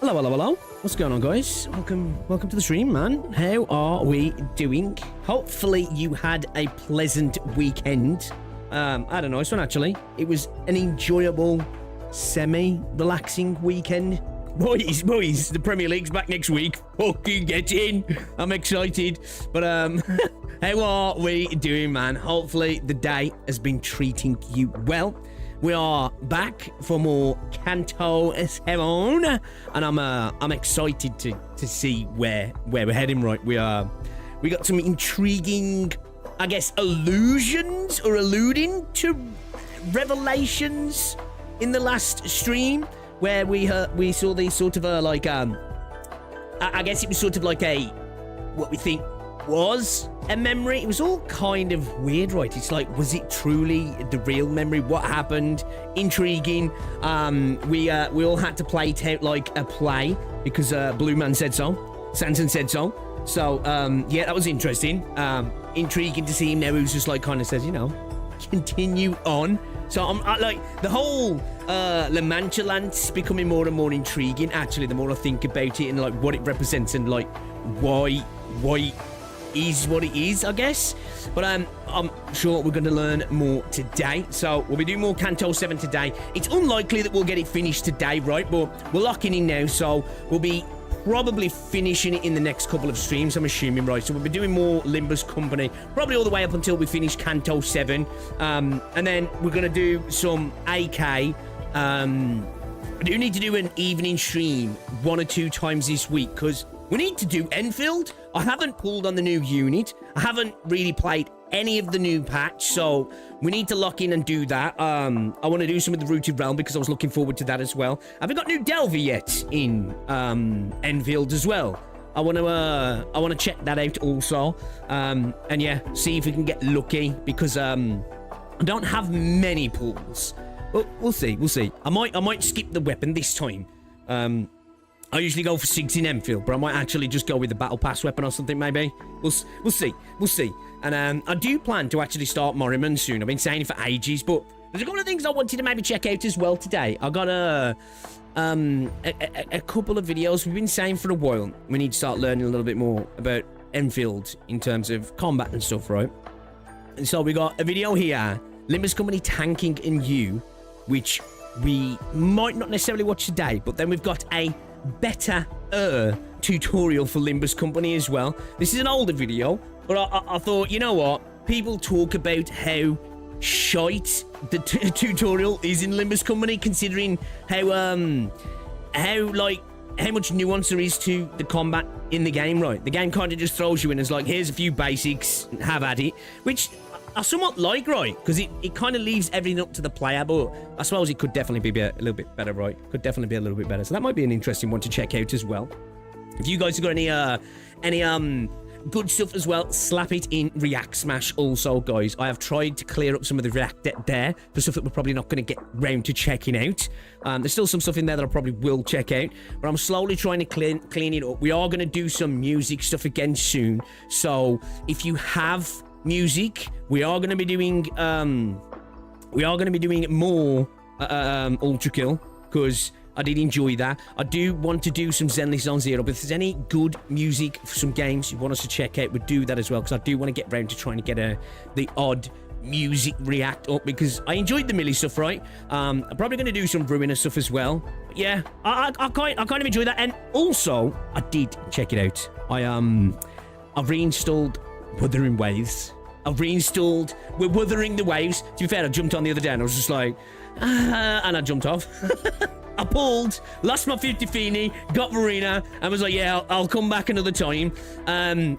Hello, hello, hello. What's going on, guys? Welcome to the stream, man. How are we doing? Hopefully you had a pleasant weekend. I had a nice one, actually. It was an enjoyable, semi-relaxing weekend. Boys, the Premier League's back next week. Fucking get in. I'm excited. But, how are we doing, man? Hopefully the day has been treating you well. We are back for more CANTO VII, and I'm excited to see where we're heading. Right, we got some intriguing, I guess, allusions or alluding to revelations in the last stream where we saw these sort of like I guess it was sort of like a what we think was a memory. It was all kind of weird, right? It's like, was it truly the real memory? What happened? Intriguing. We all had to play it out like a play because Blue Man said so. Sansons said so. So yeah, that was interesting. Intriguing to see him now. He was just like kind of says, you know, continue on. So I'm like the whole La Mancha Lance becoming more and more intriguing. Actually, the more I think about it and like what it represents and like why is what it is, I guess. But I'm sure we're going to learn more today. So we'll be doing more CANTO VII today. It's unlikely that we'll get it finished today, right? But we're locking in now, so we'll be probably finishing it in the next couple of streams, I'm assuming, right? So we'll be doing more Limbus Company, probably all the way up until we finish CANTO VII. And then we're going to do some AK. I do need to do an evening stream 1 or 2 times this week because we need to do Enfield. I haven't pulled on the new unit. I haven't really played any of the new patch, so we need to lock in and do that. I want to do some of the Rooted Realm because I was looking forward to that as well. Have we got new Delver yet in Enfield as well? I want to check that out also. And yeah, see if we can get lucky because I don't have many pulls. But we'll see. I might skip the weapon this time. I usually go for 6 in Enfield, but I might actually just go with the Battle Pass weapon or something, maybe. We'll see. And I do plan to actually start Morriman soon. I've been saying it for ages, but There's a couple of things I wanted to maybe check out as well today. I got a couple of videos. We've been saying for a while we need to start learning a little bit more about Enfield in terms of combat and stuff, right? And so we got a video here, Limbus Company tanking in you, which we might not necessarily watch today, but then we've got a better tutorial for Limbus Company as well. This is an older video, but I thought, you know what? People talk about how shite the tutorial is in Limbus Company, considering how much nuance there is to the combat in the game, right? The game kind of just throws you in as like, here's a few basics, have at it, which I somewhat like, right? Because it kind of leaves everything up to the player, but I suppose it could definitely be a little bit better, right? Could definitely be a little bit better. So that might be an interesting one to check out as well. If you guys have got any good stuff as well, slap it in React Smash also, guys. I have tried to clear up some of the React there for stuff that we're probably not going to get round to checking out. There's still some stuff in there that I probably will check out, but I'm slowly trying to clean it up. We are going to do some music stuff again soon, so if you have music, we are going to be doing more Ultra Kill, because I did enjoy that. I do want to do some Zenly Zone Zero, but if there's any good music for some games you want us to check out, we'll do that as well, because I do want to get round to trying to get the odd music react up, because I enjoyed the Millie stuff, right? I'm probably going to do some Ruiner stuff as well. But yeah, I kind of enjoy that. And also, I did check it out. I've reinstalled Wuthering Waves. I've reinstalled Wuthering the Waves. To be fair, I jumped on the other day and I was just like, and I jumped off. I pulled, lost my 50 Feeny, got Marina, and was like, yeah, I'll come back another time. Man,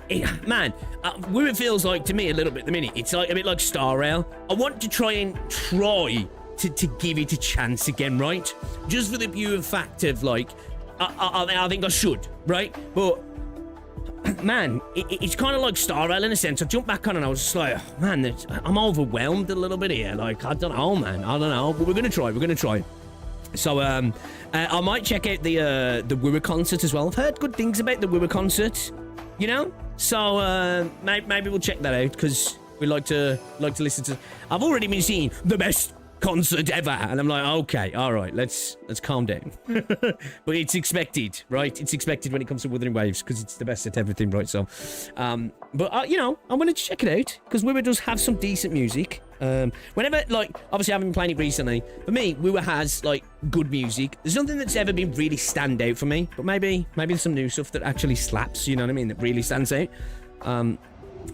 where it feels like to me a little bit at the minute, it's like a bit like Star Rail. I want to try to give it a chance again, right? Just for the pure fact of like, I think I should, right? But man, it's kind of like Star Rail in a sense. I jumped back on and I was just like, oh, man, I'm overwhelmed a little bit here. Like, I don't know, man. I don't know. But we're going to try. So, I might check out the Wira concert as well. I've heard good things about the Wira concert, you know? So, maybe we'll check that out, because we like to listen to... I've already been seeing the best concert ever, and I'm like, okay, all right, let's calm down. But it's expected, right? It's expected when it comes to Wuthering Waves, because it's the best at everything, right? So, but you know, I'm gonna check it out, because Wiwa does have some decent music. Whenever, like, obviously I haven't been playing it recently. For me, Wiwa has like good music. There's nothing that's ever been really stand out for me, but maybe there's some new stuff that actually slaps. You know what I mean? That really stands out. And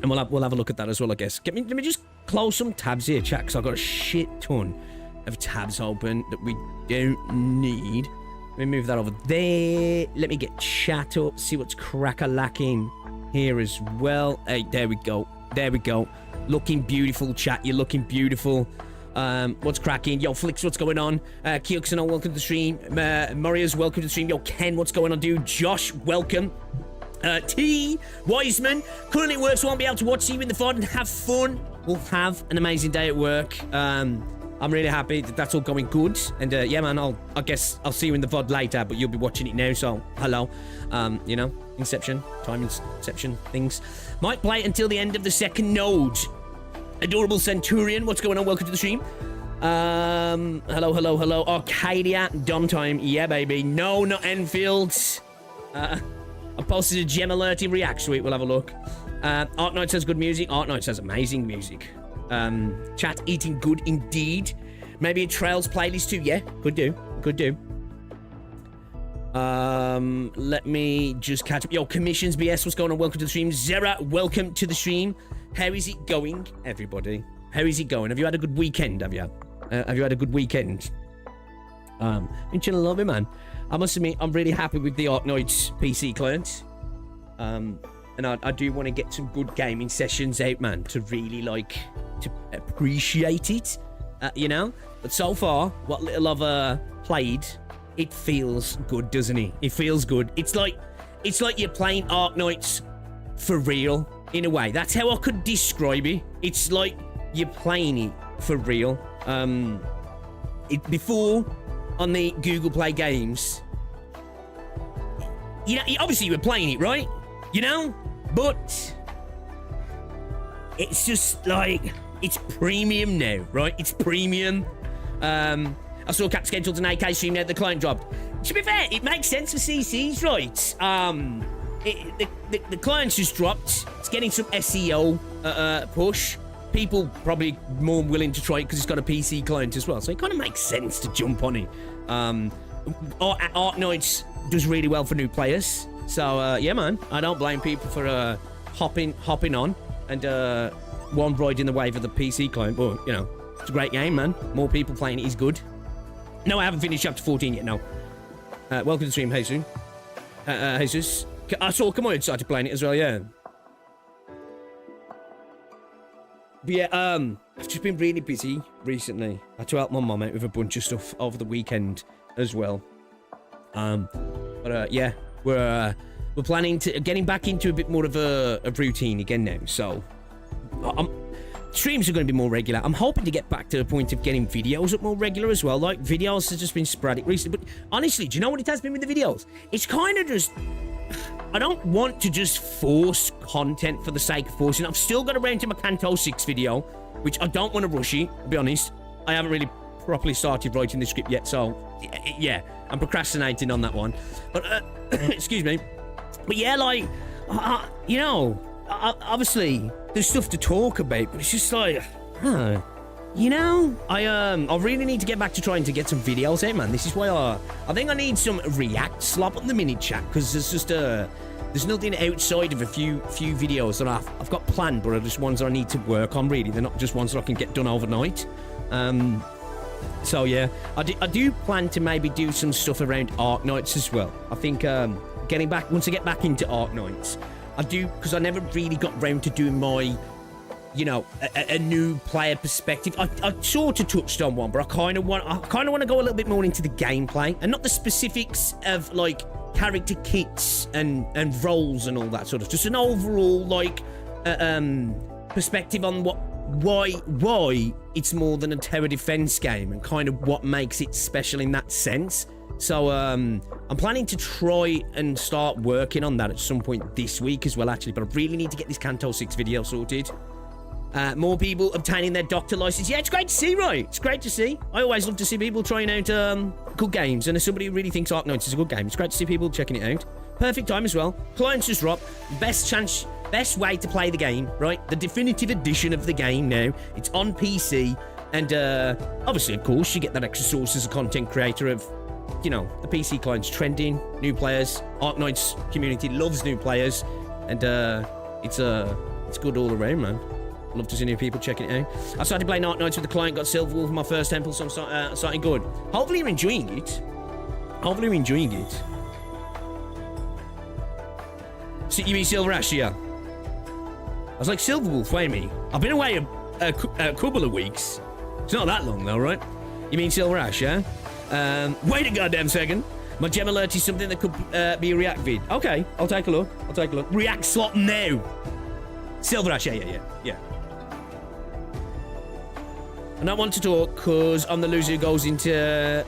we'll have a look at that as well, I guess. Let me just close some tabs here, chat, because I've got a shit ton of tabs open that we don't need. Let me move that over there. Let me get chat up, see what's crack-a-lacking here as well. Hey, there we go. There we go. Looking beautiful, chat. You're looking beautiful. What's cracking? Yo, Flix, what's going on? Kyoxano, welcome to the stream. Maria's welcome to the stream. Yo, Ken, what's going on, dude? Josh, welcome. T. Wiseman, currently works, won't be able to watch you in the VOD and have fun. We'll have an amazing day at work. I'm really happy that that's all going good. And yeah, man, I guess I'll see you in the VOD later, but you'll be watching it now, so hello. You know, Inception, time Inception things. Might play it until the end of the second node. Adorable Centurion, what's going on? Welcome to the stream. Hello. Arcadia, Dom time. Yeah, baby. No, not Enfield. I posted a gem alert in React Suite. We'll have a look. Art Night says good music. Art Night says amazing music. Chat eating good indeed. Maybe a Trails playlist too. Yeah, could do. Let me just catch up. Yo, Commissions BS, what's going on? Welcome to the stream. Zera, welcome to the stream. How is it going, everybody? How is it going? Have you had a good weekend? Have you had a good weekend? Been chilling a little bit, man. I must admit, I'm really happy with the Arknights PC client. And I do want to get some good gaming sessions out, man, to really, like, to appreciate it, you know? But so far, what little I've played, it feels good, doesn't it? It feels good. It's like you're playing Arknights for real, in a way. That's how I could describe it. It's like you're playing it for real. Before, on the Google Play games, you know, obviously you were playing it, right? You know? But it's just like, It's premium now, right? It's premium. I saw Cat scheduled an AK stream now the client dropped. To be fair, it makes sense for CCs, right? The client's just dropped. It's getting some SEO push. People probably more willing to try it because it's got a PC client as well. So it kind of makes sense to jump on it. Arc Knights does really well for new players. So, yeah, man. I don't blame people for hopping on and one riding the wave of the PC client. But, you know, it's a great game, man. More people playing it is good. No, I haven't finished chapter 14 yet, no. Welcome to the stream, Jesus. Jesus. I saw Kamoy started playing it as well, yeah. But yeah, I've just been really busy recently. I had to help my mum out with a bunch of stuff over the weekend as well. Yeah, we're planning to getting back into a bit more of a routine again now. So, streams are going to be more regular. I'm hoping to get back to the point of getting videos up more regular as well. Like, videos have just been sporadic recently. But honestly, do you know what it has been with the videos? It's kind of just... I don't want to just force content for the sake of forcing. I've still got around to my CANTO VI video, which I don't want to rush it, to be honest. I haven't really properly started writing the script yet, so yeah, I'm procrastinating on that one. But, excuse me. But yeah, like, you know, obviously, there's stuff to talk about, but it's just like, you know, I really need to get back to trying to get some videos out, man. This is why I think I need some React slop at the minute, chat, because there's just there's nothing outside of a few videos that I've got planned, but are just ones that I need to work on, really. They're not just ones that I can get done overnight. So yeah, I do plan to maybe do some stuff around Arc Knights as well. I think once I get back into Arc Knights, I do, because I never really got round to doing my, you know, a new player perspective. I sort of touched on one, but I kind of want to go a little bit more into the gameplay and not the specifics of like character kits and roles and all that sort of. Just an overall like perspective on why it's more than a tower defense game and kind of what makes it special in that sense. So I'm planning to try and start working on that at some point this week as well, actually. But I really need to get this CANTO VI video sorted. More people obtaining their doctor license. Yeah, it's great to see, right? It's great to see. I always love to see people trying out good games. And as somebody who really thinks Arc Knights is a good game, it's great to see people checking it out. Perfect time as well. Clients just dropped. Best way to play the game, right? The definitive edition of the game now. It's on PC. And obviously, of course, you get that extra source as a content creator of, you know, the PC client's trending, new players. Arc Knights community loves new players. And it's good all around, man. Love to see new people checking it out. I started playing Arc Knights with the client, got Silver Wolf in my first temple, so I'm starting good. Hopefully you're enjoying it. Hopefully you're enjoying it. So you mean Silver Ash, yeah? I was like, Silver Wolf, wait a minute. I've been away a couple of weeks. It's not that long though, right? You mean Silver Ash, yeah? Wait a goddamn second. My gem alert is something that could be a React vid. Okay, I'll take a look. React slot now. Silver Ash, yeah. And I want to talk because I'm the loser who goes into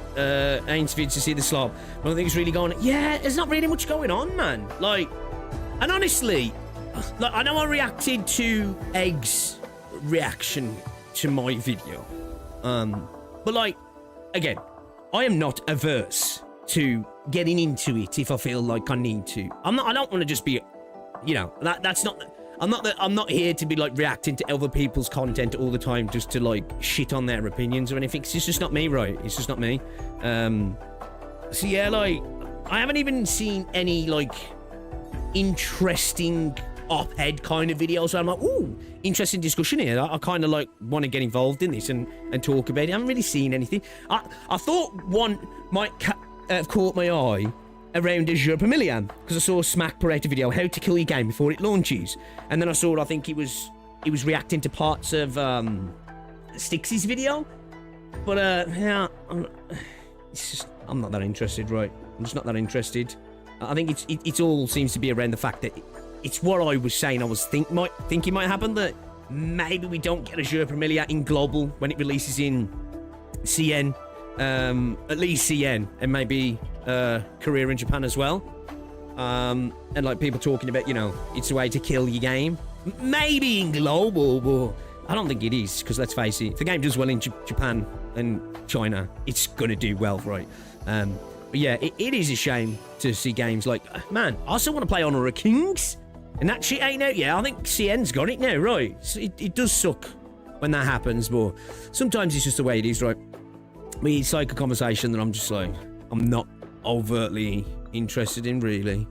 Ainsford to see the slop. I don't think it's really going on. Yeah, there's not really much going on, man. Like, and honestly, like, I know I reacted to Egg's reaction to my video. But like, again, I am not averse to getting into it if I feel like I need to. I don't want to just be, you know, that's not... I'm not here to be like reacting to other people's content all the time just to like shit on their opinions or anything. It's just not me, right? It's just not me. So yeah, like I haven't even seen any like interesting op-ed kind of videos where I'm like, ooh, interesting discussion here. I kind of like want to get involved in this and talk about it. I haven't really seen anything. I thought one might have caught my eye around Azure Pamilian, because I saw a Smack Pareto video, how to kill your game before it launches, and then I saw, I think he was reacting to parts of Styx's video, but yeah, I'm not that interested, right? I'm just not that interested. I think it all seems to be around the fact that it's what I was saying. I was thinking might happen, that maybe we don't get Azure Pamilian in global when it releases in CN, at least CN, and maybe Korea and Japan as well. And like people talking about, you know, it's a way to kill your game. Maybe in global, but I don't think it is, because let's face it, if the game does well in Japan and China, it's going to do well, right? But yeah, it is a shame to see games like, man, I also want to play Honor of Kings, and that shit ain't out yet. I think CN's got it now, right? So it does suck when that happens, but sometimes it's just the way it is, right? I mean, it's like a conversation that I'm just like, I'm not overtly interested in, really.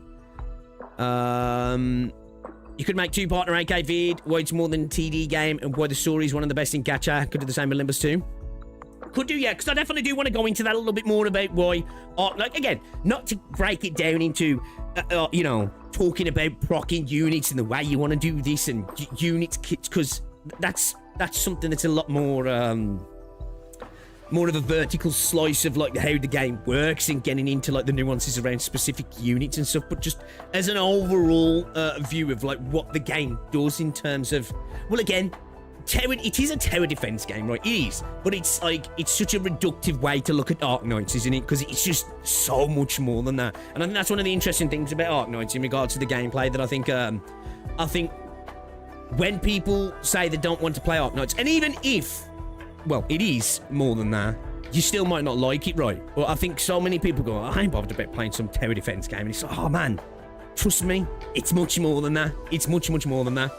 You could make two-partner AK vid, why it's more than a TD game, and why the story is one of the best in gacha. Could do the same with Limbus too. Could do, yeah, because I definitely do want to go into that a little bit more about why, like, again, not to break it down into, you know, talking about proccing units and the way you want to do this and unit kits, because that's something that's a lot more of a vertical slice of like how the game works and getting into like the nuances around specific units and stuff, but just as an overall view of like what the game does in terms of, well, again, it is a tower defense game, right? It is, but it's like, it's such a reductive way to look at Arknights, isn't it? Because it's just so much more than that. And I think that's one of the interesting things about Arknights in regards to the gameplay, that I think when people say they don't want to play Arknights, and even if, well, it is more than that, you still might not like it, right? But I think so many people go, I ain't bothered about playing some tower defense game, and it's like, oh man, trust me, it's much more than that. It's much more than that.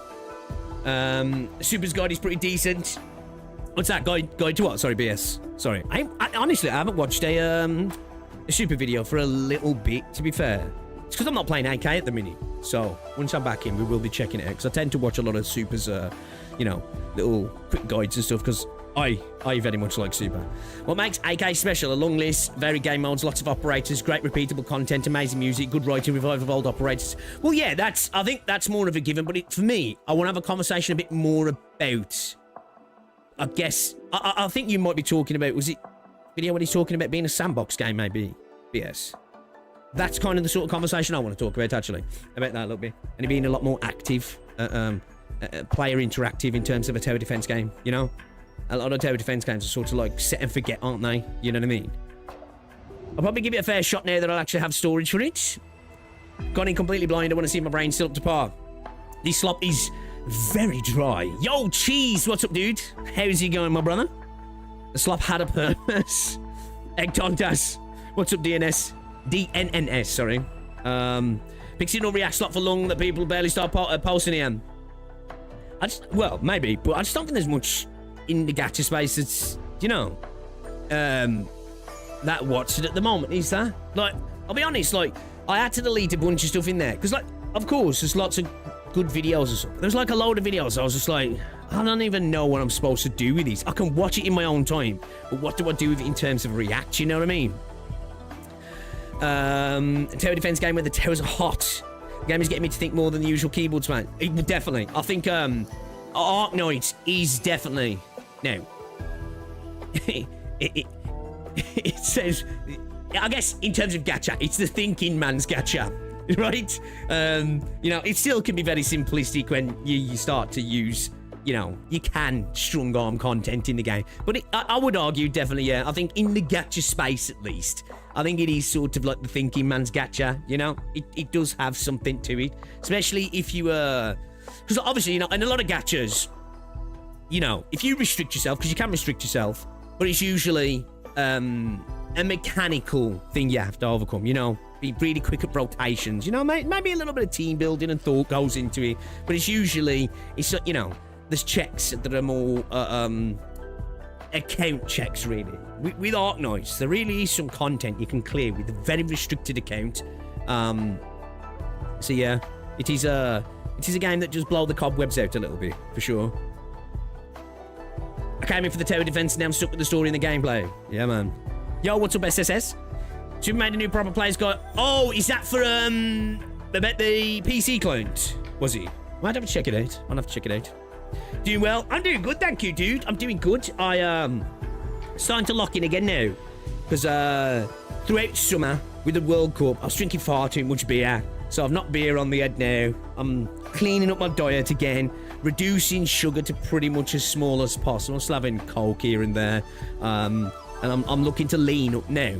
Super's guide is pretty decent. What's that? Guide to what? Sorry, BS. Sorry. I honestly, I haven't watched a Super video for a little bit, to be fair. It's because I'm not playing AK at the minute. So, once I'm back in, we will be checking it out. Because I tend to watch a lot of Super's, you know, little quick guides and stuff, because I very much like Super. What makes AK special? A long list, varied game modes, lots of operators, great repeatable content, amazing music, good writing, revival of old operators. Well, yeah, I think that's more of a given, but for me, I want to have a conversation a bit more about, I guess, I think you might be talking about, was it video when he's talking about being a sandbox game, maybe? Yes. That's kind of the sort of conversation I want to talk about, actually, about that a little bit. And it being a lot more active, player interactive in terms of a tower defense game, you know? A lot of tower defense games are sort of like set and forget, aren't they? You know what I mean? I'll probably give it a fair shot now that I'll actually have storage for it. Gone in completely blind. I want to see if my brain's still up to par. This slop is very dry. Yo, Cheese! What's up, dude? How's it going, my brother? The slop had a purpose. Egg Tontas. What's up, DNS? DNNS, sorry. Pixie no react slot for long that people barely start posting here. Well, maybe, but I just don't think there's much in the gacha space that's, you know, that watched it at the moment, is there? Like, I'll be honest, like, I had to delete a bunch of stuff in there, because, like, of course, there's lots of good videos and stuff. There's, like, a load of videos, I was just like, I don't even know what I'm supposed to do with these. I can watch it in my own time, but what do I do with it in terms of react, you know what I mean? A tower defense game where the towers are hot. The game is getting me to think more than the usual keyboards, man. Definitely. I think, Arknights is definitely... Now, it says, I guess in terms of gacha, it's the thinking man's gacha, right? You know, it still can be very simplistic when you start to use, you know, you can strong arm content in the game. But I would argue, definitely, yeah, I think in the gacha space at least, I think it is sort of like the thinking man's gacha, you know? It does have something to it, especially if you, because obviously, you know, in a lot of gachas, you know, if you restrict yourself, because you can restrict yourself, but it's usually a mechanical thing you have to overcome, you know, be really quick at rotations, you know, maybe a little bit of team building and thought goes into it, but it's usually, you know, there's checks that are more account checks, really. With Arknights, there really is some content you can clear with a very restricted account. So yeah, it is a game that just blow the cobwebs out a little bit, for sure. I came in for the tower defense, now I'm stuck with the story and the gameplay. Yeah, man. Yo, what's up, SSS? Super made a new proper players guide. Oh, is that for, the PC client? Was he? Might have to check it out. I'll have to check it out. Doing well? I'm doing good, thank you, dude. I'm doing good. Starting to lock in again now. Because, throughout summer, with the World Cup, I was drinking far too much beer. So I've not beer on the head now. I'm cleaning up my diet again. Reducing sugar to pretty much as small as possible. I'm still having Coke here and there. And I'm looking to lean up now.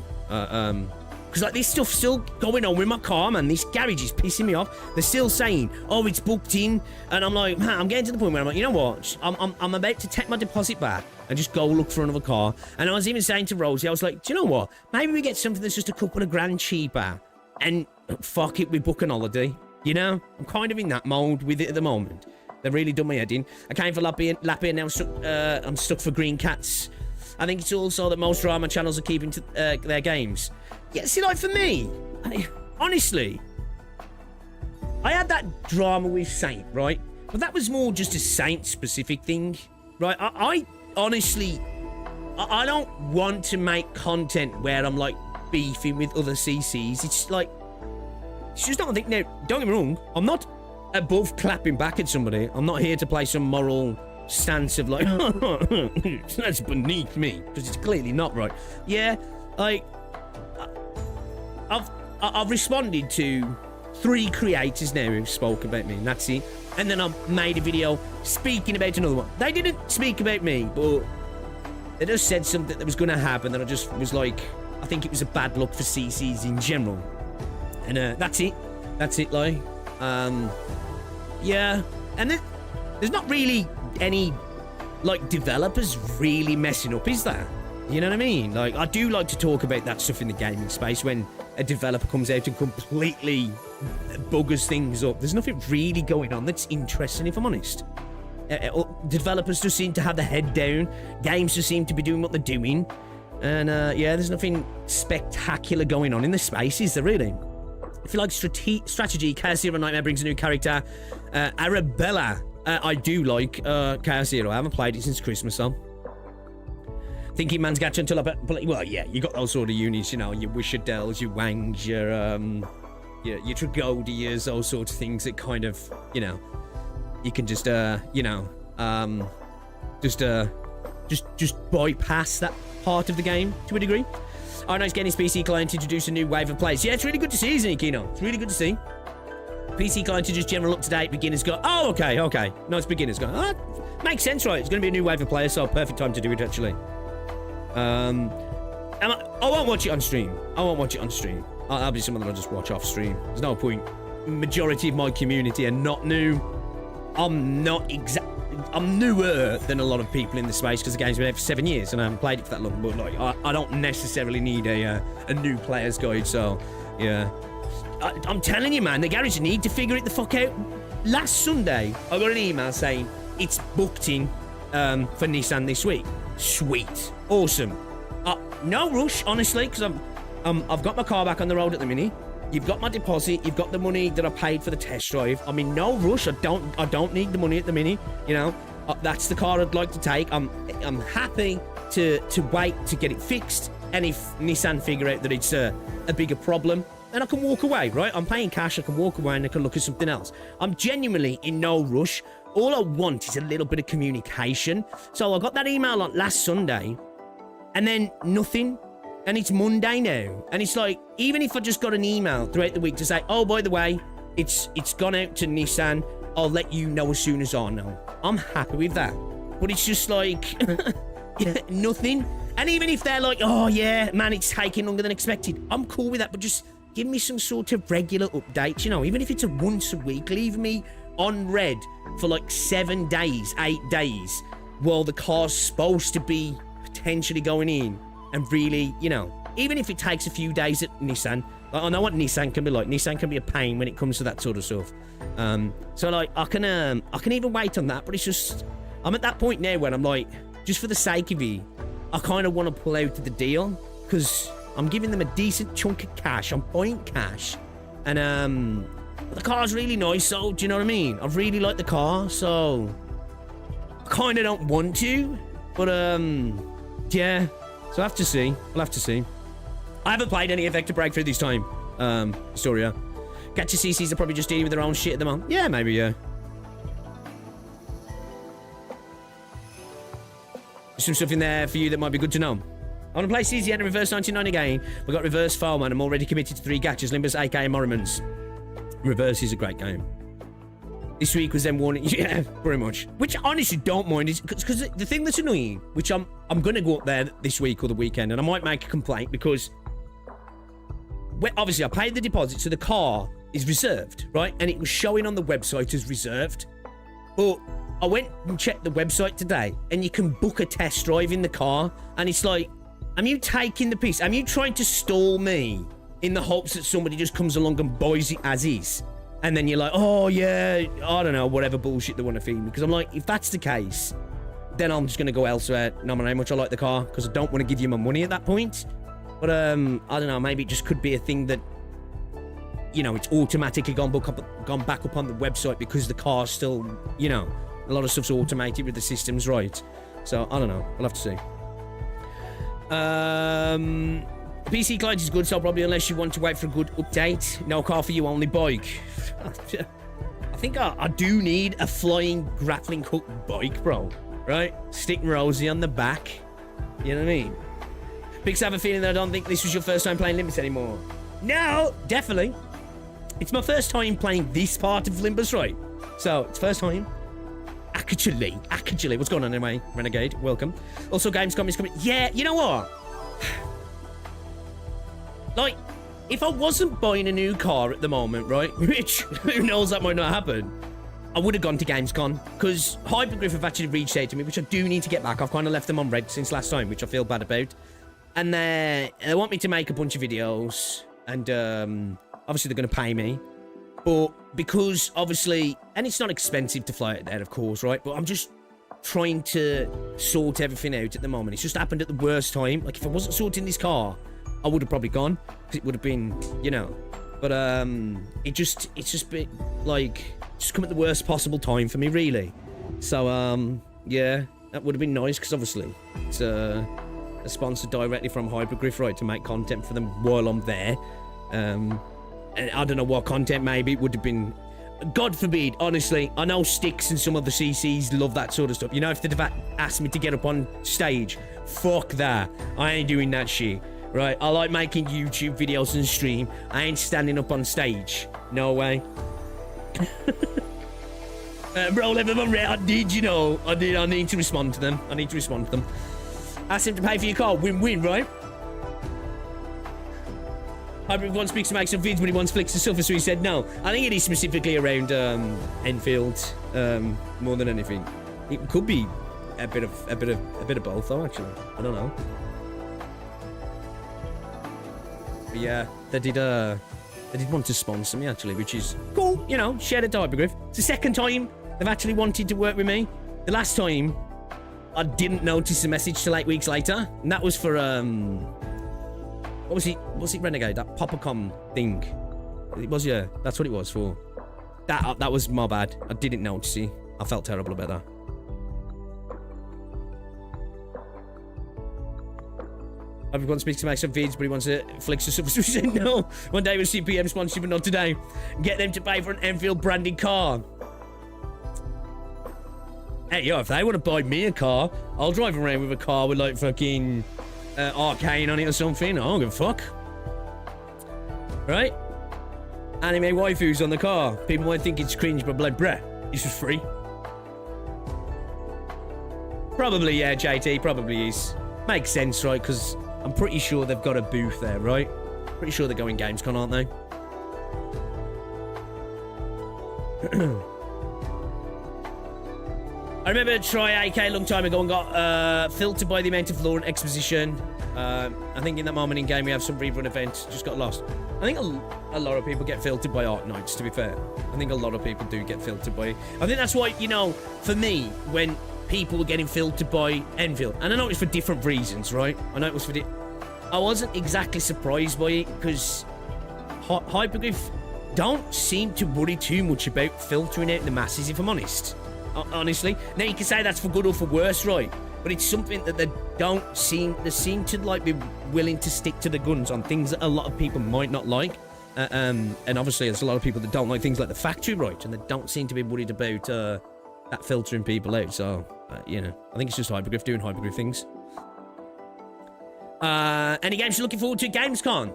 Because Because, like, this stuff's still going on with my car, man. This garage is pissing me off. They're still saying, oh, it's booked in. And I'm like, man, I'm getting to the point where I'm like, you know what? I'm about to take my deposit back and just go look for another car. And I was even saying to Rosie, I was like, do you know what? Maybe we get something that's just a couple of grand cheaper. And fuck it, we book an holiday. You know? I'm kind of in that mode with it at the moment. They've really done my head in. I came for Lappy and now I'm stuck for Green Cats. I think it's also that most drama channels are keeping to their games. Yeah, see, like, for me, honestly, I had that drama with Saint, right? But that was more just a Saint-specific thing, right? I honestly, I don't want to make content where I'm, like, beefing with other CCs. It's, like, it's just not a thing. Now, don't get me wrong, I'm not above clapping back at somebody. I'm not here to play some moral stance of like, that's beneath me, because it's clearly not, right? Yeah, like, I've responded to 3 creators now who've spoke about me, and that's it. And then I've made a video speaking about another one. They didn't speak about me, but they just said something that was going to happen, and I just was like, I think it was a bad look for CCs in general. And that's it. That's it, like, yeah. And there's not really any, like, developers really messing up, is there? You know what I mean? Like, I do like to talk about that stuff in the gaming space when a developer comes out and completely buggers things up. There's nothing really going on that's interesting, if I'm honest. Developers just seem to have their head down. Games just seem to be doing what they're doing. And, yeah, there's nothing spectacular going on in the space, is there, really? If you like strategy, Chaos Hero Nightmare brings a new character. Arabella. I do like Chaos Hero. I haven't played it since Christmas, so. Thinking man's gacha until I play. Well, yeah, you got those sort of units, you know, your Wishadells, your Wangs, your Tragodias, those sorts of things that kind of, you know, you can just, you know, just bypass that part of the game to a degree. Oh, nice getting his PC client to introduce a new wave of players. Yeah, it's really good to see, isn't it, Kino? It's really good to see. PC client to just general up-to-date beginners go. Oh, okay. Nice beginners go. Oh, makes sense, right? It's going to be a new wave of players, so perfect time to do it, actually. I won't watch it on stream. I'll be someone that I'll just watch off stream. There's no point. Majority of my community are not new. I'm newer than a lot of people in the space because the game's been out for 7 years and I haven't played it for that long. But like, I don't necessarily need a new player's guide. So yeah, I'm telling you, man, the garage need to figure it the fuck out. Last Sunday, I got an email saying it's booked in for Nissan this week. Sweet, awesome. No rush, honestly, because I've got my car back on the road at the minute. You've got my deposit. You've got the money that I paid for the test drive. I'm in no rush. I don't need the money at the minute. You know, that's the car I'd like to take. I'm happy to wait to get it fixed. And if Nissan figure out that it's a bigger problem, then I can walk away, right? I'm paying cash. I can walk away and I can look at something else. I'm genuinely in no rush. All I want is a little bit of communication. So I got that email on last Sunday, and then nothing. And it's Monday now. And it's like, even if I just got an email throughout the week to say, oh, by the way, it's gone out to Nissan, I'll let you know as soon as I know. I'm happy with that. But it's just like, nothing. And even if they're like, oh, yeah, man, it's taking longer than expected, I'm cool with that. But just give me some sort of regular updates, you know, even if it's a once a week, leave me on red for like 7 days, 8 days, while the car's supposed to be potentially going in. And really, you know, even if it takes a few days at Nissan, like, I know what Nissan can be like. Nissan can be a pain when it comes to that sort of stuff. So like, I can even wait on that, but it's just, I'm at that point now where I'm like, just for the sake of it, I kind of want to pull out of the deal because I'm giving them a decent chunk of cash. I'm buying cash, and the car's really nice. So do you know what I mean? I really like the car, so I kind of don't want to, but yeah. So I'll have to see. We'll have to see. I haven't played any Effective Breakthrough this time. Historia. Gacha CCs are probably just dealing with their own shit at the moment. Yeah, maybe, yeah. There's some stuff in there for you that might be good to know. I want to play CZ and Reverse 99 again. We got Reverse Foam and I'm already committed to 3 gachas. Limbus, AK, and Morrimans. Reverse is a great game. This week was them warning, yeah, pretty much. Which I honestly don't mind is because the thing that's annoying, which I'm gonna go up there this week or the weekend, and I might make a complaint because obviously I paid the deposit, so the car is reserved, right? And it was showing on the website as reserved. But I went and checked the website today, and you can book a test drive in the car, and it's like, am you taking the piss? Am you trying to stall me in the hopes that somebody just comes along and buys it as is? And then you're like, oh yeah, I don't know, whatever bullshit they want to feed me. Because I'm like, if that's the case, then I'm just going to go elsewhere, no matter how much I like the car, because I don't want to give you my money at that point. But I don't know, maybe it just could be a thing that, you know, it's automatically gone back up on the website because the car's still, you know, a lot of stuff's automated with the systems, right? So I don't know, I'll have to see. PC client is good, so probably unless you want to wait for a good update. No car for you, only bike. I think I do need a flying grappling hook bike, bro. Right? Stick Rosie on the back. You know what I mean? Pix, I have a feeling that I don't think this was your first time playing Limbus anymore. No, definitely. It's my first time playing this part of Limbus, right? So, it's first time. Actually. What's going on anyway, Renegade? Welcome. Also, Gamescom is coming. Yeah, you know what? Like, if I wasn't buying a new car at the moment, right? Which, who knows, that might not happen. I would have gone to Gamescom, because Hypergriff have actually reached out to me, which I do need to get back. I've kind of left them on red since last time, which I feel bad about. And they want me to make a bunch of videos, and obviously they're going to pay me. But because, obviously, and it's not expensive to fly out there, of course, right? But I'm just trying to sort everything out at the moment. It's just happened at the worst time. Like, if I wasn't sorting this car, I would have probably gone, because it would have been, you know. But it's just been, like, just come at the worst possible time for me, really. So, yeah, that would have been nice, because obviously it's a sponsor directly from Hypergriff, right, to make content for them while I'm there. And I don't know what content, maybe it would have been, God forbid, honestly, I know Sticks and some of the CCs love that sort of stuff. You know, if they'd have asked me to get up on stage, fuck that. I ain't doing that shit. Right, I like making YouTube videos and stream. I ain't standing up on stage. No way. Bro, I did, you know. I need to respond to them. Ask him to pay for your car. Win-win, right? Hybrid wants Speaks to make some vids, but he wants flicks and stuff, so he said no. I think it is specifically around Enfield, more than anything. It could be a bit of both, though. Actually, I don't know. But yeah, they did want to sponsor me, actually, which is cool, you know, share the Hypergriff. It's the second time they've actually wanted to work with me. The last time, I didn't notice the message till 8 weeks later, and that was for, what was it, Renegade? That Popacom thing. It was, yeah, that's what it was for. That was my bad. I didn't notice it. I felt terrible about that. Everyone speaks to make some vids, but he wants to flick some stuff. So he said no. One day with CPM sponsorship, but not today. Get them to pay for an Enfield branded car. Hey, yo, if they want to buy me a car, I'll drive around with a car with like fucking Arcane on it or something. I don't give a fuck. Right? Anime waifus on the car. People might think it's cringe, but like, bruh, this was free. Probably, yeah, JT, probably is. Makes sense, right? Because I'm pretty sure they've got a booth there, right? Pretty sure they're going Gamescom, aren't they? I remember Try AK a long time ago and got filtered by the amount of lore and exposition. I think in that moment in game we have some rerun event. Just got lost. I think a lot of people get filtered by Art Nights, to be fair. I think a lot of people do get filtered by... I think that's why, you know, for me, when people were getting filtered by Enfield, and I know it's for different reasons, right? I know it was for... I wasn't exactly surprised by it, because Hypergriff don't seem to worry too much about filtering out the masses, if I'm honest. Honestly. Now, you can say that's for good or for worse, right? But it's something that they seem to like be willing to stick to the guns on things that a lot of people might not like. And obviously there's a lot of people that don't like things like the factory, right? And they don't seem to be worried about that filtering people out. So, you know, I think it's just Hypergriff doing Hypergriff things. Any games you're looking forward to at Gamescom?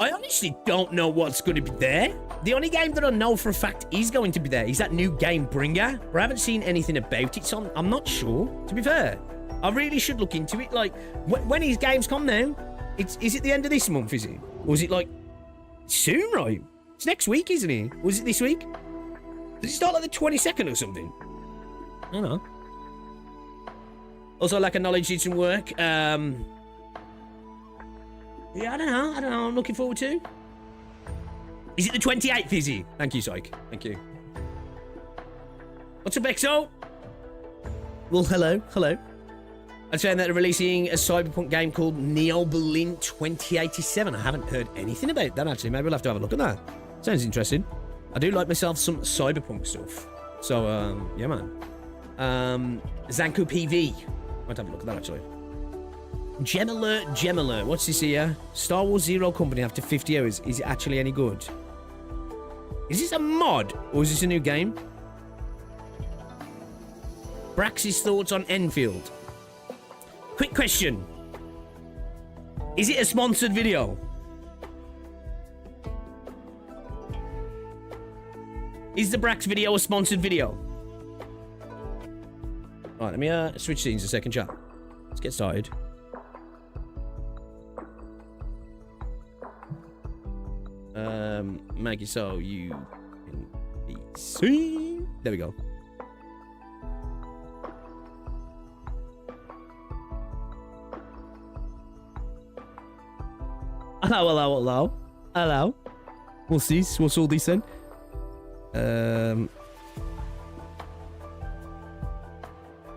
I honestly don't know what's going to be there. The only game that I know for a fact is going to be there is that new game Bringer. But I haven't seen anything about it, so I'm not sure, to be fair. I really should look into it. Like, when is Gamescom now? Is it the end of this month, is it? Or is it like Soon, right? It's next week, isn't it? Was it this week? Does it start like the 22nd or something? I don't know. Also, like, Knowledge did some work. Yeah, I don't know. I'm looking forward to. Is it the 28th, is it? Thank you, Psych. Thank you. What's up, Exo? Well, hello. I'm saying that they're releasing a cyberpunk game called Neo Berlin 2087. I haven't heard anything about that, actually. Maybe we'll have to have a look at that. Sounds interesting. I do like myself some cyberpunk stuff. So, yeah, man. Zanku PV. Might have a look at that, actually. Gem alert. What's this here? Star Wars Zero Company after 50 hours. Is it actually any good? Is this a mod? Or is this a new game? Brax's thoughts on Enfield. Quick question. Is it a sponsored video? Is the Brax video a sponsored video? Alright, let me switch scenes a second, chat. Let's get started. Make it so you can be seen. There we go. Hello. What's this? What's all this then? Here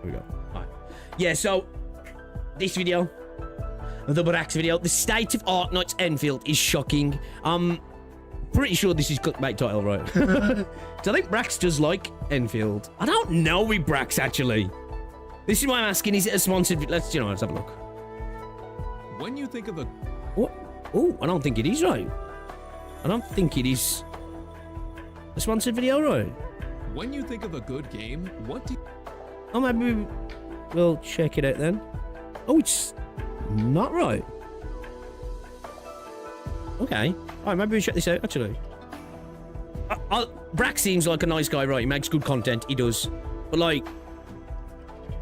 we go. Alright. Yeah, so this video, the Brax video, the state of Arknight's Enfield is shocking. Pretty sure this is clickbait title, right? So I think Brax does like Enfield. I don't know with Brax, actually. This is why I'm asking, is it a sponsored... let's have a look. When you think of a... What? Oh, I don't think it is, right? I don't think it is a sponsored video, right? When you think of a good game, what do you... Oh, maybe we'll check it out then. Oh, it's not right. Okay. Alright, maybe we check this out, actually. Brax seems like a nice guy, right? He makes good content, he does. But, like,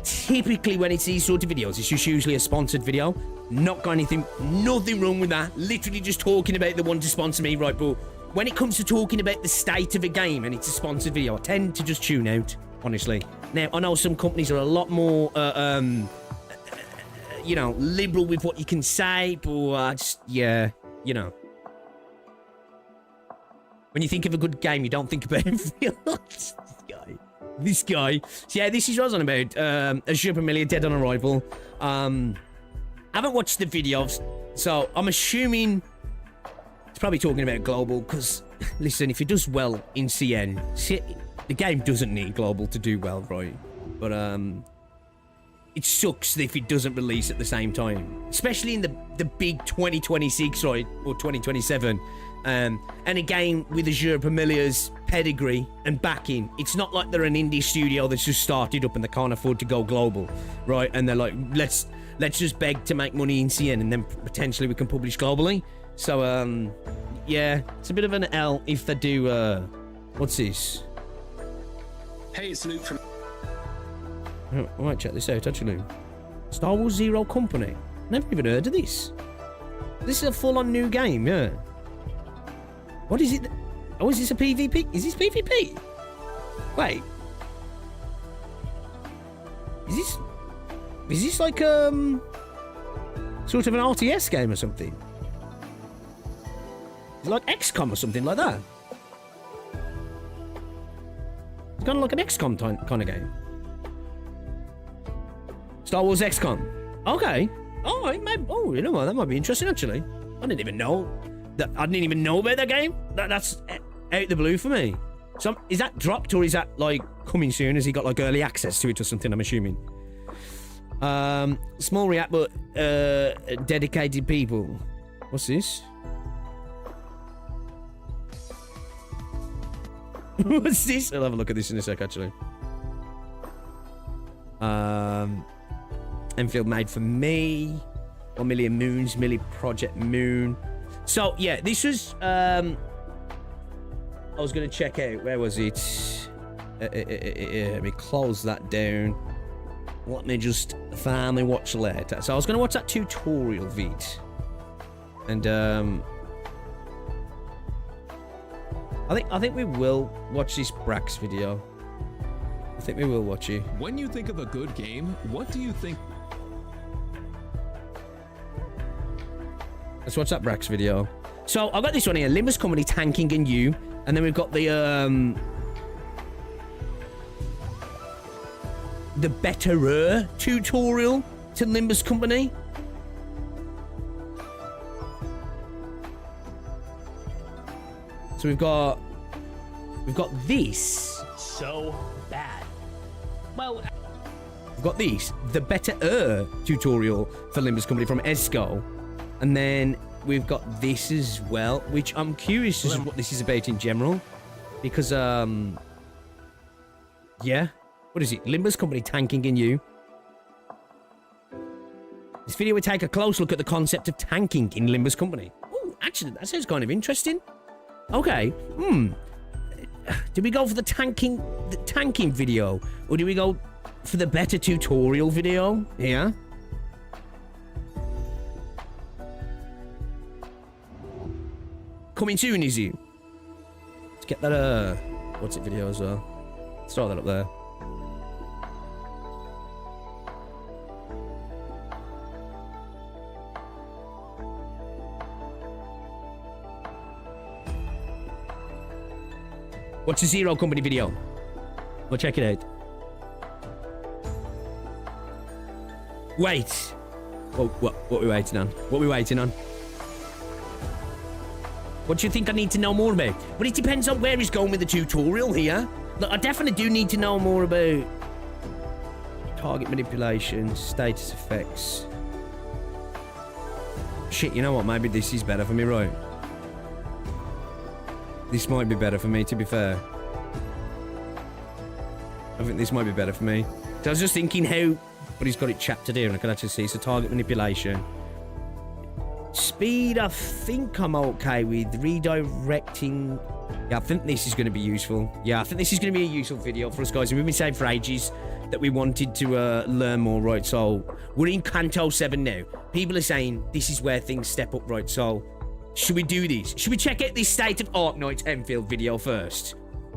typically when it's these sort of videos, it's just usually a sponsored video. Not got nothing wrong with that. Literally just talking about the one to sponsor me, right? But when it comes to talking about the state of a game and it's a sponsored video, I tend to just tune out, honestly. Now, I know some companies are a lot more, liberal with what you can say, but when you think of a good game, you don't think about this guy. So yeah, this is what I was on about. Azure Familiar, Dead on Arrival. I haven't watched the videos, so I'm assuming it's probably talking about global, because, listen, if it does well in CN, the game doesn't need global to do well, right? But, it sucks if it doesn't release at the same time, especially in the big 2026, right, or 2027. And a game with Azure Familiar's pedigree and backing. It's not like they're an indie studio that's just started up and they can't afford to go global, right? And they're like, let's just beg to make money in CN and then potentially we can publish globally. So, yeah, it's a bit of an L if they do, what's this? Hey, it's Luke from... I might check this out, actually. Star Wars Zero Company. Never even heard of this. This is a full-on new game, yeah. What is it? Oh, is this a PvP? Is this PvP? Wait. Is this like, sort of an RTS game or something? Is it like XCOM or something like that? It's kind of like an XCOM kind of game. Star Wars XCOM. Okay. All right, maybe. Oh, you know what? That might be interesting, actually. I didn't even know about that game. That's out the blue for me. So, is that dropped or is that like coming soon? Has he got like early access to it or something? I'm assuming. Small react, but dedicated people. What's this? What's this? I'll have a look at this in a sec, actually. Enfield made for me. 1 Million Moons, Project Moon. So, yeah, this was, I was going to check out, where was it? Let me close that down. Let me just finally watch later. So I was going to watch that tutorial vid. And, I think we will watch this Brax video. I think we will watch it. When you think of a good game, what do you think? Let's watch that Brax video. So I've got this one here, Limbus Company tanking in you, and then we've got the betterer tutorial to Limbus Company. So we've got this. So bad. Well, We've got these, the betterer tutorial for Limbus Company from Esco, and then we've got this as well, which I'm curious as to what this is about in general, because yeah, what is it? Limbus Company tanking in you. This video will take a close look at the concept of tanking in Limbus Company. Oh, actually, that sounds kind of interesting. Okay, do we go for the tanking video, or do we go for the better tutorial video? Yeah. Coming soon, is it? Let's get that what's it video as well. Let's throw that up there. What's the Zero Company video? We'll check it out. Wait. What are we waiting on? What are we waiting on? What do you think I need to know more about? But it depends on where he's going with the tutorial here. Look, I definitely do need to know more about target manipulation, status effects. Shit, you know what? Maybe this is better for me, right? This might be better for me, to be fair. I think this might be better for me. So I was just thinking how... But he's got it chaptered here, and I can actually see. So target manipulation. Speed, I think I'm okay with. Redirecting... Yeah, I think this is going to be useful. Yeah, I think this is going to be a useful video for us, guys. And we've been saying for ages that we wanted to learn more, right? So we're in Canto 7 now. People are saying this is where things step up, right? So... Should we do this? Should we check out this State of Arknights Enfield video first?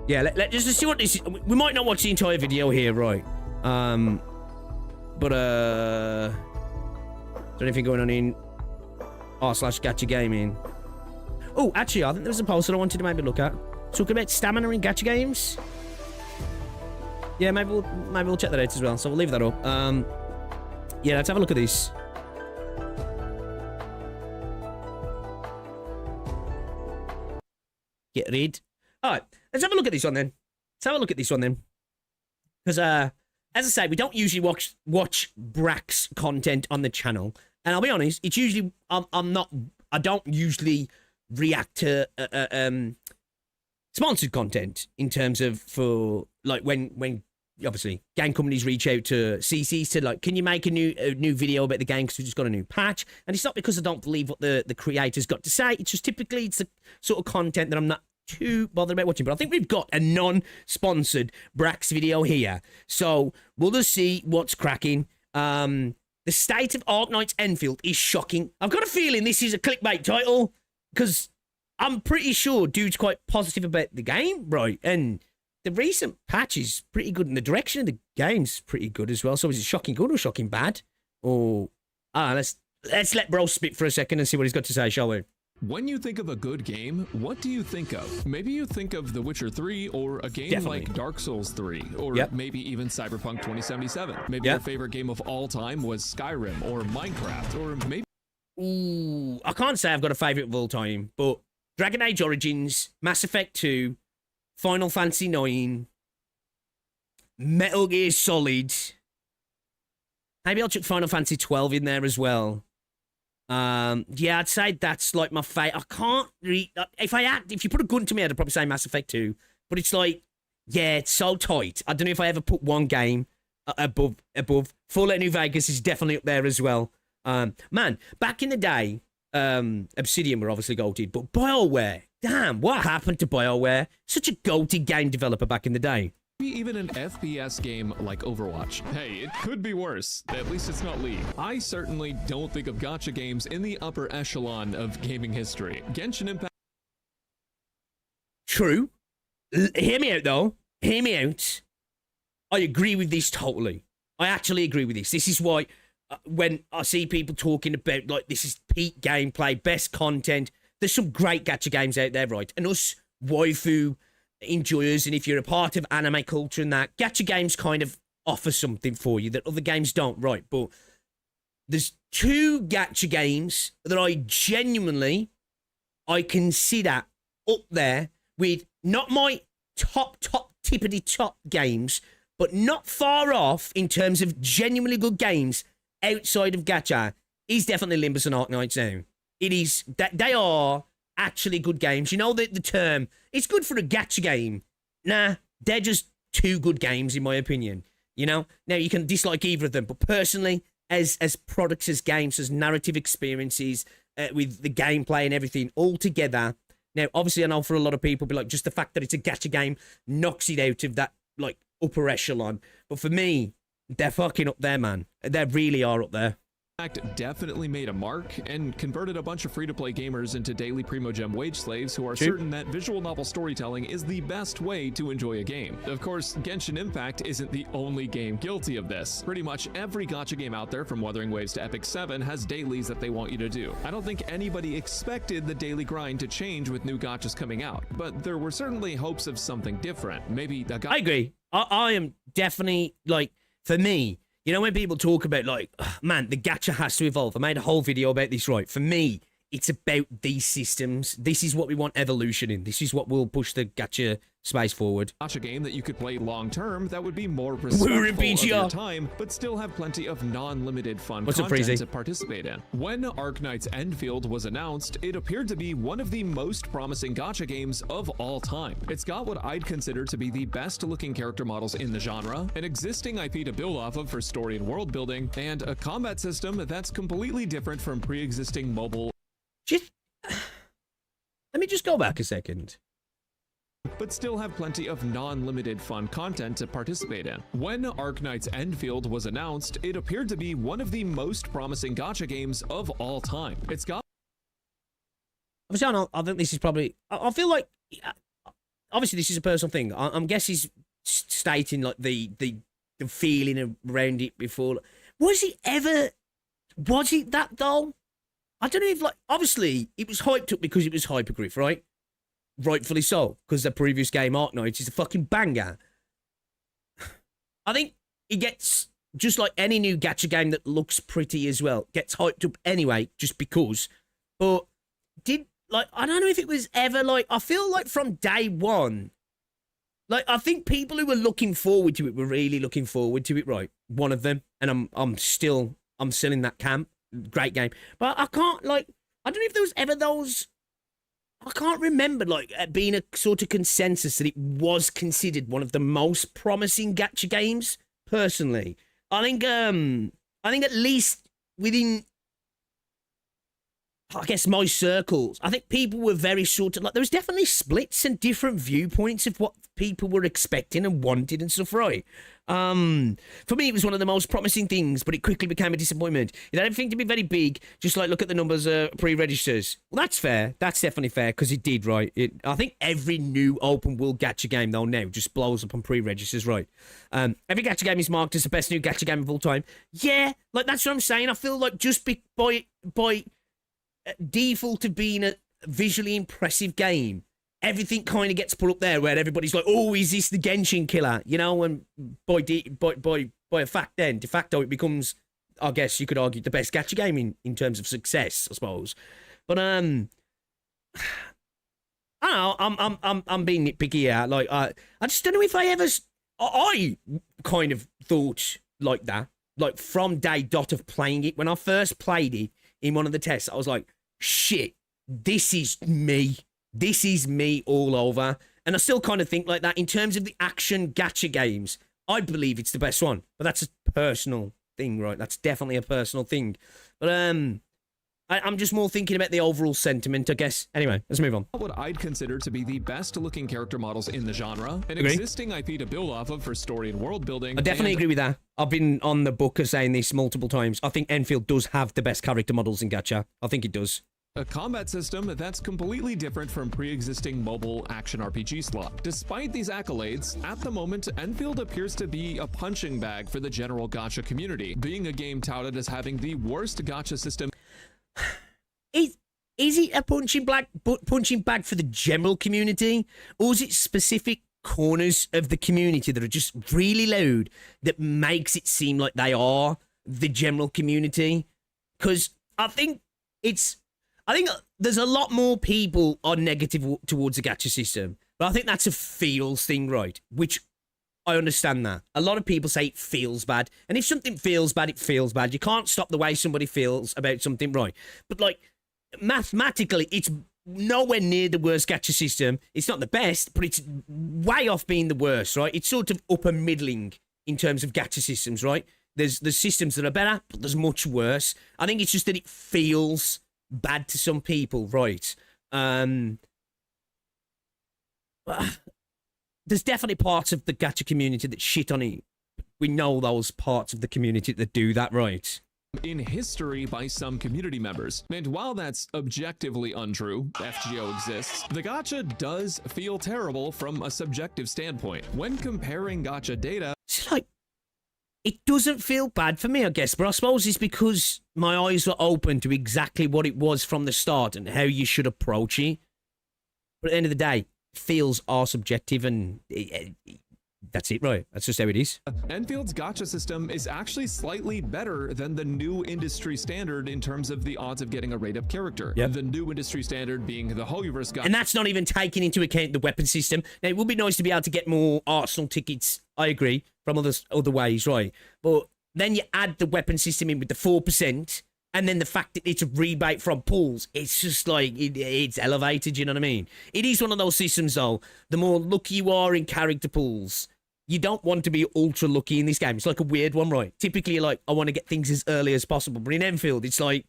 Yeah, let's just see what this is. We might not watch the entire video here, right? But, is there anything going on in r/gacha gaming? Oh, actually, I think there was a post that I wanted to maybe look at. Talking about stamina in gacha games. Yeah, maybe we'll check that out as well. So we'll leave that up. Yeah, let's have a look at this. Get rid. All right, let's have a look at this one then. Let's have a look at this one then. Because, as I say, we don't usually watch Brax content on the channel. And I'll be honest, it's usually, I don't usually react to sponsored content in terms of for, like, when obviously, game companies reach out to CCs to, like, can you make a new video about the game because we just got a new patch? And it's not because I don't believe what the creators got to say. It's just typically it's the sort of content that I'm not too bothered about watching. But I think we've got a non-sponsored Brax video here. So we'll just see what's cracking. The State of Arknights Enfield is shocking. I've got a feeling this is a clickbait title because I'm pretty sure dude's quite positive about the game, right? And the recent patch is pretty good, and the direction of the game's pretty good as well. So is it shocking good or shocking bad? Or let's let bro spit for a second and see what he's got to say, shall we? When you think of a good game, what do you think of? Maybe you think of The Witcher 3 or a game Definitely. like Dark Souls 3 or maybe even Cyberpunk 2077. Maybe your favorite game of all time was Skyrim or Minecraft or maybe... Ooh, I can't say I've got a favourite of all time, but Dragon Age Origins, Mass Effect 2, Final Fantasy 9, Metal Gear Solid. Maybe I'll chuck Final Fantasy 12 in there as well. Yeah, I'd say that's like my favourite. I can't read. If you put a gun to me, I'd probably say Mass Effect 2. But it's like, yeah, it's so tight. I don't know if I ever put one game above. Fallout New Vegas is definitely up there as well. Man, back in the day, Obsidian were obviously goated, but BioWare, damn, what happened to BioWare? Such a goated game developer back in the day. even an FPS game like Overwatch. Hey, it could be worse. At least it's not League. I certainly don't think of gacha games in the upper echelon of gaming history. Genshin Impact... True. Hear me out, though. Hear me out. I agree with this totally. I actually agree with this. This is why when I see people talking about, like, this is peak gameplay, best content, there's some great gacha games out there, right? And us waifu enjoyers, and if you're a part of anime culture and that, gacha games kind of offer something for you that other games don't, right? But there's two gacha games that I consider up there with not my top tippity top games, but not far off in terms of genuinely good games outside of gacha, is definitely Limbus and Arknights now. It is that they are actually good games. You know the term, it's good for a gacha game. Nah, they're just two good games in my opinion. You know, now you can dislike either of them, but personally, as products, as games, as narrative experiences, with the gameplay and everything all together. Now, obviously, I know for a lot of people, be like, just the fact that it's a gacha game knocks it out of that like upper echelon. But for me, they're fucking up there, man. They really are up there. Definitely made a mark and converted a bunch of free-to-play gamers into daily Primogem wage slaves who are certain that visual novel storytelling is the best way to enjoy a game. Of course, Genshin Impact isn't the only game guilty of this. Pretty much every gacha game out there, from Wuthering Waves to Epic 7, has dailies that they want you to do. I don't think anybody expected the daily grind to change with new gachas coming out, but there were certainly hopes of something different. Maybe a I agree. I am definitely, like, for me, you know, when people talk about, like, man, the gacha has to evolve. I made a whole video about this, right? For me, it's about these systems. This is what we want evolution in. This is what will push the gacha space forward. Gacha game that you could play long term that would be more respectful of your time, but still have plenty of non-limited fun content to participate in. When Arknight's Enfield was announced, it appeared to be one of the most promising gacha games of all time. It's got what I'd consider to be the best looking character models in the genre, an existing IP to build off of for story and world building, and a combat system that's completely different from pre-existing mobile. Let me just go back a second. But still have plenty of non-limited fun content to participate in. When Arknight's Enfield was announced, it appeared to be one of the most promising gacha games of all time. It's got... Obviously, I think this is probably... I feel like... Obviously, this is a personal thing. I'm guessing he's stating, like, the feeling around it before. Was it that, though? I don't know if, like... Obviously, it was hyped up because it was Hypergriff, right? Rightfully so, because the previous game, Arknights, is a fucking banger. I think it gets, just like any new gacha game that looks pretty as well, gets hyped up anyway, just because. But I don't know if it was ever, like, I feel like from day one, like, I think people who were looking forward to it were really looking forward to it, right? One of them, and I'm still in that camp. Great game. But I can't, like, I don't know if there was ever those... I can't remember, like, being a sort of consensus that it was considered one of the most promising gacha games, personally. I think at least within, I guess, my circles, I think people were very sort of, like, there was definitely splits and different viewpoints of what people were expecting and wanted and stuff, right? For me, it was one of the most promising things, but it quickly became a disappointment. It had everything to be very big, just like look at the numbers pre-registers. Well, that's fair. That's definitely fair, because it did, right? I think every new open world gacha game, though, now just blows up on pre-registers, right? Every gacha game is marked as the best new gacha game of all time. Yeah, like, that's what I'm saying. I feel like just by default of being a visually impressive game, everything kind of gets put up there where everybody's like, oh, is this the Genshin killer? You know, and by a fact then, de facto, it becomes, I guess you could argue, the best gacha game in terms of success, I suppose. But, I don't know, I'm being nitpicky here. Like, I just don't know if I kind of thought like that. Like, from day dot of playing it, when I first played it in one of the tests, I was like, shit, this is me. This is me all over. And I still kind of think like that. In terms of the action gacha games, I believe it's the best one. But that's a personal thing, right? That's definitely a personal thing. But I'm just more thinking about the overall sentiment, I guess. Anyway, let's move on. What I'd consider to be the best looking character models in the genre, an existing IP to build off of for story and world building. I definitely agree with that. I've been on the book of saying this multiple times. I think Enfield does have the best character models in gacha. I think it does. A combat system that's completely different from pre-existing mobile action RPG slot. Despite these accolades, at the moment, Enfield appears to be a punching bag for the general gacha community, being a game touted as having the worst gacha system. Is it a punching bag for the general community, or is it specific corners of the community that are just really loud that makes it seem like they are the general community? Because I think there's a lot more people are negative towards the gacha system, but I think that's a feels thing, right? Which I understand that. A lot of people say it feels bad, and if something feels bad, it feels bad. You can't stop the way somebody feels about something, right? But like mathematically, it's nowhere near the worst gacha system. It's not the best, but it's way off being the worst, right? It's sort of upper middling in terms of gacha systems, right? There's systems that are better, but there's much worse. I think it's just that it feels bad to some people, right? There's definitely parts of the gacha community that shit on it. We know those parts of the community that do that, right? In history by some community members. And while that's objectively untrue, FGO exists, the gacha does feel terrible from a subjective standpoint. When comparing gacha data, It's like, it doesn't feel bad for me, I guess, but I suppose it's because my eyes were open to exactly what it was from the start and how you should approach it. But at the end of the day, feels are subjective, and that's it, right? That's just how it is. Enfield's gacha system is actually slightly better than the new industry standard in terms of the odds of getting a rate-up character. Yep. The new industry standard being the Hoyoverse gacha. And that's not even taking into account the weapon system. Now, it would be nice to be able to get more Arsenal tickets, I agree, from other ways, right? But then you add the weapon system in with the 4%, and then the fact that it's a rebate from pools, it's just like, it's elevated, you know what I mean? It is one of those systems, though. The more lucky you are in character pools, you don't want to be ultra lucky in this game. It's like a weird one, right? Typically, you're like, I want to get things as early as possible. But in Enfield, it's like,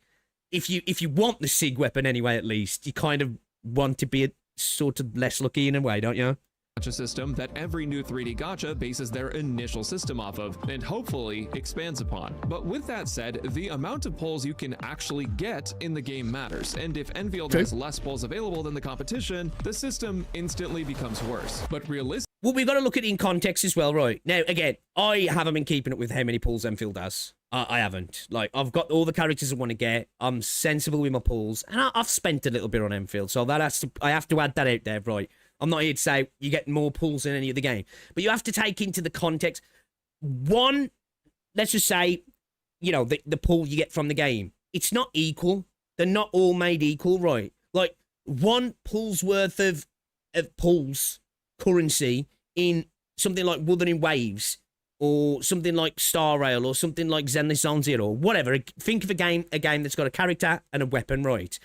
if you want the SIG weapon anyway, at least, you kind of want to be a sort of less lucky in a way, don't you? Gacha system that every new 3D gacha bases their initial system off of and hopefully expands upon. But with that said, the amount of pulls you can actually get in the game matters, and if Enfield has less pulls available than the competition, the system instantly becomes worse. But realistically, well, we've got to look at it in context as well, right? Now, again, I haven't been keeping up with how many pulls Enfield has. I haven't. Like, I've got all the characters I want to get. I'm sensible with my pulls, and I've spent a little bit on Enfield, so I have to add that out there, right? I'm not here to say you get more pulls than any other game, but you have to take into the context. One, let's just say, you know, the pull you get from the game. It's not equal. They're not all made equal, right? Like, one pull's worth of pulls currency in something like Wuthering Waves or something like Star Rail or something like Zenless Zone Zero or whatever. Think of a game that's got a character and a weapon, right?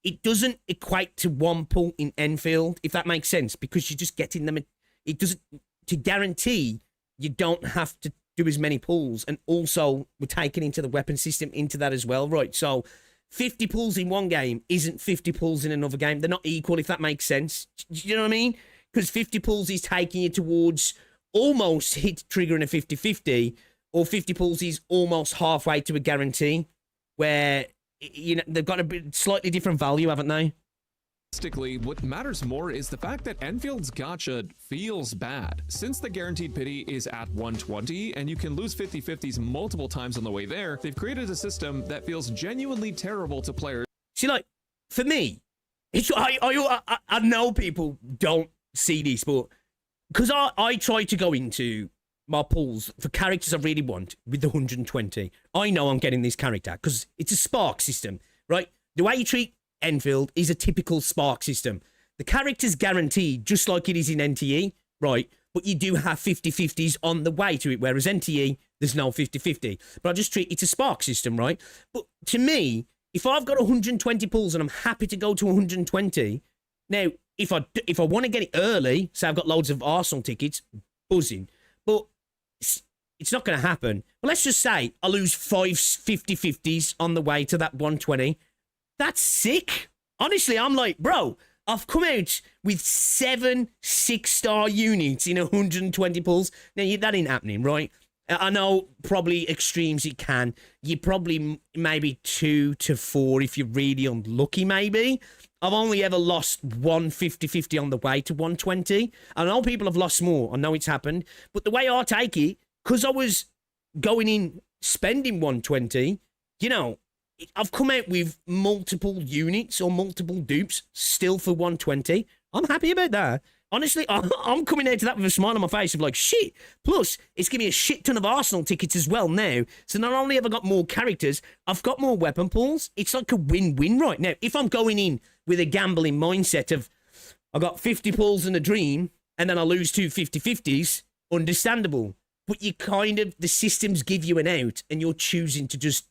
It doesn't equate to one pull in Enfield, if that makes sense, because you're just getting them. It doesn't, to guarantee you don't have to do as many pulls, and also we're taking into the weapon system into that as well, right? So 50 pulls in one game isn't 50 pulls in another game. They're not equal, if that makes sense. Do you know what I mean? Because 50 pulls is taking you towards almost hit triggering a 50-50, or 50 pulls is almost halfway to a guarantee, where, you know, they've got a bit slightly different value, haven't they? what matters more is the fact that Enfield's gacha feels bad. Since the guaranteed pity is at 120 and you can lose 50-50s multiple times on the way there, they've created a system that feels genuinely terrible to players. See, like, for me, I know people don't see this, but because I try to go into my pulls for characters I really want with the 120, I know I'm getting this character because it's a spark system, right? The way you treat Enfield is a typical spark system. The character's guaranteed, just like it is in NTE, right? But you do have 50-50s on the way to it, whereas NTE, there's no 50-50. But I just treat it's a spark system, right? But to me, if I've got 120 pulls and I'm happy to go to 120, now, if I want to get it early, say I've got loads of Arsenal tickets, buzzing. But it's not going to happen. But let's just say I lose 5 50-50s on the way to that 120. That's sick. Honestly, I'm like, bro, I've come out with 7 6-star units in 120 pulls. Now, that ain't happening, right? I know probably extremes it can. You probably maybe 2 to 4 if you're really unlucky, maybe. I've only ever lost 150-50 on the way to 120. I know people have lost more. I know it's happened. But the way I take it, because I was going in spending 120, you know, I've come out with multiple units or multiple dupes still for 120. I'm happy about that. Honestly, I'm coming out to that with a smile on my face of like, shit. Plus, it's giving me a shit ton of Arsenal tickets as well now. So not only have I got more characters, I've got more weapon pools. It's like a win-win right now. If I'm going in with a gambling mindset of, I got 50 pulls and a dream, and then I lose two 50-50s, understandable. But you kind of, the systems give you an out, and you're choosing to just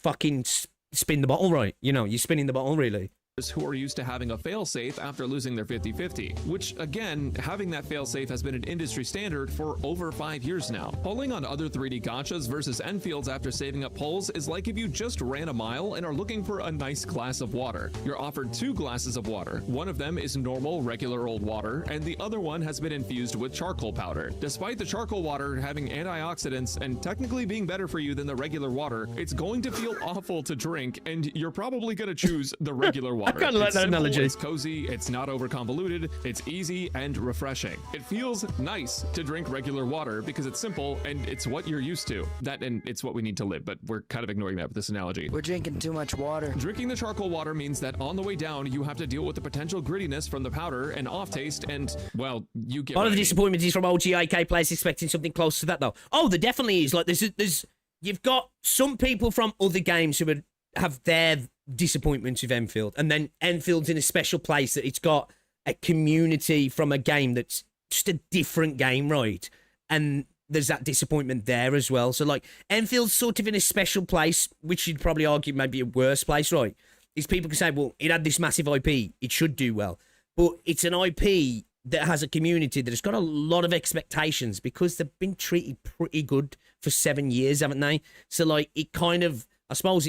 fucking spin the bottle, right? You know, you're spinning the bottle, really. Who are used to having a failsafe after losing their 50-50, which again, having that failsafe has been an industry standard for over 5 years now. Pulling on other 3D gachas versus Enfields after saving up pulls is like if you just ran a mile and are looking for a nice glass of water. You're offered 2 glasses of water. One of them is normal, regular old water, and the other one has been infused with charcoal powder. Despite the charcoal water having antioxidants and technically being better for you than the regular water, it's going to feel awful to drink, and you're probably going to choose the regular water. I kind of like that analogy. It's cozy, it's not over convoluted, it's easy and refreshing. It feels nice to drink regular water because it's simple and it's what you're used to. That and it's what we need to live, but we're kind of ignoring that with this analogy. We're drinking too much water. Drinking the charcoal water means that on the way down, you have to deal with the potential grittiness from the powder and off taste, and well, you get. A lot of the disappointment is from OG AK players expecting something close to that, though. Oh, there definitely is. Like, there's you've got some people from other games who have their disappointments with Enfield, and then Enfield's in a special place that it's got a community from a game that's just a different game, right? And there's that disappointment there as well. So like Enfield's sort of in a special place, which you'd probably argue maybe a worse place, right? These people can say, well, it had this massive IP, it should do well, but it's an IP that has a community that has got a lot of expectations because they've been treated pretty good for 7 years, haven't they? So like it kind of, I suppose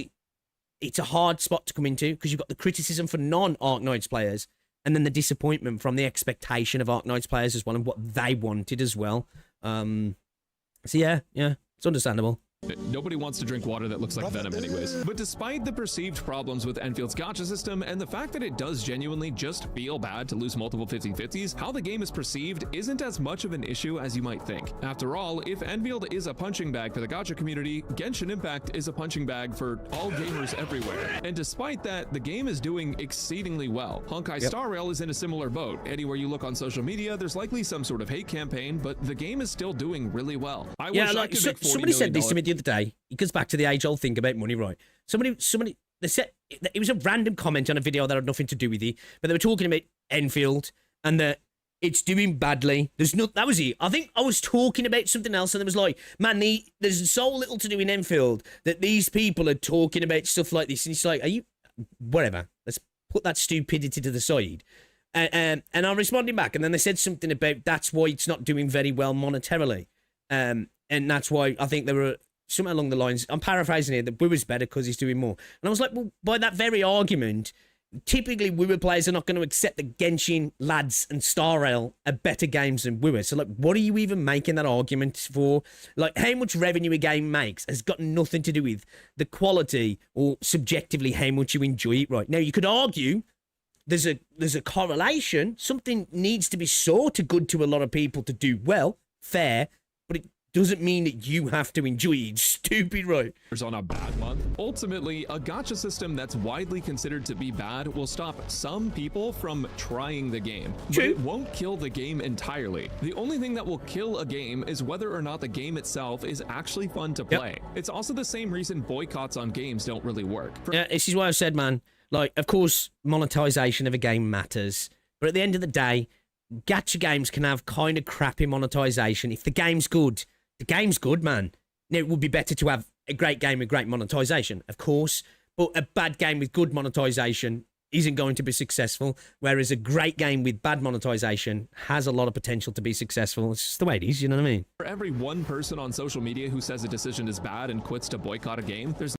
it's a hard spot to come into because you've got the criticism for non-Arknights players and then the disappointment from the expectation of Arknights players as well and what they wanted as well. So yeah, it's understandable. Nobody wants to drink water that looks like venom anyways. But despite the perceived problems with Enfield's gacha system and the fact that it does genuinely just feel bad to lose multiple 50-50s, how the game is perceived isn't as much of an issue as you might think. After all, if Enfield is a punching bag for the gacha community, Genshin Impact is a punching bag for all gamers everywhere. And despite that, the game is doing exceedingly well. Honkai Star Rail is in a similar boat. Anywhere you look on social media, there's likely some sort of hate campaign, but the game is still doing really well. I wish I could make $40 somebody said this to me the other day. It goes back to the age-old thing about money, right? Somebody, they said it was a random comment on a video that had nothing to do with it, but they were talking about Enfield and that it's doing badly. That was it. I think I was talking about something else, and it was like, man, there's so little to do in Enfield that these people are talking about stuff like this, and it's like, are you, whatever? Let's put that stupidity to the side. And I responded back, and then they said something about that's why it's not doing very well monetarily. And that's why I think there were something along the lines, I'm paraphrasing here, that Wiwa's better because he's doing more. And I was like, well, by that very argument, typically Wiwa players are not going to accept that Genshin, Lads, and Star Rail are better games than Wiwa. So, like, what are you even making that argument for? Like, how much revenue a game makes has got nothing to do with the quality or subjectively how much you enjoy it, right? Now, you could argue there's a correlation. Something needs to be sort of good to a lot of people to do well, fair, but it doesn't mean that you have to enjoy it. It's stupid, right? On a bad month. Ultimately, a gacha system that's widely considered to be bad will stop some people from trying the game. True. But it won't kill the game entirely. The only thing that will kill a game is whether or not the game itself is actually fun to play. It's also the same reason boycotts on games don't really work. Yeah, this is why I said, man, like, of course, monetization of a game matters. But at the end of the day, gacha games can have kind of crappy monetization. If the game's good, the game's good, man. Now, it would be better to have a great game with great monetization, of course, but a bad game with good monetization isn't going to be successful, whereas a great game with bad monetization has a lot of potential to be successful. It's just the way it is, you know what I mean? For every one person on social media who says a decision is bad and quits to boycott a game, there's...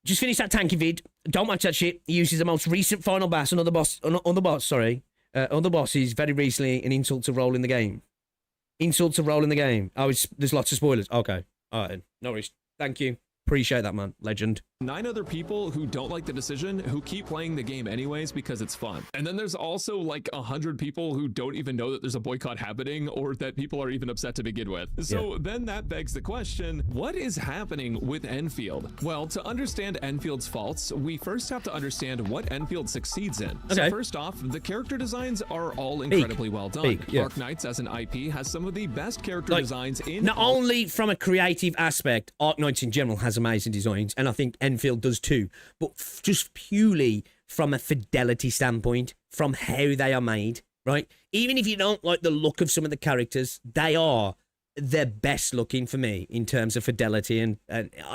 Just finished that tanky vid. Don't watch that shit. He uses the most recent final boss, other bosses very recently an insult to role in the game. Insults are rolling the game. Oh, there's lots of spoilers. Okay. All right, then. No worries. Thank you. Appreciate that, man. Legend. 9 other people who don't like the decision who keep playing the game anyways because it's fun. And then there's also like 100 people who don't even know that there's a boycott happening or that people are even upset to begin with. So then that begs the question, what is happening with Enfield? Well, to understand Enfield's faults, we first have to understand what Enfield succeeds in. Okay. So first off, the character designs are all incredibly well done. Yeah. Arknights as an IP has some of the best character designs in not only from a creative aspect, Arknights in general has amazing designs, and I think Enfield does too, but just purely from a fidelity standpoint, from how they are made, right? Even if you don't like the look of some of the characters, they are the best looking for me in terms of fidelity, and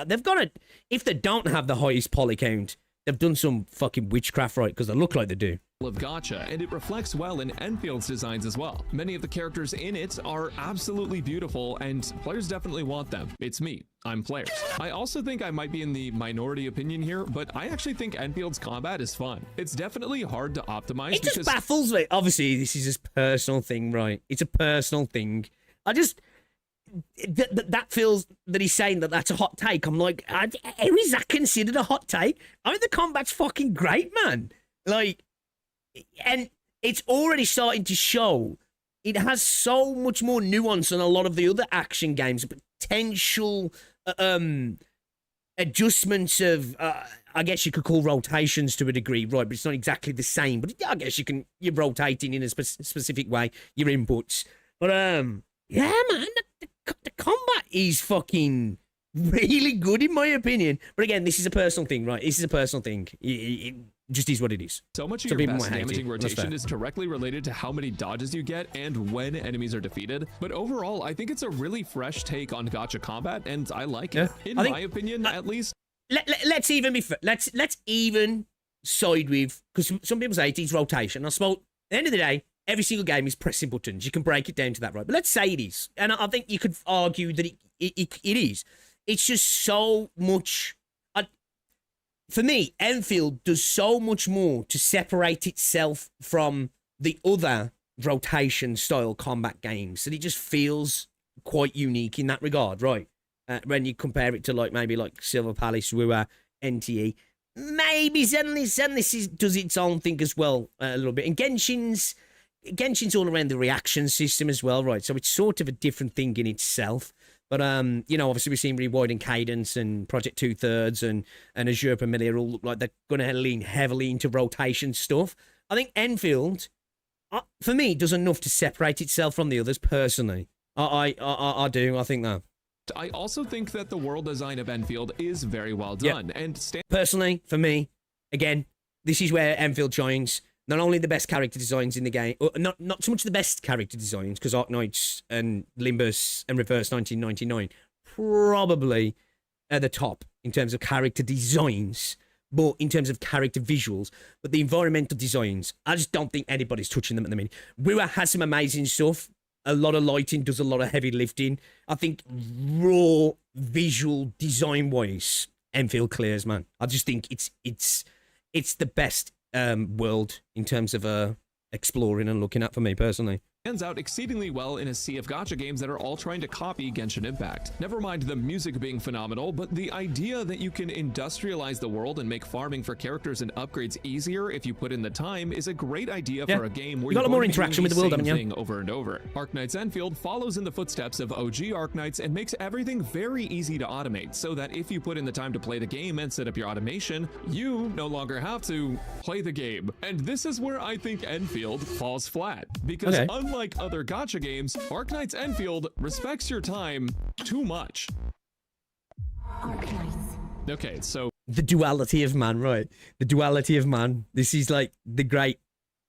they've got it. If they don't have the highest poly count, they've done some fucking witchcraft, right? Because they look like they do. Of gacha, and it reflects well in Enfield's designs as well. Many of the characters in it are absolutely beautiful, and players definitely want them. It's me. I'm players. I also think I might be in the minority opinion here, but I actually think Enfield's combat is fun. It's definitely hard to optimize. It just baffles me. Obviously, this is his personal thing, right? It's a personal thing. I just... that feels that he's saying that that's a hot take. I'm like, how is that considered a hot take? I mean, the combat's fucking great, man. Like... And it's already starting to show. It has so much more nuance than a lot of the other action games. Potential adjustments of, I guess you could call rotations to a degree, right? But it's not exactly the same. But I guess you're rotating in a specific way, your inputs. But yeah, man, the combat is fucking really good in my opinion. But again, this is a personal thing, right? This is a personal thing. It just is what it is. So much of your best damaging rotation is directly related to how many dodges you get and when enemies are defeated. But overall, I think it's a really fresh take on gacha combat, and I like it. In my opinion, at least. Let's even be let's even side with, because some people say it's rotation. I suppose at the end of the day, every single game is pressing buttons. You can break it down to that, right? But let's say it is, and I think you could argue that it is. It's just so much. For me, Enfield does so much more to separate itself from the other rotation-style combat games that it just feels quite unique in that regard, right? When you compare it to maybe Silver Palace, Rua, NTE, maybe Zenless does its own thing as well a little bit. And Genshin's all around the reaction system as well, right? So it's sort of a different thing in itself. But, obviously we've seen Rewind and Cadence and Project 2/3 and Azure Familiar all look like they're going to lean heavily into rotation stuff. I think Enfield, for me, does enough to separate itself from the others personally. I do. I think that. I also think that the world design of Enfield is very well done. Yep. And personally, for me, again, this is where Enfield shines. Not only the best character designs in the game, or not so much the best character designs, because Arknights and Limbus and Reverse 1999 probably at the top in terms of character designs, but in terms of character visuals. But the environmental designs, I just don't think anybody's touching them at the minute. Rua has some amazing stuff. A lot of lighting, does a lot of heavy lifting. I think raw visual design-wise, Enfield clears, man. I just think it's the best world in terms of exploring and looking at for me personally. Stands out exceedingly well in a sea of gacha games that are all trying to copy Genshin Impact. Never mind the music being phenomenal, but the idea that you can industrialize the world and make farming for characters and upgrades easier if you put in the time is a great idea for a game where you got a lot more interaction with the world, haven't you? Thing over and over. Arknights Enfield follows in the footsteps of OG Arknights and makes everything very easy to automate, so that if you put in the time to play the game and set up your automation, you no longer have to play the game. And this is where I think Enfield falls flat, because unlike other gacha games, Arknights Enfield respects your time too much. Okay, so the duality of man, right? The duality of man. This is like the great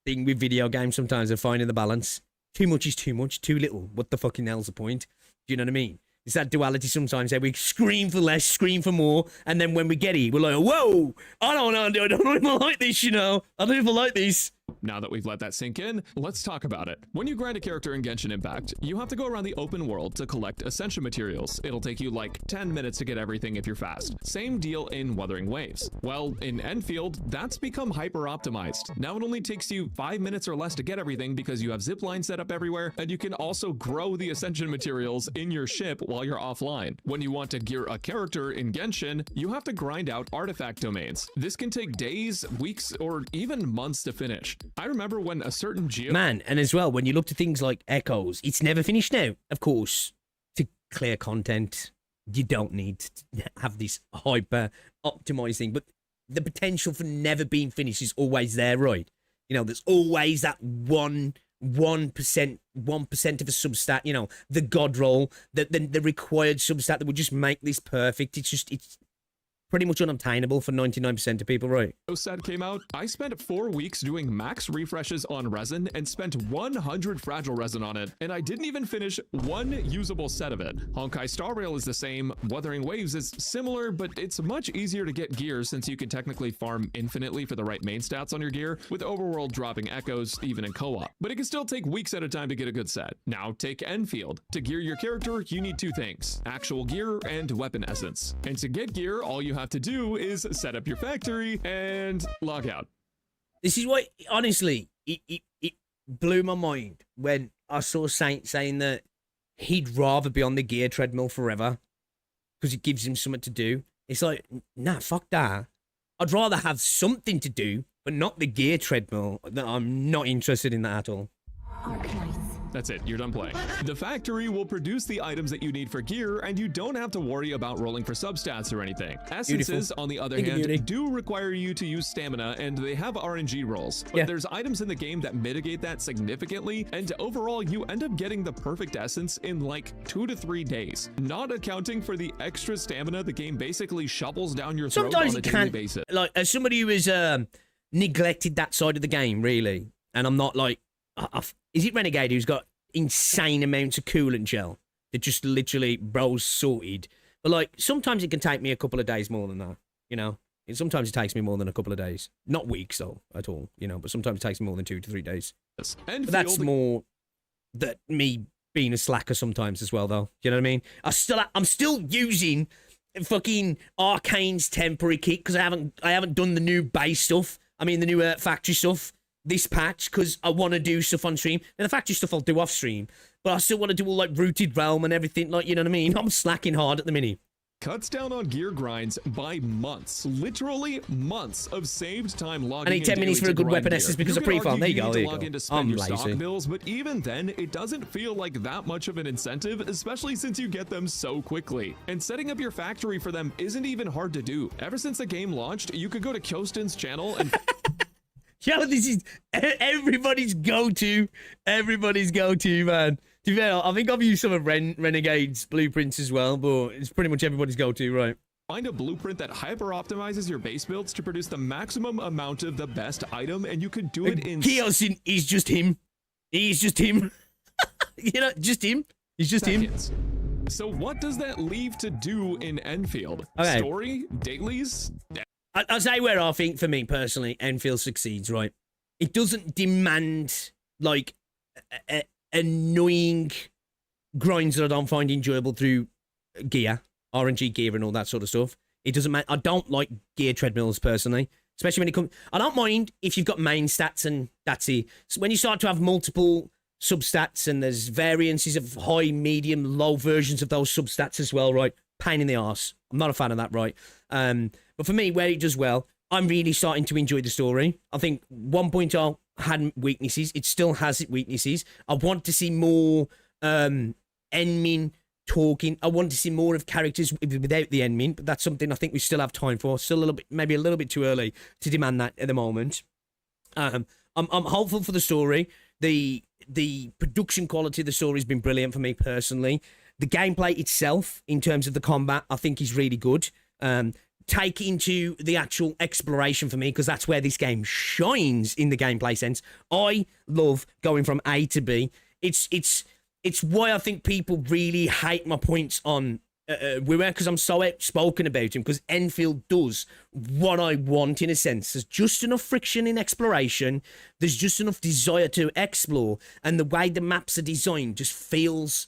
thing with video games sometimes of finding the balance. Too much is too much, too little. What the fucking hell's the point? Do you know what I mean? It's that duality sometimes that we scream for less, scream for more, and then when we get it, we're like, whoa, I don't know, I don't even like this, you know. I don't even like this. Now that we've let that sink in, let's talk about it. When you grind a character in Genshin Impact, you have to go around the open world to collect Ascension materials. It'll take you like 10 minutes to get everything if you're fast. Same deal in Wuthering Waves. Well, in Enfield, that's become hyper-optimized. Now it only takes you 5 minutes or less to get everything because you have zipline set up everywhere, and you can also grow the Ascension materials in your ship while you're offline. When you want to gear a character in Genshin, you have to grind out artifact domains. This can take days, weeks, or even months to finish. I remember when a certain Man, and as well, when you look to things like echoes, it's never finished now. Of course, to clear content, you don't need to have this hyper optimized thing, but the potential for never being finished is always there, right? You know, there's always that 1% of a substat, you know, the god roll, the required substat that would just make this perfect. It's pretty much unobtainable for 99% of people, right? set came out, I spent 4 weeks doing max refreshes on resin and spent 100 fragile resin on it, and I didn't even finish one usable set of it. Honkai Star Rail is the same, Wuthering Waves is similar, but it's much easier to get gear since you can technically farm infinitely for the right main stats on your gear, with Overworld dropping echoes even in co-op. But it can still take weeks at a time to get a good set. Now take Enfield. To gear your character, you need 2 things, actual gear and weapon essence. And to get gear, all you have to do is set up your factory and log out. This is what, honestly, it blew my mind when I saw Saint saying that he'd rather be on the gear treadmill forever because it gives him something to do. It's like, nah, fuck that. I'd rather have something to do, but not the gear treadmill. I'm not interested in that at all. That's it, you're done playing. The factory will produce the items that you need for gear, and you don't have to worry about rolling for substats or anything. Essences, on the other hand, do require you to use stamina, and they have RNG rolls. But there's items in the game that mitigate that significantly, and overall, you end up getting the perfect essence in like 2 to 3 days. Not accounting for the extra stamina the game basically shovels down your throat on a daily basis. Like, as somebody who has neglected that side of the game, really, and I'm not like, is it Renegade who's got insane amounts of coolant gel that just literally bro's sorted? But like, sometimes it can take me a couple of days more than that, you know? And sometimes it takes me more than a couple of days. Not weeks, though, at all, you know? But sometimes it takes me more than 2 to 3 days. But that's more that me being a slacker sometimes as well, though. You know what I mean? I'm still using fucking Arcane's temporary kit because I haven't done the new base stuff. I mean, the new factory stuff this patch because I want to do stuff on stream. And the factory stuff I'll do off stream, but I still want to do all like Rooted Realm and everything, like, you know what I mean? I'm slacking hard at the minute. Cuts down on gear grinds by months, literally months of saved time logging. I need 10 minutes for a good weapon essence because of pre-farm. There you go. I'm lazy. Stock bills, but even then, it doesn't feel like that much of an incentive, especially since you get them so quickly. And setting up your factory for them isn't even hard to do. Ever since the game launched, you could go to Kyosten's channel and yo, this is everybody's go-to, man. To be fair, I think I've used some of Renegade's blueprints as well, but it's pretty much everybody's go-to, right? Find a blueprint that hyper-optimizes your base builds to produce the maximum amount of the best item, and you can do it in... Kyosten is just him. He's just him. You know, just him. He's just seconds. him. So what does that leave to do in Enfield? Okay. Story? Dailies? I'll say where I think, for me personally, Enfield succeeds, right? It doesn't demand, like, annoying grinds that I don't find enjoyable through gear, RNG gear and all that sort of stuff. It doesn't matter. I don't like gear treadmills, personally, especially when it comes... I don't mind if you've got main stats and that's it. So when you start to have multiple substats and there's variances of high, medium, low versions of those substats as well, right? Pain in the arse. I'm not a fan of that, right? But for me, where it does well, I'm really starting to enjoy the story. I think 1.0 had weaknesses. It still has its weaknesses. I want to see more Enmin talking. I want to see more of characters without the Enmin, but that's something I think we still have time for. Still a little bit, maybe a little bit too early to demand that at the moment. I'm hopeful for the story. The production quality of the story has been brilliant for me personally. The gameplay itself, in terms of the combat, I think is really good. Take into the actual exploration for me, because that's where this game shines in the gameplay sense. I love going from A to B. It's why I think people really hate my points on everywhere because I'm so outspoken about him, because Enfield does what I want in a sense. There's just enough friction in exploration. There's just enough desire to explore, and the way the maps are designed just feels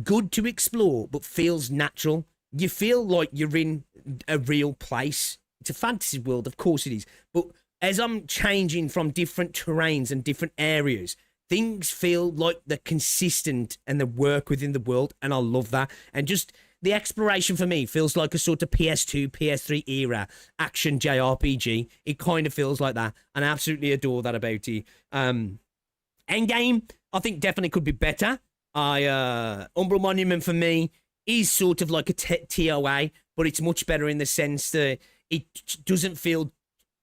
good to explore, but feels natural. You feel like you're in a real place. It's a fantasy world, of course it is, but as I'm changing from different terrains and different areas, things feel like they're consistent and they work within the world, and I love that. And just the exploration for me feels like a sort of PS2, PS3 era action JRPG. It kind of feels like that, and I absolutely adore that about it. Endgame, I think definitely could be better. Umbral Monument for me is sort of like a TOA, but it's much better in the sense that it doesn't feel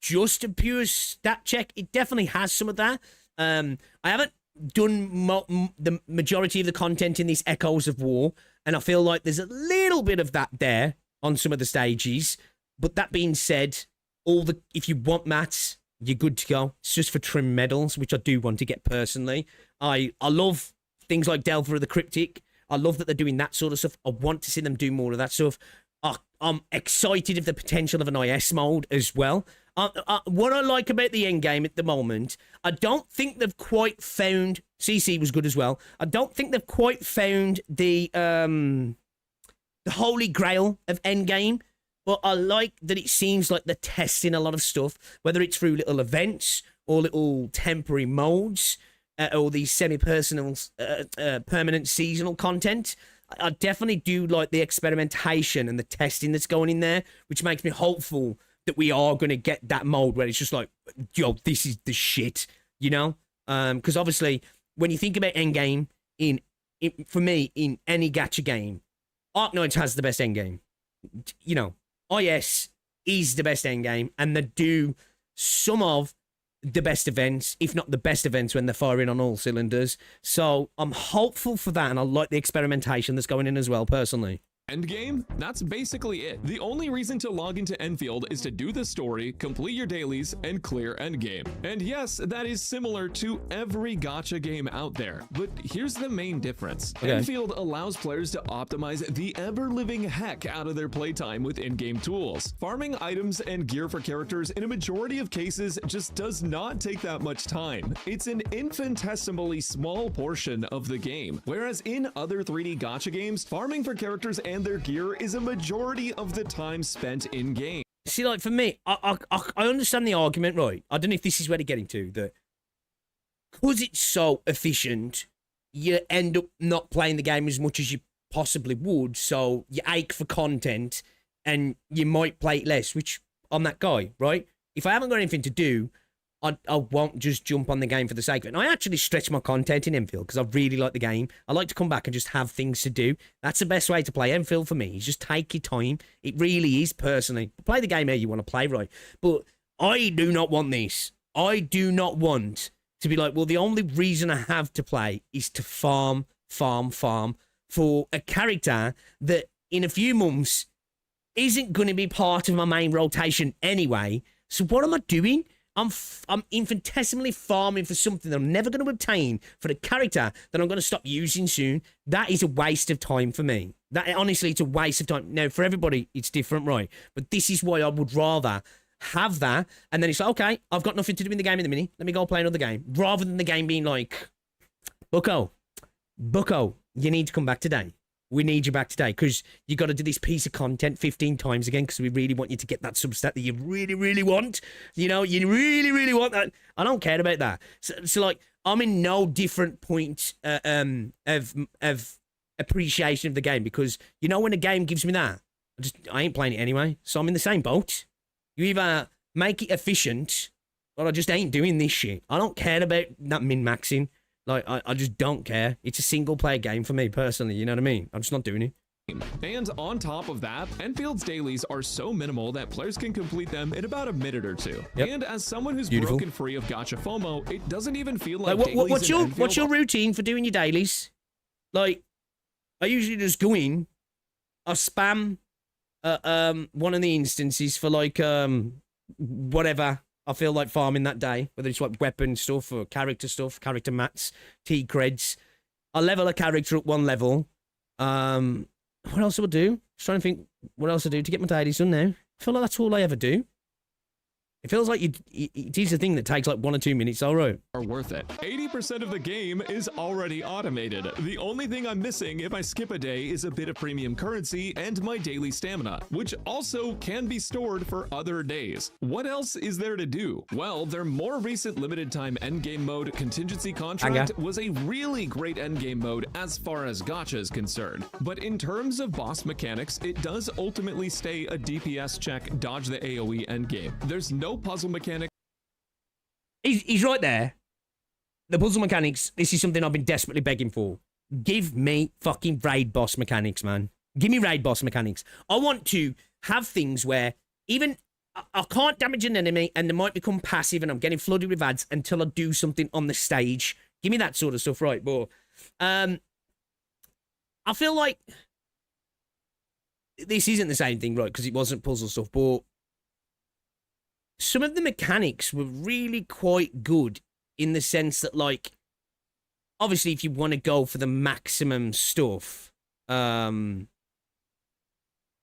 just a pure stat check. It definitely has some of that. I haven't done the majority of the content in these Echoes of War, and I feel like there's a little bit of that there on some of the stages. But that being said, if you want mats, you're good to go. It's just for trim medals, which I do want to get personally. I love things like Delver of the Cryptic. I love that they're doing that sort of stuff. I want to see them do more of that stuff. I'm excited of the potential of an IS mode as well. What I like about the end game at the moment, I don't think they've quite found... CC was good as well. I don't think they've quite found the holy grail of endgame, but I like that it seems like they're testing a lot of stuff, whether it's through little events or little temporary modes, or these semi-personal, permanent seasonal content. I definitely do like the experimentation and the testing that's going in there, which makes me hopeful that we are going to get that mode where it's just like, yo, this is the shit, you know? Because obviously, when you think about endgame, for me, in any gacha game, Arknights has the best endgame. You know, IS is the best endgame, and they do some of the best events, if not the best events, when they're firing on all cylinders. So I'm hopeful for that, and I like the experimentation that's going in as well, personally. Endgame? That's basically it. The only reason to log into Enfield is to do the story, complete your dailies, and clear Endgame. And yes, that is similar to every gacha game out there, but here's the main difference. Okay. Enfield allows players to optimize the ever-living heck out of their playtime with in-game tools. Farming items and gear for characters in a majority of cases just does not take that much time. It's an infinitesimally small portion of the game, whereas in other 3D gacha games, farming for characters and their gear is a majority of the time spent in game. See, like, for me, I understand the argument, right? I don't know if this is where they're getting to, that because it's so efficient, you end up not playing the game as much as you possibly would, so you ache for content, and you might play it less, which I'm that guy, right? If I haven't got anything to do, I won't just jump on the game for the sake of it. And I actually stretch my content in Enfield because I really like the game. I like to come back and just have things to do. That's the best way to play Enfield for me. Is just take your time. It really is, personally. Play the game how you want to play, right? But I do not want this. I do not want to be like, well, the only reason I have to play is to farm for a character that in a few months isn't going to be part of my main rotation anyway. So what am I doing? I'm infinitesimally farming for something that I'm never going to obtain for the character that I'm going to stop using soon. That is a waste of time for me. That honestly, it's a waste of time. Now, for everybody, it's different, right? But this is why I would rather have that, and then it's like, okay, I've got nothing to do in the game in the minute. Let me go play another game, rather than the game being like, Bucko, you need to come back today. We need you back today because you got to do this piece of content 15 times again because we really want you to get that substat that you really, really want. You know, you really, really want that. I don't care about that. So like, I'm in no different point of appreciation of the game because, you know, when a game gives me that, I ain't playing it anyway. So I'm in the same boat. You either make it efficient or I just ain't doing this shit. I don't care about that min-maxing. Like, I just don't care. It's a single-player game for me, personally. You know what I mean? I'm just not doing it. And on top of that, Enfield's dailies are so minimal that players can complete them in about a minute or two. Yep. And as someone who's Beautiful. broken free of gacha FOMO, it doesn't even feel like what's dailies what's your routine for doing your dailies? Like, I usually just go in, I spam one of the instances for like whatever I feel like farming that day, whether it's like weapon stuff or character mats, T creds. I level a character up one level. what else do I do? Just trying to think what else I do to get my dailies done now. I feel like that's all I ever do. It feels like it is a thing that takes like 1 or 2 minutes, all right. Are worth it. 80% of the game is already automated. The only thing I'm missing if I skip a day is a bit of premium currency and my daily stamina, which also can be stored for other days. What else is there to do? Well, their more recent limited time endgame mode, Contingency Contract, was a really great endgame mode as far as gacha is concerned. But in terms of boss mechanics, it does ultimately stay a DPS check, dodge the AoE endgame. There's no puzzle mechanic. He's right there. The puzzle mechanics, this is something I've been desperately begging for. Give me fucking raid boss mechanics, man. Give me raid boss mechanics. I want to have things where even I can't damage an enemy and they might become passive and I'm getting flooded with ads until I do something on the stage. Give me that sort of stuff, right? But I feel like this isn't the same thing, right? Because it wasn't puzzle stuff, but some of the mechanics were really quite good in the sense that, like, obviously, if you want to go for the maximum stuff, you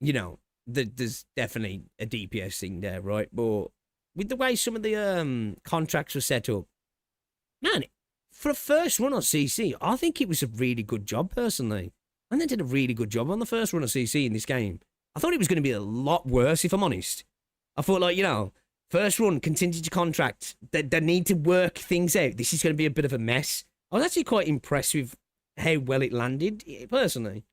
know, there's definitely a DPS thing there, right? But with the way some of the contracts were set up, man, for a first run on CC, I think it was a really good job, personally. And they did a really good job on the first run of CC in this game. I thought it was going to be a lot worse, if I'm honest. I thought, like, you know, first run, contingency contract, they need to work things out. This is going to be a bit of a mess. I was actually quite impressed with how well it landed, personally.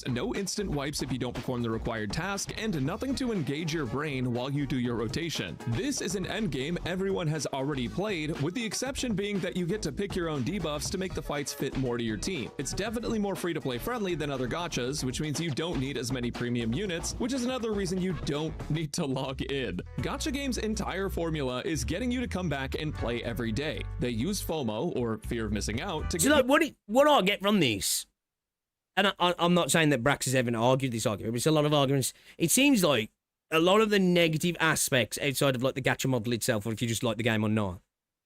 No instant wipes if you don't perform the required task, and nothing to engage your brain while you do your rotation. This is an endgame everyone has already played, with the exception being that you get to pick your own debuffs to make the fights fit more to your team. It's definitely more free-to-play friendly than other gachas, which means you don't need as many premium units, which is another reason you don't need to log in. Gacha Game's entire formula is getting you to come back and play every day. They use FOMO, or fear of missing out, to So, like, what I get from this, and I'm not saying that Brax has ever argued this argument, but it's a lot of arguments. It seems like a lot of the negative aspects outside of, like, the gacha model itself, or if you just like the game or not,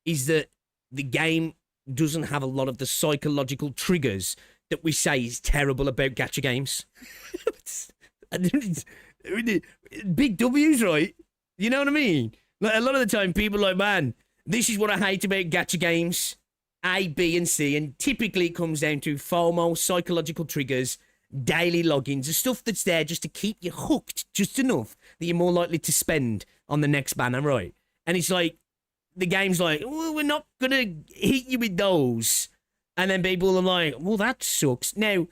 is that the game doesn't have a lot of the psychological triggers that we say is terrible about gacha games. Big W's, right? You know what I mean? Like, a lot of the time, people are like, man, this is what I hate about gacha games. A, B, and C, and typically it comes down to FOMO, psychological triggers, daily logins, the stuff that's there just to keep you hooked just enough that you're more likely to spend on the next banner, right? And it's like, the game's like, well, we're not going to hit you with those. And then people are like, well, that sucks. Now,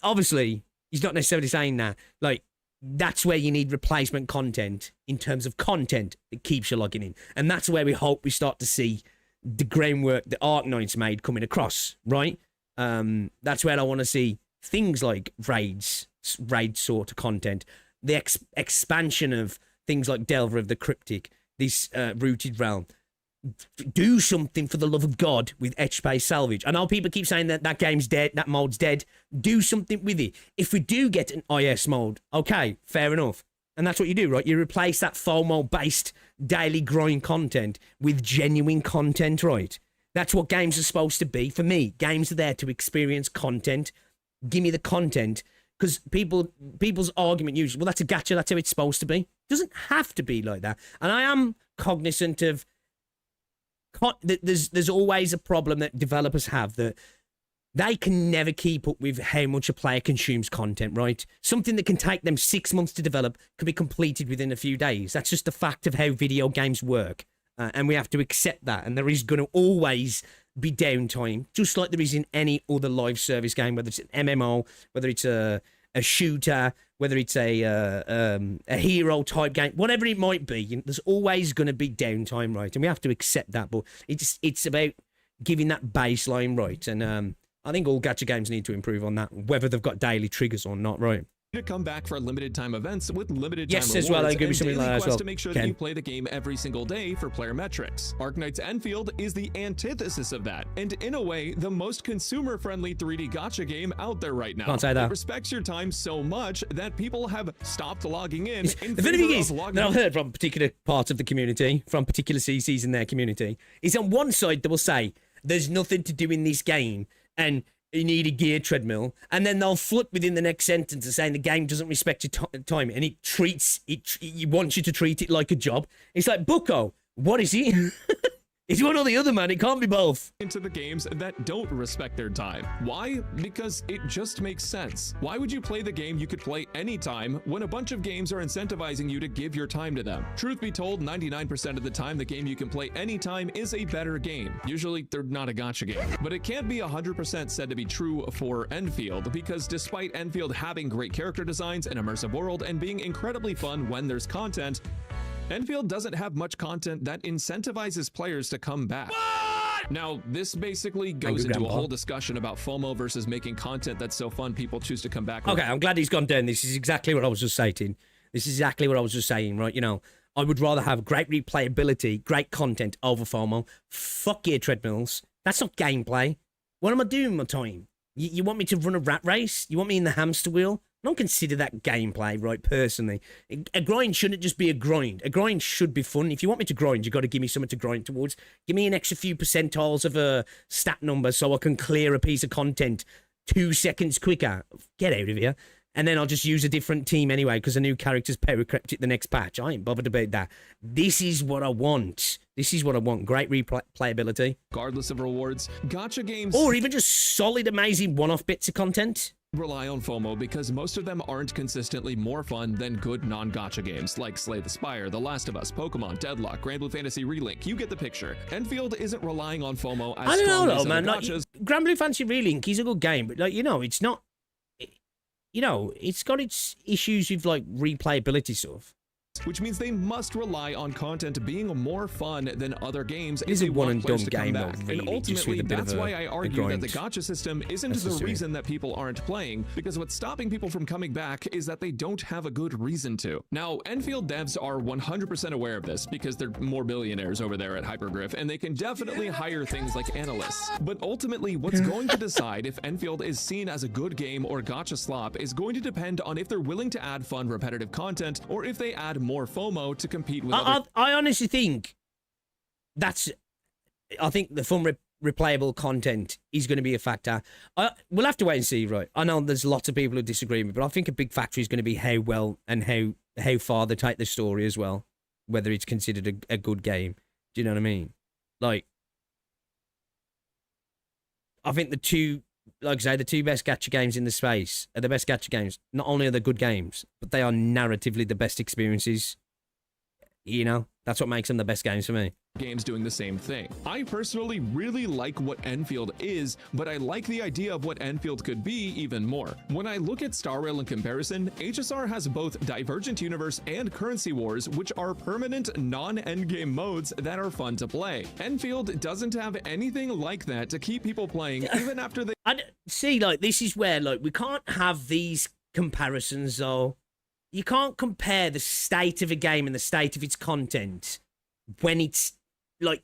obviously, he's not necessarily saying that. Like, that's where you need replacement content in terms of content that keeps you logging in. And that's where we hope we start to see the groundwork that Arknight's made coming across, right? That's where I want to see things like raid sort of content, the expansion of things like Delver of the Cryptic, this Rooted Realm. Do something for the love of God with etch-based salvage. I know people keep saying that that game's dead, that mode's dead. Do something with it. If we do get an IS mode, okay, fair enough. And that's what you do, right? You replace that FOMO-based daily grind content with genuine content, right? That's what games are supposed to be. For me, games are there to experience content. Give me the content. Because people's argument usually, well, that's a gacha, that's how it's supposed to be. It doesn't have to be like that. And I am cognizant of there's always a problem that developers have, that they can never keep up with how much a player consumes content, right? Something that can take them 6 months to develop can be completed within a few days. That's just the fact of how video games work. And we have to accept that. And there is going to always be downtime, just like there is in any other live service game, whether it's an MMO, whether it's a shooter, whether it's a hero type game, whatever it might be. There's always going to be downtime, right? And we have to accept that. But it's about giving that baseline, right? And I think all gacha games need to improve on that, whether they've got daily triggers or not, right? To come back for limited time events with limited time yes, as well. I agree with something like that as well. To make sure that you play the game every single day for player metrics. Arknight's Enfield is the antithesis of that, and in a way, the most consumer-friendly 3D gacha game out there right now. Can't say that. It respects your time so much that people have stopped logging in. The funny thing is, that I've heard from particular parts of the community, from particular CCs in their community, is on one side they will say, there's nothing to do in this game, and you need a gear treadmill, and then they'll flip within the next sentence and saying the game doesn't respect your time, and it wants you to treat it like a job. It's like, bucko, what is he? It's one or the other, man. It can't be both. Into the games that don't respect their time. Why? Because it just makes sense. Why would you play the game you could play anytime when a bunch of games are incentivizing you to give your time to them? Truth be told, 99% of the time, the game you can play anytime is a better game. Usually, they're not a gacha game. But it can't be 100% said to be true for Enfield, because despite Enfield having great character designs, an immersive world, and being incredibly fun when there's content, Enfield doesn't have much content that incentivizes players to come back. What? Now, this basically goes into a whole discussion about FOMO versus making content that's so fun people choose to come back. Okay, I'm glad he's gone down. This is exactly what I was just saying. This is exactly what I was just saying, right? You know, I would rather have great replayability, great content over FOMO. Fuck gear treadmills. That's not gameplay. What am I doing with my time? You want me to run a rat race? You want me in the hamster wheel? I don't consider that gameplay, right, personally. A grind shouldn't just be a grind. A grind should be fun. If you want me to grind, you've got to give me something to grind towards. Give me an extra few percentiles of a stat number so I can clear a piece of content 2 seconds quicker. Get out of here. And then I'll just use a different team anyway because a new character's power crept it the next patch. I ain't bothered about that. This is what I want. This is what I want. Great replayability. Regardless of rewards, gacha games... Or even just solid, amazing one-off bits of content. ...rely on FOMO because most of them aren't consistently more fun than good non-gacha games like Slay the Spire, The Last of Us, Pokemon, Deadlock, Grand Blue Fantasy Relink. You get the picture. Enfield isn't relying on FOMO as I don't know, strongly though, man. as Like, Grand Blue Fantasy Relink is a good game, but, like, you know, it's not... You know, it's got its issues with, like, replayability stuff. Which means they must rely on content being more fun than other games. It is a one-and-done game, though, really, and ultimately, that's why I argue that the gacha system isn't the reason that people aren't playing, because what's stopping people from coming back is that they don't have a good reason to. Now, Enfield devs are 100% aware of this, because they're more billionaires over there at Hypergriff, and they can definitely hire things like analysts. But ultimately, what's going to decide if Enfield is seen as a good game or gacha slop is going to depend on if they're willing to add fun, repetitive content, or if they add more FOMO to compete with other... I honestly think I think the fun replayable content is going to be a factor. We'll have to wait and see, right? I know there's lots of people who disagree with me, but I think a big factor is going to be how well and how far they take the story as well, whether it's considered a good game. Do you know what I mean? Like, I think the two best gacha games in the space are the best gacha games. Not only are they good games, but they are narratively the best experiences. You know, that's what makes them the best games for me. Games doing the same thing. I personally really like what Enfield is, but I like the idea of what Enfield could be even more. When I look at Star Rail in comparison, HSR has both Divergent Universe and Currency Wars, which are permanent non-endgame modes that are fun to play. Enfield doesn't have anything like that to keep people playing even after they... See, like, this is where, like, we can't have these comparisons, though. You can't compare the state of a game and the state of its content when it's, like,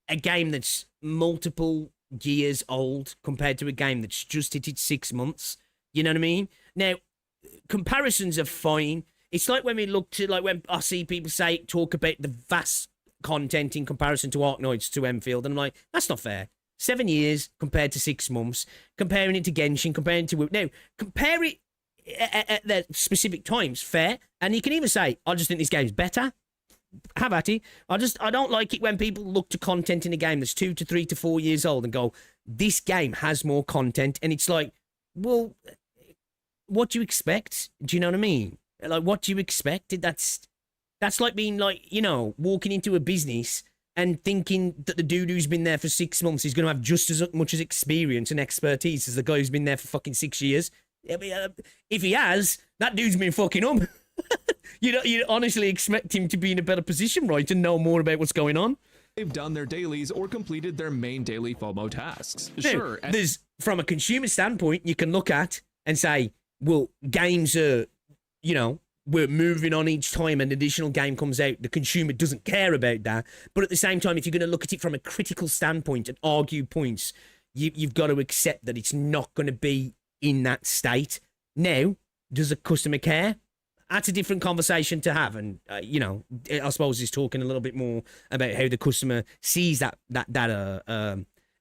a game that's multiple years old compared to a game that's just hit its 6 months. You know what I mean? Now, comparisons are fine. It's like when we look to, like, when I see people talk about the vast content in comparison to Arknights to Enfield, and I'm like, that's not fair. 7 years compared to 6 months, comparing it to Genshin, comparing it to... Now, compare it at the specific times, fair. And you can even say, I just think this game's better. How about it? I don't like it when people look to content in a game that's 2 to 3 to 4 years old and go, this game has more content. And it's like, well, what do you expect? Do you know what I mean? Like, what do you expect? That's like being like, you know, walking into a business and thinking that the dude who's been there for 6 months is going to have just as much as experience and expertise as the guy who's been there for fucking 6 years. If he has, that dude's been fucking up. You honestly expect him to be in a better position, right, to know more about what's going on. They've done their dailies or completed their main daily FOMO tasks. Now, sure. There's, from a consumer standpoint, you can look at and say, well, games are, you know, we're moving on each time an additional game comes out. The consumer doesn't care about that. But at the same time, if you're going to look at it from a critical standpoint and argue points, you've got to accept that it's not going to be in that state. Now, does a customer care? That's a different conversation to have. And, you know, I suppose he's talking a little bit more about how the customer sees that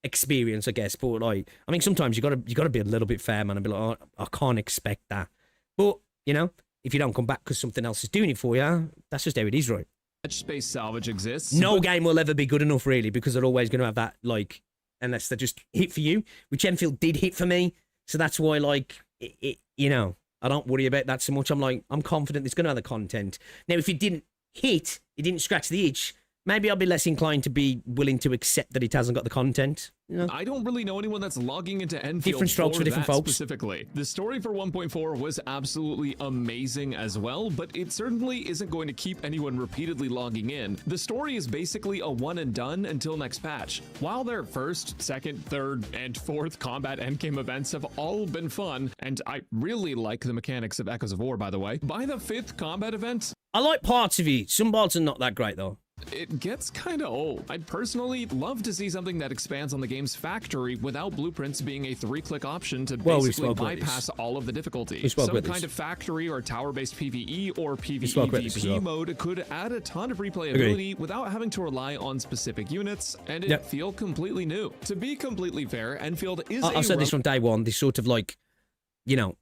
experience, I guess. But like, I mean, sometimes you gotta be a little bit fair, man, and be like, oh, I can't expect that. But you know, if you don't come back because something else is doing it for you, that's just how it is, right? Space salvage exists. No game will ever be good enough, really, because they're always going to have that, like, unless they just hit for you, which Enfield did hit for me. So that's why, like, you know, I don't worry about that so much. I'm like, I'm confident it's going to have the content. Now, if it didn't hit, it didn't scratch the itch, maybe I'll be less inclined to be willing to accept that it hasn't got the content. You know? I don't really know anyone that's logging into Enfield Different strokes for different folks. Specifically. The story for 1.4 was absolutely amazing as well, but it certainly isn't going to keep anyone repeatedly logging in. The story is basically a one and done until next patch. While their first, second, third, and fourth combat endgame events have all been fun, and I really like the mechanics of Echoes of War, by the way, by the fifth combat event, I like parts of it. Some parts are not that great, though. it gets kinda old. I'd personally love to see something that expands on the game's factory without blueprints being a 3-click option to basically bypass all of the difficulty. Some kind of factory or tower-based PvE or PvE mode could add a ton of replayability without having to rely on specific units, and it feel completely new. To be completely fair, Enfield is I've said this from day one, this sort of like, you know,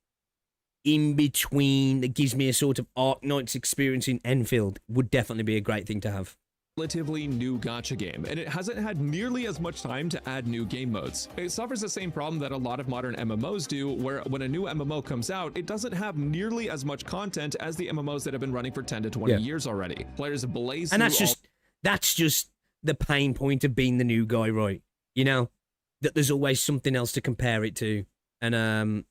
in between that gives me a sort of Arknight's experience in Enfield would definitely be a great thing to have. Relatively new gacha game, and it hasn't had nearly as much time to add new game modes. It suffers the same problem that a lot of modern MMOs do, where when a new MMO comes out, it doesn't have nearly as much content as the MMOs that have been running for 10 to 20 years already. Players blaze through, and that's just the pain point of being the new guy, right? You know, that there's always something else to compare it to, and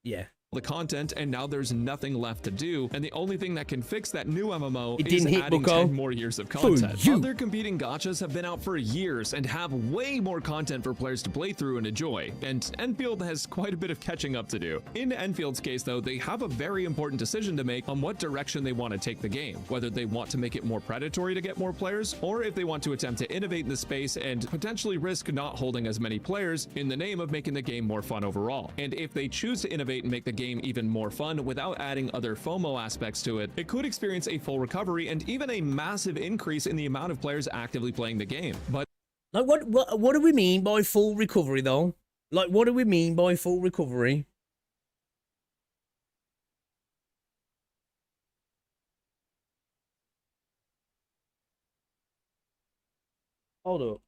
yeah. The content, and now there's nothing left to do, and the only thing that can fix that new MMO is adding 10 more years of content. Other competing gachas have been out for years and have way more content for players to play through and enjoy, and Enfield has quite a bit of catching up to do. In Enfield's case, though, they have a very important decision to make on what direction they want to take the game, whether they want to make it more predatory to get more players, or if they want to attempt to innovate in the space and potentially risk not holding as many players in the name of making the game more fun overall. And if they choose to innovate and make the game even more fun without adding other FOMO aspects to it, it could experience a full recovery and even a massive increase in the amount of players actively playing the game. But like, what do we mean by full recovery, though? Like, what do we mean by full recovery? Hold up.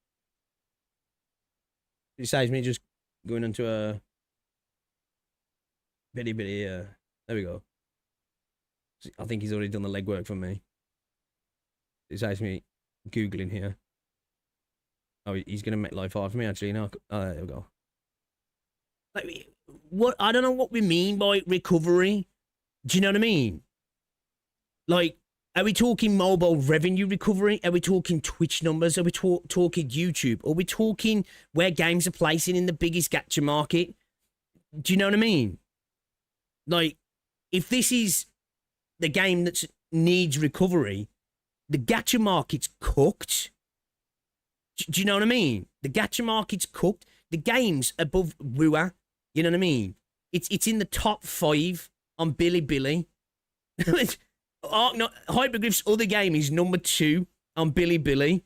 It saves me just going into a bitty, there we go. I think he's already done the legwork for me. It saves me Googling here. Oh, he's going to make life hard for me, actually. No, oh, there we go. Like, what? I don't know what we mean by recovery. Do you know what I mean? Like, are we talking mobile revenue recovery? Are we talking Twitch numbers? Are we talking YouTube? Are we talking where games are placing in the biggest gacha market? Do you know what I mean? Like, if this is the game that needs recovery, the gacha market's cooked. Do you know what I mean? The gacha market's cooked. The game's above Wua. You know what I mean? It's in the top 5 on Bilibili. Hypergriff's other game is number 2 on Bilibili.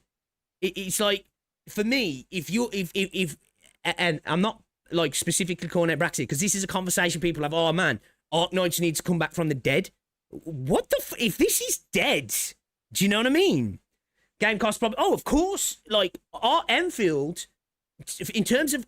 It's like, for me, if and I'm not like specifically calling out Braxy, because this is a conversation people have. Oh man, Arknights needs to come back from the dead. What the if this is dead? Do you know what I mean? Game cost problem. Oh, of course. Like Enfield, in terms of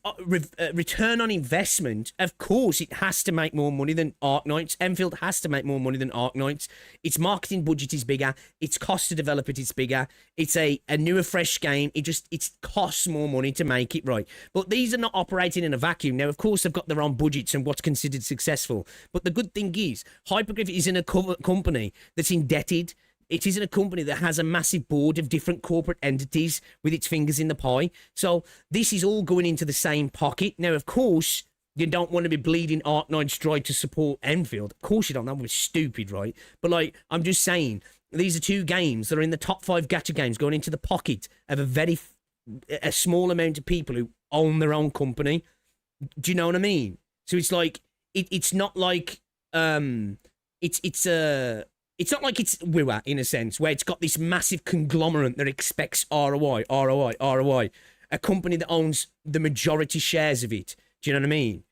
return on investment, of course it has to make more money than Arknights. Enfield has to make more money than Arknights. Its marketing budget is bigger. Its cost to develop it is bigger. It's a newer, fresh game. It costs more money to make it, right. But these are not operating in a vacuum. Now, of course, they've got their own budgets and what's considered successful. But the good thing is, Hypergriff is in a company that's indebted. It isn't a company that has a massive board of different corporate entities with its fingers in the pie. So this is all going into the same pocket. Now, of course, you don't want to be bleeding Arknights dry to support Enfield. Of course you don't. That was stupid, right? But, like, I'm just saying, these are 2 games that are in the top 5 gacha games going into the pocket of a small amount of people who own their own company. Do you know what I mean? So it's like, it's not like, it's not like it's Wua, in a sense, where it's got this massive conglomerate that expects ROI. And a company that owns the majority shares of it. Do you know what I mean?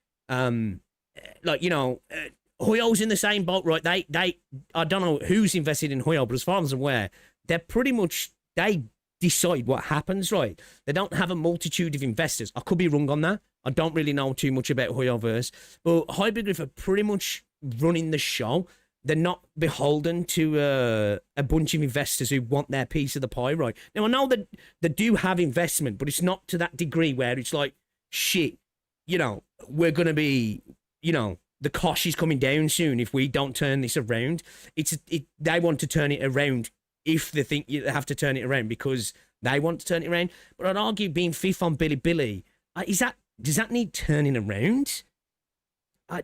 Hoyo's in the same boat, right? They I don't know who's invested in Hoyo, but as far as I'm aware, they're pretty much, they decide what happens, right? They don't have a multitude of investors. I could be wrong on that. I don't really know too much about Hoyoverse, but Hypergriff are pretty much running the show. They're not beholden to a bunch of investors who want their piece of the pie, right? Now, I know that they do have investment, but it's not to that degree where it's like, shit, we're going to be, the cosh is coming down soon if we don't turn this around. They want to turn it around if they think you have to turn it around because they want to turn it around. But I'd argue being fifth on Billy, does that need turning around? I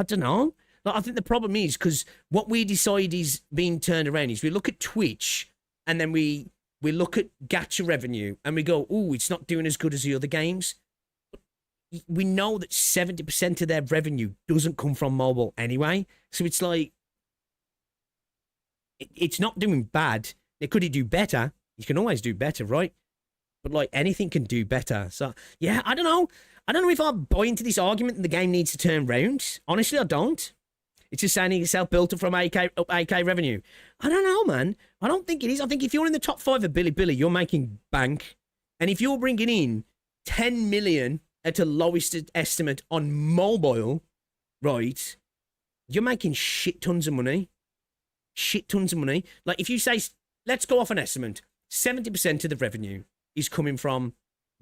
don't know. Like, I think the problem is because what we decide is being turned around is we look at Twitch and then we look at gacha revenue and we go, oh, it's not doing as good as the other games. We know that 70% of their revenue doesn't come from mobile anyway. So it's like, it's not doing bad. Could it do better? You can always do better, right? But like anything can do better. So yeah, I don't know. I don't know if I buy into this argument that the game needs to turn round. Honestly, I don't. It's just saying itself built up from AK revenue. I don't know, man. I don't think it is. I think if you're in the top 5 of Billy, you're making bank. And if you're bringing in 10 million at a lowest estimate on mobile, right, you're making shit tons of money. Shit tons of money. Like if you say, let's go off an estimate, 70% of the revenue is coming from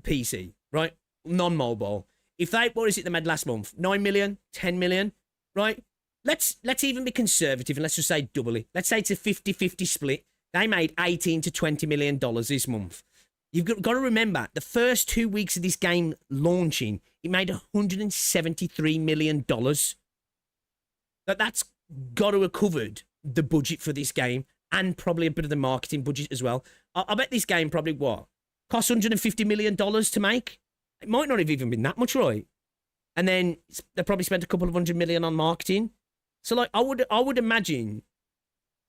PC, right? Non-mobile. If they, what is it they made last month? 9 million, 10 million, right? Let's even be conservative and let's just say double it. Let's say it's a 50-50 split. They made $18 to $20 million this month. You've got to remember, the first 2 weeks of this game launching, it made $173 million. That's got to have covered the budget for this game and probably a bit of the marketing budget as well. I bet this game probably, cost $150 million to make? It might not have even been that much, right? And then they probably spent a couple of $100 million on marketing. So, like, I would imagine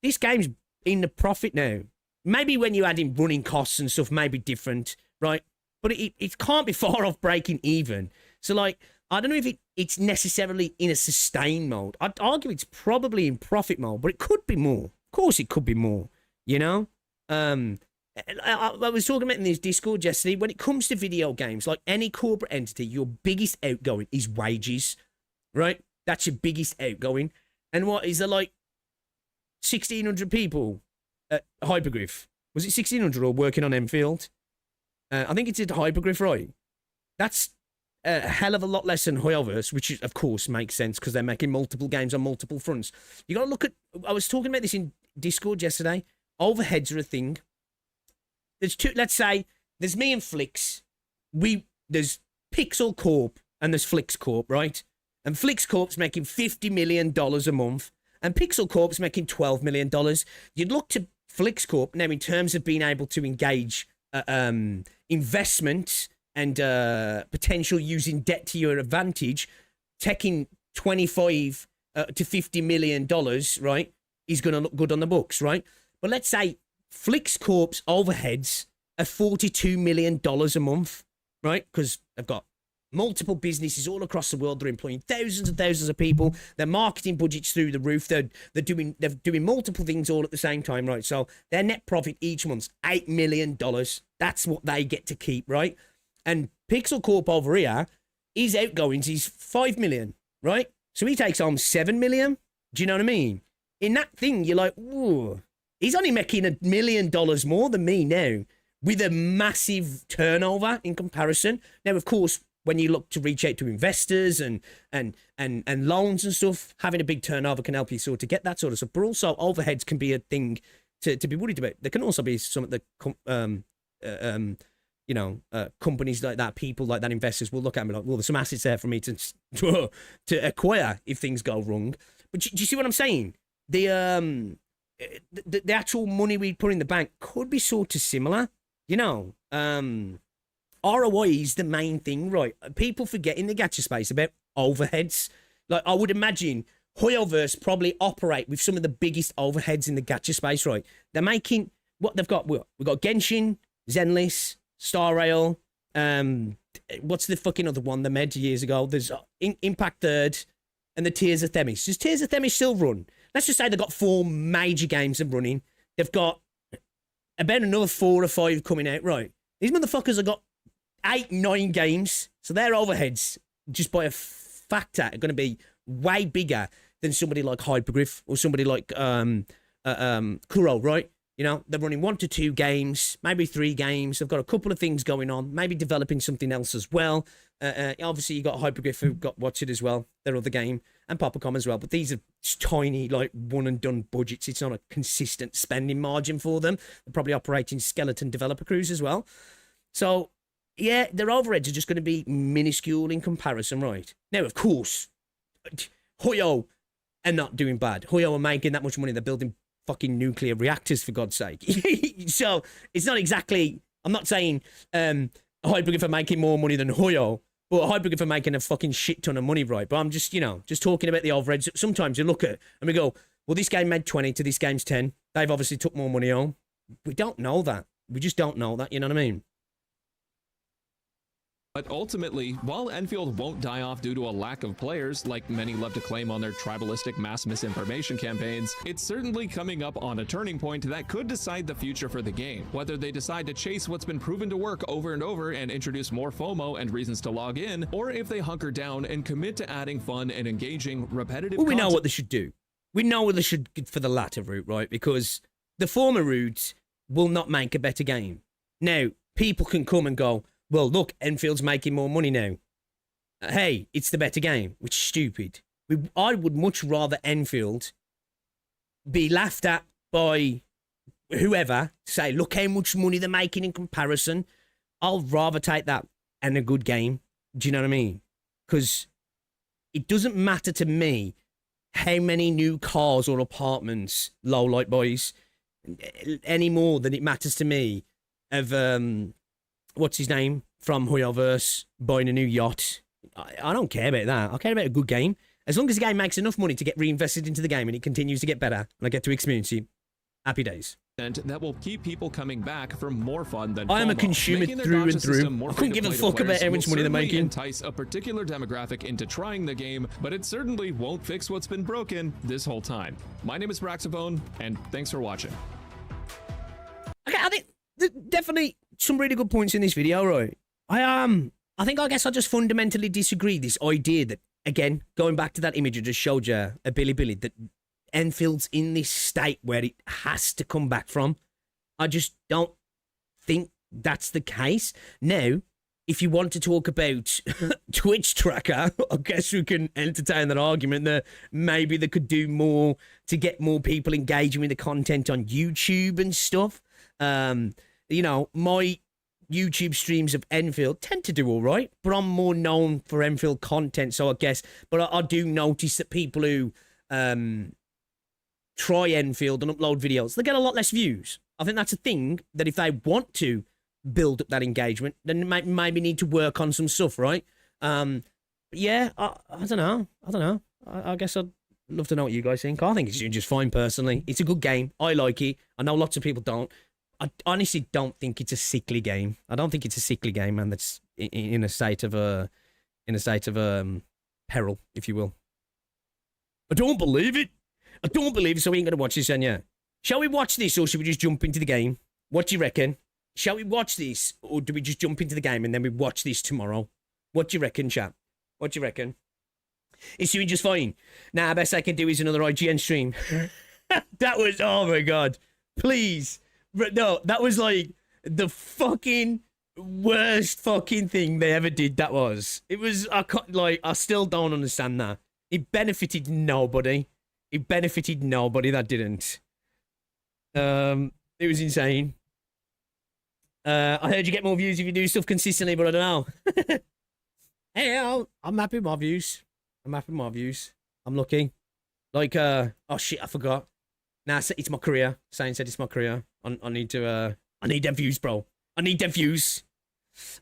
this game's in the profit now. Maybe when you add in running costs and stuff, maybe different, right? But it can't be far off breaking even. So, like, I don't know if it's necessarily in a sustain mode. I'd argue it's probably in profit mode, but it could be more. Of course, it could be more, I was talking about in this Discord yesterday, when it comes to video games, like any corporate entity, your biggest outgoing is wages, right? That's your biggest outgoing. And what is there, like 1,600 people at Hypergriff? Was it 1,600 or working on Enfield? I think it's at Hypergriff, right? That's a hell of a lot less than Hoyoverse, which of course makes sense because they're making multiple games on multiple fronts. You got to look at, I was talking about this in Discord yesterday. Overheads are a thing. There's two, let's say there's me and Flix. There's Pixel Corp and there's Flix Corp, right? And Flix Corp's making $50 million a month and Pixel Corp's making $12 million. You'd look to Flix Corp now in terms of being able to engage investment and potential using debt to your advantage, taking $25 to $50 million, right, is going to look good on the books, right? But let's say Flix Corp's overheads are $42 million a month, right? Because they've got multiple businesses all across the world. They're employing thousands and thousands of people. Their marketing budget's through the roof. They're doing multiple things all at the same time, right? So their net profit each month's $8 million. That's what they get to keep, right? And Pixel Corp over here, his outgoings is $5 million, right? So he takes home $7 million. Do you know what I mean? In that thing, you're like, ooh, he's only making $1 million more than me now, with a massive turnover in comparison. Now, of course, when you look to reach out to investors and loans and stuff, having a big turnover can help you sort of get that sort of stuff. But also, overheads can be a thing to be worried about. There can also be some of the companies like that, people like that, investors will look at me like, well, there's some assets there for me to acquire if things go wrong. But do you see what I'm saying? The actual money we put in the bank could be sort of similar, ROI is the main thing, right? People forget in the gacha space about overheads. Like, I would imagine Hoyoverse probably operate with some of the biggest overheads in the gacha space, right? They're making what they've got. We've got Genshin, Zenless, Star Rail, what's the fucking other one they made years ago? There's Impact Third and the Tears of Themis. Does Tears of Themis still run? Let's just say they've got 4 major games of running. They've got about another 4 or 5 coming out, right? These motherfuckers have got 8, 9 games, so their overheads, just by a factor, are going to be way bigger than somebody like Hypergriff or somebody like Kuro, right? You know, they're running 1 to 2 games, maybe 3 games. They've got a couple of things going on, maybe developing something else as well. Obviously, you got Hypergriff who got Watch It as well, their other game, and Popacom as well. But these are tiny, like, one-and-done budgets. It's not a consistent spending margin for them. They're probably operating skeleton developer crews as well. So, yeah, their overheads are just going to be minuscule in comparison, right? Now, of course, Hoyo are not doing bad. Hoyo are making that much money. They're building fucking nuclear reactors, for God's sake. So it's not exactly, I'm not saying Hypergriff are making more money than Hoyo, but Hypergriff are making a fucking shit ton of money, right? But I'm just, you know, just talking about the overheads. Sometimes you look at it and we go, well, this game made 20 to this game's 10. They've obviously took more money home. We don't know that. We just don't know that, you know what I mean? But ultimately, while Enfield won't die off due to a lack of players, like many love to claim on their tribalistic mass misinformation campaigns, it's certainly coming up on a turning point that could decide the future for the game. Whether they decide to chase what's been proven to work over and over and introduce more FOMO and reasons to log in, or if they hunker down and commit to adding fun and engaging repetitive we know what they should do. We know what they should get for the latter route, right? Because the former route will not make a better game. Now, people can come and go, well, look, Enfield's making more money now. Hey, it's the better game, which is stupid. I would much rather Enfield be laughed at by whoever, say, look how much money they're making in comparison. I'll rather take that and a good game. Do you know what I mean? Because it doesn't matter to me how many new cars or apartments, lowlight boys, any more than it matters to me of what's his name from Hoyoverse buying a new yacht. I don't care about that. I care about a good game. As long as the game makes enough money to get reinvested into the game and it continues to get better and I get to experience it, happy days. That will keep people coming back for more fun than I am a FOMO. consumer Making their through gacha and through. system more I couldn't give a free-to-play fuck about how much will money they're certainly making. entice a particular demographic into trying the game, but it certainly won't fix what's been broken this whole time. My name is Braxophone, and thanks for watching. Okay, I think there's definitely some really good points in this video, right? I guess I just fundamentally disagree. This idea that, again, going back to that image I just showed you, a Billy, that Enfield's in this state where it has to come back from. I just don't think that's the case. Now, if you want to talk about Twitch tracker, I guess we can entertain that argument that maybe they could do more to get more people engaging with the content on YouTube and stuff. You know, my YouTube streams of Enfield tend to do all right, but I'm more known for Enfield content, so I guess. But I do notice that people who try Enfield and upload videos, they get a lot less views. I think that's a thing that if they want to build up that engagement, then maybe need to work on some stuff, right? But yeah, I don't know. I guess I'd love to know what you guys think. I think it's doing just fine personally. It's a good game. I like it. I know lots of people don't. I honestly don't think it's a sickly game. I don't think it's a sickly game, man. That's in a state of peril, if you will. I don't believe it. So we ain't gonna watch this, then, yeah. Shall we watch this, or should we just jump into the game? What do you reckon? Shall we watch this, or do we just jump into the game and then we watch this tomorrow? What do you reckon, chap? What do you reckon? It's doing just fine. Nah, best I can do is another IGN stream. That was, oh my god. Please. No, that was like the fucking worst fucking thing they ever did. That was. It was, I still don't understand that. It benefited nobody. That didn't. It was insane. I heard you get more views if you do stuff consistently, but I don't know. Hey, I'm happy with my views. I'm looking. Like, oh shit, I forgot. Nah, it's my career. Sain said it's my career. I need them views, bro. I need them views.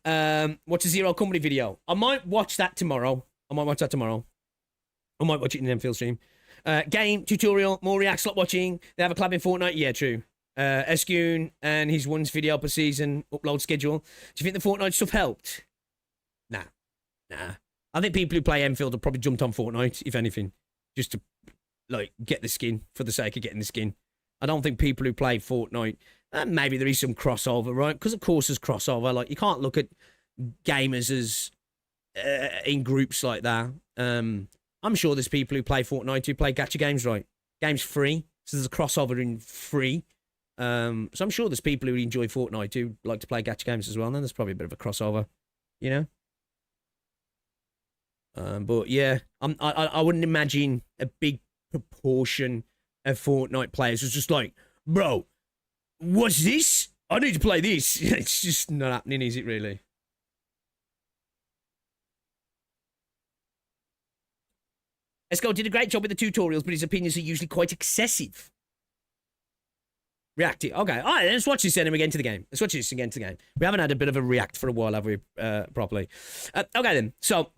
Watch a Zero Company video. I might watch that tomorrow. I might watch it in an Enfield stream. Game, tutorial, more React slot watching. They have a club in Fortnite. Yeah, true. Escune and his once video per season upload schedule. Do you think the Fortnite stuff helped? Nah. I think people who play Enfield have probably jumped on Fortnite, if anything, just to like get the skin for the sake of getting the skin. I don't think people who play Fortnite, maybe there is some crossover, right? Because of course there's crossover. Like you can't look at gamers as in groups like that. I'm sure there's people who play Fortnite who play gacha games, right? Game's free, so there's a crossover in free. So I'm sure there's people who enjoy Fortnite who like to play gacha games as well. And then there's probably a bit of a crossover, you know. But yeah, I wouldn't imagine a big proportion of Fortnite players was just like, bro, what's this? I need to play this. It's just not happening, is it really? Esco did a great job with the tutorials, but his opinions are usually quite excessive. Reacting. Okay, all right, let's watch this then and we get into the game. Let's watch this again to the game. We haven't had a bit of a react for a while, have we, properly? Okay then, so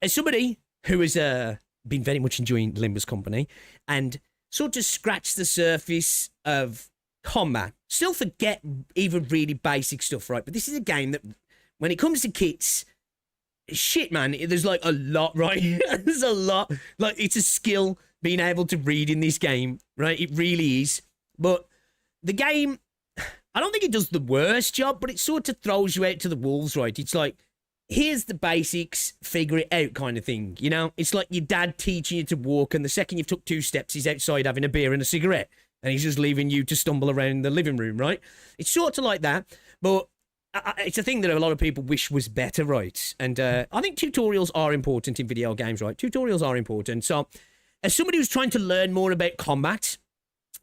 as somebody who has been very much enjoying Limbus company and sort of scratched the surface of combat, still forget even really basic stuff, right? But this is a game that, when it comes to kits, shit, man, there's like a lot, right? There's a lot. Like, it's a skill being able to read in this game, right? It really is. But the game, I don't think it does the worst job, but it sort of throws you out to the wolves, right? It's like, here's the basics, figure it out kind of thing, you know? It's like your dad teaching you to walk, and the second you've took 2 steps, he's outside having a beer and a cigarette, and he's just leaving you to stumble around the living room, right? It's sort of like that, but it's a thing that a lot of people wish was better, right? And I think tutorials are important in video games, right? Tutorials are important. So, as somebody who's trying to learn more about combat,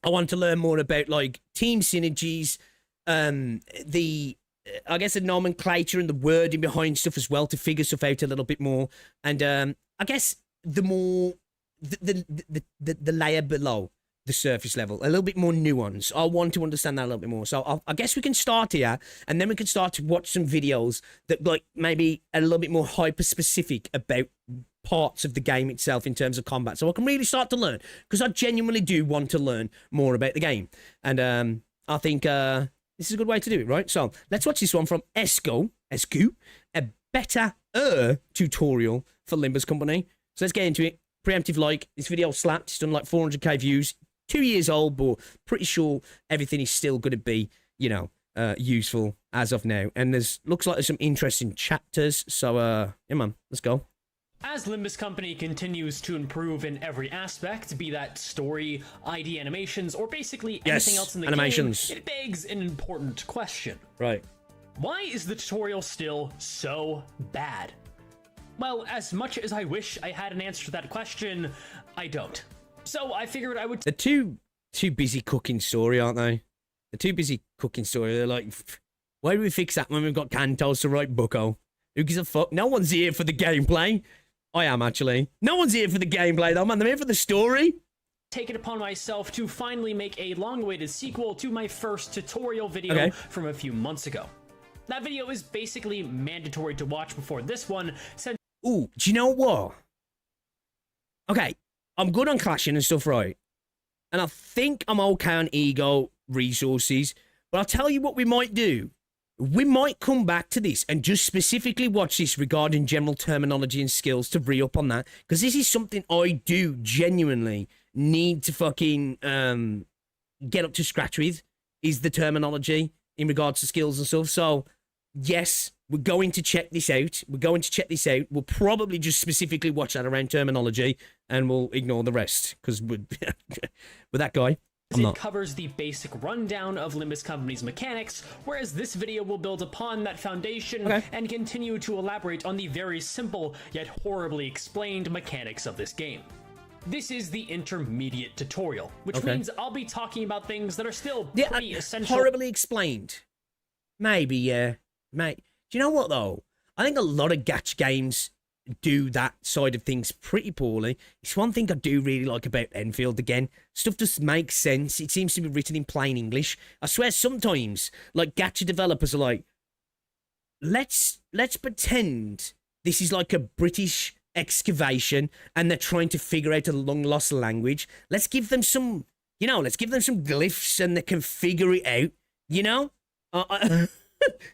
I want to learn more about, like, team synergies, I guess the nomenclature and the wording behind stuff as well to figure stuff out a little bit more. And I guess the more the layer below the surface level, a little bit more nuance. I want to understand that a little bit more. So I guess we can start here, and then we can start to watch some videos that, like, maybe a little bit more hyper specific about parts of the game itself in terms of combat, so I can really start to learn, because I genuinely do want to learn more about the game. And I think this is a good way to do it, right? So let's watch this one from Esco, a better tutorial for Limbus company. So let's get into it. Preemptive like. This video slapped. It's done like 400k views. 2 years old, but pretty sure everything is still going to be, you know, useful as of now. And looks like there's some interesting chapters. So, yeah, man, let's go. As Limbus Company continues to improve in every aspect, be that story, ID animations, or basically anything else in the game, it begs an important question. Right. Why is the tutorial still so bad? Well, as much as I wish I had an answer to that question, I don't. So I figured I would... They're too busy cooking story, aren't they? They're too busy cooking story. They're like, why do we fix that when we've got Cantos to write Bucko? Who gives a fuck? No one's here for the gameplay. I am, actually. No one's here for the gameplay, though, man. They're here for the story. Take it upon myself to finally make a long-awaited sequel to my first tutorial video from a few months ago. That video is basically mandatory to watch before this one, since... Ooh, do you know what? Okay, I'm good on clashing and stuff, right? And I think I'm okay on ego resources, but I'll tell you what we might do. We might come back to this and just specifically watch this regarding general terminology and skills to re-up on that, because this is something I do genuinely need to fucking get up to scratch with, is the terminology in regards to skills and stuff. So, yes, we're going to check this out. We'll probably just specifically watch that around terminology, and we'll ignore the rest, because with that guy, it covers the basic rundown of Limbus Company's mechanics, whereas this video will build upon that foundation and continue to elaborate on the very simple yet horribly explained mechanics of this game. This is the intermediate tutorial, which means I'll be talking about things that are still pretty essential. Horribly explained. Maybe, yeah. Mate, do you know what, though? I think a lot of gacha games do that side of things pretty poorly. It's one thing I do really like about Enfield again. Stuff just makes sense. It seems to be written in plain English. I swear sometimes, like, gacha developers are like, let's pretend this is like a British excavation and they're trying to figure out a long-lost language. Let's give them some you know, let's give them some glyphs and they can figure it out, you know?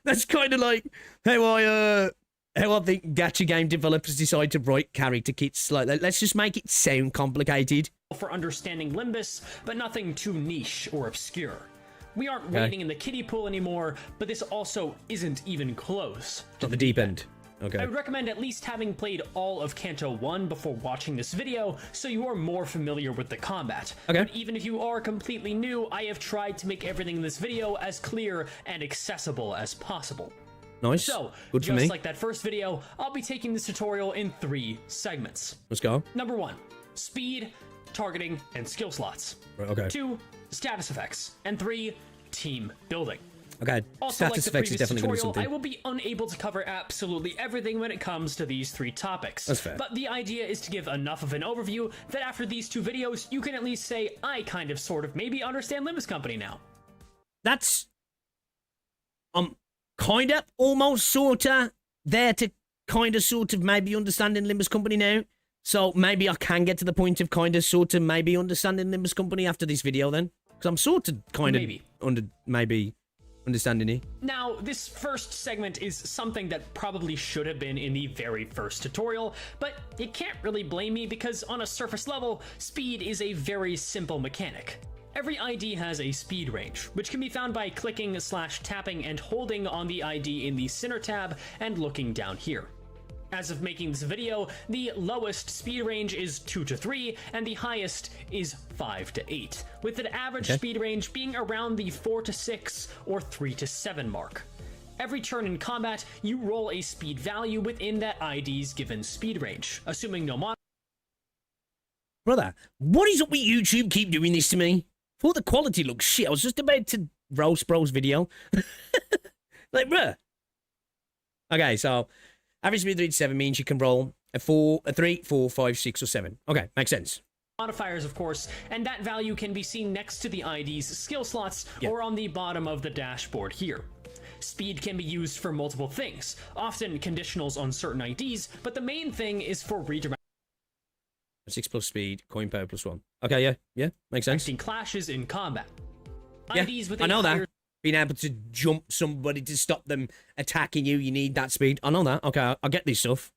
That's kind of like how I think gacha game developers decide to write character kits. Like, let's just make it sound complicated. For understanding Limbus, but nothing too niche or obscure. We aren't wading in the kiddie pool anymore, but this also isn't even close to the deep end. Okay. I would recommend at least having played all of Canto 1 before watching this video, so you are more familiar with the combat. Okay. But even if you are completely new, I have tried to make everything in this video as clear and accessible as possible. Nice. So, good for me. just like that first video, I'll be taking this tutorial in 3 segments. Let's go. Number 1, speed, targeting, and skill slots. Right, okay. 2, status effects. And 3, team building. Okay, Also, status effects is definitely going to be something. I will be unable to cover absolutely everything when it comes to these 3 topics. That's fair. But the idea is to give enough of an overview that after these 2 videos, you can at least say, I kind of, sort of, maybe understand Limbus Company now. That's... kind of, almost, sort of, there to kind of, sort of, maybe understanding Limbus Company now. So maybe I can get to the point of kind of, sort of, maybe understanding Limbus Company after this video then. Because I'm sort of, kind of, maybe understanding it. Now, this first segment is something that probably should have been in the very first tutorial, but you can't really blame me because on a surface level, speed is a very simple mechanic. Every ID has a speed range, which can be found by clicking / tapping and holding on the ID in the center tab and looking down here. As of making this video, the lowest speed range is 2 to 3, and the highest is 5 to 8, with an average speed range being around the 4 to 6 or 3 to 7 mark. Every turn in combat, you roll a speed value within that ID's given speed range, assuming no mod. Brother, what is up with YouTube keep doing this to me? Thought the quality looks shit. I was just about to roast bro's video. Like, bruh. Okay, so... average speed 3 to 7 means you can roll a 3, 4, 5, 6, or 7. Okay, makes sense. Modifiers, of course, and that value can be seen next to the ID's skill slots or on the bottom of the dashboard here. Speed can be used for multiple things, often conditionals on certain IDs, but the main thing is for redirect. 6 plus speed, coin power plus 1. Okay, yeah, makes sense. Clashes in combat. Yeah, IDs with I know that. Being able to jump somebody to stop them attacking you, you need that speed. I know that. Okay, I get this stuff.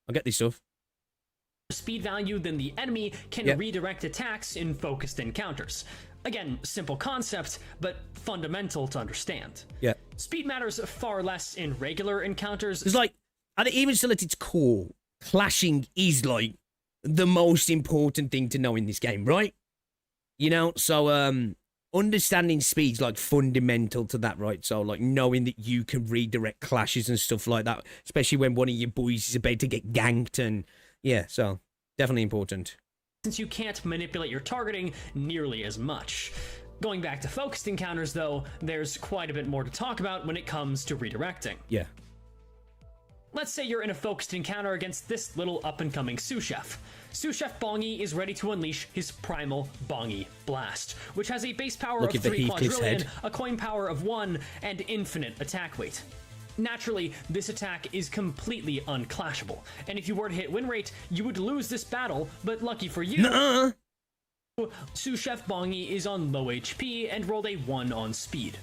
Speed value, then the enemy can redirect attacks in focused encounters. Again, simple concept, but fundamental to understand. Yeah. Speed matters far less in regular encounters. It's like, I think even still at its core, clashing is like the most important thing to know in this game, right? You know, so understanding speed's like fundamental to that, right? So like knowing that you can redirect clashes and stuff like that, especially when one of your boys is about to get ganked, and yeah, so definitely important. Since you can't manipulate your targeting nearly as much. Going back to focused encounters though, there's quite a bit more to talk about when it comes to redirecting. Yeah. Let's say you're in a focused encounter against this little up-and-coming sous chef. Sous Chef Bongi is ready to unleash his primal Bongi Blast, which has a base power of 3 quadrillion, a coin power of 1, and infinite attack weight. Naturally, this attack is completely unclashable, and if you were to hit win rate, you would lose this battle, but lucky for you, Sous Chef Bongi is on low HP and rolled a 1 on speed.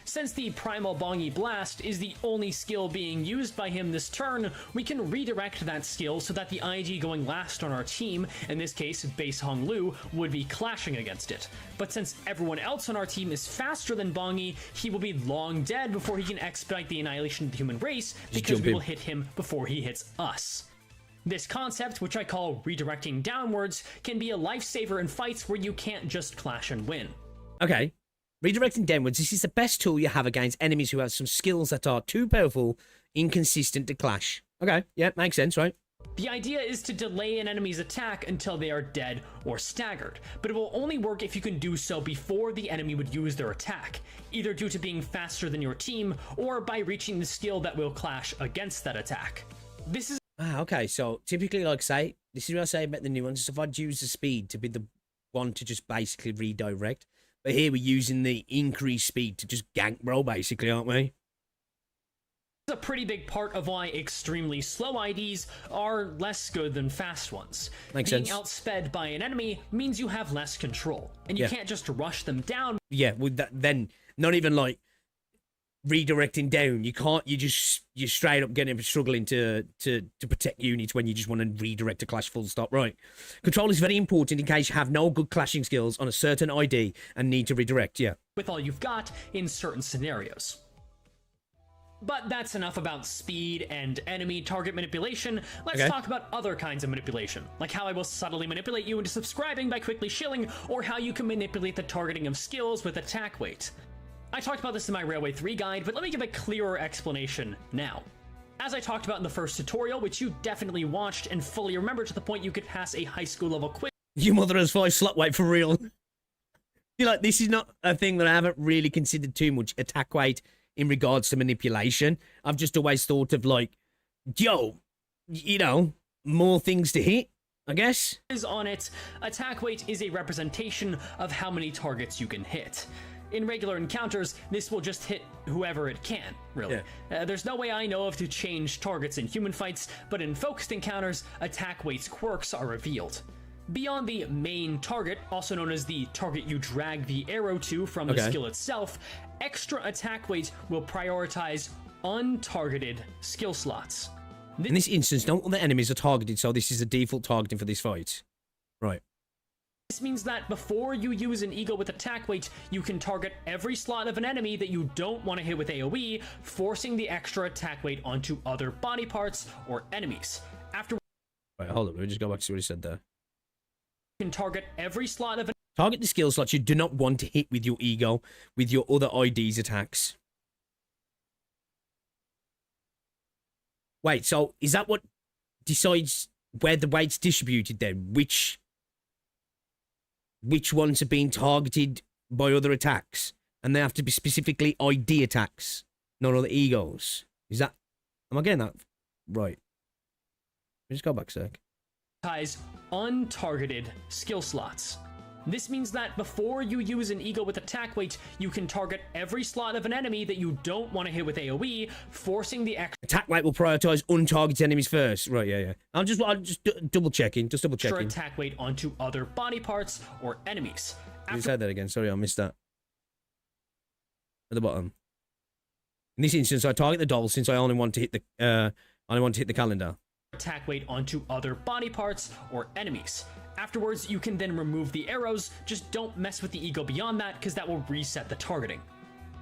Since the Primal Bongi Blast is the only skill being used by him this turn, we can redirect that skill so that the ID going last on our team, in this case Base Hong Lu, would be clashing against it. But since everyone else on our team is faster than Bongi, he will be long dead before he can expedite the annihilation of the human race, because we will hit him before he hits us. This concept, which I call redirecting downwards, can be a lifesaver in fights where you can't just clash and win. Okay. Redirecting downwards, this is the best tool you have against enemies who have some skills that are too powerful, inconsistent to clash. Okay, yeah, makes sense, right? The idea is to delay an enemy's attack until they are dead or staggered, but it will only work if you can do so before the enemy would use their attack, either due to being faster than your team, or by reaching the skill that will clash against that attack. This is... okay, so typically, like say, this is what I say about the nuances. If I'd use the speed to be the one to just basically redirect, but here we're using the increased speed to just gank bro, basically, aren't we? A pretty big part of why extremely slow IDs are less good than fast ones. Makes Being sense. outsped by an enemy means you have less control, and you can't just rush them down. Yeah, with that, then not even like redirecting down. You can't. You're straight up getting struggling to protect units when you just want to redirect a clash. Full stop. Right. Control is very important in case you have no good clashing skills on a certain ID and need to redirect. Yeah. With all you've got in certain scenarios. But that's enough about speed and enemy target manipulation. Let's talk about other kinds of manipulation, like how I will subtly manipulate you into subscribing by quickly shilling, or how you can manipulate the targeting of skills with attack weight. I talked about this in my Railway 3 guide, but let me give a clearer explanation now. As I talked about in the first tutorial, which you definitely watched and fully remember to the point you could pass a high school level quiz. Your mother has 5 slot weight for real. You're like, this is not a thing that I haven't really considered too much, attack weight in regards to manipulation. I've just always thought of like, yo, you know, more things to hit, I guess. On it, attack weight is a representation of how many targets you can hit. In regular encounters, this will just hit whoever it can, really. Yeah. There's no way I know of to change targets in human fights, but in focused encounters, attack weight's quirks are revealed. Beyond the main target, also known as the target you drag the arrow to from the skill itself, extra attack weight will prioritize untargeted skill slots. In this instance, no other enemies are targeted, so this is the default targeting for this fight. Right. This means that before you use an eagle with attack weight, you can target every slot of an enemy that you don't want to hit with AoE, forcing the extra attack weight onto other body parts or enemies. Right, hold on, let me just go back to what he said there. Can target every slot of an target the skill slots you do not want to hit with your ego, with your other ID's attacks. Wait, so is that what decides where the weight's distributed then? Which ones are being targeted by other attacks? And they have to be specifically ID attacks, not other egos. Is that... Am I getting that right? Just go back a sec. Untargeted skill slots. This means that before you use an ego with attack weight, you can target every slot of an enemy that you don't want to hit with AoE, forcing the attack weight will prioritize untargeted enemies first. Right, yeah. I'm just double checking. Extra attack weight onto other body parts or enemies. Can you say that again? Sorry, I missed that. At the bottom. In this instance, I target the doll since I only want to hit the calendar. Attack weight onto other body parts or enemies. Afterwards, you can then remove the arrows, just don't mess with the ego beyond that because that will reset the targeting.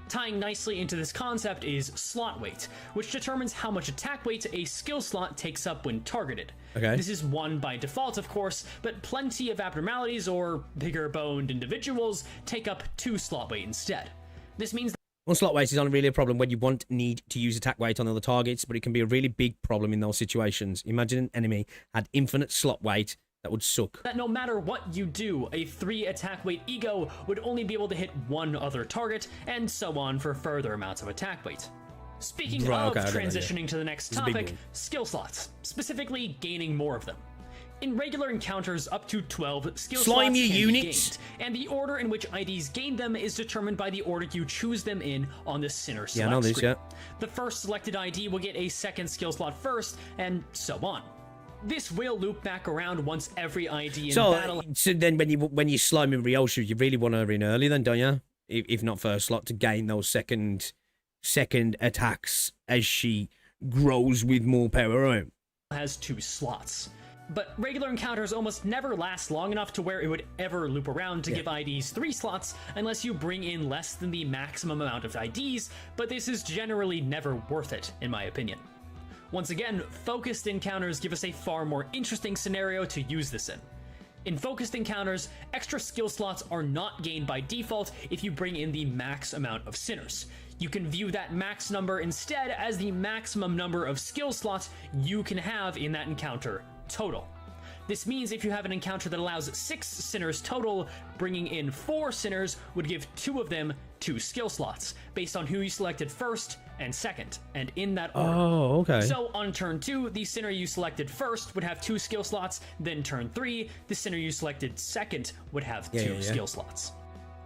Tying nicely into this concept is slot weight, which determines how much attack weight a skill slot takes up when targeted. This is 1 by default, of course, but plenty of abnormalities or bigger boned individuals take up 2 slot weight instead. This means 1 slot weight is only really a problem when you need to use attack weight on other targets, but it can be a really big problem in those situations. Imagine an enemy had infinite slot weight. That would suck. That no matter what you do, a 3 attack weight ego would only be able to hit 1 other target, and so on for further amounts of attack weight. Speaking of transitioning to the next topic, skill slots, specifically gaining more of them. In regular encounters, up to 12 skill slots can be gained, and the order in which IDs gain them is determined by the order you choose them in on the Sinner select screen. The first selected ID will get a second skill slot first, and so on. This will loop back around once every ID in battle. So then when you slime in Ryoshu, you really want her in early then, don't you? If not first slot, to gain those second attacks as she grows with more power, right? Has 2 slots. But regular encounters almost never last long enough to where it would ever loop around to give IDs 3 slots unless you bring in less than the maximum amount of IDs, but this is generally never worth it, in my opinion. Once again, focused encounters give us a far more interesting scenario to use this in. In focused encounters, extra skill slots are not gained by default if you bring in the max amount of sinners. You can view that max number instead as the maximum number of skill slots you can have in that encounter total. This means if you have an encounter that allows 6 sinners total, bringing in 4 sinners would give 2 of them 2 skill slots, based on who you selected first and second, and in that order. Oh, okay. So on turn 2, the sinner you selected first would have 2 skill slots, then turn 3, the sinner you selected second would have 2 skill slots.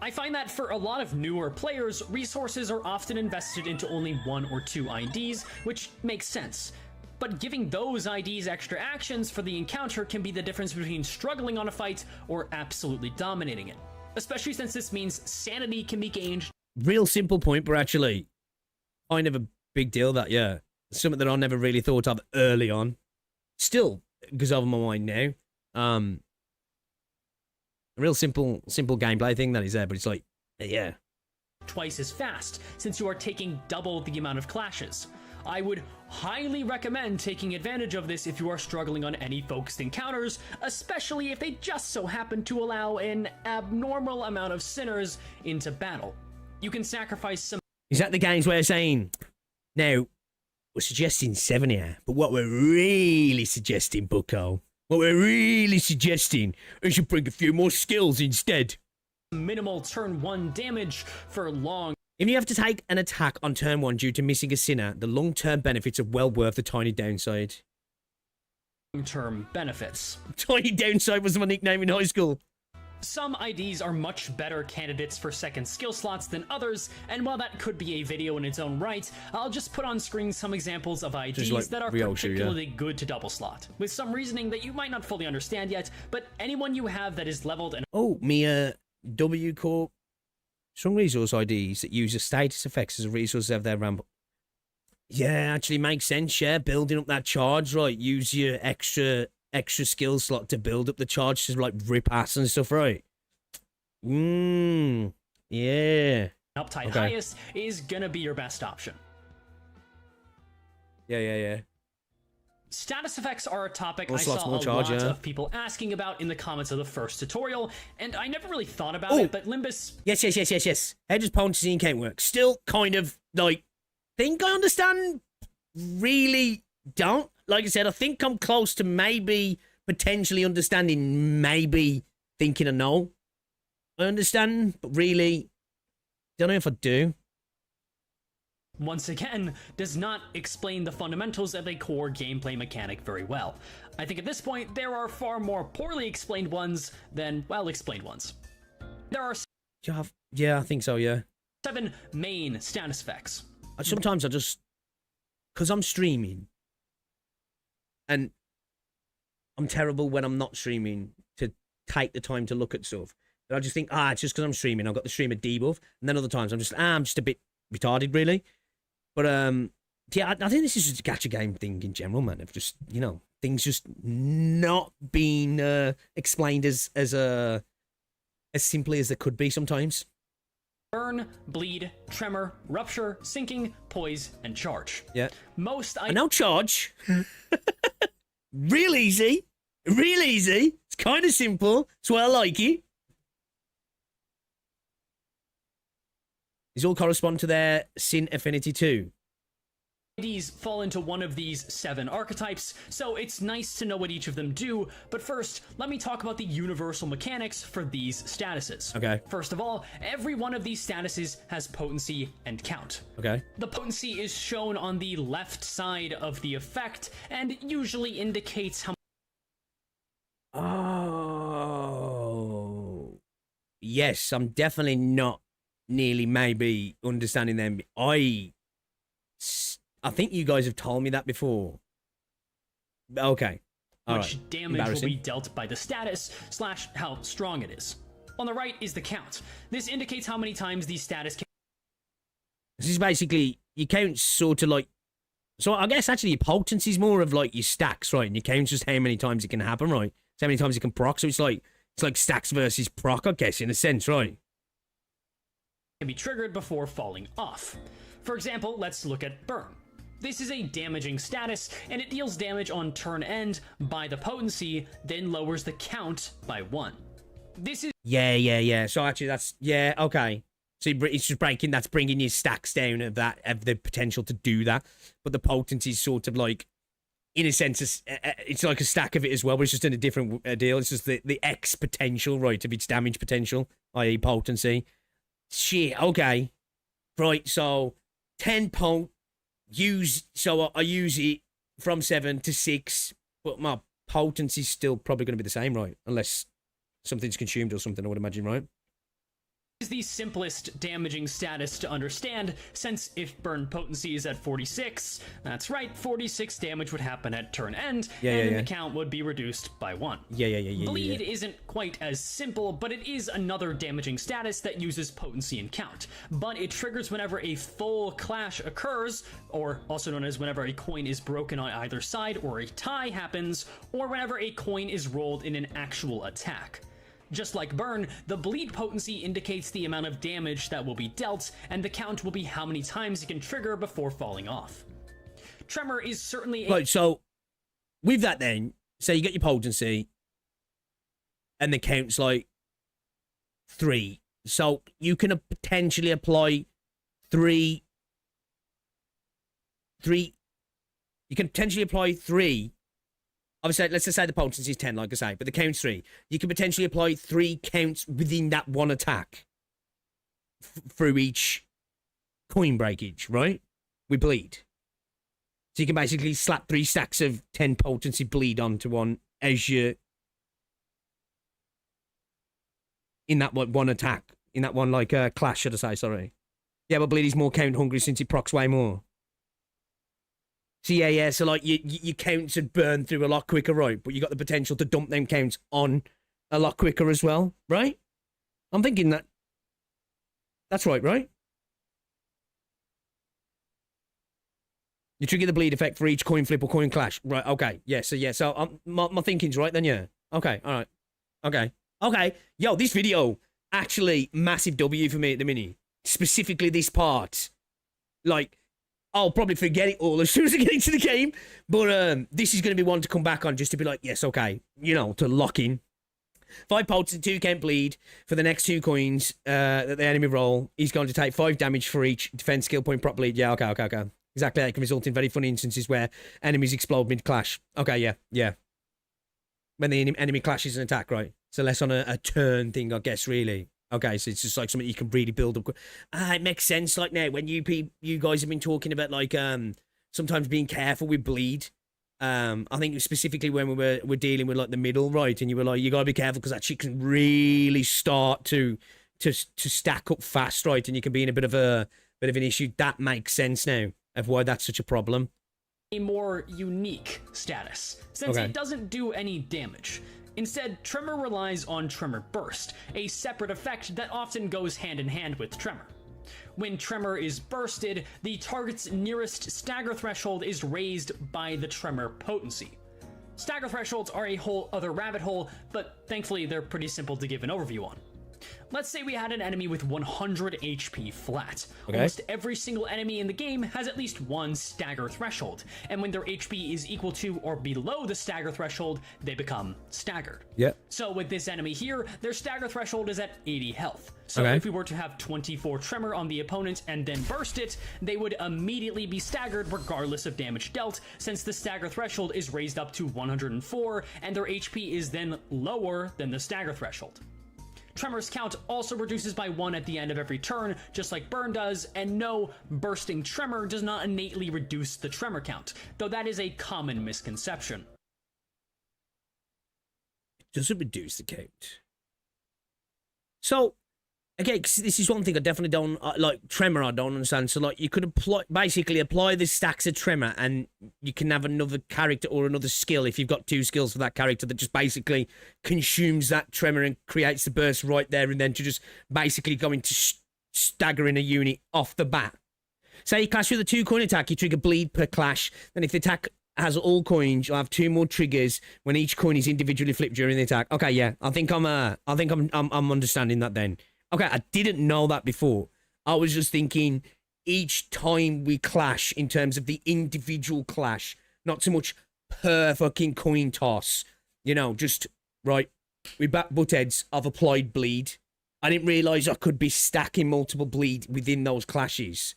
I find that for a lot of newer players, resources are often invested into only 1 or 2 IDs, which makes sense. But giving those IDs extra actions for the encounter can be the difference between struggling on a fight or absolutely dominating it. Especially since this means sanity can be gained. Real simple point, but actually, kind of a big deal that, yeah. Something that I never really thought of early on. Still goes over my mind now. A real simple gameplay thing that is there, but it's like, yeah. Twice as fast, since you are taking double the amount of clashes. I would highly recommend taking advantage of this if you are struggling on any focused encounters, especially if they just so happen to allow an abnormal amount of sinners into battle. You can sacrifice some... Is that the game's way of saying, now, we're suggesting 7 here, but what we're really suggesting, bucko, what we're really suggesting is you bring a few more skills instead. Minimal turn 1 damage for long... If you have to take an attack on turn 1 due to missing a sinner, the long-term benefits are well worth the tiny downside. Long-term benefits. Tiny downside was my nickname in high school. Some IDs are much better candidates for second skill slots than others, and while that could be a video in its own right, I'll just put on screen some examples of IDs like that are particularly good to double slot, with some reasoning that you might not fully understand yet, but anyone you have that is leveled and... Oh, me, W Corp. Some resource IDs that use the status effects as a resource of their ramp. Yeah, actually makes sense, yeah. Building up that charge, right? Use your extra skill slot to build up the charge to, like, rip ass and stuff, right? Yeah. Uptide highest is gonna be your best option. Yeah. Status effects are a topic More I slots, saw more a charge, lot yeah. of people asking about in the comments of the first tutorial, and I never really thought about Oh. it, but Limbus... Yes. How does potency and count work? Still kind of, like, think I understand, really don't. Like I said, I think I'm close to maybe potentially understanding, maybe thinking I know. I understand, but really, don't know if I do. Once again, does not explain the fundamentals of a core gameplay mechanic very well. I think at this point, there are far more poorly explained ones than well-explained ones. There are Yeah, I think so, yeah. 7 main status effects. Sometimes I just... Because I'm streaming, and I'm terrible when I'm not streaming to take the time to look at stuff. But I just think, it's just because I'm streaming. I've got the streamer debuff. And then other times I'm just a bit retarded, really. But, yeah, I think this is just a gacha game thing in general, man. Of just, things just not being explained as simply as they could be sometimes. Burn, bleed, tremor, rupture, sinking, poise, and charge. Yeah. I know charge. Real easy. It's kind of simple. That's why I like it. These all correspond to their sin affinity too. IDs fall into one of these 7 archetypes, so it's nice to know what each of them do, but first, let me talk about the universal mechanics for these statuses. Okay. First of all, every one of these statuses has potency and count. Okay. The potency is shown on the left side of the effect, and usually indicates how... Oh. Yes, I'm definitely not nearly maybe understanding them. I think you guys have told me that before. Okay. All much right. damage will be dealt by the status / how strong it is. On the right is the count. This indicates how many times these status can... This is basically, you count sort of like... So I guess actually your potency is more of like your stacks, right? And you count just how many times it can happen, right? So how many times it can proc. So it's like stacks versus proc, I guess, in a sense, right? Can be triggered before falling off. For example, let's look at Burn. This is a damaging status, and it deals damage on turn end by the potency, then lowers the count by 1. This is... Yeah. So actually that's... Yeah, okay. So it's just that's bringing your stacks down of the potential to do that. But the potency is sort of like, in a sense, it's like a stack of it as well, but it's just in a different deal. It's just the X potential, right, of its damage potential, i.e. potency. Shit, okay. Right, so 10 potent, so I use it from 7 to 6, but my potency's still probably going to be the same, right? Unless something's consumed or something, I would imagine, right? is the simplest damaging status to understand, since if burn potency is at 46, that's right, 46 damage would happen at turn end, and the count would be reduced by 1. Bleed isn't quite as simple, but it is another damaging status that uses potency and count, but it triggers whenever a full clash occurs, or also known as whenever a coin is broken on either side or a tie happens, or whenever a coin is rolled in an actual attack. Just like burn, the bleed potency indicates the amount of damage that will be dealt, and the count will be how many times it can trigger before falling off. Tremor is certainly Right, so with that then, say you get your potency, and the count's like 3. So you can potentially apply 3. You can potentially apply 3. Obviously, let's just say the potency is 10, like I say, but the count's 3. You can potentially apply 3 counts within that one attack through each coin breakage, right? We bleed. So you can basically slap 3 stacks of 10 potency bleed onto one as you in that one attack, in that one like clash, should I say? Sorry. Yeah, but bleed is more count hungry since it procs way more. So yeah, so like your counts would burn through a lot quicker, right? But you got the potential to dump them counts on a lot quicker as well, right? I'm thinking that's right? You trigger the bleed effect for each coin flip or coin clash, right? Okay, yeah. So my thinking's right then, yeah. Okay, all right, okay. Yo, this video actually massive W for me at the minute. Specifically this part, like. I'll probably forget it all as soon as I get into the game. But this is going to be one to come back on just to be like, yes, okay. You know, to lock in. 5 potency, 2 count bleed for the next 2 coins that the enemy roll. He's going to take 5 damage for each defense skill point prop bleed. Yeah, okay. Exactly. That can result in very funny instances where enemies explode mid-clash. Okay, yeah. When the enemy clashes an attack, right? So less on a turn thing, I guess, really. Okay, so it's just like something you can really build up. It makes sense. Like now, when you guys have been talking about like sometimes being careful with bleed. I think specifically when we're dealing with like the middle, right? And you were like, you gotta be careful because that shit can really start to stack up fast, right? And you can be in a bit of an issue. That makes sense now of why that's such a problem. A more unique status, since it doesn't do any damage. Instead, Tremor relies on Tremor Burst, a separate effect that often goes hand in hand with Tremor. When Tremor is bursted, the target's nearest stagger threshold is raised by the Tremor potency. Stagger thresholds are a whole other rabbit hole, but thankfully they're pretty simple to give an overview on. Let's say we had an enemy with 100 HP flat. Almost every single enemy in the game has at least one stagger threshold, and when their HP is equal to or below the stagger threshold, they become staggered. So with this enemy here, their stagger threshold is at 80 health. So if we were to have 24 Tremor on the opponent and then burst it, they would immediately be staggered regardless of damage dealt, since the stagger threshold is raised up to 104, and their HP is then lower than the stagger threshold. Tremor's count also reduces by 1 at the end of every turn, just like Burn does, and no, bursting Tremor does not innately reduce the Tremor count, though that is a common misconception. It doesn't reduce the count. So, okay, cause this is one thing I definitely don't, like, Tremor I don't understand. So, like, you could basically apply the stacks of Tremor and you can have another character or another skill if you've got 2 skills for that character that just basically consumes that Tremor and creates the burst right there and then to just basically go into staggering a unit off the bat. Say you clash with a 2 coin attack, you trigger bleed per clash. Then if the attack has all coins, you'll have 2 more triggers when each coin is individually flipped during the attack. Okay, yeah, I think I'm understanding that then. Okay, I didn't know that before. I was just thinking each time we clash in terms of the individual clash, not so much per fucking coin toss. You know, just, right, we butt heads, I've applied bleed. I didn't realise I could be stacking multiple bleed within those clashes.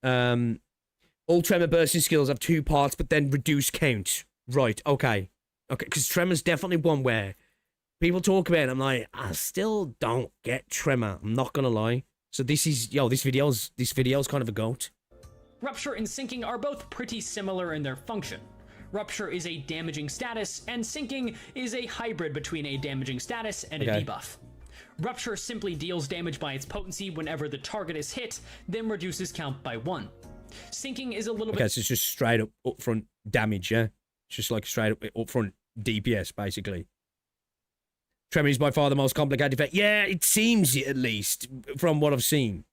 All Tremor bursting skills have 2 parts, but then reduce count. Right, okay. Okay, because Tremor's definitely one where people talk about it, I'm like, I still don't get Tremor. I'm not gonna lie. So this is, yo, this video's kind of a goat. Rupture and Sinking are both pretty similar in their function. Rupture is a damaging status, and Sinking is a hybrid between a damaging status and a debuff. Rupture simply deals damage by its potency whenever the target is hit, then reduces count by 1. Sinking is a little bit... Okay, so it's just straight up upfront damage, yeah? It's just like straight up upfront DPS, basically. Tremor is by far the most complicated effect. Yeah, it seems it, at least, from what I've seen.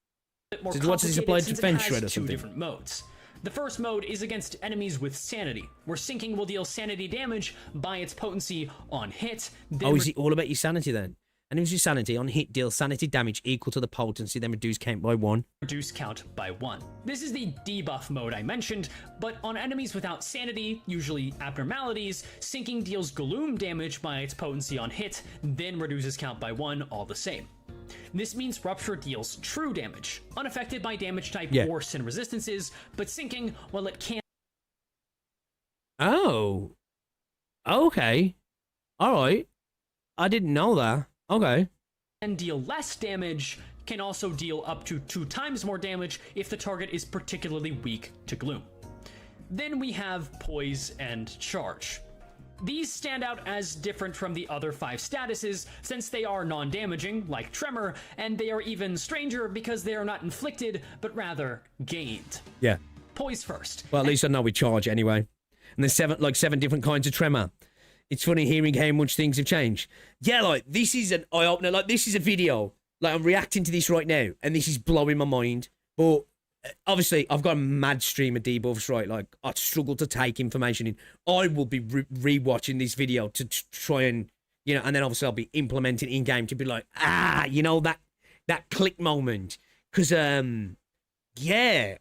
More so what's this applied to defense shred or two something? Different modes. The first mode is against enemies with sanity, where sinking will deal sanity damage by its potency on hit. Oh, is it all about your sanity then? Enemies with sanity on hit deal sanity damage equal to the potency, then reduce count by 1. Reduce count by 1. This is the debuff mode I mentioned, but on enemies without sanity, usually abnormalities, sinking deals gloom damage by its potency on hit, then reduces count by 1 all the same. This means Rupture deals true damage, unaffected by damage type or sin resistances, but sinking, while it can... Oh. Okay. Alright. I didn't know that. Okay. And deal less damage, can also deal up to 2 times more damage if the target is particularly weak to gloom. Then we have Poise and Charge. These stand out as different from the other 5 statuses since they are non-damaging, like Tremor, and they are even stranger because they are not inflicted, but rather gained. Yeah. Poise first. Well, at least I know we charge anyway. And there's 7 different kinds of Tremor. It's funny hearing how much things have changed. Yeah, like, this is an eye-opener. Like, this is a video. Like, I'm reacting to this right now, and this is blowing my mind. But, obviously, I've got a mad stream of debuffs, right? Like, I struggle to take information in. I will be re-watching this video to try and, you know, and then obviously I'll be implementing in-game to be like, you know, that click moment. Because, yeah,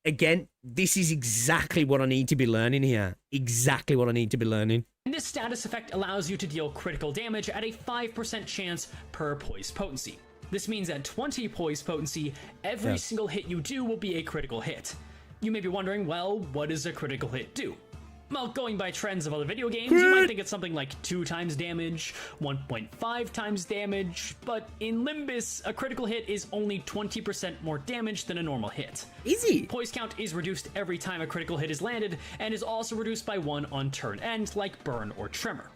again, this is exactly what I need to be learning here. Exactly what I need to be learning. And this status effect allows you to deal critical damage at a 5% chance per poise potency. This means at 20 poise potency, every single hit you do will be a critical hit. You may be wondering, well, what does a critical hit do? Well, going by trends of other video games, you might think it's something like 2 times damage, 1.5 times damage, but in Limbus, a critical hit is only 20% more damage than a normal hit. Easy. Poise count is reduced every time a critical hit is landed, and is also reduced by 1 on turn end, like Burn or Tremor.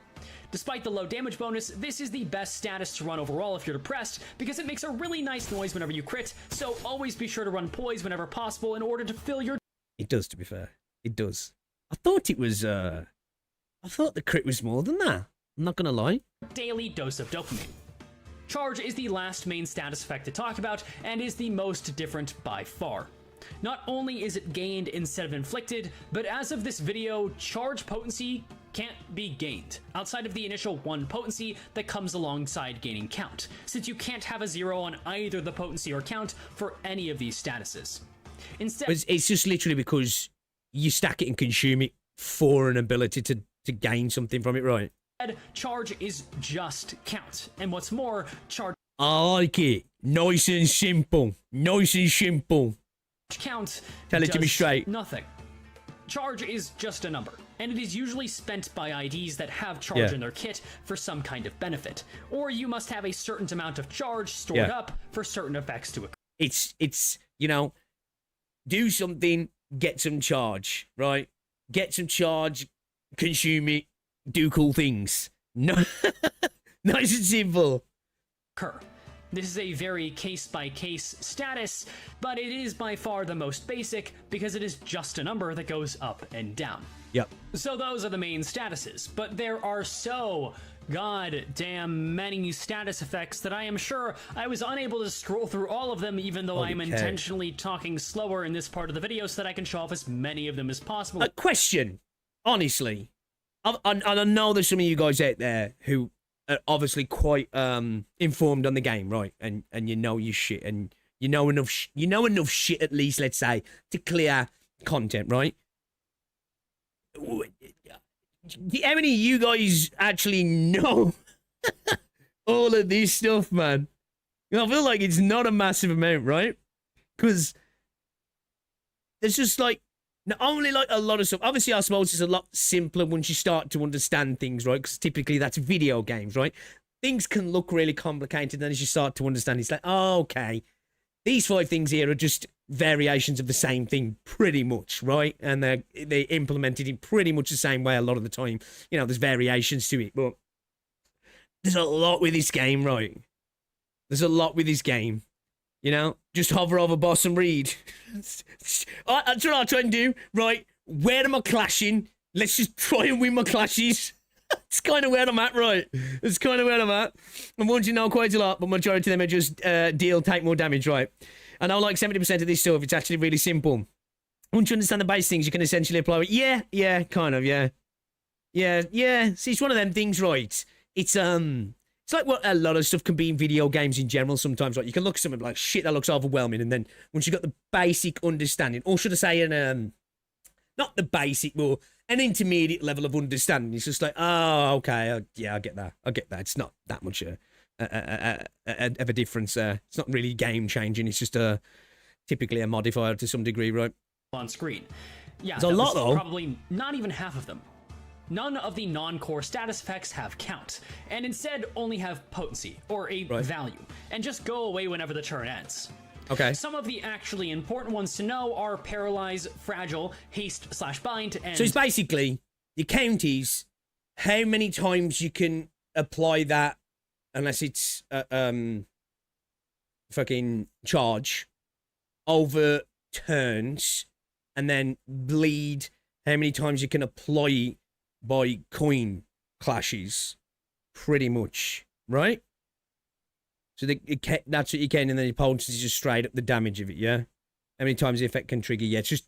Despite the low damage bonus, this is the best status to run overall if you're depressed, because it makes a really nice noise whenever you crit, so always be sure to run Poise whenever possible in order to fill your... It does, to be fair. It does. I thought it was, I thought the crit was more than that. I'm not gonna lie. Daily dose of dopamine. Charge is the last main status effect to talk about, and is the most different by far. Not only is it gained instead of inflicted, but as of this video, charge potency can't be gained, outside of the initial 1 potency that comes alongside gaining count, since you can't have a 0 on either the potency or count for any of these statuses. Instead, it's just literally because you stack it and consume it for an ability to gain something from it, right? Charge is just count, and what's more, charge... I like it. Nice and simple. Nice and simple. Count Tell it to me straight. Nothing. Charge is just a number, and it is usually spent by IDs that have charge in their kit for some kind of benefit, or you must have a certain amount of charge stored up for certain effects to occur. It's you know, do something, get some charge, right? Get some charge, consume it, do cool things. No, nice and simple. This is a very case-by-case status, but it is by far the most basic because it is just a number that goes up and down. Yep. So those are the main statuses, but there are so goddamn many status effects that I am sure I was unable to scroll through all of them, even though I'm intentionally talking slower in this part of the video so that I can show off as many of them as possible. A question, honestly. I know there's some of you guys out there who are obviously quite informed on the game, right? And you know your shit, and you know enough shit at least, let's say, to clear content, right? How many of you guys actually know all of this stuff, man? I feel like it's not a massive amount, right? Because there's just like, not only like a lot of stuff. Obviously, I suppose it's a lot simpler once you start to understand things, right? Because typically that's video games, right? Things can look really complicated, and as you start to understand, it's like, oh, okay, these 5 things here are just variations of the same thing, pretty much, right? And they're implemented in pretty much the same way a lot of the time. You know, there's variations to it, but there's a lot with this game, right? There's a lot with this game. You know, just hover over boss and read. That's what I try and do, right? Where am I clashing? Let's just try and win my clashes. It's kind of where I'm at, right? It's kind of where I'm at. I'm wanting now quite a lot, but majority of them are just take more damage, right? I know like 70% of this stuff, it's actually really simple. Once you understand the base things, you can essentially apply it. Yeah, kind of, yeah. Yeah. See, it's one of them things, right? It's like what a lot of stuff can be in video games in general sometimes. Like, you can look at something like, shit, that looks overwhelming. And then once you've got the basic understanding, or should I say not the basic, but an intermediate level of understanding, it's just like, oh, okay, yeah, I get that. It's not that much of a difference. It's not really game-changing. It's just typically a modifier to some degree, right? On screen. Yeah, there's a lot, though. Probably not even half of them. None of the non-core status effects have count, and instead only have potency, or a value, and just go away whenever the turn ends. Okay. Some of the actually important ones to know are Paralyze, Fragile, Haste/Bind, and... So it's basically, your count is how many times you can apply that, unless it's fucking charge, over turns, and then bleed how many times you can apply by coin clashes, pretty much, right? So that's what you can, and then your potency is just straight up the damage of it, yeah? How many times the effect can trigger, yeah? It's just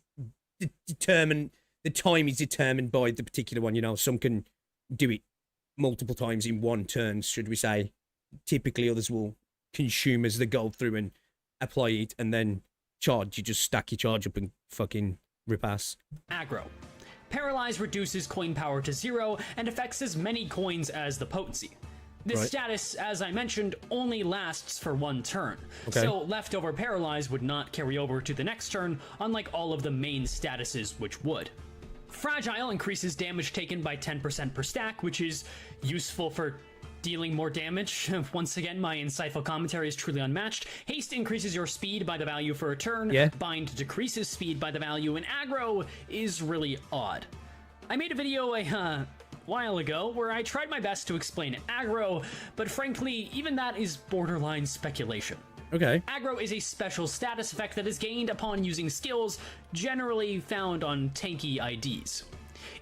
determined, the time is determined by the particular one, you know? Some can do it multiple times in one turn, should we say. Typically, others will consume as they go through and apply it, and then charge. You just stack your charge up and fucking rip ass. Aggro. Paralyze reduces coin power to 0 and affects as many coins as the potency. This status, as I mentioned, only lasts for one turn, so leftover Paralyze would not carry over to the next turn, unlike all of the main statuses which would. Fragile increases damage taken by 10% per stack, which is useful for dealing more damage. Once again, my insightful commentary is truly unmatched. Haste increases your speed by the value for a turn. Bind decreases speed by the value, and aggro is really odd. I made a video a while ago where I tried my best to explain aggro, but frankly, even that is borderline speculation. Okay. Aggro is a special status effect that is gained upon using skills generally found on tanky IDs.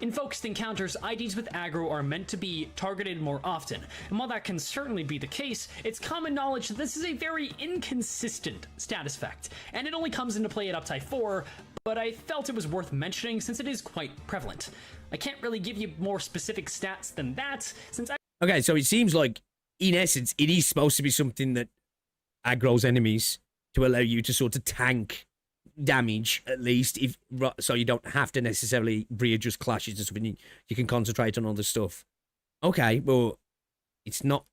In focused encounters, IDs with aggro are meant to be targeted more often, and while that can certainly be the case, it's common knowledge that this is a very inconsistent status effect, and it only comes into play at Uptype 4, but I felt it was worth mentioning since it is quite prevalent. I can't really give you more specific stats than that, since Okay, so it seems like, in essence, it is supposed to be something that aggro's enemies to allow you to sort of tank damage, at least, if so you don't have to necessarily readjust clashes and stuff. You can concentrate on other stuff. Okay, well, it's not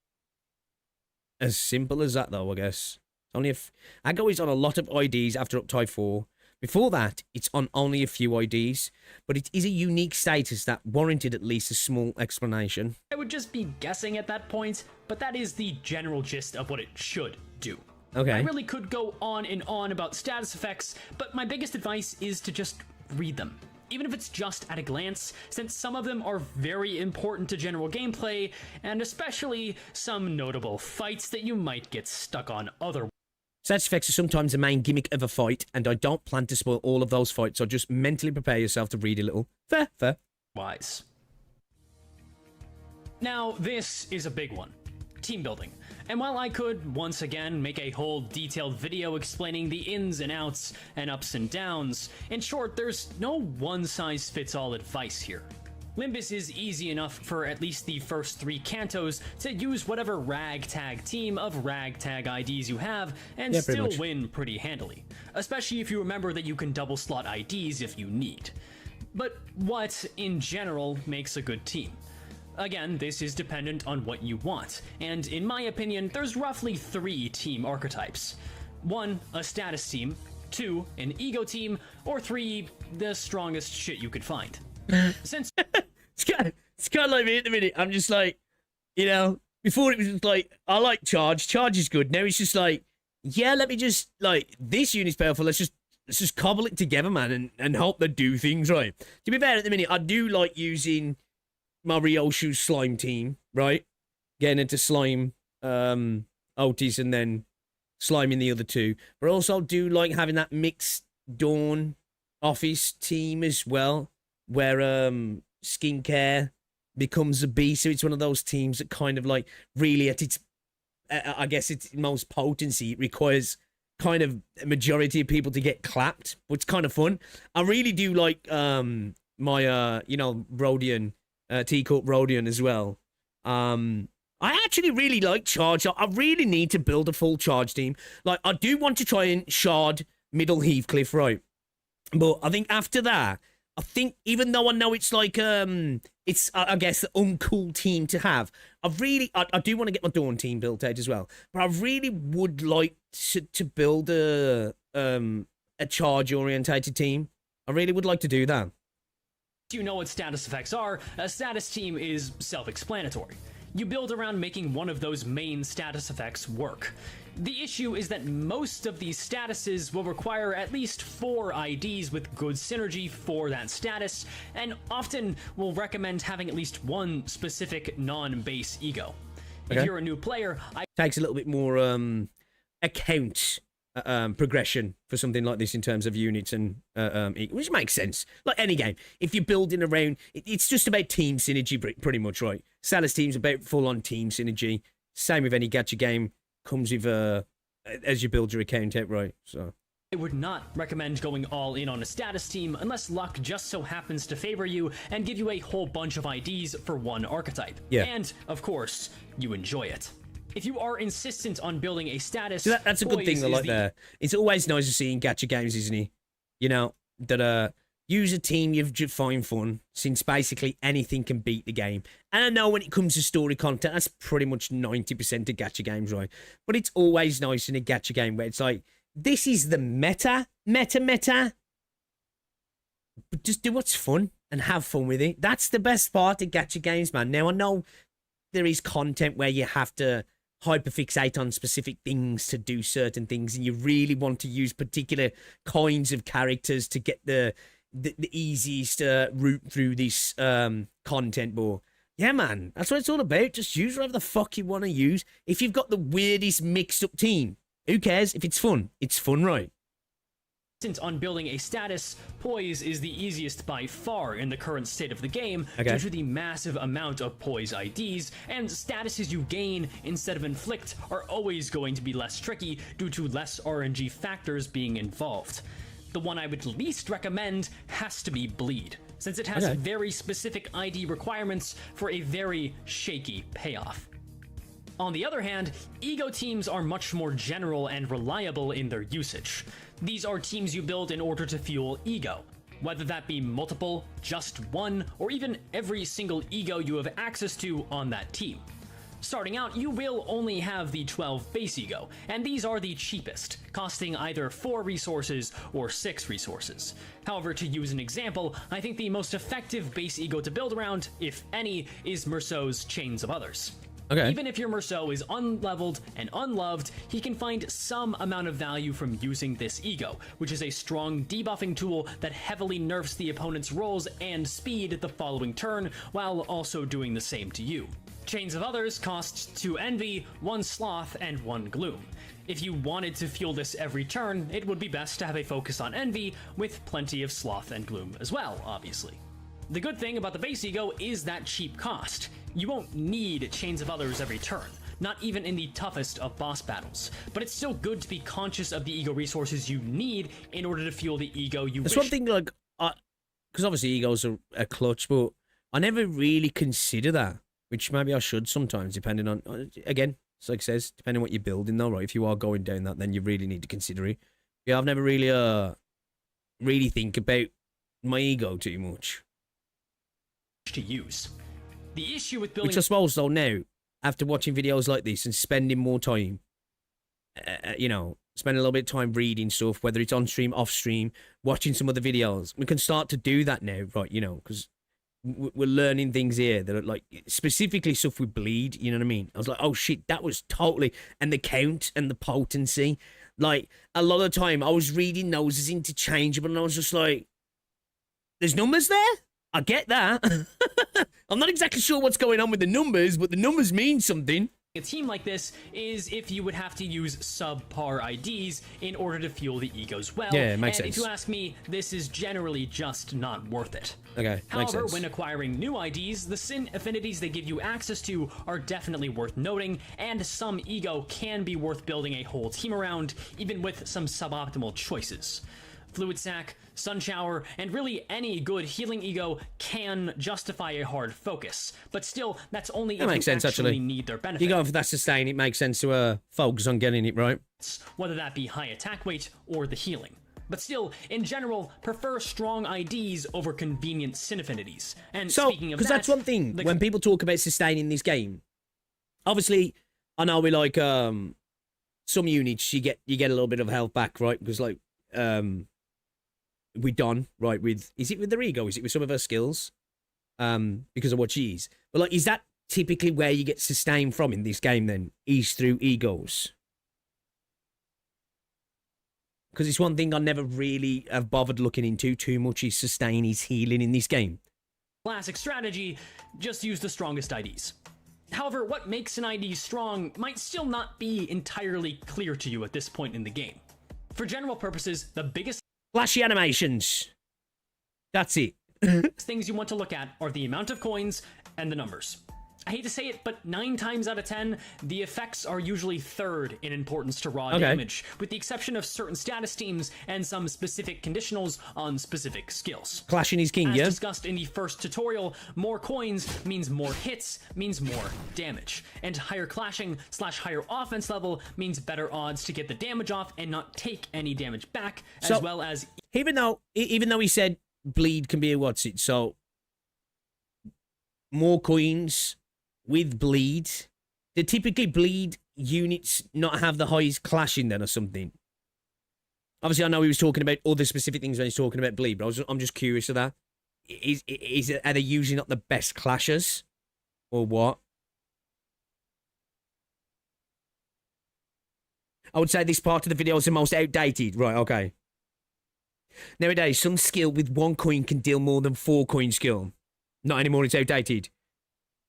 as simple as that, though, I guess. Only if aggro is on a lot of IDs after Uptype 4. Before that, it's on only a few IDs, but it is a unique status that warranted at least a small explanation. I would just be guessing at that point, but that is the general gist of what it should do. Okay. I really could go on and on about status effects, but my biggest advice is to just read them. Even if it's just at a glance, since some of them are very important to general gameplay, and especially some notable fights that you might get stuck on otherwise. Status effects are sometimes the main gimmick of a fight, and I don't plan to spoil all of those fights, so just mentally prepare yourself to read a little. Fair. Wise. Now, this is a big one. Team building. And while I could, once again, make a whole detailed video explaining the ins and outs and ups and downs, in short, there's no one-size-fits-all advice here. Limbus is easy enough for at least the first 3 cantos to use whatever ragtag team of ragtag IDs you have and still win pretty handily, especially if you remember that you can double slot IDs if you need. But what, in general, makes a good team? Again, this is dependent on what you want, and in my opinion, there's roughly 3 team archetypes. 1, a status team, 2, an ego team, or 3, the strongest shit you could find. Since it's kind of like me at the minute. I'm just like, you know, before it was just like, I like charge. Charge is good. Now it's just like, yeah, let me just, like, this unit's powerful. Let's just cobble it together, man, and hope they do things right. To be fair, at the minute, I do like using my Ryoshu slime team, right? getting into slime Otis and then sliming the other two. But I also do like having that mixed Dawn office team as well, where skincare becomes a beast. So it's one of those teams that kind of like really at its I guess its most potency, it requires kind of a majority of people to get clapped, but it's kind of fun. I really do like my Rodion, Teacup Rodion as well. I actually really like Charge. I really need to build a full Charge team. Like, I do want to try and shard Middle Heathcliff, right? But I think after that, I think even though I know it's like it's I guess the uncool team to have, I do want to get my Dawn team built out as well. But I really would like to build a charge orientated team. I really would like to do that. You know what status effects are. A status team is self-explanatory. You build around making one of those main status effects work. The issue is that most of these statuses will require at least 4 IDs with good synergy for that status, and often will recommend having at least one specific non-base ego. Okay. If you're a new player, takes a little bit more account progression for something like this in terms of units and which makes sense. Like any game, if you're building around, it's just about team synergy pretty much, right? Status team's about full-on team synergy. Same with any gacha game, comes with as you build your account out, right? So I would not recommend going all in on a status team unless luck just so happens to favor you and give you a whole bunch of IDs for one archetype. Yeah. And, of course, you enjoy it. If you are insistent on building a status, so that's a good thing. I like there. It's always nice to see in gacha games, isn't it? You know, that use a team you find fun, since basically anything can beat the game. And I know when it comes to story content, that's pretty much 90% of gacha games, right? But it's always nice in a gacha game where it's like, this is the meta. But just do what's fun and have fun with it. That's the best part of gacha games, man. Now, I know there is content where you have to hyperfixate on specific things to do certain things, and you really want to use particular kinds of characters to get the easiest route through this content. But yeah, man, that's what it's all about. Just use whatever the fuck you want to use. If you've got the weirdest mixed up team, who cares? If it's fun, right? On building a status, poise is the easiest by far in the current state of the game, okay, due to the massive amount of poise IDs, and statuses you gain instead of inflict are always going to be less tricky due to less RNG factors being involved. The one I would least recommend has to be Bleed, since it has very specific ID requirements for a very shaky payoff. On the other hand, ego teams are much more general and reliable in their usage. These are teams you build in order to fuel ego, whether that be multiple, just one, or even every single ego you have access to on that team. Starting out, you will only have the 12 base ego, and these are the cheapest, costing either 4 resources or 6 resources. However, to use an example, I think the most effective base ego to build around, if any, is Merceau's Chains of Others. Okay. Even if your Merceau is unleveled and unloved, he can find some amount of value from using this ego, which is a strong debuffing tool that heavily nerfs the opponent's rolls and speed the following turn, while also doing the same to you. Chains of Others costs 2 Envy, 1 Sloth, and 1 Gloom. If you wanted to fuel this every turn, it would be best to have a focus on Envy, with plenty of Sloth and Gloom as well, obviously. The good thing about the base ego is that cheap cost. You won't need Chains of Others every turn, not even in the toughest of boss battles, but it's still good to be conscious of the ego resources you need in order to fuel the ego you wish. That's one thing, like, because obviously egos are a clutch, but I never really consider that, which maybe I should sometimes, depending on, again, it's like it says, depending on what you're building though, right? If you are going down that, then you really need to consider it. Yeah, I've never really think about my ego too much. To use. The issue with building, which I suppose though now, after watching videos like this and spending more time, spending a little bit of time reading stuff, whether it's on stream, off stream, watching some other videos, we can start to do that now, right? Because we're learning things here that are like specifically stuff with Bleed. You know what I mean? I was like, oh shit, that was totally, and the count and the potency. Like a lot of the time, I was reading those as interchangeable, and I was just like, there's numbers there. I get that. I'm not exactly sure what's going on with the numbers, but the numbers mean something. A team like this is if you would have to use subpar IDs in order to fuel the egos well. Yeah, it makes and sense. If you ask me, this is generally just not worth it. Okay, makes However, sense. when acquiring new IDs, the sin affinities they give you access to are definitely worth noting, and some ego can be worth building a whole team around, even with some suboptimal choices. Fluid Sac, Sun Shower, and really any good healing ego can justify a hard focus. But still, that's only That if makes you sense, actually actually. need their benefit. You're going for that sustain, it makes sense to focus on getting it right. Whether that be high attack weight or the healing. But still, in general, prefer strong IDs over convenient sin affinities. And So, speaking of because that, that's one thing, when people talk about sustaining this game, obviously, I know we like, some units, you get a little bit of health back, right? Because, like, we're done, right, with, is it with their ego? Is it with some of her skills? Because of what she is. But, like, is that typically where you get sustain from in this game, then? Is through egos? Because it's one thing I never really have bothered looking into too much is sustain, is healing in this game. classic strategy, just use the strongest IDs. However, what makes an ID strong might still not be entirely clear to you at this point in the game. For general purposes, the biggest Flashy animations. That's it. things you want to look at are the amount of coins and the numbers. I hate to say it, but 9 times out of 10, the effects are usually third in importance to raw damage, with the exception of certain status teams and some specific conditionals on specific skills. Clashing is king, As yeah? discussed in the first tutorial, more coins means more hits, means more damage. And higher clashing / higher offense level means better odds to get the damage off and not take any damage back, as well as... Even though he said bleed can be a what's it, so more coins with bleed. Do typically bleed units not have the highest clashing then or something? Obviously, I know he was talking about other specific things when he's talking about bleed, but I'm just curious of that. Are they usually not the best clashers? Or what? I would say this part of the video is the most outdated. Right, okay. Nowadays, some skill with 1 coin can deal more than 4 coin skill. Not anymore, it's outdated.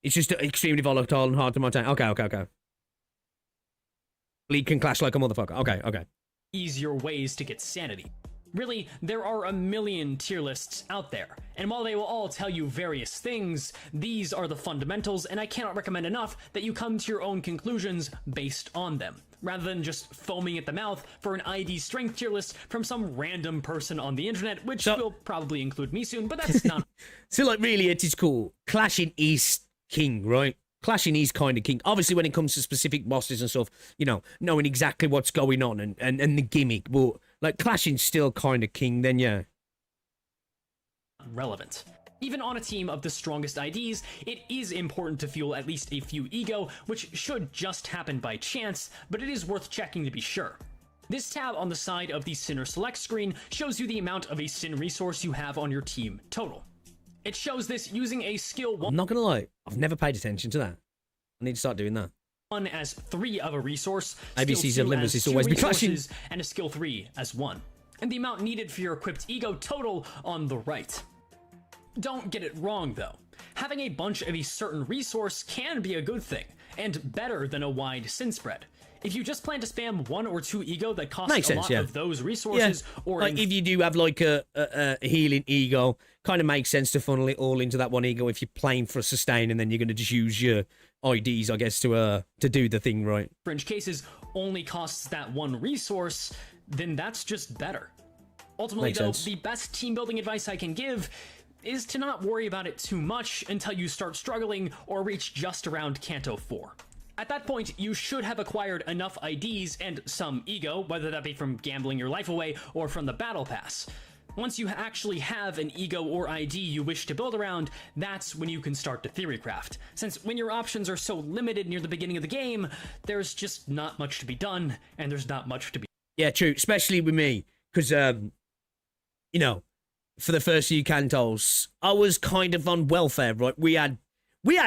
It's just extremely volatile and hard to maintain. Okay. Bleed can clash like a motherfucker. Okay. easier ways to get sanity. Really, there are a million tier lists out there, and while they will all tell you various things, these are the fundamentals, and I cannot recommend enough that you come to your own conclusions based on them, rather than just foaming at the mouth for an ID strength tier list from some random person on the internet, which will probably include me soon, but that's not... So, like, really, it is cool. Clashing is king, right? Clashing is kind of king. Obviously, when it comes to specific bosses and stuff, you know, knowing exactly what's going on and the gimmick, but, like, clashing's still kind of king, then, yeah. Relevant. Even on a team of the strongest IDs, it is important to fuel at least a few ego, which should just happen by chance, but it is worth checking to be sure. This tab on the side of the Sinner Select screen shows you the amount of a Sin resource you have on your team total. It shows this using a skill 1. I'm not gonna lie, I've never paid attention to that. I need to start doing that. 1 as 3 of a resource, ABCs skill of 2 Limbus as is 2 always be clashing. resources, and a skill 3 as 1. And the amount needed for your equipped ego total on the right. Don't get it wrong though. Having a bunch of a certain resource can be a good thing, and better than a wide sin spread. If you just plan to spam 1 or 2 ego that cost Makes a sense, lot yeah. of those resources, or like if you do have like a healing ego, kind of makes sense to funnel it all into that one ego if you're playing for a sustain and then you're going to just use your IDs, I guess, to do the thing right. fringe cases only costs that 1 resource, then that's just better. Ultimately Makes though, sense. the best team building advice I can give is to not worry about it too much until you start struggling or reach just around Canto 4. At that point, you should have acquired enough IDs and some ego, whether that be from gambling your life away or from the battle pass. Once you actually have an ego or ID you wish to build around, that's when you can start to theorycraft. Since when your options are so limited near the beginning of the game, there's just not much to be done, and there's not much to be... Yeah, true. Especially with me, because, you know, for the first few cantos, I was kind of on welfare, right? We had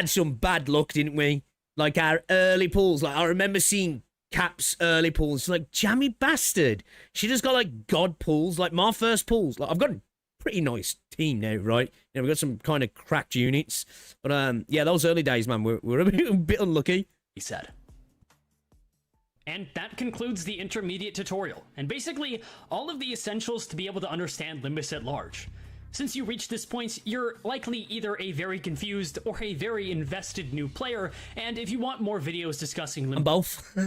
some bad luck, didn't we? Like our early pulls. Like I remember seeing Cap's early pulls. Like, jammy bastard. She just got like god pulls. Like my first pulls. Like I've gotten pretty nice team now, right? You know, we've got some kind of cracked units. But yeah, those early days, man, we're a bit unlucky. He said. And that concludes the intermediate tutorial, and basically all of the essentials to be able to understand Limbus at large. Since you reached this point, you're likely either a very confused or a very invested new player, and if you want more videos discussing Limbus... I'm both.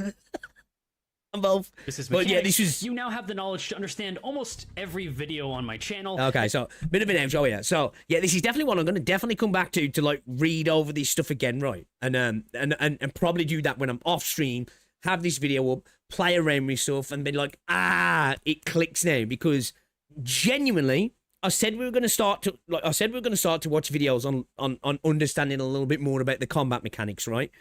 I'm both. But yeah, you now have the knowledge to understand almost every video on my channel. Okay, so bit of an outro here. So yeah, this is definitely one I'm going to definitely come back to like read over this stuff again, right? And probably do that when I'm off stream. Have this video up, play around with stuff, and be like, it clicks now, because genuinely, I said we were going to start to watch videos on understanding a little bit more about the combat mechanics, right?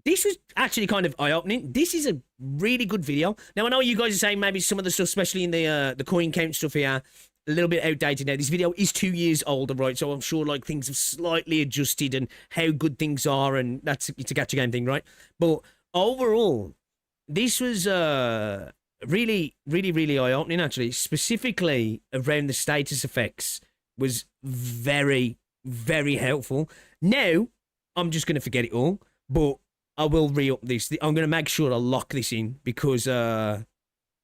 This was actually kind of eye-opening. This is a really good video. Now, I know you guys are saying maybe some of the stuff, especially in the coin count stuff here, a little bit outdated now. This video is 2 years older, right? So I'm sure like things have slightly adjusted and how good things are, and it's a gacha game thing, right? But overall, this was really, really, really eye-opening, actually. Specifically around the status effects was very, very helpful. Now, I'm just going to forget it all, but I will re-up this. I'm going to make sure I lock this in, because I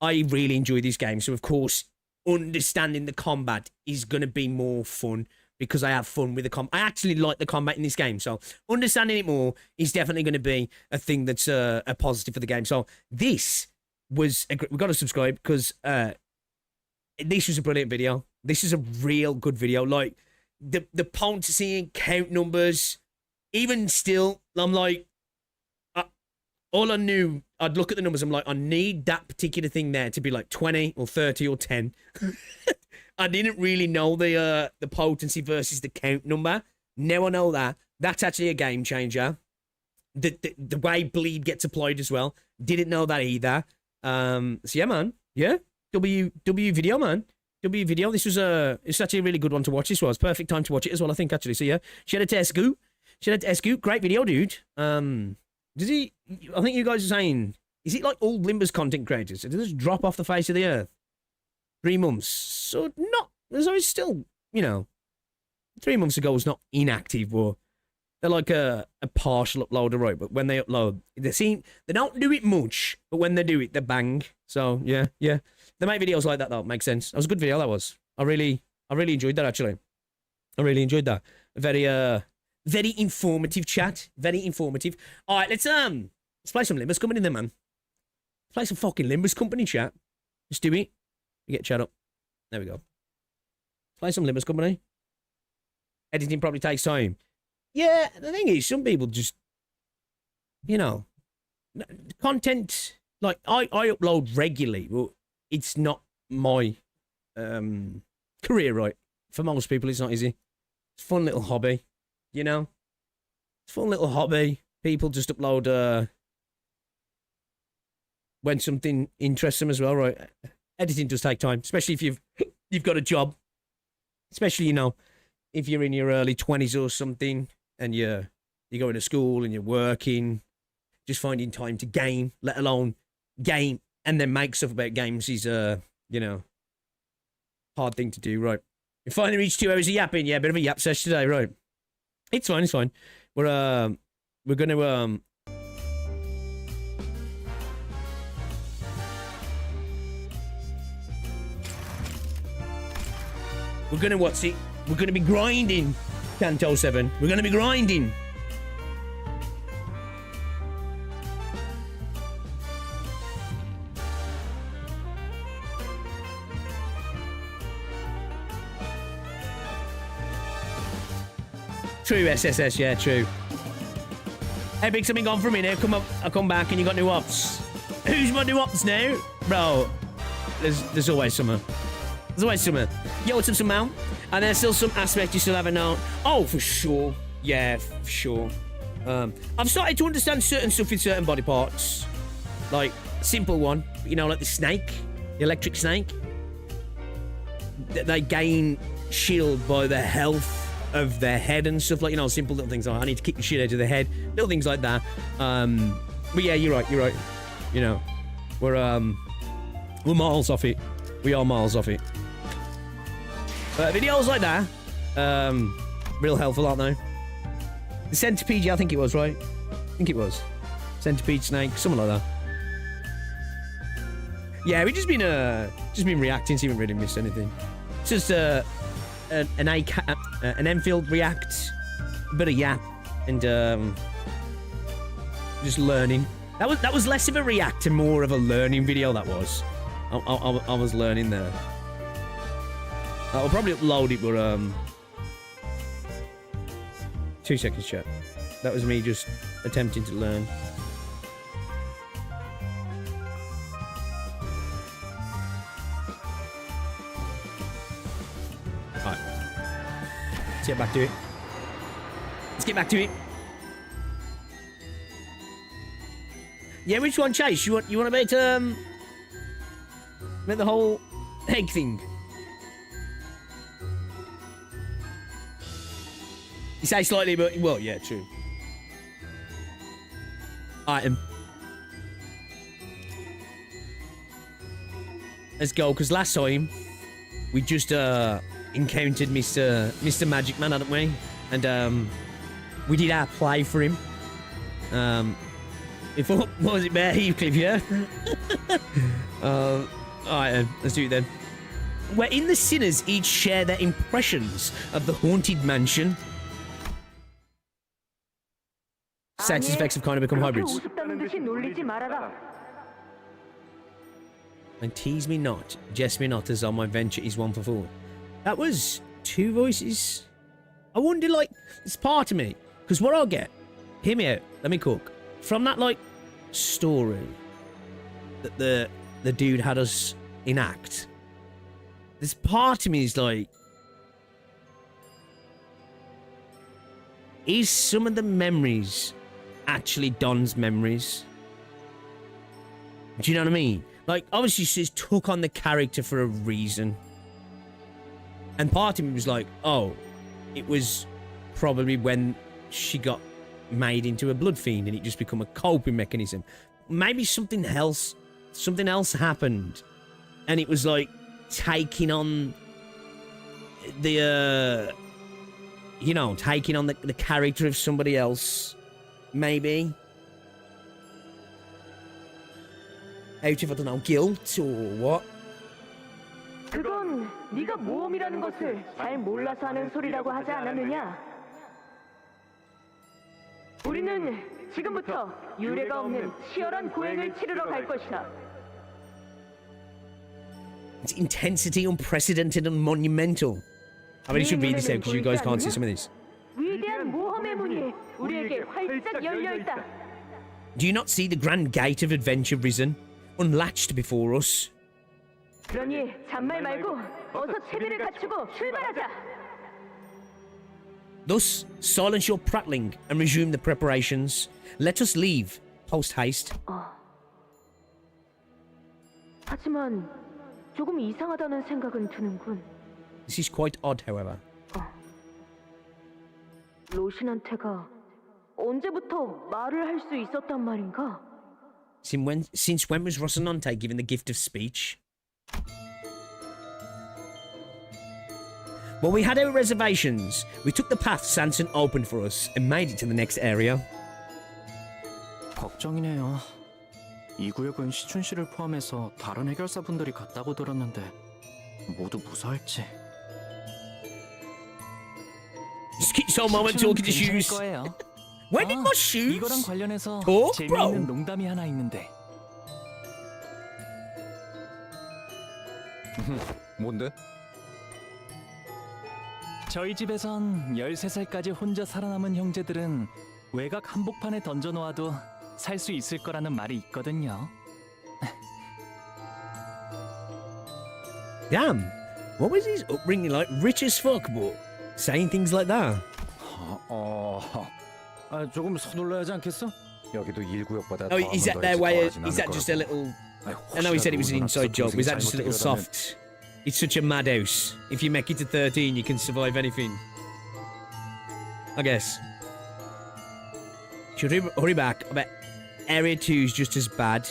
really enjoy this game. So, of course, understanding the combat is going to be more fun, because I have fun with the combat. I actually like the combat in this game, so understanding it more is definitely going to be a thing that's a positive for the game. So this was we've got to subscribe, because this was a brilliant video. This is a real good video. Like the potency and count numbers, even still, I'm like, all I knew, I'd look at the numbers, I'm like, I need that particular thing there to be like 20 or 30 or 10. I didn't really know the potency versus the count number. Now I know that. That's actually a game changer. The way bleed gets applied as well. Didn't know that either. So yeah, man. Yeah. W video, man. W video. It's actually a really good one to watch. This was perfect time to watch it as well, I think, actually. So yeah. Shout out to Escu. Great video, dude. Does he? I think you guys are saying, is it like all Limbus content creators? Did they just drop off the face of the earth? 3 months. So not. So it's still, 3 months ago was not inactive, or they're like a partial uploader, right? But when they upload, they don't do it much, but when they do it, they bang. So yeah. They make videos like that though. Makes sense. That was a good video. That was. I really enjoyed that, actually. I really enjoyed that. Very informative chat. Very informative. All right, let's play some Limbus Company then, man. Play some fucking Limbus Company chat. Let's do it. We get chat up. There we go. Play some Limbus Company. Editing probably takes time. Yeah, the thing is, some people just, content, like, I upload regularly, but it's not my career, right? For most people, it's not easy. It's a fun little hobby, It's a fun little hobby. People just upload when something interests them as well, right? Editing does take time, especially if you've got a job. Especially, if you're in your early 20s or something, and you're going to school and you're working, just finding time to game, let alone game and then make stuff about games is hard thing to do, right? We finally reached 2 hours of yapping. Yeah, a bit of a yap session today, right? It's fine. We're gonna We're gonna be grinding, CANTO VII. We're gonna be grinding. True, SSS, yeah, true. Hey, big something gone from me now. I come back and you got new ops. Who's my new ops now? Bro, there's always someone. There's always someone. Yo, what's up, some man? And there's still some aspect you still haven't known. Oh, for sure. Yeah, for sure. I've started to understand certain stuff in certain body parts. Like, simple one. Like the snake. The electric snake. They gain shield by the health of their head and stuff, like, simple little things like, I need to kick the shit out of the head, little things like that. But yeah, you're right. We're miles off it. We are miles off it. But videos like that, real helpful, aren't they? The centipede, I think it was, right? I think it was. Centipede, snake, something like that. Yeah, we've just been reacting, so you haven't really missed anything. It's just an Enfield react, a bit of yap, and just learning. That was less of a react and more of a learning video. That was. I was learning there. I'll probably upload it, but 2 seconds, chat. That was me just attempting to learn. Alright. Let's get back to it. Let's get back to it. Yeah, which one, Chase? You want to make the whole egg thing? You say slightly, but well, yeah, true. Item. Let's go, because last time we just encountered Mr. Magic Man, hadn't we? And we did our play for him. Before, what was it, Bear Heathcliff, yeah? Alright then, let's do it then. Wherein the sinners each share their impressions of the haunted mansion. Sex effects have kind of become hybrids. And tease me not, jest me not, as on my venture is one for four. That was 2 voices. I wonder, like, it's part of me. Because what I'll get, hear me out, let me cook. From that, like, story that the dude had us enact, this part of me is like, is some of the memories actually Don's memories? Do you know what I mean? Like, obviously she's took on the character for a reason. And part of me was like, oh, it was probably when she got made into a blood fiend and it just become a coping mechanism. Maybe something else happened and it was like taking on the you know, taking on the character of somebody else, maybe out of, I don't know, guilt or what. 그건 네가 모험이라는 것을 잘 몰라서 하는 소리라고 하지 않았느냐? 우리는 지금부터 유례가 없는 치열한 고행을 치르러 갈 것이다. It's intensity unprecedented and monumental. I really should read this out because you guys can't see some of this. 위대한 모험의 문이 우리에게 활짝 열려 있다. Do you not see the grand gate of adventure risen, unlatched before us? 그러니 잔말 말고 어서 채비를 갖추고 출발하자. Thus, silence your prattling and resume the preparations. Let us leave, post-haste. 하지만 조금 이상하다는 생각은 드는군. This is quite odd, however. 로신한테가 언제부터 말을 할 수 있었단 말인가? Since when was Rocinante given the gift of speech? Well, we had our reservations. We took the path Sanson opened for us and made it to the next area. 걱정이네요. 이 구역은 시춘 씨를 포함해서 다른 해결사분들이 갔다고 들었는데 모두 무사할지. Just keep so moment talking to shoes. When did my shoes 이거랑 관련해서 talk, bro? 재미있는 농담이 하나 있는데. 뭔데? 저희 집에선 13살까지 혼자 살아남은 형제들은 외곽 한복판에 던져놓아도 살 수 있을 거라는 말이 있거든요. Damn, what was his upbringing like? Rich as fuck, but saying things like that. 조금 서둘러야지 않겠어? 여기도 1구역보다 Oh, is that their way? Is that just a little? I know he said it was an inside joke. Was that just a little soft? It's such a madhouse. If you make it to 13, you can survive anything. I guess. Should we hurry back? I bet Area 2 is just as bad.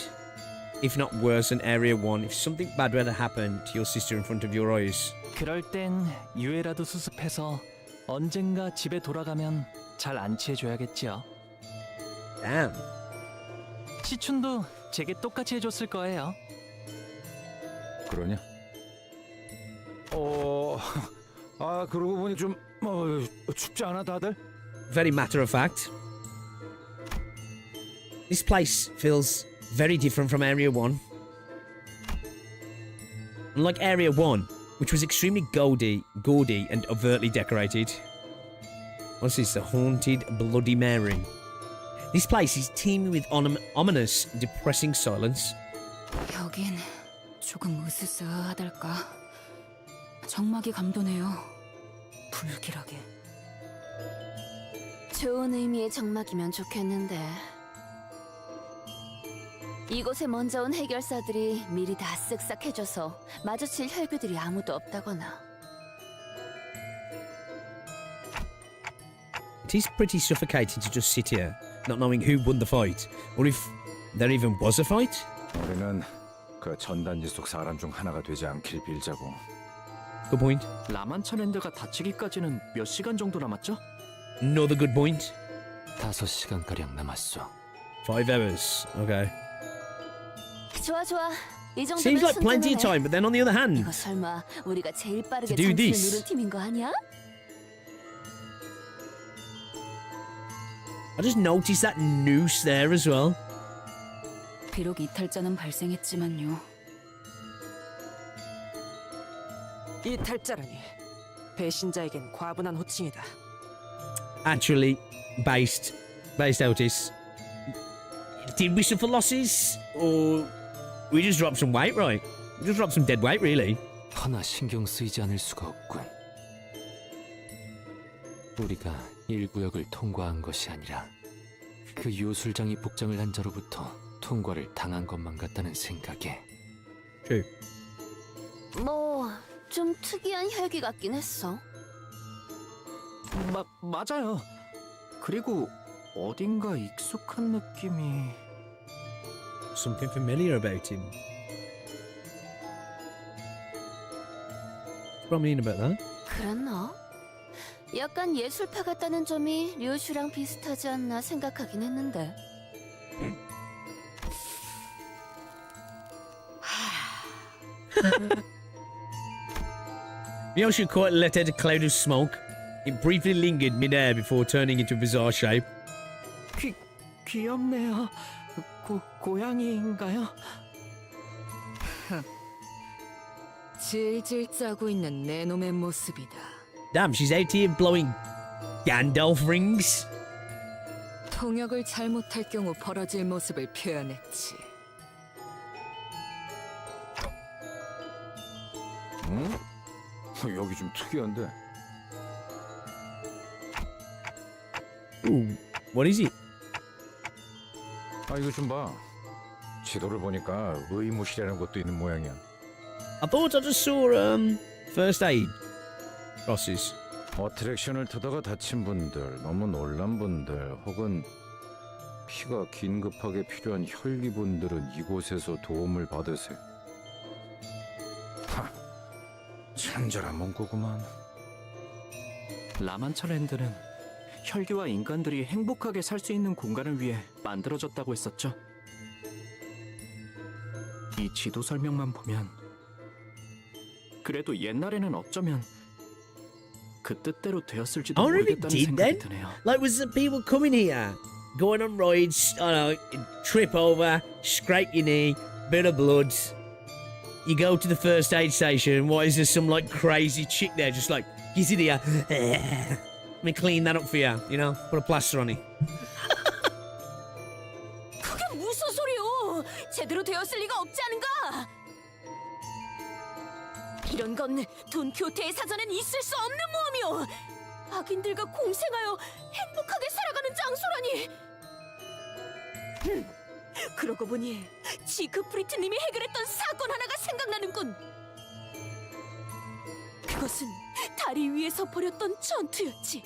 if not worse than Area 1 if something bad were to happen to your sister in front of your eyes. 그럴 땐 유해라도 수습해서 언젠가 집에 돌아가면 잘 안치해줘야겠지요. Damn. 시춘도 제게 똑같이 해줬을 거예요. 그러냐? 그러고 보니 좀 춥지 않아 다들? Very matter of fact. This place feels very different from Area 1. Unlike Area 1, which was extremely gaudy and overtly decorated. What's this? The Haunted Bloody Mary. This place is teeming with ominous, depressing silence. 여긴 조금 으스스하달까. 정막이 감도네요. 불길하게. 좋은 의미의 정막이면 좋겠는데. 이곳에 먼저 온 해결사들이 미리 다 쓱싹해줘서 마주칠 혈귀들이 아무도 없다거나. It is pretty suffocating to just sit here, not knowing who won the fight, or if there even was a fight. 우리는 그 전단지 속 사람 중 하나가 되지 않길 빌자고. Good point. 라만차랜드가 다치기까지는 몇 시간 정도 남았죠? Another good point. 5시간가량 남았어. 5 hours. Okay. 좋아. 이 정도면 Seems like plenty of 순진하네. time, but then on the other hand, 이거 설마 우리가 제일 빠르게 To do 장치를 this. 누른 팀인 거 아니야? I just noticed that noose there as well. 비록 이탈자는 발생했지만요. 이탈자라니. 배신자에겐 과분한 호칭이다. Actually, based Otis. Did we suffer losses, or we just dropped some weight, right? We just dropped some dead weight, really. 하나 신경 쓰이지 않을 수가 없군. 우리가 1구역을 통과한 것이 아니라 그 요술장이 복장을 한 자로부터 통과를 당한 것만 같다는 생각에. True. 뭐 좀 특이한 혈기 같긴 했어. 맞아요. 그리고 어딘가 익숙한 느낌이. Something familiar about him. What do I mean about that? 그랬나? 약간 예술파 같다는 점이 류슈랑 비슷하지 않나 생각하긴 했는데. The ocean court let out a cloud of smoke. It briefly lingered mid-air before turning into a bizarre shape. 귀엽네요. 고양이인가요? 질질 짜고 있는 내 놈의 모습이다. Damn, she's out here blowing Gandalf rings. 통역을 잘못할 경우 벌어질 모습을 표현했지. 응? 여기 좀 특이한데. Ooh, what is it? 이거 좀 봐. 지도를 보니까 의무실이라는 곳도 있는 모양이야. I thought I just saw first aid crosses. 어트랙션을 타다가 다친 분들, 너무 놀란 분들, 혹은 피가 긴급하게 필요한 혈기분들은 이곳에서 도움을 받으세요. 친절한 문구구만. 라만차랜드는 혈기와 인간들이 행복하게 살 수 있는 공간을 위해 만들어졌다고 했었죠. 이 지도 설명만 보면 그래도 옛날에는 어쩌면 그 뜻대로 되었을지도 I wonder if it 모르겠다는 did 생각이 then. 드네요. Like, was the people coming here, going on rides, I don't know, trip over, scrape your knee, bit of blood. You go to the first aid station. Why is there some like crazy chick there, just like, get it here? Let me clean that up for you. You know, put a plaster on it. 그게 무슨 소리요? 제대로 되었을 리가 없지 않은가? 이런 건 돈키호테의 사전엔 있을 수 없는 모험이요. 악인들과 공생하여 행복하게 살아가는 장소라니. 그러고 보니 지크프리트님이 해결했던 사건 하나가 생각나는군. 그것은 다리 위에서 벌였던 전투였지.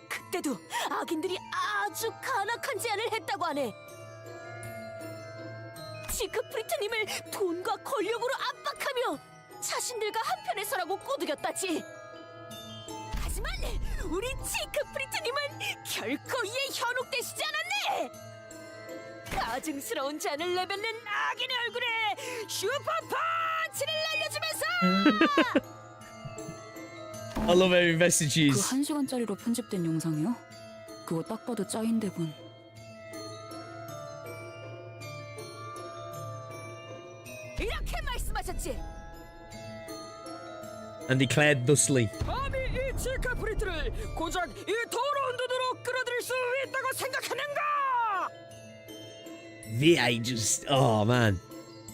그때도 악인들이 아주 간악한 제안을 했다고 하네. 치크프리트님을 돈과 권력으로 압박하며 자신들과 한편에 서라고 꼬드겼다지. 하지만 우리 치크프리트님은 결코 이에 현혹되시지 않았네. 가증스러운 잔을 내뱉는 악인의 얼굴에 슈퍼펀치를 날려주면서 I love every 그 messages. 1시간짜리로 편집된 영상이요? 그거 딱 봐도 짜인 대본. 이렇게 말씀하셨지. And declared thusly. 감히 이 치크프리트를 고작 이 더러운 돈으로 끌어들일 수 있다고 생각하는가? VA just, oh man,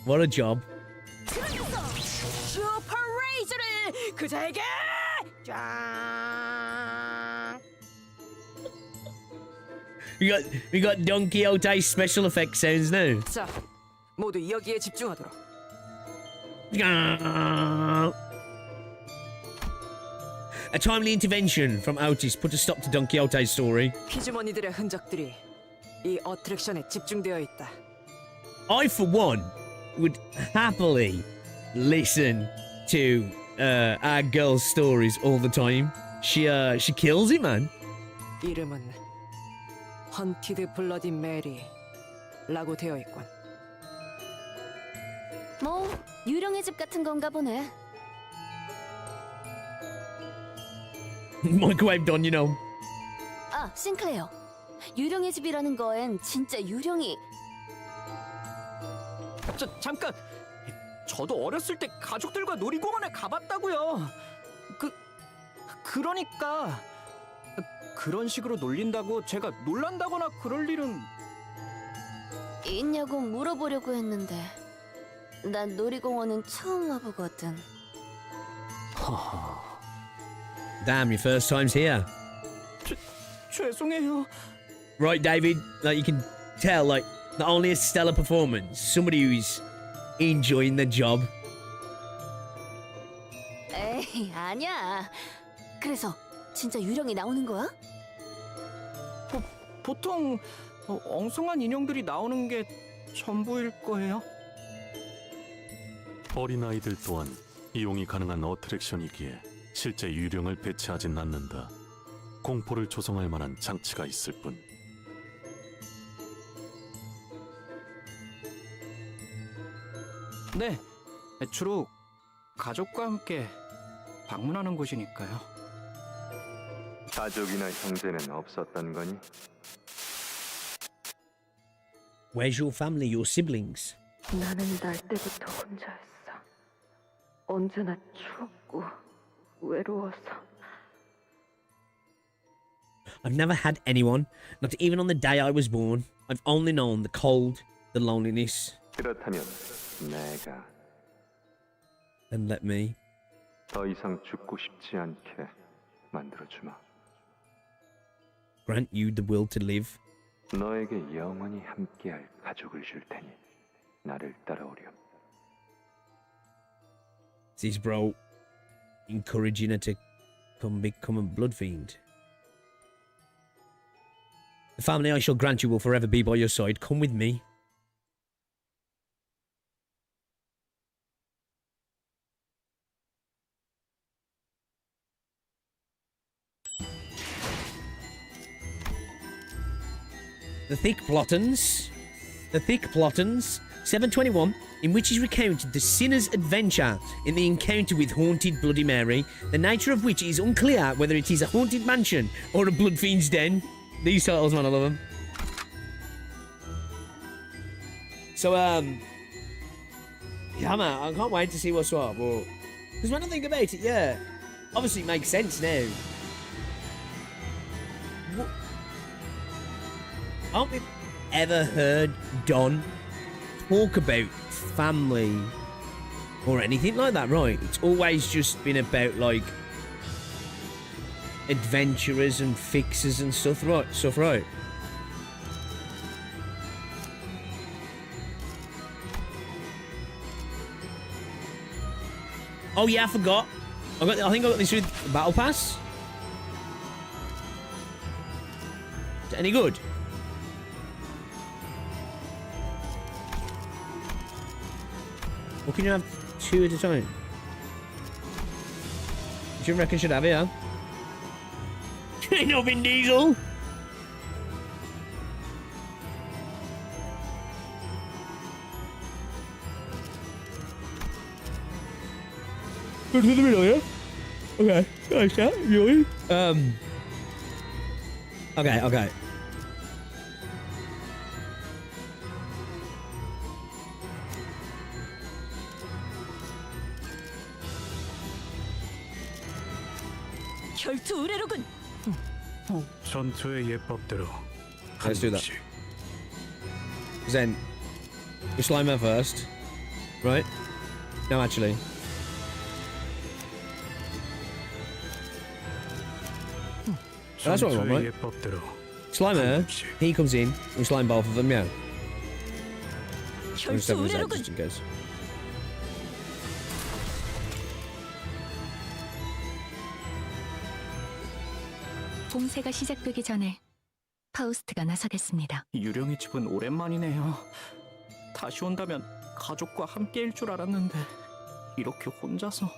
what a job. 그래서 슈퍼레이저를 그자에게 쫙. We got Don Quixote special effects sounds now. 자, 모두 여기에 집중하도록. A timely intervention from Otis put a stop to Don Quixote's story. 피즈머니들의 흔적들이 이 어트랙션에 집중되어 있다. I, for one, would happily listen to our girl's stories all the time. She kills it, man. 이름은 헌티드 블러디 메리라고 되어 있군. 뭐 유령의 집 같은 건가 보네. Microwave Don, you know. 아, 싱클레어. 유령의 집이라는 거엔 진짜 유령이. 잠깐. 저도 어렸을 때 가족들과 놀이공원에 가봤다고요. 그러니까 그런 식으로 놀린다고 제가 놀란다거나 그럴 일은. 있냐고 물어보려고 했는데 난 놀이공원은 처음 와보거든. Damn, your first time's here. 죄송해요. Right, David? Like, you can tell, like, not only a stellar performance, somebody who's enjoying the job. 에이, 아니야. 그래서 진짜 유령이 나오는 거야? 보통 엉성한 인형들이 나오는 게 전부일 거예요. 어린아이들 또한 이용이 가능한 어트랙션이기에 실제 유령을 배치하진 않는다. 공포를 조성할 만한 장치가 있을 뿐. 네, 주로 가족과 함께 방문하는 곳이니까요. 가족이나 형제는 없었던 거니? Where's your family, your siblings? 나는 날 때부터 혼자였어. 언제나 추웠고 외로워서. I've never had anyone, not even on the day I was born. I've only known the cold, the loneliness. 그렇다면 내가 And let me. 더 이상 죽고 싶지 않게 만들어주마. Grant you the will to live. 너에게 영원히 함께할 가족을 줄 테니 나를 따라오렴. This bro encouraging her to come become a blood fiend. The family I shall grant you will forever be by your side. Come with me. The Thick Plottons. 721, in which is recounted the sinner's adventure in the encounter with haunted Bloody Mary, the nature of which is unclear whether it is a haunted mansion or a blood fiend's den. These titles, man, I love them. So, yeah, man, I can't wait to see what's what, but... Because when I think about it, yeah, obviously it makes sense now. What? Haven't we ever heard Don talk about family or anything like that, right? It's always just been about, like, adventurers and fixers and stuff, right? Oh yeah, I forgot. I think I got this with the Battle Pass. Is it any good? Or can you have 2 at a time? Do you reckon should have it, huh? Ain't no Vin Diesel! Go to the middle, yeah? Okay. Nice, yeah? Really? Okay. 결투 의뢰로군. 전투의 예법대로. Let's do that. Then, we slime her first. Right? No, actually. That's what I want, right? Slime her, he comes in, we slime both of them, yeah. 결투 Just 의뢰로군. in case. 봉쇄가 시작되기 전에 파우스트가 나서겠습니다. 유령의 집은 오랜만이네요. 다시 온다면 가족과 함께일 줄 알았는데 이렇게 혼자서.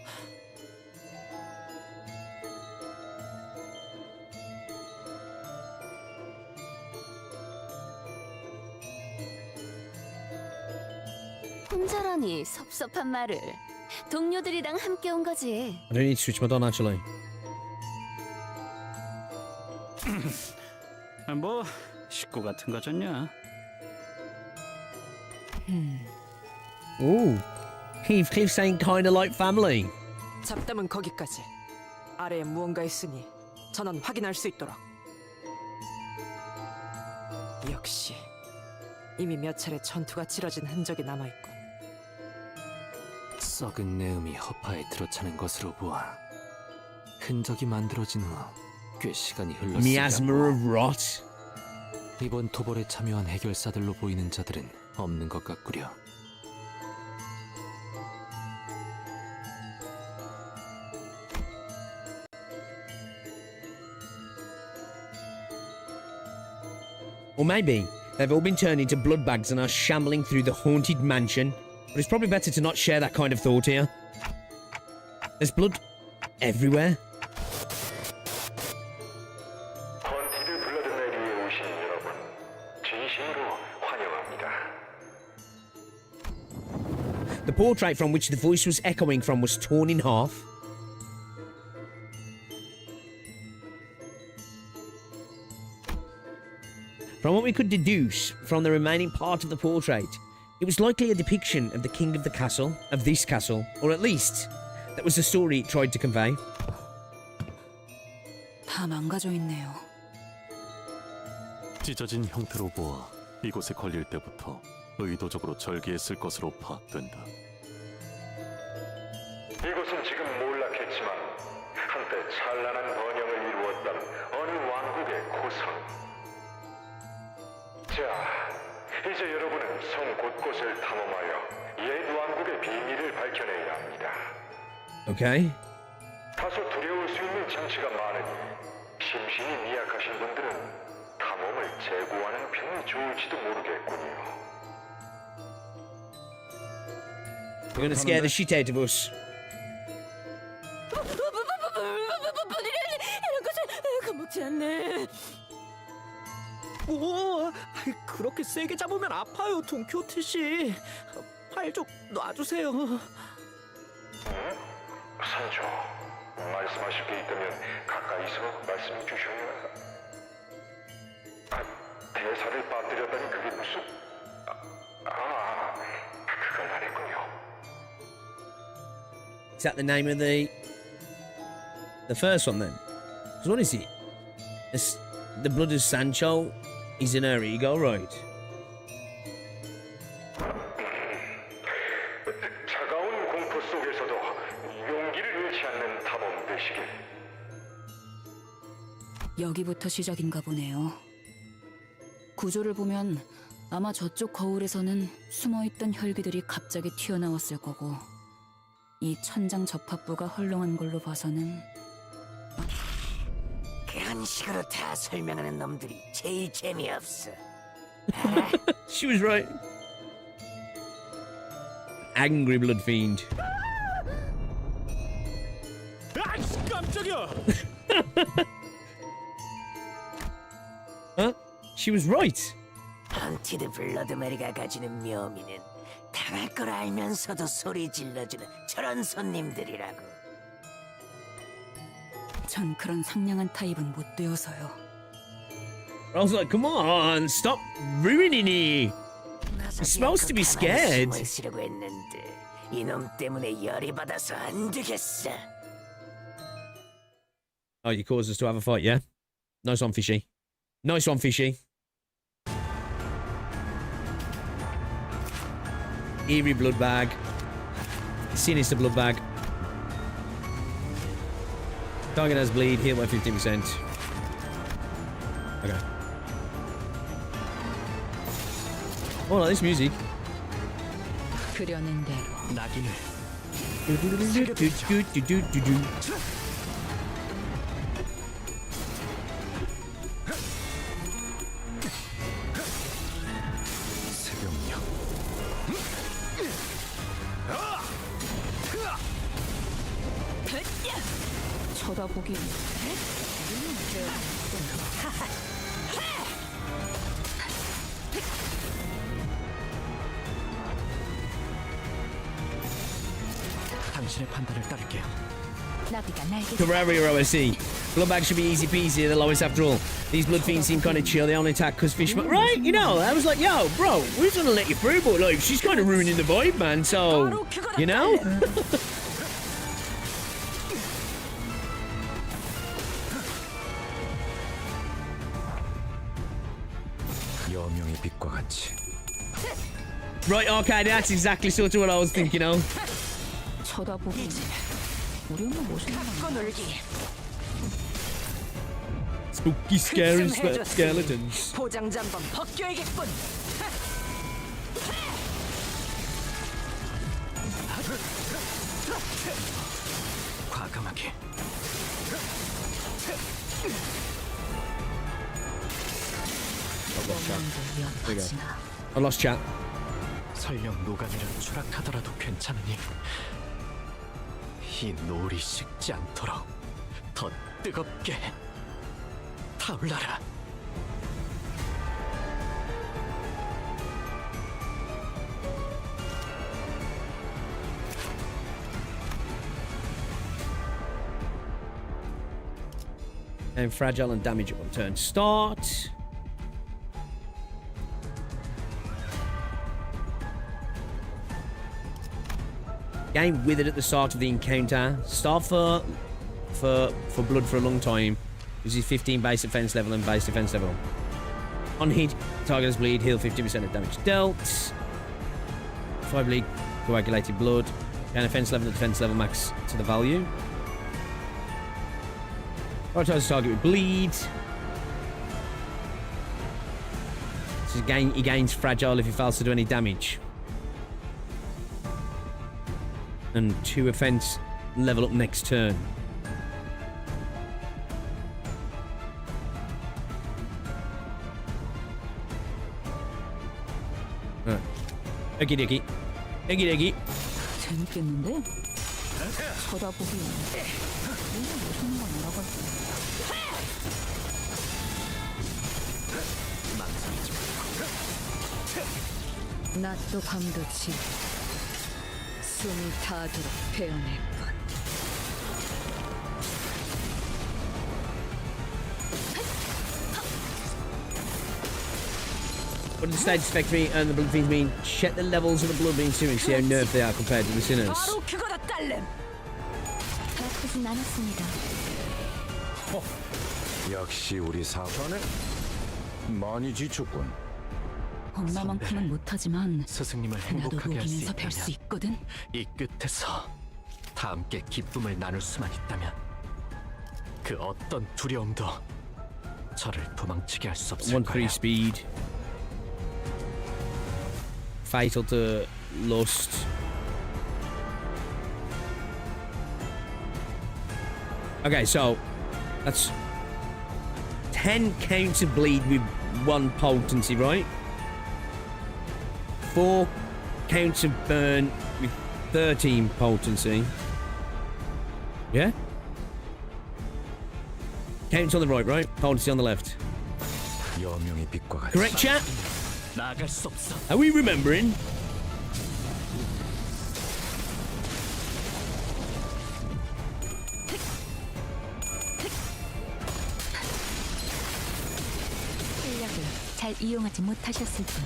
혼자라니 섭섭한 말을. 동료들이랑 함께 온 거지. I don't need to switch my on, actually. 뭐 식구 같은 거잖냐. Ooh. Keeps saying kinda like family. 잡담은 거기까지. 아래에 무언가 있으니 전원 확인할 수 있도록. 역시 이미 몇 차례 전투가 치러진 흔적이 남아있군. 썩은 내음이 허파에 들어차는 것으로 보아 흔적이 만들어진 후 꽤 시간이 Miasma 흘렀으리라고. of rot. 이번 토벌에 참여한 해결사들로 보이는 자들은 없는 것 같구려. Or maybe they've all been turned into blood bags and are shambling through the haunted mansion. But it's probably better to not share that kind of thought here. There's blood everywhere. The portrait from which the voice was echoing from was torn in half. From what we could deduce from the remaining part of the portrait, it was likely a depiction of the king of the castle, of this castle, or at least that was the story it tried to convey. 다 망가져 있네요. 찢어진 형태로 보아 이곳에 걸릴 때부터 의도적으로 절개했을 것으로 파악된다. 이곳은 지금 몰락했지만 한때 찬란한 번영을 이루었던 어느 왕국의 고성. 자, 이제 여러분은 성 곳곳을 탐험하여 옛 왕국의 비밀을 밝혀내야 합니다. Okay. 다소 두려울 수 있는 장치가 많으니 심신이 미약하신 분들은 탐험을 재고하는 편이 좋을지도 모르겠군요. We're gonna scare the shit out of us. 이런 것을 겁먹지 않네. 오, 그렇게 세게 잡으면 아파요, 돈키호테 씨. 팔 좀 놔주세요. 산초, 말씀하실 게 있다면 가까이서 말씀해 주셔야. 대사를 빠뜨렸다니 그게 무슨... 그건 안 했군요. Is that the name of the first one then? Because what is it? It's the blood of Sancho is in her ego, right? 차가운 공포 속에서도 용기를 잃지 않는 탐험 되시길. 여기부터 시작인가 보네요. 구조를 보면 아마 저쪽 거울에서는 숨어있던 혈기들이 갑자기 튀어나왔을 거고, 이 천장 접합부가 헐렁한 걸로 봐서는 그런 식으로 다 설명하는 놈들이 제일 재미없어. She was right. angry blood fiend. Huh? She was right. 헌티드 블러드메리가 가지는 묘미는 당할 걸 알면서도 소리 질러주는 저런 손님들이라고. 전 그런 상냥한 타입은 못 되어서요. I was like, come on, stop ruining it. You're supposed to be scared. 숨을 쉬려고 했는데 이놈 때문에 열이 받아서 안 되겠어. Oh, you caused us to have a fight, yeah? Nice one, Fishy. Nice one, Fishy. Eerie blood bag. Sinister blood bag. Target has bleed, heal by 15%. Okay. Oh, like this music. 그려낸 대로 낙인을 새벽녘. 쳐다보기. 당신의 판단을 따를게요. 나비가 날개. Terraria OSC. Blood bag should be easy peasy, the lowest after all. These blood fiends seem kind of chill, they only attack because fish. Right? You know, I was like, yo, bro, we're gonna let you through, but like, she's kind of ruining the vibe, man, so. You know? 여명의 빛과 같이. Right, okay, that's exactly sort of what I was thinking of. 쳐다보기. 우리 엄마 멋있는 Spooky, scary skeletons. 포장지 한번 벗겨야겠군. 과감하게. I lost chat. 설령 노가미를 추락하더라도 괜찮으니 이 노을이 식지 않도록 더 뜨겁게 타올라라. And fragile and damage at one turn. Start. Game withered at the start of the encounter. Start for blood for a long time. Uses 15 base defense level and base defense level. On hit, target has bleed, heal 50% of damage dealt. 5 bleed, coagulated blood. Gain defense level max to the value. Prioritize target with bleed. So he gains fragile if he fails to do any damage. And 2 offense level up next turn. Eggy diggy. Eggy diggy. 재밌겠는데? 쳐다보기. 멋있는 건 알아가지고. 낮도 밤도 지 숨이 닿도록 베어낼 것. What did the stage affect me and the blood fiends mean? Check the levels of the blood beings too and see how nerfed they are compared to the sinners. 바로 그거다 딸렘. 아프진 않았습니다. 역시 우리 사관에 많이 지쳤군. 엄마만큼은 못하지만 스승님을 나도 행복하게 할 수 녹이면서 뵐 수 있거든. 이 끝에서 다 함께 기쁨을 나눌 수만 있다면 그 어떤 두려움도 저를 도망치게 할 수 없을 1-3 거야. speed. Fatal to lust. Okay, so that's 10 counts of bleed with 1 potency, right? 4 counts of burn with 13 potency. Yeah? Counts on the right? Potency on the left. Correct, chat? Are we remembering? 잘 이용하지 못하셨을 뿐.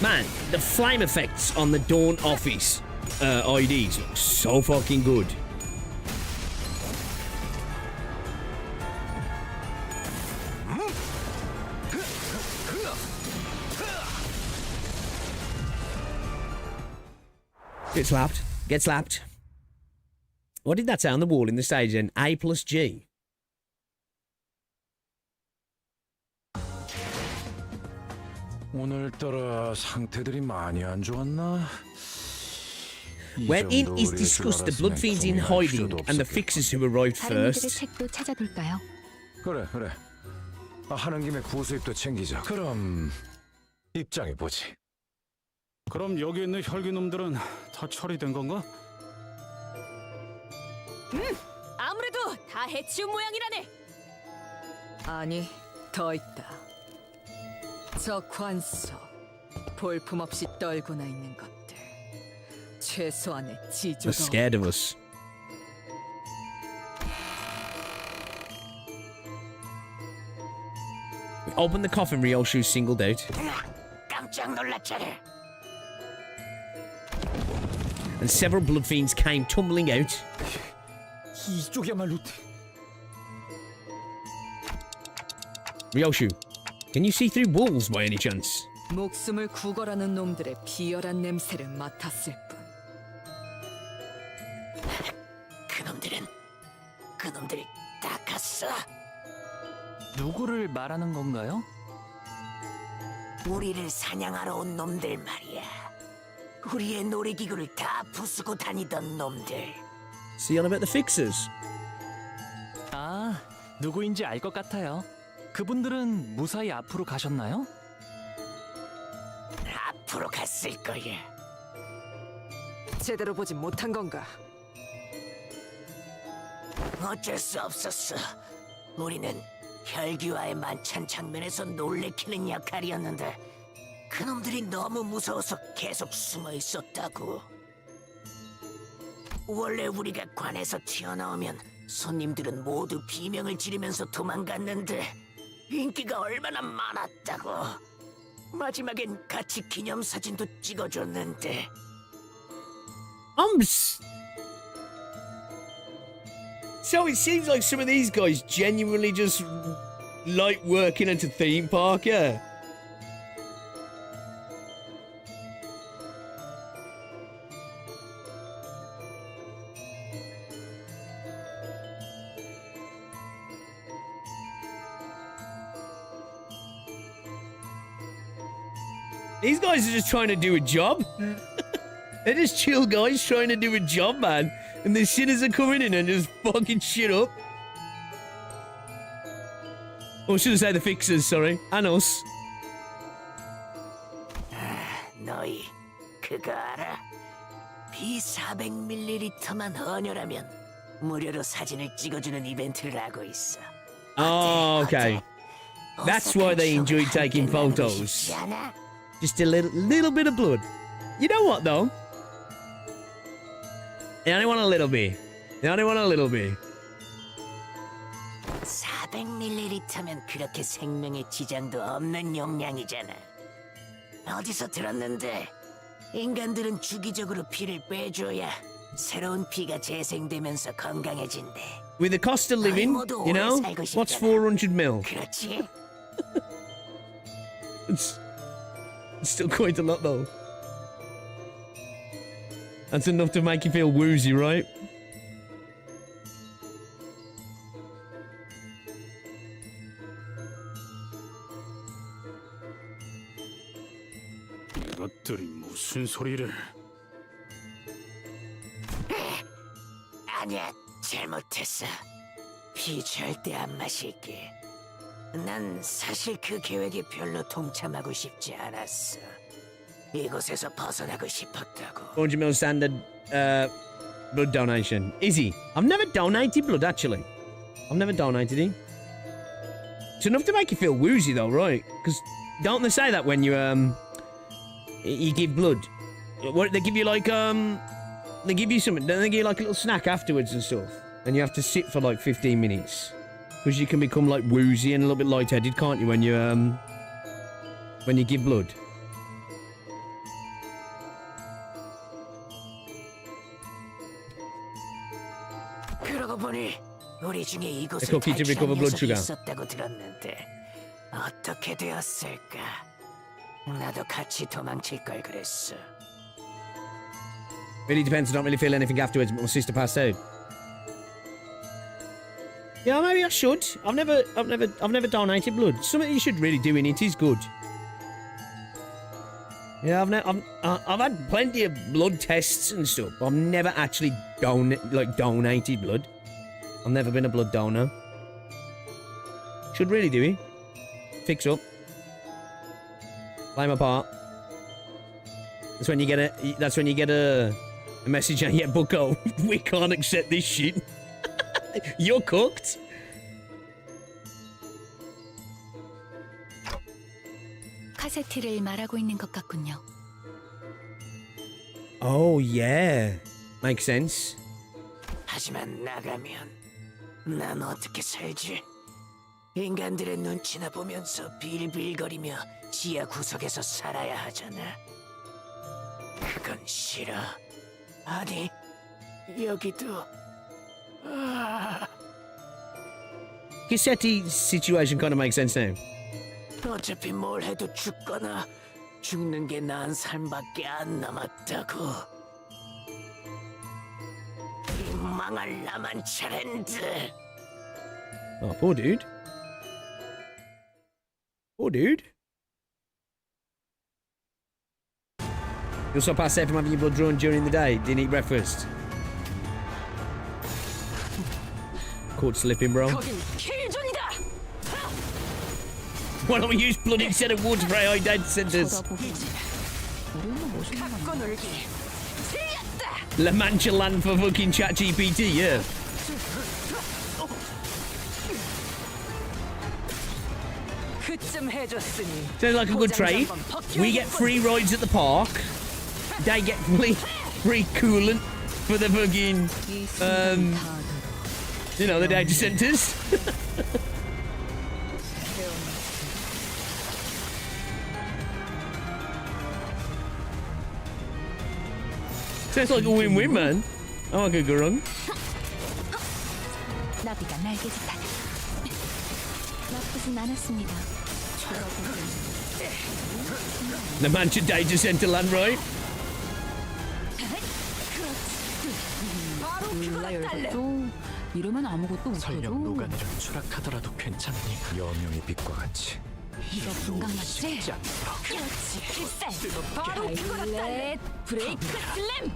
Man, the flame effects on the Dawn Office IDs look so fucking good. Get slapped. Get slapped. What did that say on the wall in the stage then? A plus G. 오늘따라 상태들이 많이 안 좋았나? Wherein is discussed the blood fiends in hiding and the fixers who arrived 다른 first. 분들의 책도 찾아둘까요? 그래. 하는 김에 구수입도 챙기자. 그럼 입장해 보지. 그럼 여기 있는 혈기놈들은 다 처리된 건가? 아무래도 다 해치운 모양이라네. 아니, 더 있다. 저 관서, 볼품없이 떨구나 있는 것들. 최소한의 They're 지조가 scared of us. We opened the coffin Ryoshu singled out. 깜짝 놀랐잖아. And several blood fiends came tumbling out. 이쪽이야말로. Ryoshu, can you see through walls by any chance? 목숨을 구걸하는 놈들의 비열한 냄새를 맡았을 뿐. 그놈들이 다 갔어. 누구를 말하는 건가요? 우리를 사냥하러 온 놈들 말이야. 우리의 놀이기구를 다 부수고 다니던 놈들. See on about the fixers. 아, 누구인지 알 것 같아요. 그분들은 무사히 앞으로 가셨나요? 앞으로 갔을 거야. 제대로 보지 못한 건가? 어쩔 수 없었어. 우리는 혈기와의 만찬 장면에서 놀래키는 역할이었는데 그놈들이 너무 무서워서 계속 숨어 있었다고. 원래 우리가 관에서 튀어나오면 손님들은 모두 비명을 지르면서 도망갔는데 인기가 얼마나 많았다고. 마지막엔 같이 기념사진도 찍어줬는데. So it seems like some of these guys genuinely just like working at a theme park, yeah? These guys are just trying to do a job. They're just chill guys trying to do a job, man. And the sinners are coming in and just fucking shit up. Or should I say the fixers, sorry. And us. 너희 그거 알아? B400ml만 헌혈하면 무료로 사진을 찍어주는 이벤트를 하고 있어. Oh, okay. That's why they enjoy taking photos. Just a little bit of blood. You know what, though? They only want a little bit. They only want a little bit. 400ml면 그렇게 생명에 지장도 없는 용량이잖아. 어디서 들었는데 인간들은 주기적으로 피를 빼줘야 새로운 피가 재생되면서 건강해진대. With the cost of living, you know, what's 400ml? 그렇지? It's still quite a lot, though. That's enough to make you feel woozy, right? 이것들이 무슨 소리를? 아니야, 잘못했어. 피 절대 안 마실게. 난 사실 그 계획에 별로 동참하고 싶지 않았어. 이곳에서 벗어나고 싶었다고. 400 mil standard blood donation. Is he? I've never donated blood, actually. I've never donated it. It's enough to make you feel woozy, though, right? Because don't they say that when you give blood? What, they give you, like, they give you something, don't they give you, like, a little snack afterwards and stuff? And you have to sit for, like, 15 minutes. Because you can become, like, woozy and a little bit lightheaded, can't you, when you give blood? 그러고 보니 우리 중에 이곳을 cookie to recover 탈출한 blood 녀석이 sugar. 있었다고 들었는데 어떻게 되었을까? 나도 같이 도망칠 걸 그랬어. Really depends. I don't really feel anything afterwards, but my sister passed out. Yeah, maybe I should. I've never donated blood. Something you should really do in it is good. Yeah, I've had plenty of blood tests and stuff. But I've never actually donated blood. I've never been a blood donor. Should really do it. Fix up. Play my part. That's when you get a message and yeah, Bucko, we can't accept this shit. You're cooked. 카세트를 말하고 있는 것 같군요. Oh yeah, makes sense. 하지만 나가면 난 어떻게 살지? 인간들의 눈치나 보면서 빌빌거리며 지하 구석에서 살아야 하잖아. 그건 싫어. 아니, 여기도... Cassetti's situation kind of makes sense now. 어차피 뭘 해도 죽거나 죽는 게 나은 삶밖에 안 남았다고. 이 망할 나만 차례인데. Oh, poor dude. Poor dude. You also passed out from having your blood drawn during the day. Didn't eat breakfast. Caught slipping, bro. Why don't we use blood instead of wood for AI data centers? La Mancha land for fucking ChatGPT, yeah. Sounds like a good trade. We get free rides at the park. They get free coolant for the fucking, you know, the data centers. Sounds like a win-win, man. Oh, I could go wrong. 나비가 날개짓하네. 나쁘진 않았습니다. The Mancha data center land, right? 이러면 아무것도 설령 못해도 녹아내려 추락하더라도 괜찮으니 여명의 빛과 같이 이거 분강 맞지? 쉽지 않도록. 그렇지, 필살! 바로 그거다! 브레이크 슬램!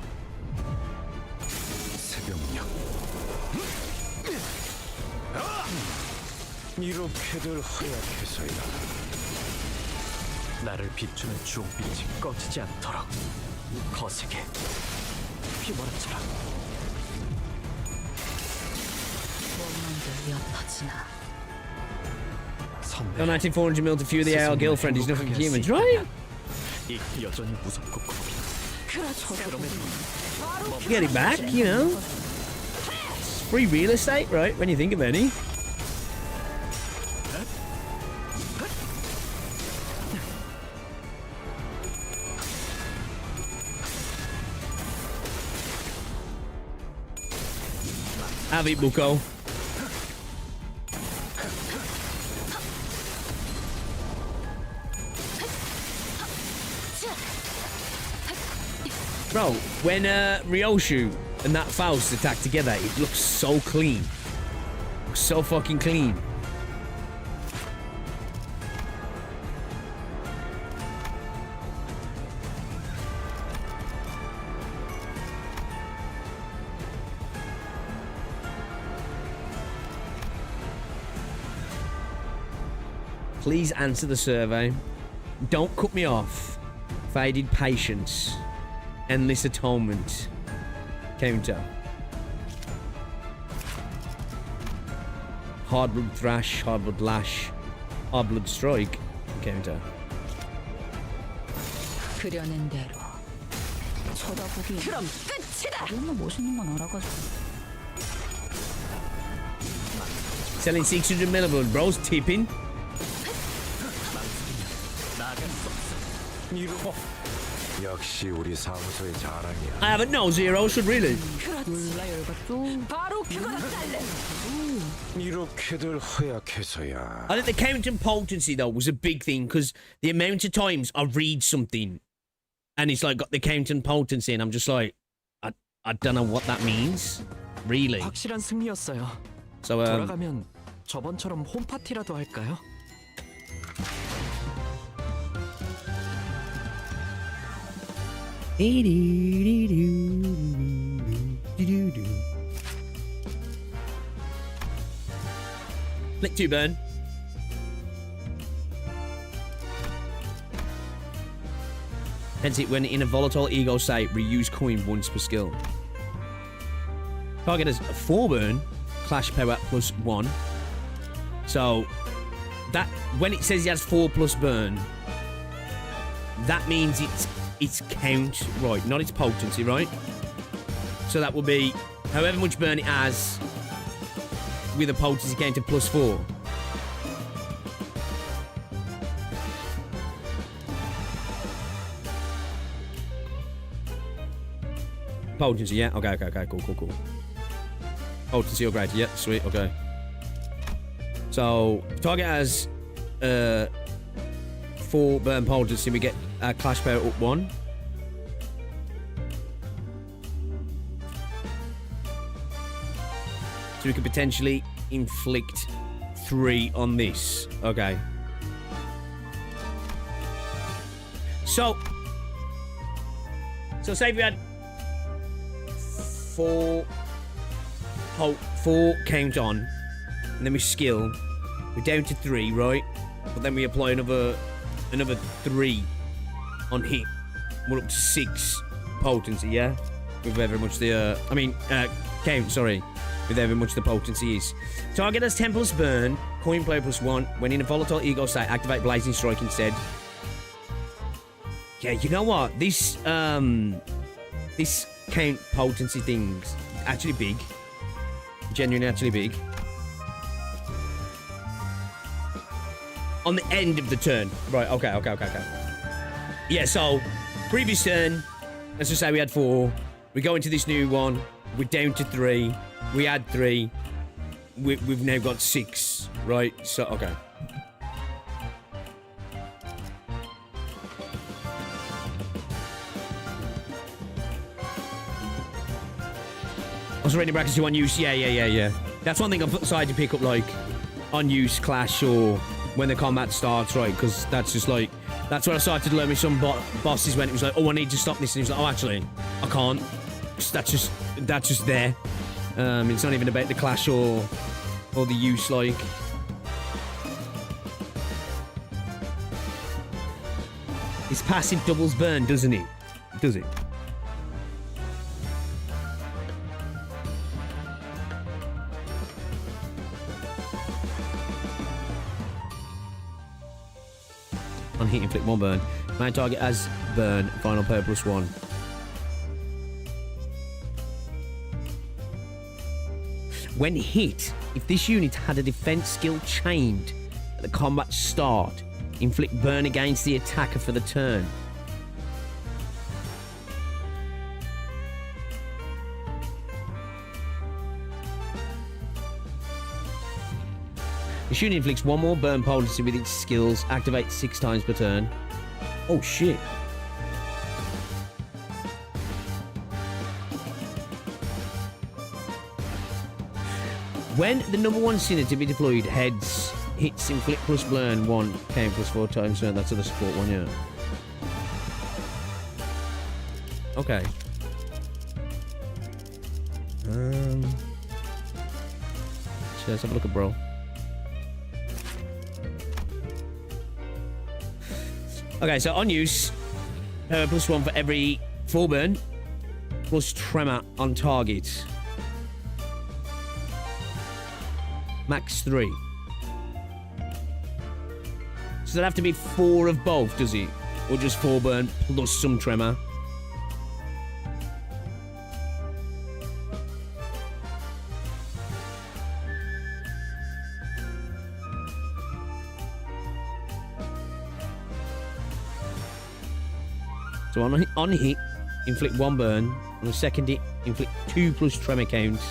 새벽녘 이렇게들 허약해서야 나를 비추는 주홍빛이 꺼지지 않도록 거세게 휘몰아쳐라. 뭔데 옅어지나. Donating 400 mil to fuel the AR girlfriend is nothing for humans, right? 이 여전히 무섭고 You get it back, you know. It's free real estate, right? When you think about it. Have it, Bucko. Bro, when Ryoshu and that Faust attack together, it looks so clean. Looks so fucking clean. Please answer the survey. Don't cut me off. Faded Patience. Endless Atonement. Counter. Hardblood Thrash, Hardblood Lash, Hardblood Strike. Counter. 그려낸 대로 쳐다보기. 그럼 끝이다. 이런 멋있는 건 알아가지고. Selling 600 milliblood, bros. Tipping. 역시 우리 사무소의 자랑이야. I haven't no zero, should really. 몰라 열받죠. 바로 그거나 잘래. 이렇게들 허약해서야. I think the count and potency though was a big thing because the amount of times I read something and it's like got the count and potency and I'm just like, I don't know what that means, really. 확실한 승리였어요. So 돌아가면 저번처럼 홈파티라도 할까요? Flick 2 burn. Hence it when in a volatile ego state, reuse coin once per skill. Target has 4 burn, clash power plus 1. So that when it says he has 4 plus burn, that means it's count, right, not its potency, right? So that will be however much burn it has with a potency counter plus 4. Potency, yeah? Okay, cool. Potency upgrade, yeah, sweet, okay. So, target has 4 burn potency, we get clash power up 1. So we could potentially inflict 3 on this. Okay. So say if we had 4 count on, and then we skill, we're down to 3, right? But then we apply another 3 on hit. We're up to 6 potency, yeah? With however much the count, sorry. With however much the potency is. Target has 10 plus burn, coin player plus 1. When in a volatile ego state, activate Blazing Strike instead. Yeah, you know what? This count potency thing's actually big. Genuinely actually big. On the end of the turn. Right, okay. Yeah, so, previous turn, let's just say we had 4. We go into this new one. We're down to 3. We had 3. We've now got 6, right? So, okay. Also, reading brackets to unused. Yeah. That's one thing I've decided to pick up, like, unused clash or when the combat starts, right? Because that's just like, that's where I started to learn with some bosses when it was like, oh, I need to stop this. And he was like, oh, actually, I can't. That's just there. It's not even about the clash or the use, like. His passive doubles burn, doesn't it? Does it? On hit, inflict 1 burn. Main target as burn, final player plus 1. When hit, if this unit had a defense skill chained at the combat start, inflict burn against the attacker for the turn. This unit inflicts 1 more burn potency with its skills, activate 6 times per turn. Oh shit. When the number 1 sinner to be deployed heads, hits inflict plus burn 1, count plus 4 times turn. That's the support one, yeah. Okay. Let's have a look at bro. Okay, so on use, +1 for every 4 burn, plus tremor on target. Max 3. So there'd have to be 4 of both, does it? Or just 4 burn plus some tremor? So on hit, inflict 1 burn. On the second hit, inflict 2 plus tremor counts.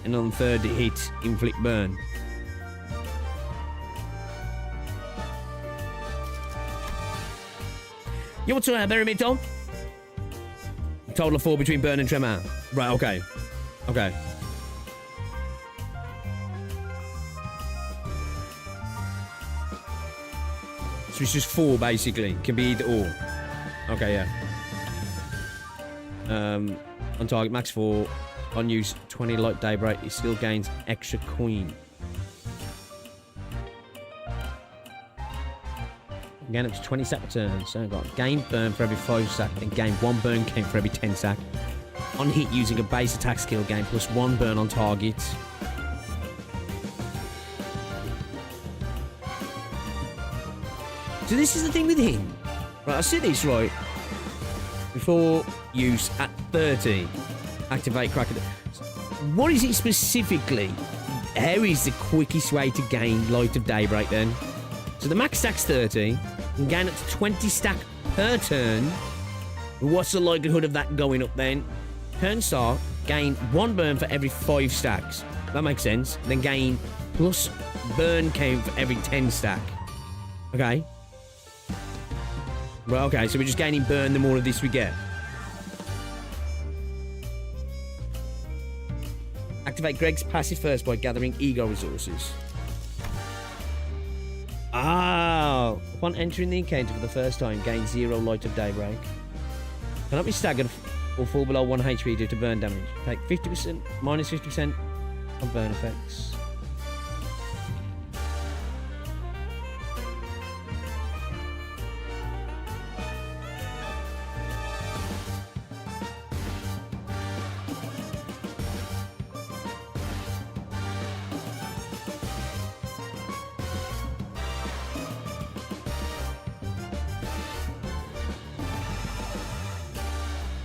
And on the third hit, inflict burn. You want to bury me, Tom? Total of 4 between burn and tremor. Right, okay. Okay. So it's just 4, basically. Can be either or. Okay, yeah. On target, max 4. On use, 20 light daybreak. It still gains extra coin. Gain up to 20 stack per turn. So I've got gain burn for every 5 stack, then gain 1 burn count for every 10 stack. On hit, using a base attack skill, gain plus 1 burn on target. So this is the thing with him. Right, I see this right. Before use at 30, activate Cracker. What is it specifically? How is the quickest way to gain Light of Daybreak then? So the max stack's 30, and gain up to 20 stack per turn. What's the likelihood of that going up then? Turn start, gain 1 burn for every 5 stacks. That makes sense. Then gain plus burn count for every 10 stack. Okay. Right, okay, so we're just gaining burn the more of this we get. Activate Greg's passive first by gathering ego resources. Oh, upon entering the encounter for the first time, gain 0 Light of Daybreak. Cannot be staggered or fall below 1 HP due to burn damage. Take 50%, minus 50% on burn effects.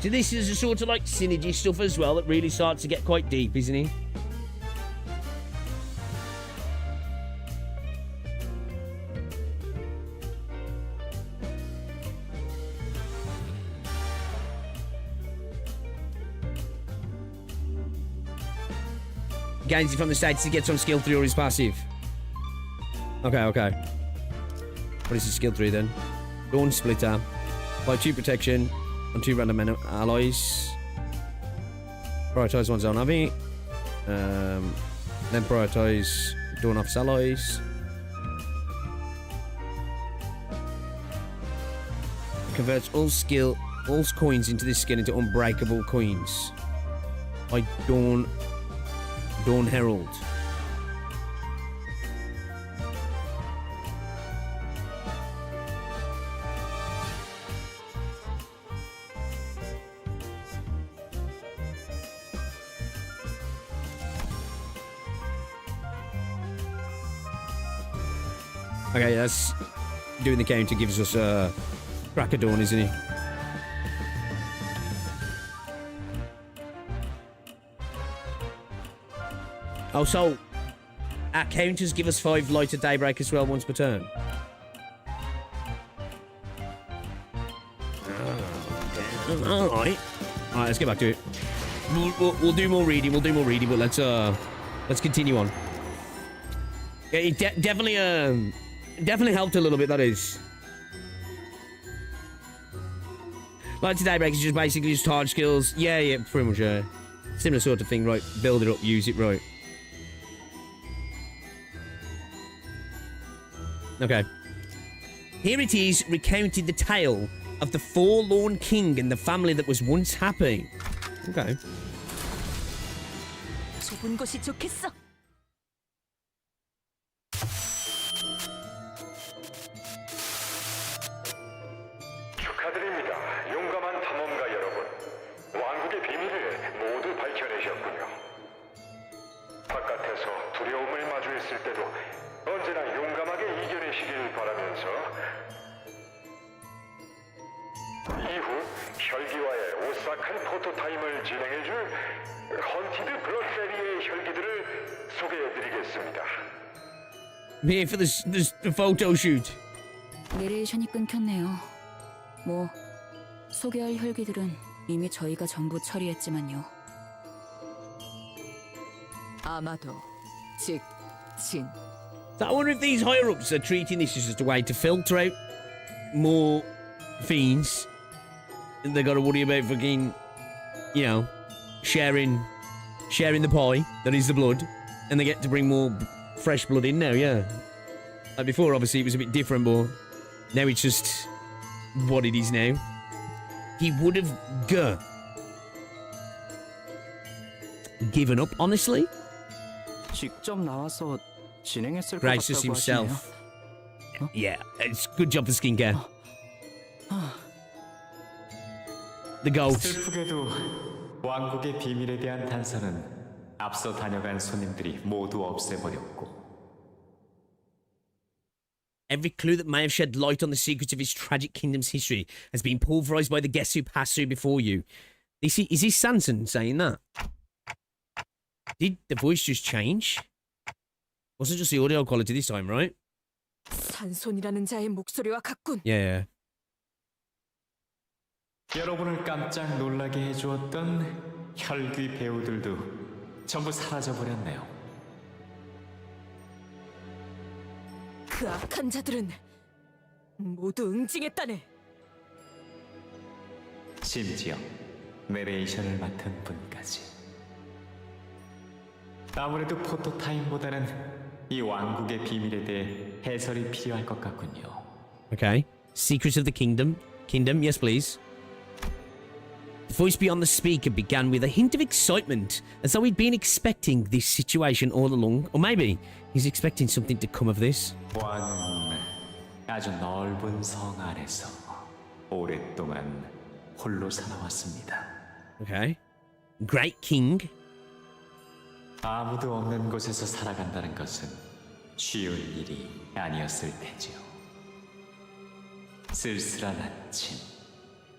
So this is a sort of like synergy stuff as well that really starts to get quite deep, isn't it? Gains it from the status to get some skill 3 or his passive. Okay, okay. What is his skill 3 then? Dawn Splitter. By 2 protection. On 2 random allies. Prioritize one's own army. Then prioritize Dawn Office allies. Converts all coins into this skill into unbreakable coins. By Dawn Herald. Okay, that's doing the counter gives us a Cracker Dawn, isn't he? Oh, so our counters give us 5 Light of Daybreak as well once per turn. Alright. Alright, let's get back to it. We'll do more reading, but let's continue on. It definitely helped a little bit, that is. Light of Daybreak is just basically just charge skills. Yeah, pretty much, similar sort of thing, right? Build it up, use it, right? Okay. Here it is, recounted the tale of the forlorn king and the family that was once happy. Okay. 좁은 곳이 좋겠어. 축하드립니다. 바깥에서 두려움을 마주했을 때도 언제나 용감하게 이겨내시길 바라면서 이후 혈기와의 오싹한 포토타임을 진행해줄 헌티드 블러드베리의 혈기들을 소개해드리겠습니다. Here for the photo shoot. 내레이션이 끊겼네요. 뭐 소개할 혈기들은 이미 저희가 전부 처리했지만요. 아마도 직진. So I wonder if these higher ups are treating this as just a way to filter out more fiends. And they got to worry about fucking, you know, sharing the pie that is the blood, and they get to bring more fresh blood in now. Yeah, like before, obviously it was a bit different, but now it's just what it is now. He would have given up, honestly. 직접 나와서 진행했을 것 Gracious 같다고 himself. 하시네요. Yeah, it's good job for skincare. The goat. 슬프게도 왕국의 비밀에 대한 단서는 앞서 다녀간 손님들이 모두 없애버렸고 Every clue that may have shed light on the secrets of his tragic kingdom's history has been pulverized by the guests who passed through before you. Is this Sansons saying that? Did the voice just change? Wasn't just the audio quality this time, right? 산손이라는 자의 목소리와 같군. Yeah. 여러분을 깜짝 놀라게 해주었던 혈귀 배우들도 전부 사라져버렸네요. 그 악한 자들은 모두 응징했다네. 심지어 내레이션을 맡은 분까지. 아무래도 포토타임보다는 이 왕국의 비밀에 대해 해설이 필요할 것 같군요. Okay. Secrets of the kingdom. Kingdom, yes please. The voice beyond the speaker began with a hint of excitement, as though he'd been expecting this situation all along. Or maybe he's expecting something to come of this. 왕은 아주 넓은 성 안에서 오랫동안 홀로 살아왔습니다. Okay. Great king. 아무도 없는 곳에서 살아간다는 것은 쉬운 일이 아니었을 테지요. 쓸쓸한 아침,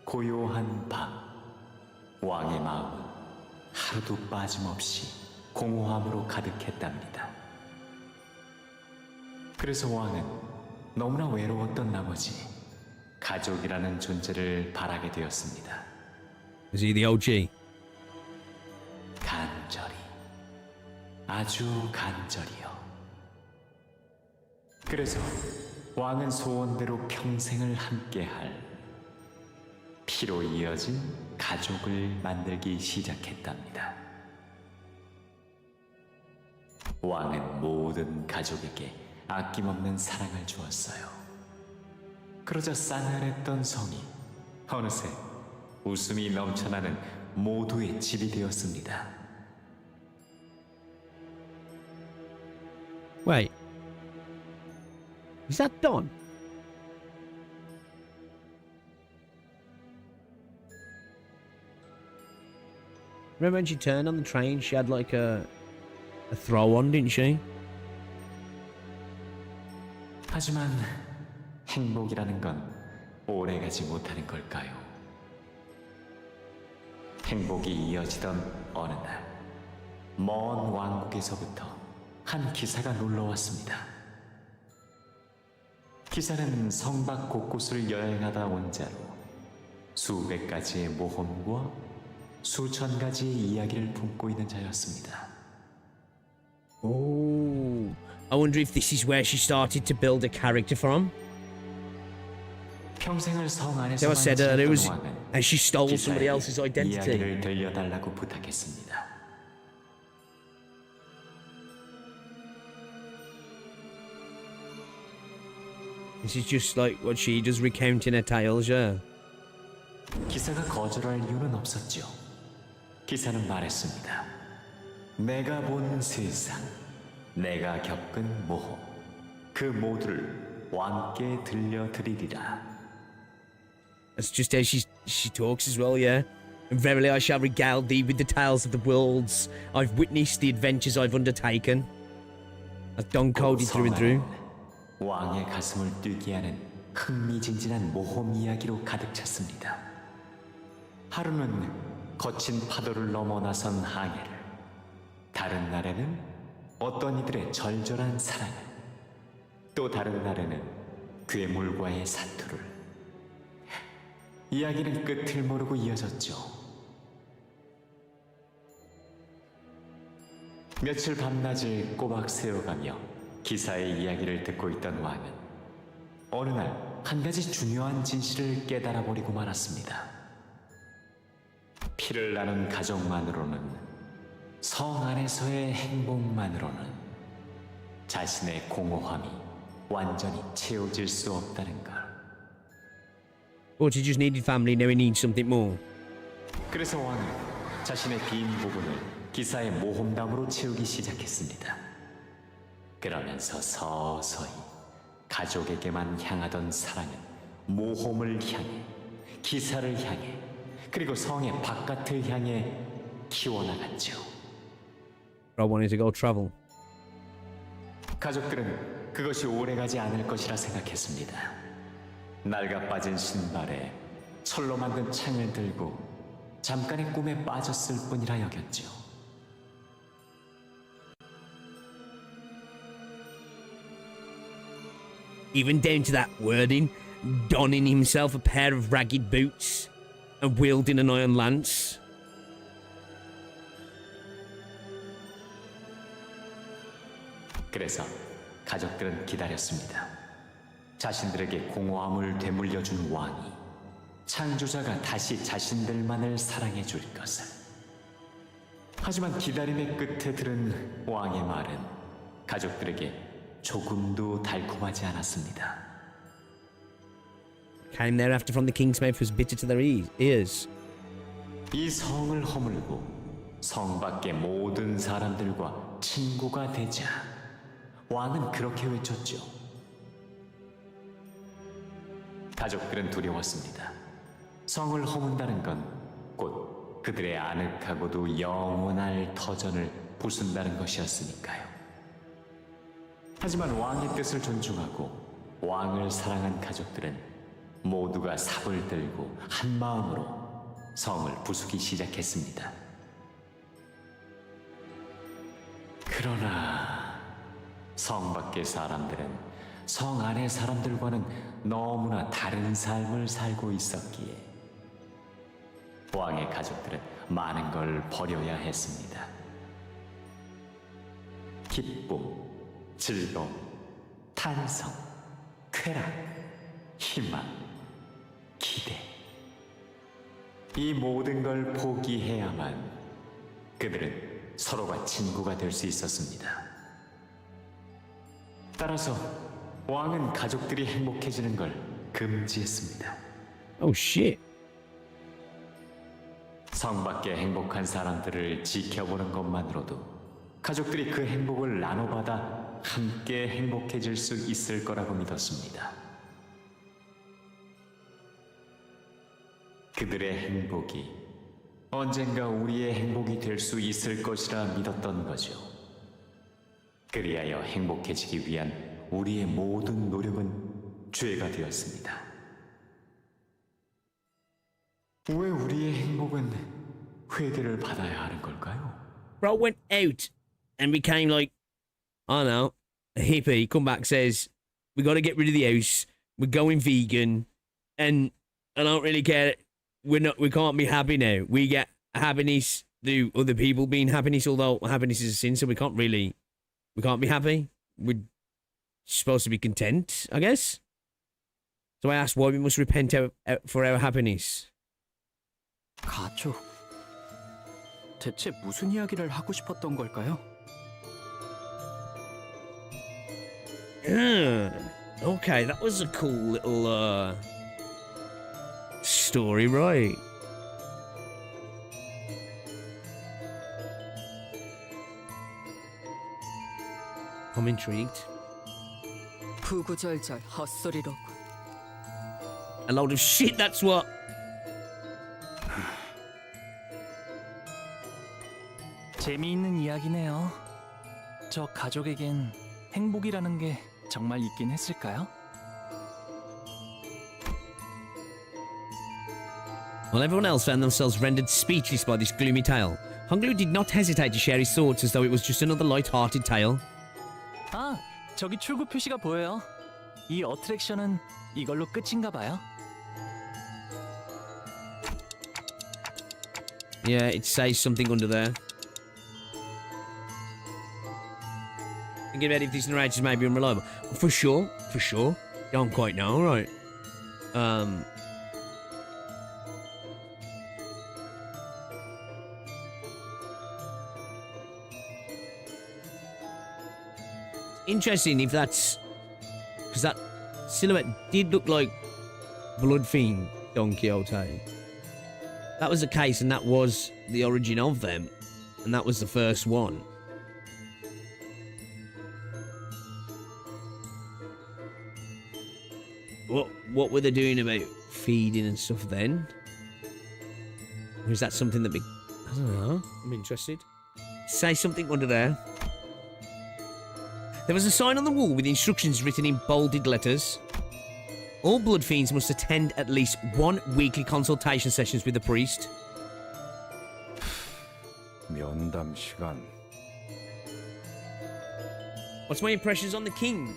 고요한 밤, 왕의 마음은 하루도 빠짐없이 공허함으로 가득했답니다. 그래서 왕은 너무나 외로웠던 나머지 가족이라는 존재를 바라게 되었습니다. Is he the OG? 간절히, 아주 간절히요. 그래서 왕은 소원대로 평생을 함께할 피로 이어진 가족을 만들기 시작했답니다. 왕은 모든 가족에게 아낌없는 사랑을 주었어요. 그러자 싸늘했던 성이 어느새 웃음이 넘쳐나는 모두의 집이 되었습니다. Wait. Is that Don? Remember when she turned on the train, she had like a throw on, didn't she? 하지만 행복이라는 건 오래가지 못하는 걸까요? 행복이 이어지던 어느 날, 먼 왕국에서부터 한 기사가 놀러왔습니다. 기사는 성 밖 곳곳을 여행하다 온 자로 수백 가지의 모험과 수천 가지의 이야기를 품고 있는 자였습니다. Oh, I wonder if this is where she started to build a character from. 평생을 성 안에서 So I said it was 왕은 as she stole somebody else's identity. 이야기를 들려달라고 부탁했습니다. This is just like what she does, recounting her tales, yeah. 기사가 거절할 이유는 없었죠. 기사는 말했습니다. 내가 본 세상, 내가 겪은 모험, 그 모두를 왕께 들려드리리라. That's just how she talks as well, yeah. And verily I shall regale thee with the tales of the worlds I've witnessed, the adventures I've undertaken. I've done coded through and through. 왕의 가슴을 뛰게 하는 흥미진진한 모험 이야기로 가득 찼습니다. 하루는 거친 파도를 넘어 나선 항해를, 다른 날에는 어떤 이들의 절절한 사랑을, 또 다른 날에는 괴물과의 사투를. 이야기는 끝을 모르고 이어졌죠. 며칠 밤낮을 꼬박 세워가며 기사의 이야기를 듣고 있던 왕은 어느 날 한 가지 중요한 진실을 깨달아 버리고 말았습니다. 피를 나눈 가족만으로는, 성 안에서의 행복만으로는 자신의 공허함이 완전히 채워질 수 없다는 걸. Or he just needed family, now he needs something more. 그래서 왕은 자신의 빈 부분을 기사의 모험담으로 채우기 시작했습니다. 그러면서 서서히 가족에게만 향하던 사랑은 모험을 향해, 기사를 향해, 그리고 성의 바깥을 향해 키워나갔죠. I wanted to go travel. 가족들은 그것이 오래가지 않을 것이라 생각했습니다. 낡아 빠진 신발에 철로 만든 창을 들고 잠깐의 꿈에 빠졌을 뿐이라 여겼죠. Even down to that wording, donning himself a pair of ragged boots and wielding an iron lance. 그래서 가족들은 기다렸습니다. 자신들에게 공허함을 되물려준 왕이, 창조자가 다시 자신들만을 사랑해 줄 것을. 하지만 기다림의 끝에 들은 왕의 말은 가족들에게 조금도 달콤하지 않았습니다. Came thereafter from the king's mouth was bitter to their ears. 이 성을 허물고 성 밖의 모든 사람들과 친구가 되자 왕은 그렇게 외쳤죠. 가족들은 두려웠습니다. 성을 허문다는 건 곧 그들의 아늑하고도 영원할 터전을 부순다는 것이었으니까요. 하지만 왕의 뜻을 존중하고 왕을 사랑한 가족들은 모두가 삽을 들고 한 마음으로 성을 부수기 시작했습니다. 그러나 성 밖의 사람들은 성 안의 사람들과는 너무나 다른 삶을 살고 있었기에 왕의 가족들은 많은 걸 버려야 했습니다. 기쁨, 즐거움, 탄성, 쾌락, 희망, 기대. 이 모든 걸 포기해야만 그들은 서로가 친구가 될 수 있었습니다. 따라서 왕은 가족들이 행복해지는 걸 금지했습니다. Oh shit. 성 밖의 행복한 사람들을 지켜보는 것만으로도 가족들이 그 행복을 나눠받아 함께 행복해질 수 있을 거라고 믿었습니다. 그들의 행복이 언젠가 우리의 행복이 될 수 있을 것이라 믿었던 거죠. 그리하여 행복해지기 위한 우리의 모든 노력은 죄가 되었습니다. 왜 우리의 행복은 회개를 받아야 하는 걸까요? Bro went out and became like, I don't know, a hippie. Come back, says, we got to get rid of the house. We're going vegan, and I don't really care. We can't be happy now. We get happiness through other people being happiness, although happiness is a sin, so we can't be happy. We're supposed to be content, I guess. So I asked why we must repent for our happiness. 가족. 대체 무슨 이야기를 하고 싶었던 걸까요? Okay, that was a cool little story, right? I'm intrigued. 구구절절 헛소리로군. A load of shit, that's what. 재미있는 이야기네요. 저 가족에겐 행복이라는 게 정말 있긴 했을까요? While everyone else found themselves rendered speechless by this gloomy tale, Hunglu did not hesitate to share his thoughts as though it was just another light-hearted tale. 아, 저기 출구 표시가 보여요. 이 어트랙션은 이걸로 끝인가 봐요. Yeah, it says something under there. Thinking about if these narrators may be unreliable. For sure. Don't quite know, right? Interesting if that's... Because that silhouette did look like Blood Fiend Don Quixote. That was the case, and that was the origin of them. And that was the first one. What were they doing about feeding and stuff then? Or is that something that... I don't know. I'm interested. Say something under there. There was a sign on the wall with instructions written in bolded letters. All blood fiends must attend at least 1 weekly consultation sessions with the priest. 면담 시간. What's my impressions on the king?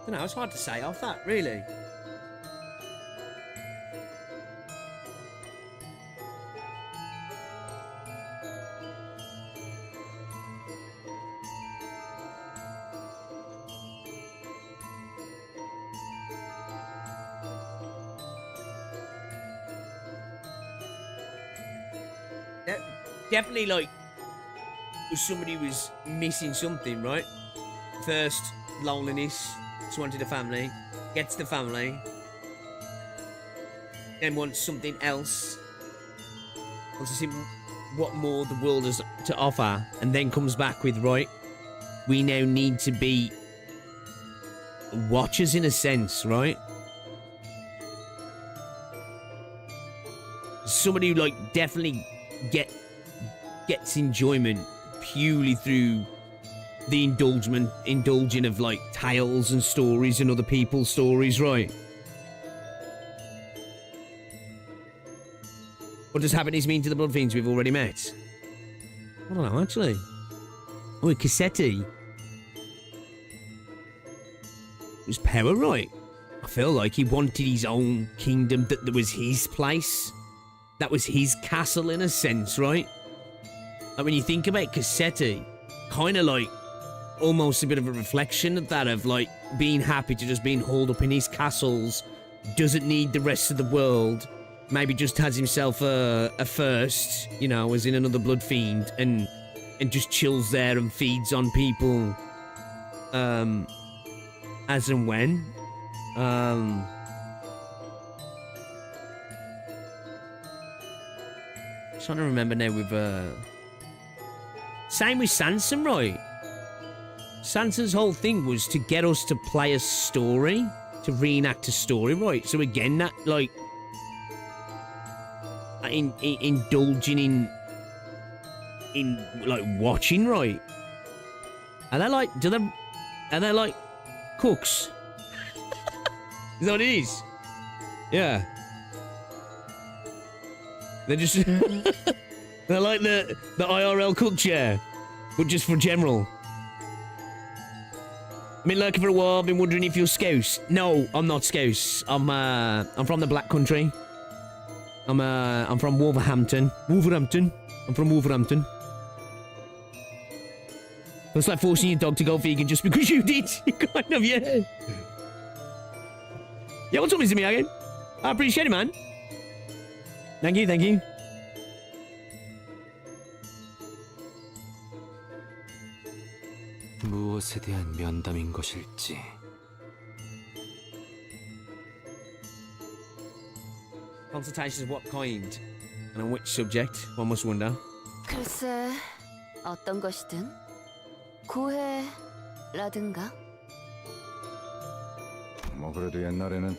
I don't know, it's hard to say off that, really. Definitely, like, somebody was missing something, right? First, loneliness, just wanted a family, gets the family, then wants something else, wants to see what more the world has to offer, and then comes back with, right, we now need to be watchers in a sense, right? Somebody who, like, definitely gets enjoyment purely through the indulging of, like, tales and stories and other people's stories, right? What does happiness mean to the blood fiends we've already met? I don't know, actually. Oh, Cassetti. It was power, right? I feel like he wanted his own kingdom, that was his place. That was his castle in a sense, right? Like, when you think about Cassetti, kind of like almost a bit of a reflection of that, of like being happy to just being holed up in his castles, doesn't need the rest of the world, maybe just has himself a first, you know, as in another blood fiend, and just chills there and feeds on people as and when. Trying to remember now with same with Sanson, right? Sanson's whole thing was to get us to play a story, to reenact a story, right? So again, that, like, indulging in like watching, right? Are they like, are they like cooks? Is that what it is? Yeah. They're just they're like the IRL cook chair, but just for general. Been lurking for a while, been wondering if you're Scouse. No, I'm not Scouse. I'm from the Black Country. I'm from Wolverhampton. I'm from Wolverhampton. It's like forcing your dog to go vegan just because you did. Kind of, yeah. Yeah, what's up, Mr. Miyagi? I appreciate it, man. Thank you, thank you. 무엇에 대한 면담인 것일지. Consultations of what kind? And on which subject? One must wonder. 글쎄, 어떤 것이든 구애라든가. 뭐 그래도 옛날에는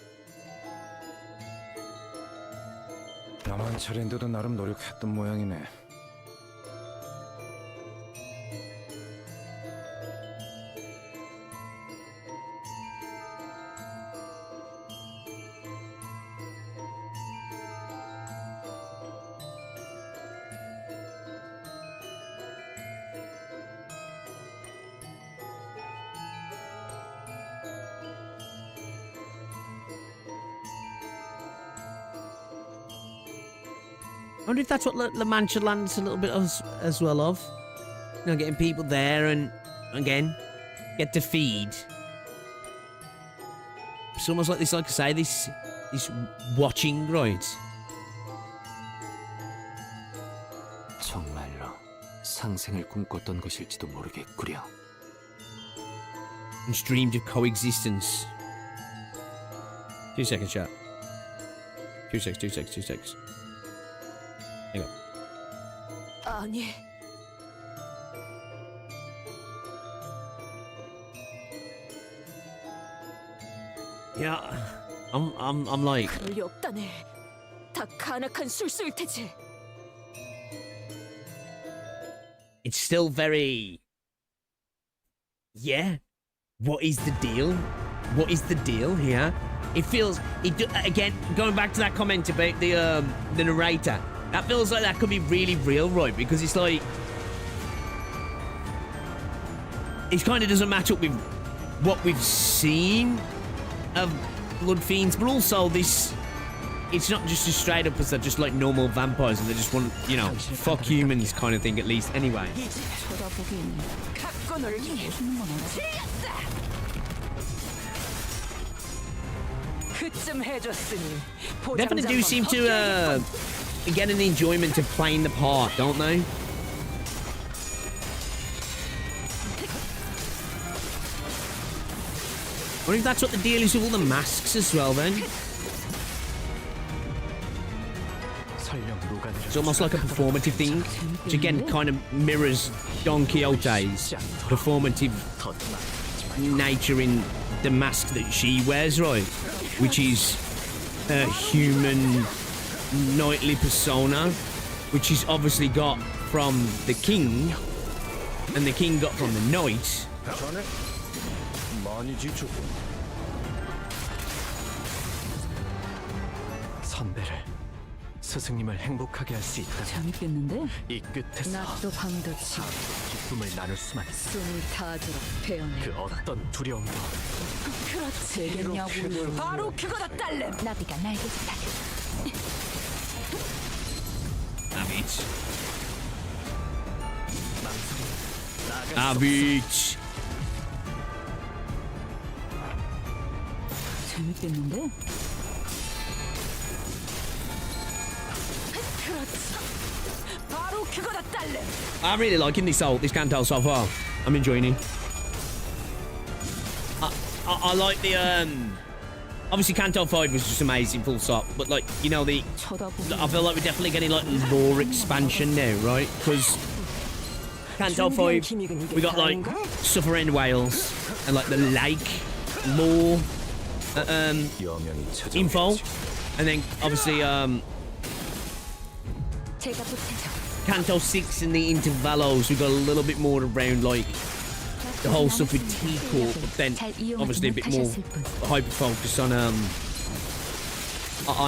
나만 차례인데도 나름 노력했던 모양이네. I wonder if that's what La Mancha Land's a little bit as well of. You know, getting people there and, again, get to feed. It's almost like this, like I say, this watching, right? 정말로 상생을 꿈꿨던 것일지도 모르겠구려. And dreamed of coexistence. 2 seconds, chat. 2 seconds. Hang on. 아니, Yeah, I'm like. 그럴 리 없다네. 다 간악한 술수일 테지. It's still very. Yeah. What is the deal? What is the deal here? It feels. Again, going back to that comment about the narrator. That feels like that could be really real, right? Because it's like. It kind of doesn't match up with what we've seen of Blood Fiends, but also this. It's not just as straight up as they're just like normal vampires and they just want, you know, fuck humans kind of thing, at least, anyway. Definitely do seem to get an enjoyment of playing the part, don't they? I wonder if that's what the deal is with all the masks as well, then. It's almost like a performative thing, which again kind of mirrors Don Quixote's performative nature in the mask that she wears, right? Which is a human knightly persona, which she's obviously got from the king, and the king got from the knight. 선배를 스승님을 행복하게 할 수 있다. 재밌겠는데? 이 끝에서 낮도 밤도 치고 기쁨을 나눌 수만 있어. 숨을 다하도록 배워내. 그 어떤 두려움도. 그렇지. 되겠냐고. 바로 그거다 딸래. 나비가 날개짓다. Abich. Abich. 재밌겠는데? 바로 그거다 딸래. I'm really liking this Canto so far. I'm enjoying it. I like the obviously Canto 5 was just amazing, full stop. But like, you know, I feel like we're definitely getting like lore expansion now, right? Because Canto 5, we got like stuff around Wales and like the lake lore info, and then obviously Canto 6 in the intervalos, we got a little bit more around like the whole stuff with T-Corp, but then obviously a bit more hyper focused on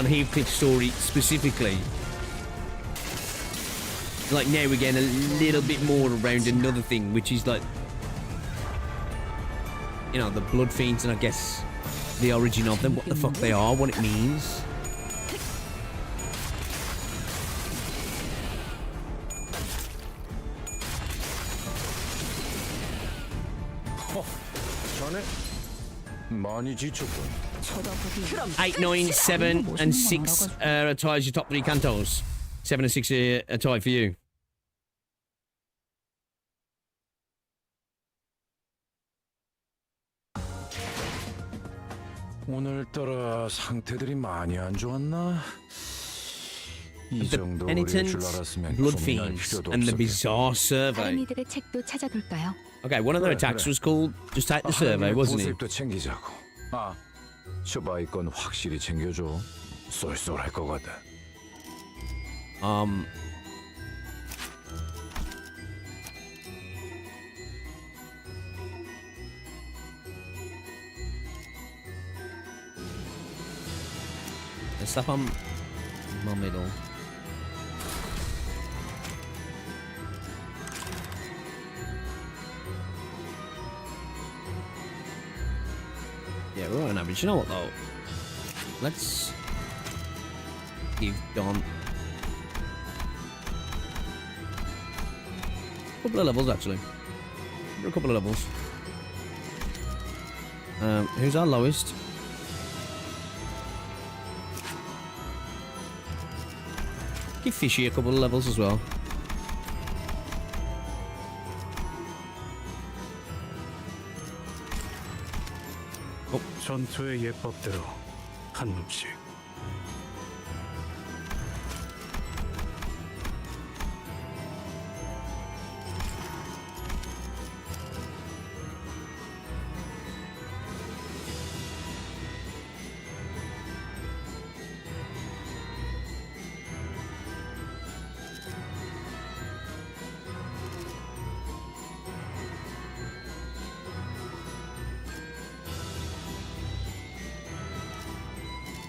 Heathcliff's story specifically. Like now we're getting a little bit more around another thing, which is like, you know, the Blood Fiends, and I guess the origin of them, what the fuck they are, what it means. 많이 지쳤군. 8, 9, 7, and 6 ties your top 3 cantos. 7 and 6 are tied for you. 오늘따라 상태들이 많이 안 좋았나? 이 정도 어려울 줄 알았으면 Blood 고민할 Fiends 필요도 and the 없었겠다. bizarre survey. 다른 이들의 책도 찾아볼까요? Okay, one of their attacks was called just take the survey, wasn't it? 보습도 챙기자고. 아, 저 바이 건 확실히 챙겨줘. 쏠쏠할 거거든. Let's stop on my middle. Yeah, we're on average. You know what though? Let's give Don a couple of levels actually. A couple of levels. Who's our lowest? Give Fishy a couple of levels as well. 전투의 예법대로 한 놈씩.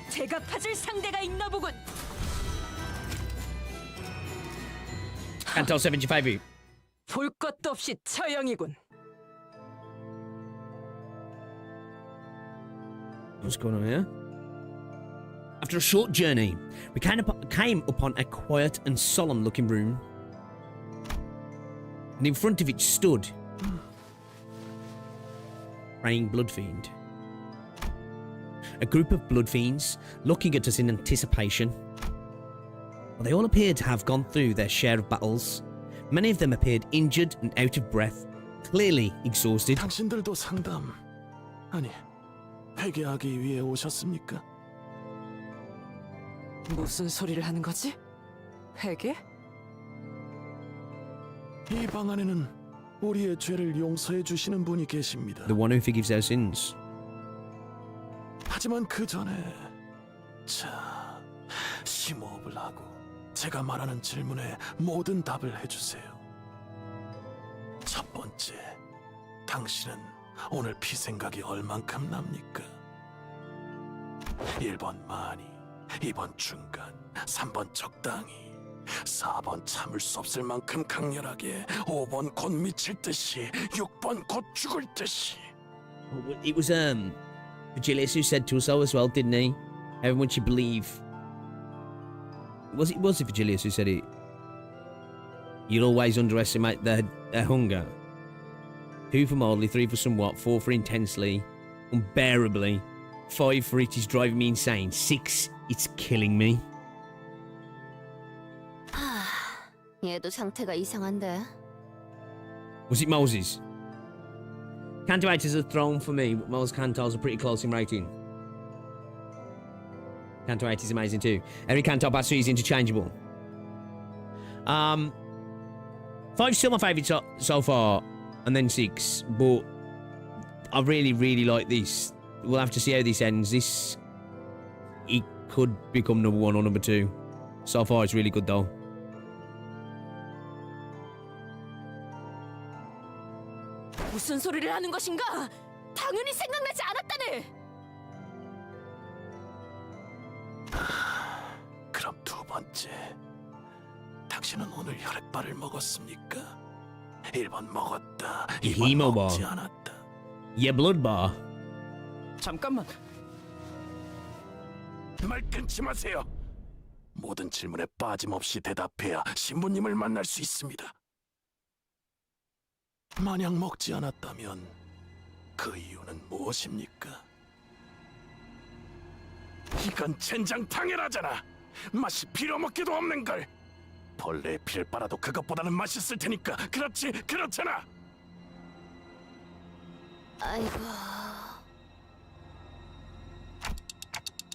제가 파줄 상대가 있나 보군. CANTO 75. 볼 것도 없이 처형이군. What's going on here? After a short journey, we came upon a quiet and solemn-looking room. And in front of it stood praying blood fiend. A group of blood fiends looking at us in anticipation. Well, they all appeared to have gone through their share of battles. Many of them appeared injured and out of breath, clearly exhausted. 당신들도 상담, 아니, 회개하기 위해 오셨습니까? 무슨 소리를 하는 거지? 회개? 이 방 안에는 우리의 죄를 용서해 주시는 분이 계십니다. The one who forgives our sins. 하지만 그 전에 자, 심호흡을 하고 제가 말하는 질문에 모든 답을 해주세요. 첫 번째, 당신은 오늘 피 생각이 얼만큼 납니까? 1번 많이, 2번 중간, 3번 적당히, 4번 참을 수 없을 만큼 강렬하게, 5번 곧 미칠 듯이, 6번 곧 죽을 듯이. It was Virgilius who said to us so as well, didn't he? How much you believe? Was it Virgilius who said it? You'll always underestimate their hunger. 2 for mildly, 3 for somewhat, 4 for intensely, unbearably, 5 for it is driving me insane, 6 it's killing me. 얘도 상태가 이상한데. Was it Moses? CANTO 8 is a throne for me, but most CANTOs are pretty close in rating. CANTO 8 is amazing too. Every CANTO past 3 is interchangeable. 5's still my favourite so far, and then 6, but I really like this. We'll have to see how this ends. It could become number 1 or number 2. So far it's really good though. 무슨 소리를 하는 것인가? 당연히 생각나지 않았다네. 그럼 2번째, 당신은 오늘 혈액발을 먹었습니까? 1번 먹었다, 2번 먹지 않았다. Yeah, blood bar. 잠깐만. 말 끊지 마세요. 모든 질문에 빠짐없이 대답해야 신부님을 만날 수 있습니다. 만약 먹지 않았다면 그 이유는 무엇입니까? 이건 젠장 당연하잖아. 맛이 빌어먹기도 없는 걸. 벌레의 피를 빨아도 그것보다는 맛있을 테니까. 그렇지, 그렇잖아. 아이고.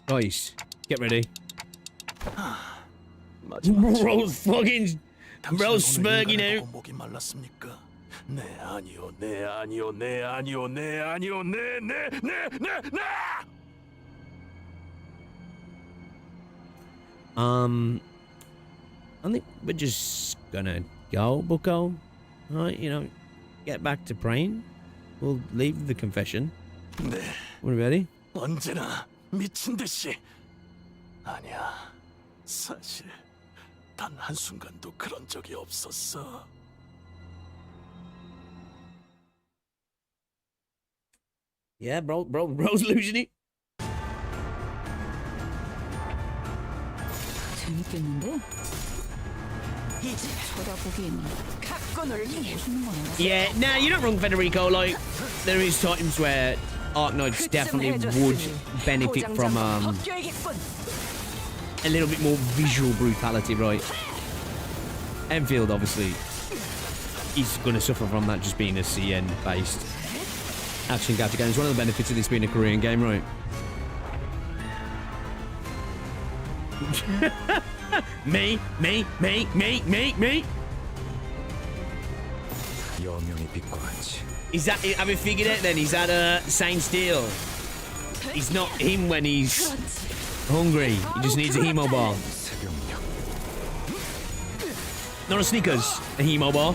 Guys, get ready. Bro's fucking... Bro's smirking out. 목이 말랐습니까? 네, 아니요, 네, 아니요, 네, 아니요, 네, 아니요, 네, 네, 네, 네, 네! I think we're just gonna go, bucko. Right, you know, get back to praying. We'll leave the confession. 네. We're ready? 언제나 미친 듯이. 아니야. 사실 단 한순간도 그런 적이 없었어. Yeah, bro's losing it. 재밌겠는데? 이제 쳐다보기에는 각건을 멋있는 건 알았어. Yeah, nah, you're not wrong, Federico. Like, there is times where Arknights definitely would benefit from a little bit more visual brutality, right? Enfield, obviously, he's going to suffer from that just being a CN-based action capture game. It's one of the benefits of this being a Korean game, right? Me. Is that, have we figured it then? Is that same steel? He's not him when he's hungry. He just needs a hemo bar. Not a Snickers, a hemo bar.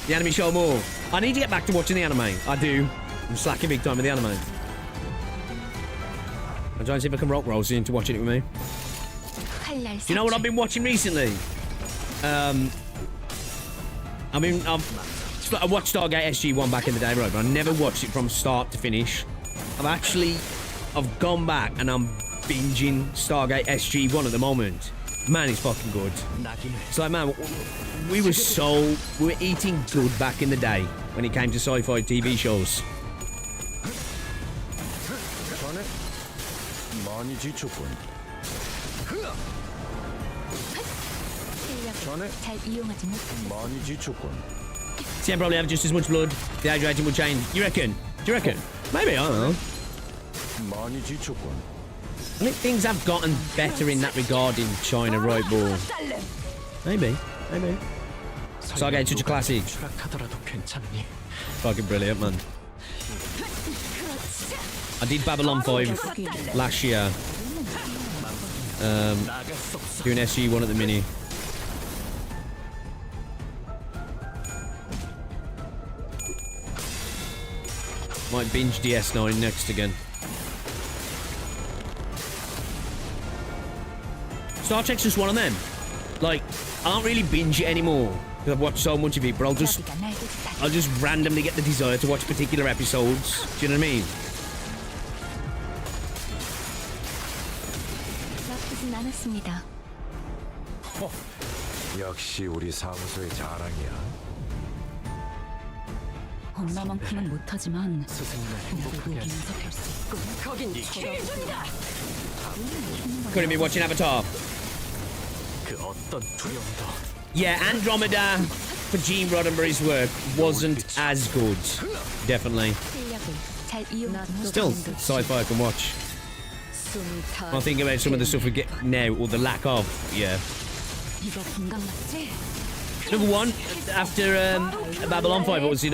The anime show more. I need to get back to watching the anime. I do. I'm slacking big time with the anime. I'm trying to see if I can rock Rosie into watching it with me. Do you know what I've been watching recently? I watched Stargate SG-1 back in the day, right, but I never watched it from start to finish. I've gone back and I'm binging Stargate SG-1 at the moment. Man, it's fucking good. It's like, man, we were eating good back in the day when it came to sci-fi TV shows. CM probably have just as much blood. The age rating will change. You reckon? Do you reckon? Maybe, I don't know. I think things have gotten better in that regard in China, right, Ball? Maybe. Stargate's such a classic. Fucking brilliant, man. I did Babylon 5 last year. Doing SG-1 at the mini. Might binge DS9 next again. Star Trek's just one of them. Like, I don't really binge it anymore because I've watched so much of it, but I'll just randomly get the desire to watch particular episodes. Do you know what I mean? 나쁘진 않았습니다. 역시 우리 사무소의 자랑이야. 엄마만큼은 못하지만 그래도 연습할 수 있고. 거긴 최준이다. Couldn't be watching Avatar. Yeah, Andromeda, for Gene Roddenberry's work, wasn't as good. Definitely. Still, sci-fi I can watch. I think about some of the stuff we get now, or the lack of, yeah. Number one, after Babylon 5, what was it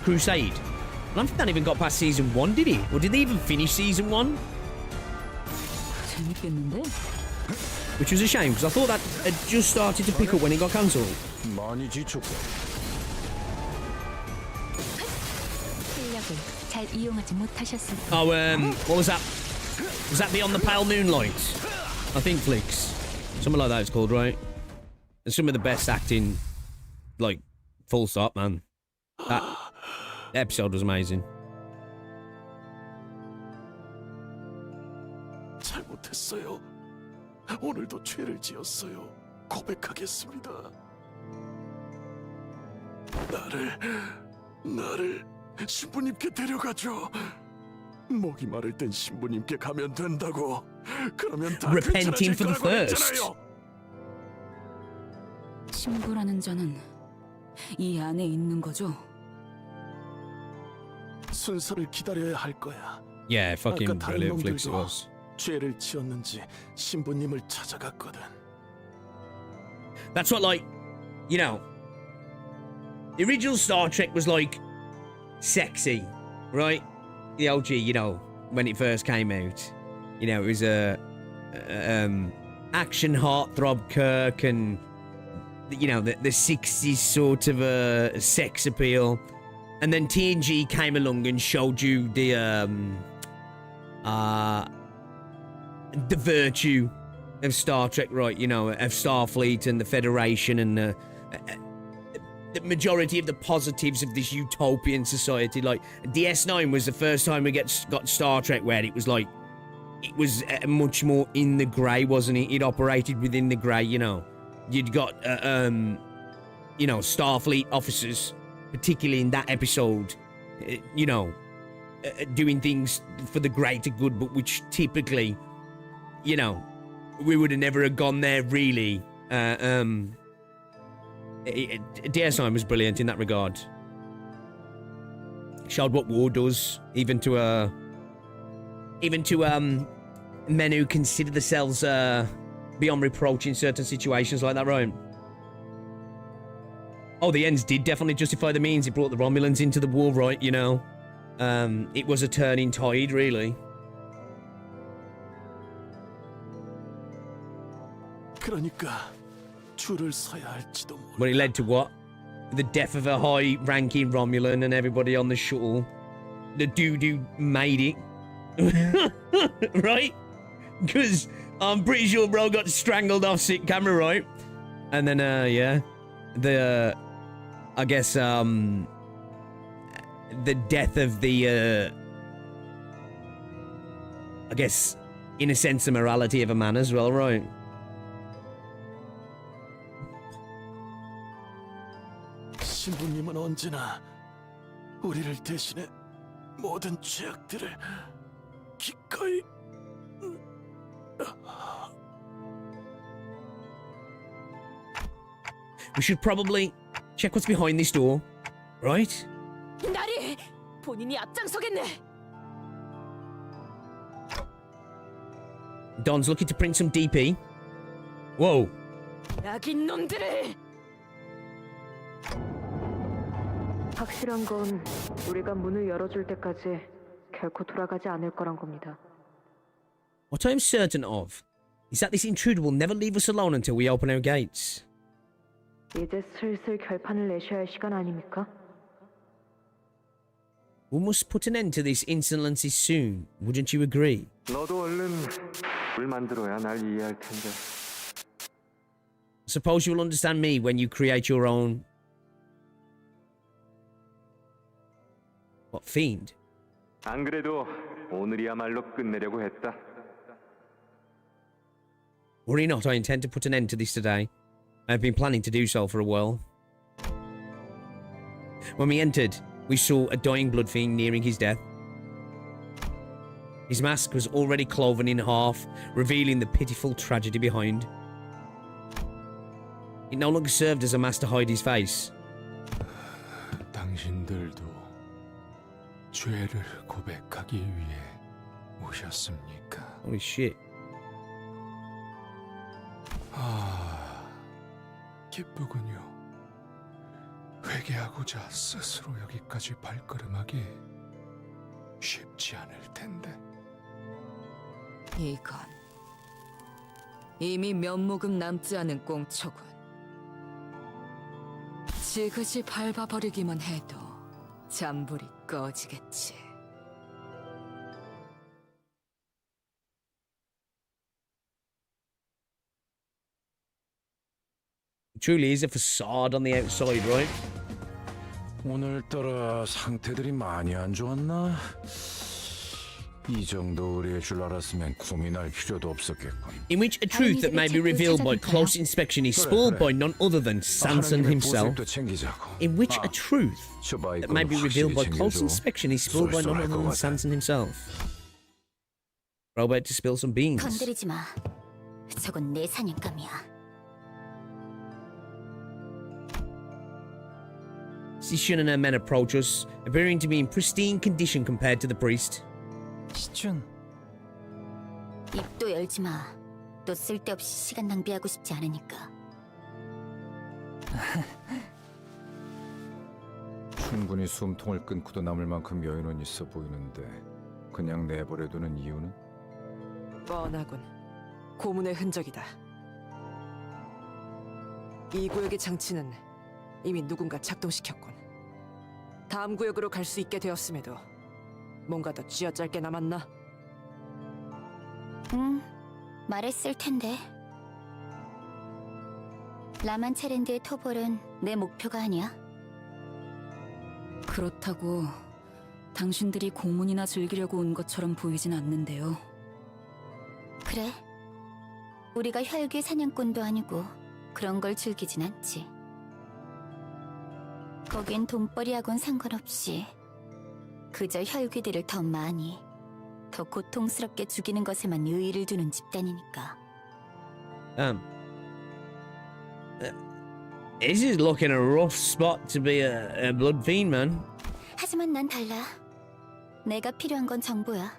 Crusade? I don't think that even got past season 1, did he? Or did they even finish season 1? Which was a shame, because I thought that had just started to pick up when it got cancelled. Oh, what was that? Was that Beyond the Pale Moonlight? I think Flicks. Something like that it's called, right? And some of the best acting, like, full stop, man. That episode was amazing. 잘못했어요. 오늘도 죄를 지었어요. 고백하겠습니다. 나를 신부님께 데려가죠. 목이 마를 땐 신부님께 가면 된다고. 그러면 다 Repenting for the 괜찮아질 거라고 first. 했잖아요. 신부라는 자는 이 안에 있는 거죠? 순서를 기다려야 할 거야. Yeah, fucking 아까 다른 brilliant Flicks it 놈들도 was. 죄를 지었는지 신부님을 찾아갔거든. That's what, like, you know, the original Star Trek was, like, sexy, right? The OG, you know, when it first came out. You know, it was a action heartthrob Kirk, and you know the 60s sort of a sex appeal. And then TNG came along and showed you the virtue of Star Trek, right? You know, of Starfleet and the Federation, and the majority of the positives of this utopian society. Like DS9 was the first time we got Star Trek where it was like, it was much more in the grey, wasn't it? It operated within the grey, you know. You'd got, you know, Starfleet officers, particularly in that episode, you know, doing things for the greater good, but which typically, you know, we would have never have gone there, really. DS9 was brilliant in that regard. Showed what war does, even to men who consider themselves beyond reproach in certain situations like that, right? Oh, the ends did definitely justify the means. It brought the Romulans into the war, right? You know, it was a turning tide, really. But it led to what? The death of a high-ranking Romulan and everybody on the shuttle. The dude who made it. Right? Because I'm pretty sure bro got strangled off sick camera, right? And then, yeah. I guess, the death of the, I guess, in a sense, the morality of a man as well, right? 신부님은 언제나 우리를 대신해 모든 죄악들을 기꺼이 We should probably check what's behind this door, right? 나리, 본인이 앞장서겠네. Don's looking to print some DP. Whoa. 악인 놈들을. 확실한 건 우리가 문을 열어줄 때까지 결코 돌아가지 않을 거란 겁니다. What I'm certain of is that this intruder will never leave us alone until we open our gates. 이제 슬슬 결판을 내셔야 할 시간 아닙니까? We must put an end to these insolences soon, wouldn't you agree? 너도 얼른 물 만들어야 날 이해할 텐데. Suppose you'll understand me when you create your own... What, fiend? 안 그래도 오늘이야말로 끝내려고 했다. Worry not, I intend to put an end to this today. I've been planning to do so for a while. When we entered, we saw a dying blood fiend nearing his death. His mask was already cloven in half, revealing the pitiful tragedy behind. It no longer served as a mask to hide his face. 당신들도 죄를 고백하기 위해 오셨습니까? Holy shit. 기쁘군요. 회개하고자 스스로 여기까지 발걸음하기 쉽지 않을 텐데. 이건 이미 면목은 남지 않은 꽁초군. 지그시 밟아버리기만 해도 잔불이 꺼지겠지. Truly is a facade on the outside, right? 오늘따라 상태들이 많이 안 좋았나? 이 정도 의뢰일 줄 알았으면 고민할 필요도 없었겠군. In which a truth that may be revealed by close inspection is spoiled by none other than Sanson himself. In which a truth that may be revealed by close inspection is spoiled by none other than Sanson himself. We're about to spill some beans. 건드리지 마. 저건 내 사냥감이야. Sishun and her men approach us, appearing to be in pristine condition compared to the priest. 시춘. 입도 열지 마. 또 쓸데없이 시간 낭비하고 싶지 않으니까. 충분히 숨통을 끊고도 남을 만큼 여유는 있어 보이는데 그냥 내버려두는 이유는? 뻔하군. 고문의 흔적이다. 이 구역의 장치는 이미 누군가 작동시켰군. 다음 구역으로 갈 수 있게 되었음에도 뭔가 더 쥐어짤 게 남았나? 응, 말했을 텐데. 라만차랜드의 토벌은 내 목표가 아니야. 그렇다고 당신들이 고문이나 즐기려고 온 것처럼 보이진 않는데요. 그래. 우리가 혈귀 사냥꾼도 아니고 그런 걸 즐기진 않지. 거긴 돈벌이하고는 상관없이 그저 혈귀들을 더 많이, 더 고통스럽게 죽이는 것에만 의의를 두는 집단이니까. This is looking a rough spot to be a blood fiend, man. 하지만 난 달라. 내가 필요한 건 정보야.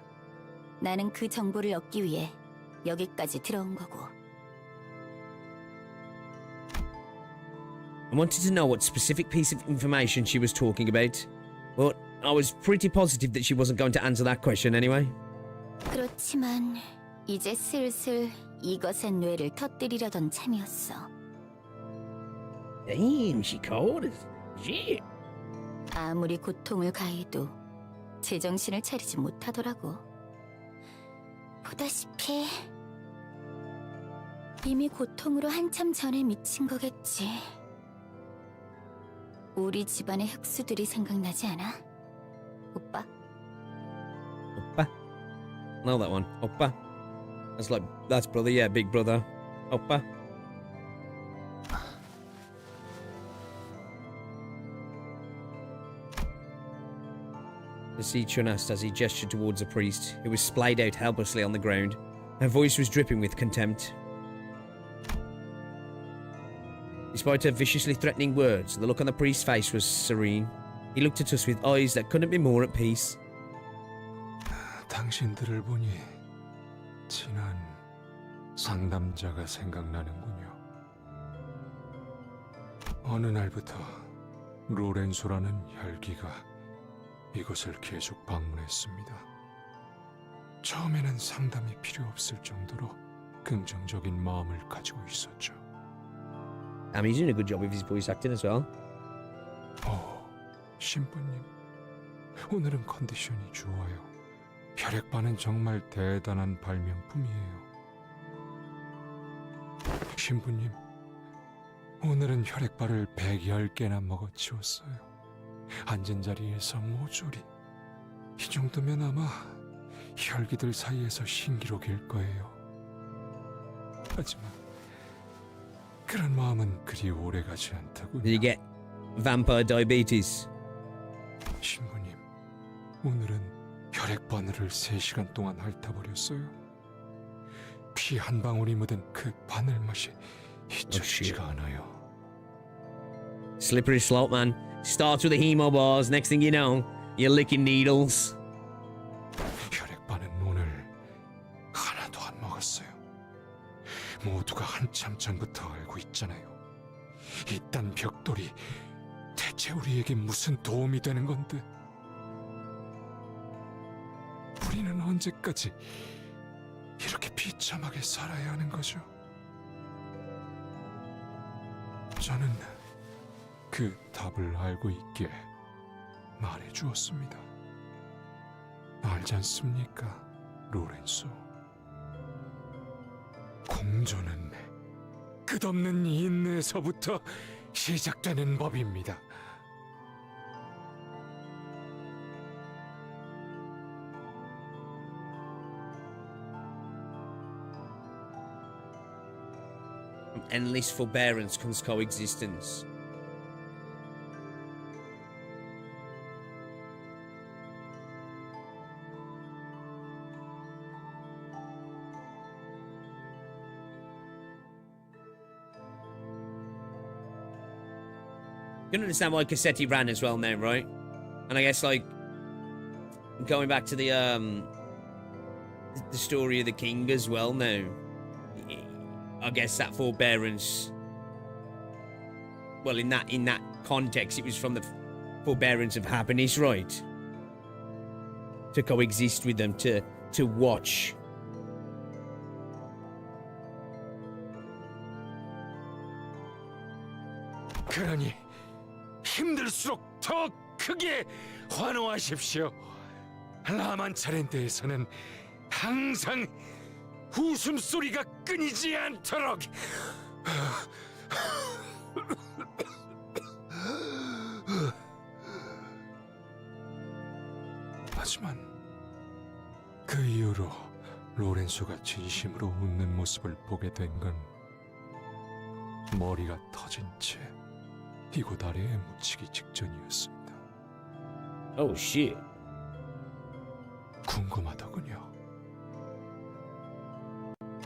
나는 그 정보를 얻기 위해 여기까지 들어온 거고. I wanted to know what specific piece of information she was talking about, but I was pretty positive that she wasn't going to answer that question anyway. 그렇지만 이제 슬슬 이것의 뇌를 터뜨리려던 참이었어. Damn, she cold as shit. 아무리 고통을 가해도 제정신을 차리지 못하더라고. 보다시피 이미 고통으로 한참 전에 미친 거겠지. 우리 집안의 흑수들이 생각나지 않아? 오빠? Oppa. Know that one. Oppa. That's brother, yeah, big brother. Oppa. The Sichun asked as he gestured towards a priest, who was splayed out helplessly on the ground. Her voice was dripping with contempt. Despite her viciously threatening words, the look on the priest's face was serene. He looked at us with eyes that couldn't be more at peace. 당신들을 보니 지난 상담자가 생각나는군요. 어느 날부터 로렌소라는 혈기가 이곳을 계속 방문했습니다. 처음에는 상담이 필요 없을 정도로 긍정적인 마음을 가지고 있었죠. He's doing a good job with his voice acting as well. 신부님, 오늘은 컨디션이 좋아요. 혈액반은 정말 대단한 발명품이에요. 신부님, 오늘은 혈액발을 110개나 먹어치웠어요. 앉은 자리에서 모조리. 이 정도면 아마 혈기들 사이에서 신기록일 거예요. 하지만 그런 마음은 그리 오래가지 않다고요. Did you get vampire diabetes? 신부님, 오늘은 혈액 바늘을 3시간 동안 핥아버렸어요. 피 한 방울이 묻은 그 바늘 맛이 잊혀지지가 않아요. Slippery slope, man. Starts with the hemo bars, next thing you know, you're licking needles. 혈액 바늘 오늘 하나도 안 먹었어요. 모두가 한참 전부터 알고 있잖아요. 이딴 벽돌이 대체 우리에게 무슨 도움이 되는 건데? 우리는 언제까지 이렇게 비참하게 살아야 하는 거죠? 저는 그 답을 알고 있기에 말해주었습니다. 알지 않습니까, 로렌소? 공존은 끝없는 인내에서부터 시작되는 법입니다. Endless forbearance comes coexistence. You can understand why Cassetti ran as well now, right? And I guess, like, going back to the story of the king as well now, I guess that forbearance, well, in that context, it was from the forbearance of happiness, right? To coexist with them, to watch 그러니 힘들수록 더 크게 환호하십시오. 라만차랜드에서는 항상 웃음소리가 끊이지 않도록. 하지만 그 이후로 로렌소가 진심으로 웃는 모습을 보게 된 건 머리가 터진 채 이곳 아래에 묻히기 직전이었습니다. Oh shit. 궁금하더군요.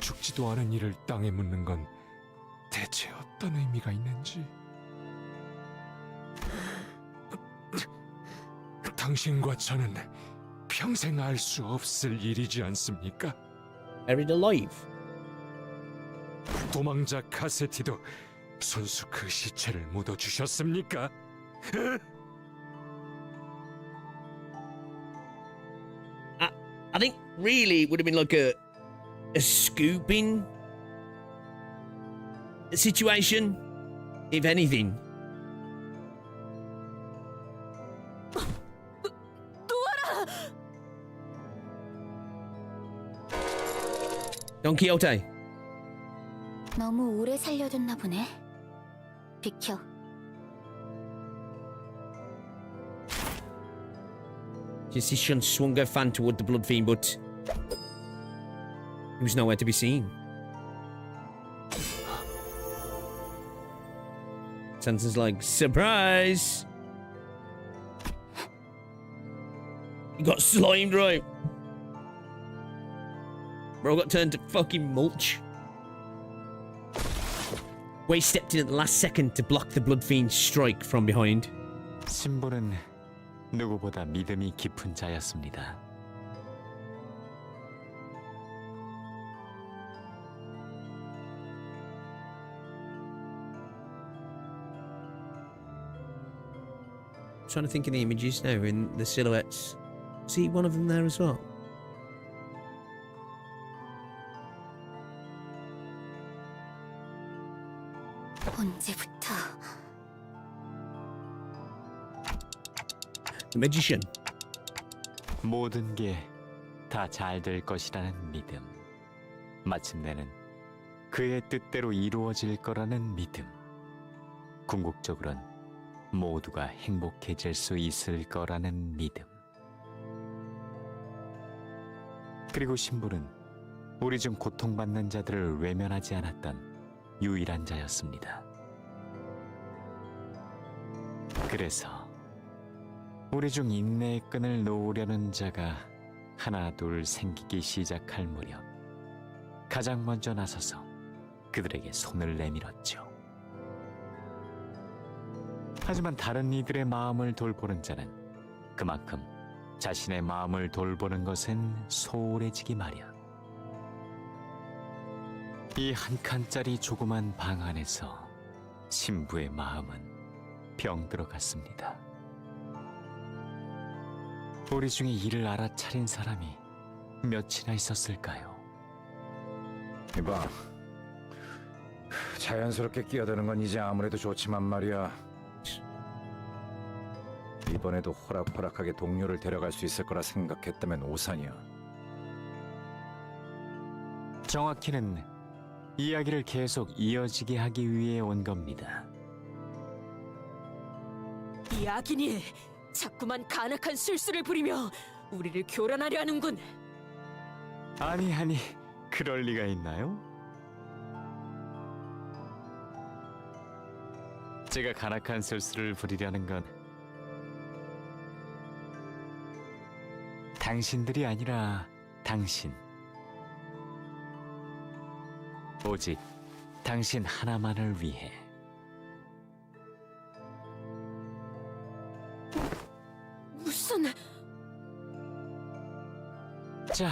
죽지도 않은 이를 땅에 묻는 건 대체 어떤 의미가 있는지. 당신과 저는 평생 알 수 없을 일이지 않습니까? Buried alive. 도망자 카세티도 손수 그 시체를 묻어주셨습니까? I think really it would have been like a scooping situation, if anything. Don Quixote. 너무 오래 살려줬나 보네. 비켜. Decision swung her fan toward the blood fiend, but he was nowhere to be seen. Sanson's like, surprise! You got slimed, right? Bro got turned to fucking mulch. Wei stepped in at the last second to block the blood fiend's strike from behind. 신부는 누구보다 믿음이 깊은 자였습니다. Trying to think of the images now in the silhouettes. See one of them there as well. 언제부터? The magician. 모든 게 다 잘 될 것이라는 믿음. 마침내는 그의 뜻대로 이루어질 거라는 믿음. 궁극적으론 모두가 행복해질 수 있을 거라는 믿음. 그리고 신부는 우리 중 고통받는 자들을 외면하지 않았던 유일한 자였습니다. 그래서 우리 중 인내의 끈을 놓으려는 자가 하나 둘 생기기 시작할 무렵 가장 먼저 나서서 그들에게 손을 내밀었죠. 하지만 다른 이들의 마음을 돌보는 자는 그만큼 자신의 마음을 돌보는 것은 소홀해지기 마련. 이 한 칸짜리 조그만 방 안에서 신부의 마음은 병들어갔습니다. 우리 중에 이를 알아차린 사람이 몇이나 있었을까요? 이봐, 자연스럽게 끼어드는 건 이제 아무래도 좋지만 말이야. 이번에도 호락호락하게 동료를 데려갈 수 있을 거라 생각했다면 오산이야. 정확히는 이야기를 계속 이어지게 하기 위해 온 겁니다. 이 악인이 자꾸만 간악한 술수를 부리며 우리를 교란하려 하는군. 아니, 그럴 리가 있나요? 제가 간악한 술수를 부리려는 건 당신들이 아니라 당신. 오직 당신 하나만을 위해. 무슨... 자,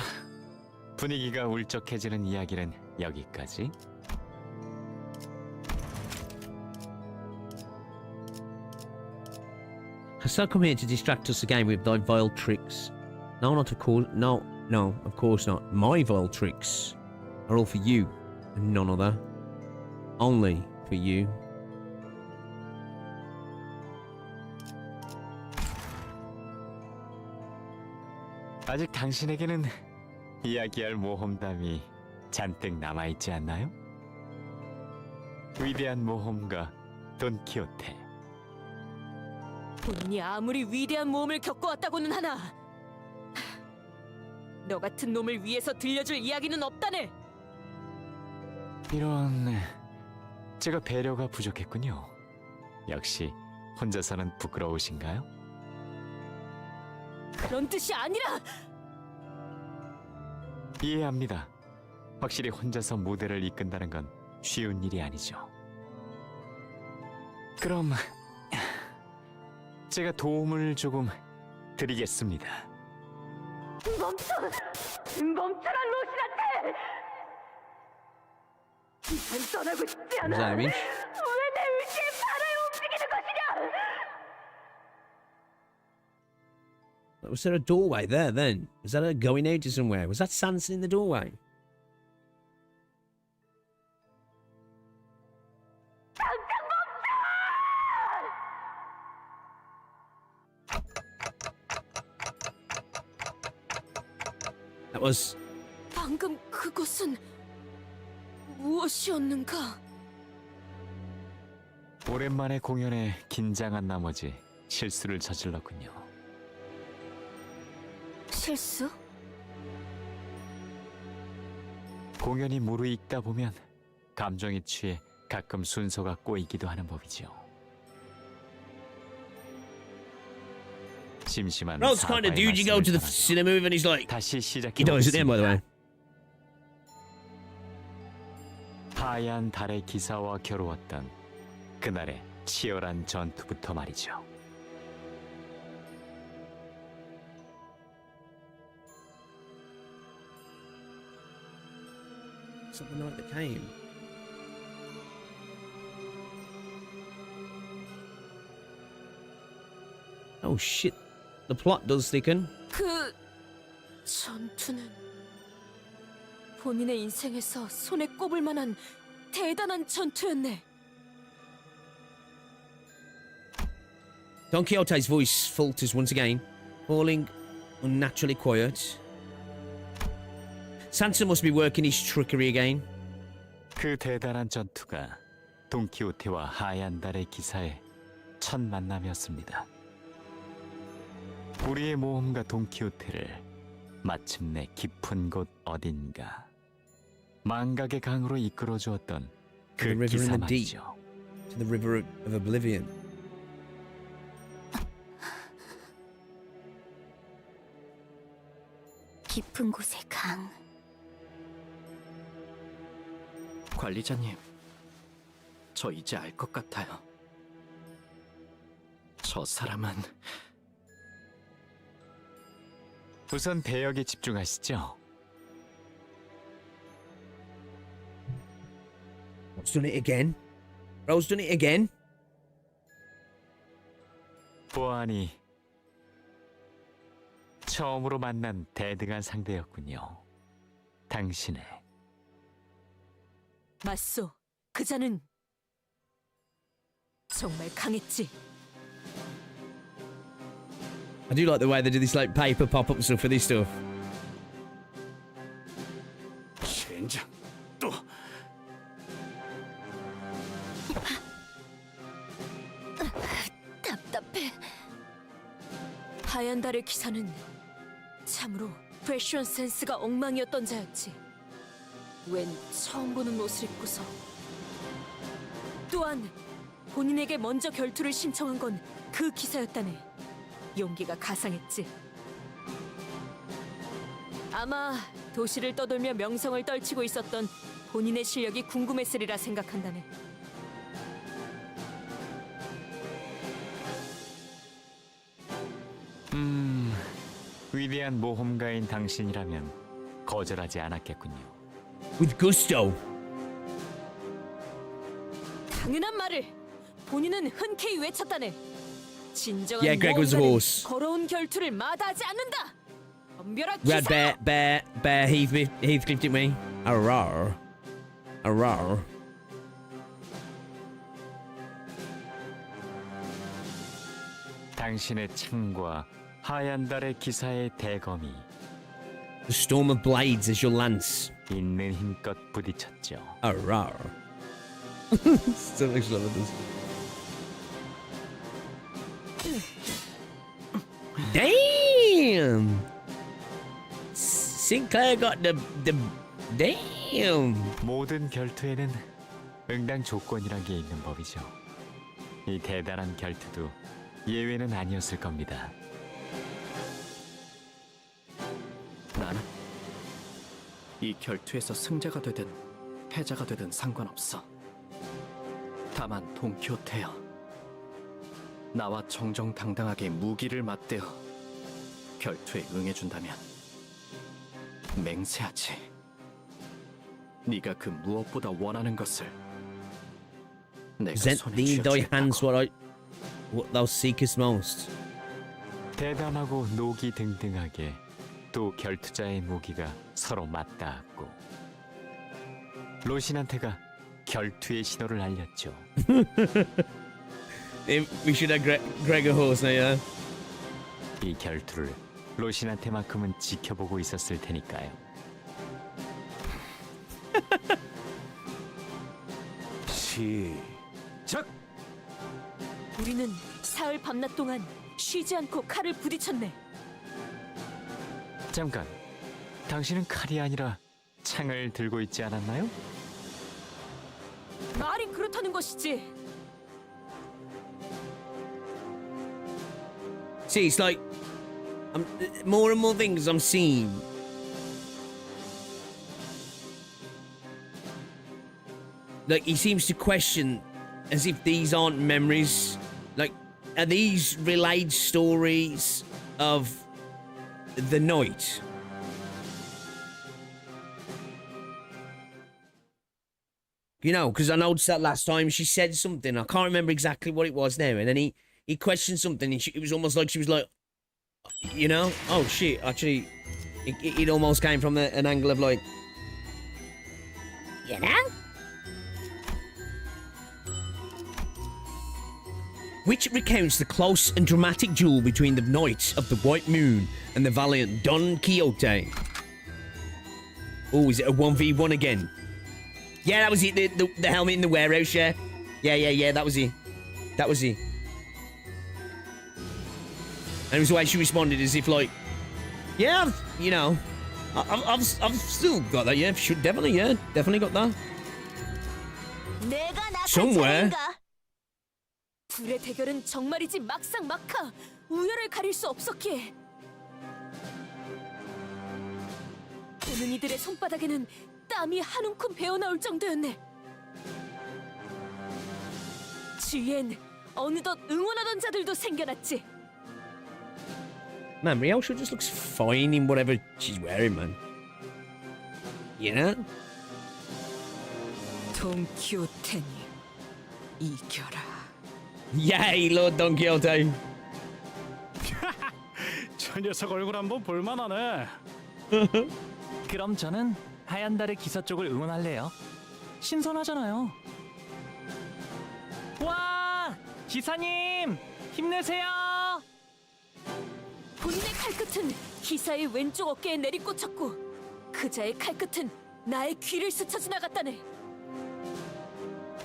분위기가 울적해지는 이야기는 여기까지. Hast thou come here to distract us again with thy vile tricks? No, not of course. No, of course not. My vile tricks are all for you and none other. Only for you. 아직 당신에게는 이야기할 모험담이 잔뜩 남아있지 않나요? 위대한 모험가 돈키호테. 본인이 아무리 위대한 모험을 겪어왔다고는 하나 너 같은 놈을 위해서 들려줄 이야기는 없다네. 이런... 제가 배려가 부족했군요. 역시 혼자서는 부끄러우신가요? 그런 뜻이 아니라! 이해합니다. 확실히 혼자서 무대를 이끈다는 건 쉬운 일이 아니죠. 그럼 제가 도움을 조금 드리겠습니다. 멈춰라 로시한테! 이젠 떠나고 싶지 않아. Does that mean? 왜 내 의지에 발을 움직이는 것이냐? Was there a doorway there then? Was that a going out to somewhere? Was that Sanson in the doorway? That was... 방금 그것은 무엇이었는가? 오랜만에 공연에 긴장한 나머지 실수를 저질렀군요. 실수? 공연이 무르익다 보면 감정에 취해 가끔 순서가 꼬이기도 하는 법이죠. 심심한 Ralph's kind of dude you go to the cinema with and he's like... 다시 시작해. He does it then, by the way. 하얀 달의 기사와 겨루었던 그날의 치열한 전투부터 말이죠. Something like that came. Oh shit. The plot does thicken. 그 전투는 본인의 인생에서 손에 꼽을 만한 대단한 전투였네. Don Quixote's voice falters once again, falling unnaturally quiet. Sanson must be working his trickery again. 그 대단한 전투가 돈키호테와 하얀 달의 기사의 첫 만남이었습니다. 우리의 모험가 돈키호테를 마침내 깊은 곳 어딘가 망각의 강으로 이끌어 주었던 그 기사 말이죠. To the river of oblivion. 깊은 곳의 강. 관리자님, 저 이제 알 것 같아요. 저 사람은... 우선 대역에 집중하시죠. Rose done it again. Rose done it again. 보아하니 처음으로 만난 대등한 상대였군요. 당신의. 맞소. 그 자는 정말 강했지. I do like the way they do this like paper pop-up stuff for this stuff. 젠장 또 답답해. 하얀 달의 기사는 참으로 패션 센스가 엉망이었던 자였지. 웬 처음 보는 옷을 입고서. 또한 본인에게 먼저 결투를 신청한 건 그 기사였다네. 용기가 가상했지. 아마 도시를 떠돌며 명성을 떨치고 있었던 본인의 실력이 궁금했으리라 생각한다네. 위대한 모험가인 당신이라면 거절하지 않았겠군요. With gusto. 당연한 말을 본인은 흔쾌히 외쳤다네. 진정한 Yeah, Greg was a 모험가는 horse. 걸어온 결투를 마다하지 않는다. 덤벼라 We had 기사. Bear Heathcliff, didn't we? Arrar. Arrar. 당신의 창과 하얀 달의 기사의 대검이 The storm of blades as your lance. 있는 힘껏 부딪혔죠. Rawr. Still makes love of this. Damn! Sinclair got the damn. 모든 결투에는 응당 조건이란 게 있는 법이죠. 이 대단한 결투도 예외는 아니었을 겁니다. 나는 이 결투에서 승자가 되든 패자가 되든 상관없어. 다만 돈키호테여, 나와 정정당당하게 무기를 맞대어 결투에 응해준다면 맹세하지. 네가 그 무엇보다 원하는 것을 내가 Present 손에 thee thy 쥐어주겠다고. hands what thou seekest most. 대담하고 노기 등등하게 또 결투자의 무기가 서로 맞닿았고 로신한테가 결투의 신호를 알렸죠. We should have Gregor horse now, yeah? 이 결투를 로신한테만큼은 지켜보고 있었을 테니까요. 시작. 우리는 사흘 밤낮 동안 쉬지 않고 칼을 부딪혔네. 잠깐, 당신은 칼이 아니라 창을 들고 있지 않았나요? 말이 그렇다는 것이지. See, it's like more and more things I'm seeing. Like he seems to question as if these aren't memories. Like, are these relayed stories of the night? You know, because I noticed that last time she said something. I can't remember exactly what it was now. And then he questioned something. And it was almost like she was like, you know, oh shit. Actually, it almost came from an angle of like, you know? Which recounts the close and dramatic duel between the Knights of the White Moon and the valiant Don Quixote. Oh, is it a 1v1 again? Yeah, that was it. The helmet in the warehouse, yeah. Yeah, that was it. That was it. And it was the way she responded as if like, yeah, you know, I've still got that, yeah. Should definitely got that. Somewhere. 둘의 대결은 정말이지 막상 막하 우열을 가릴 수 없었기에 보는 이들의 손바닥에는 땀이 한 움큼 배어나올 정도였네. 주위엔 어느덧 응원하던 자들도 생겨났지. Man, Ryosha just looks fine in whatever she's wearing, man. You know? 돈키호테니 이겨라. Yay, Lord Don Quixote. 저 녀석 얼굴 한번 볼만하네. 그럼 저는 하얀 달의 기사 쪽을 응원할래요. 신선하잖아요. 와! 기사님! 힘내세요! 본인의 칼끝은 기사의 왼쪽 어깨에 내리꽂혔고 그자의 칼끝은 나의 귀를 스쳐 지나갔다네.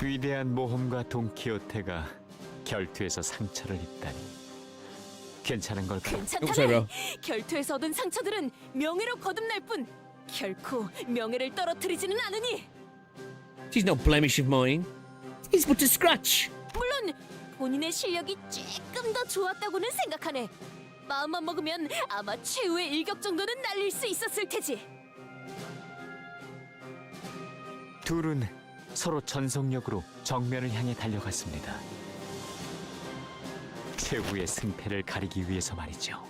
위대한 모험가 돈키호테가 결투에서 상처를 입다니 괜찮은 걸까? 괜찮다네. 결투에서 얻은 상처들은 명예로 거듭날 뿐 결코 명예를 떨어뜨리지는 않으니. She's no blemish of mine. He's but a scratch. 물론 본인의 실력이 조금 더 좋았다고는 생각하네. 마음만 먹으면 아마 최후의 일격 정도는 날릴 수 있었을 테지. 둘은 서로 전속력으로 정면을 향해 달려갔습니다. 최후의 승패를 가리기 위해서 말이죠.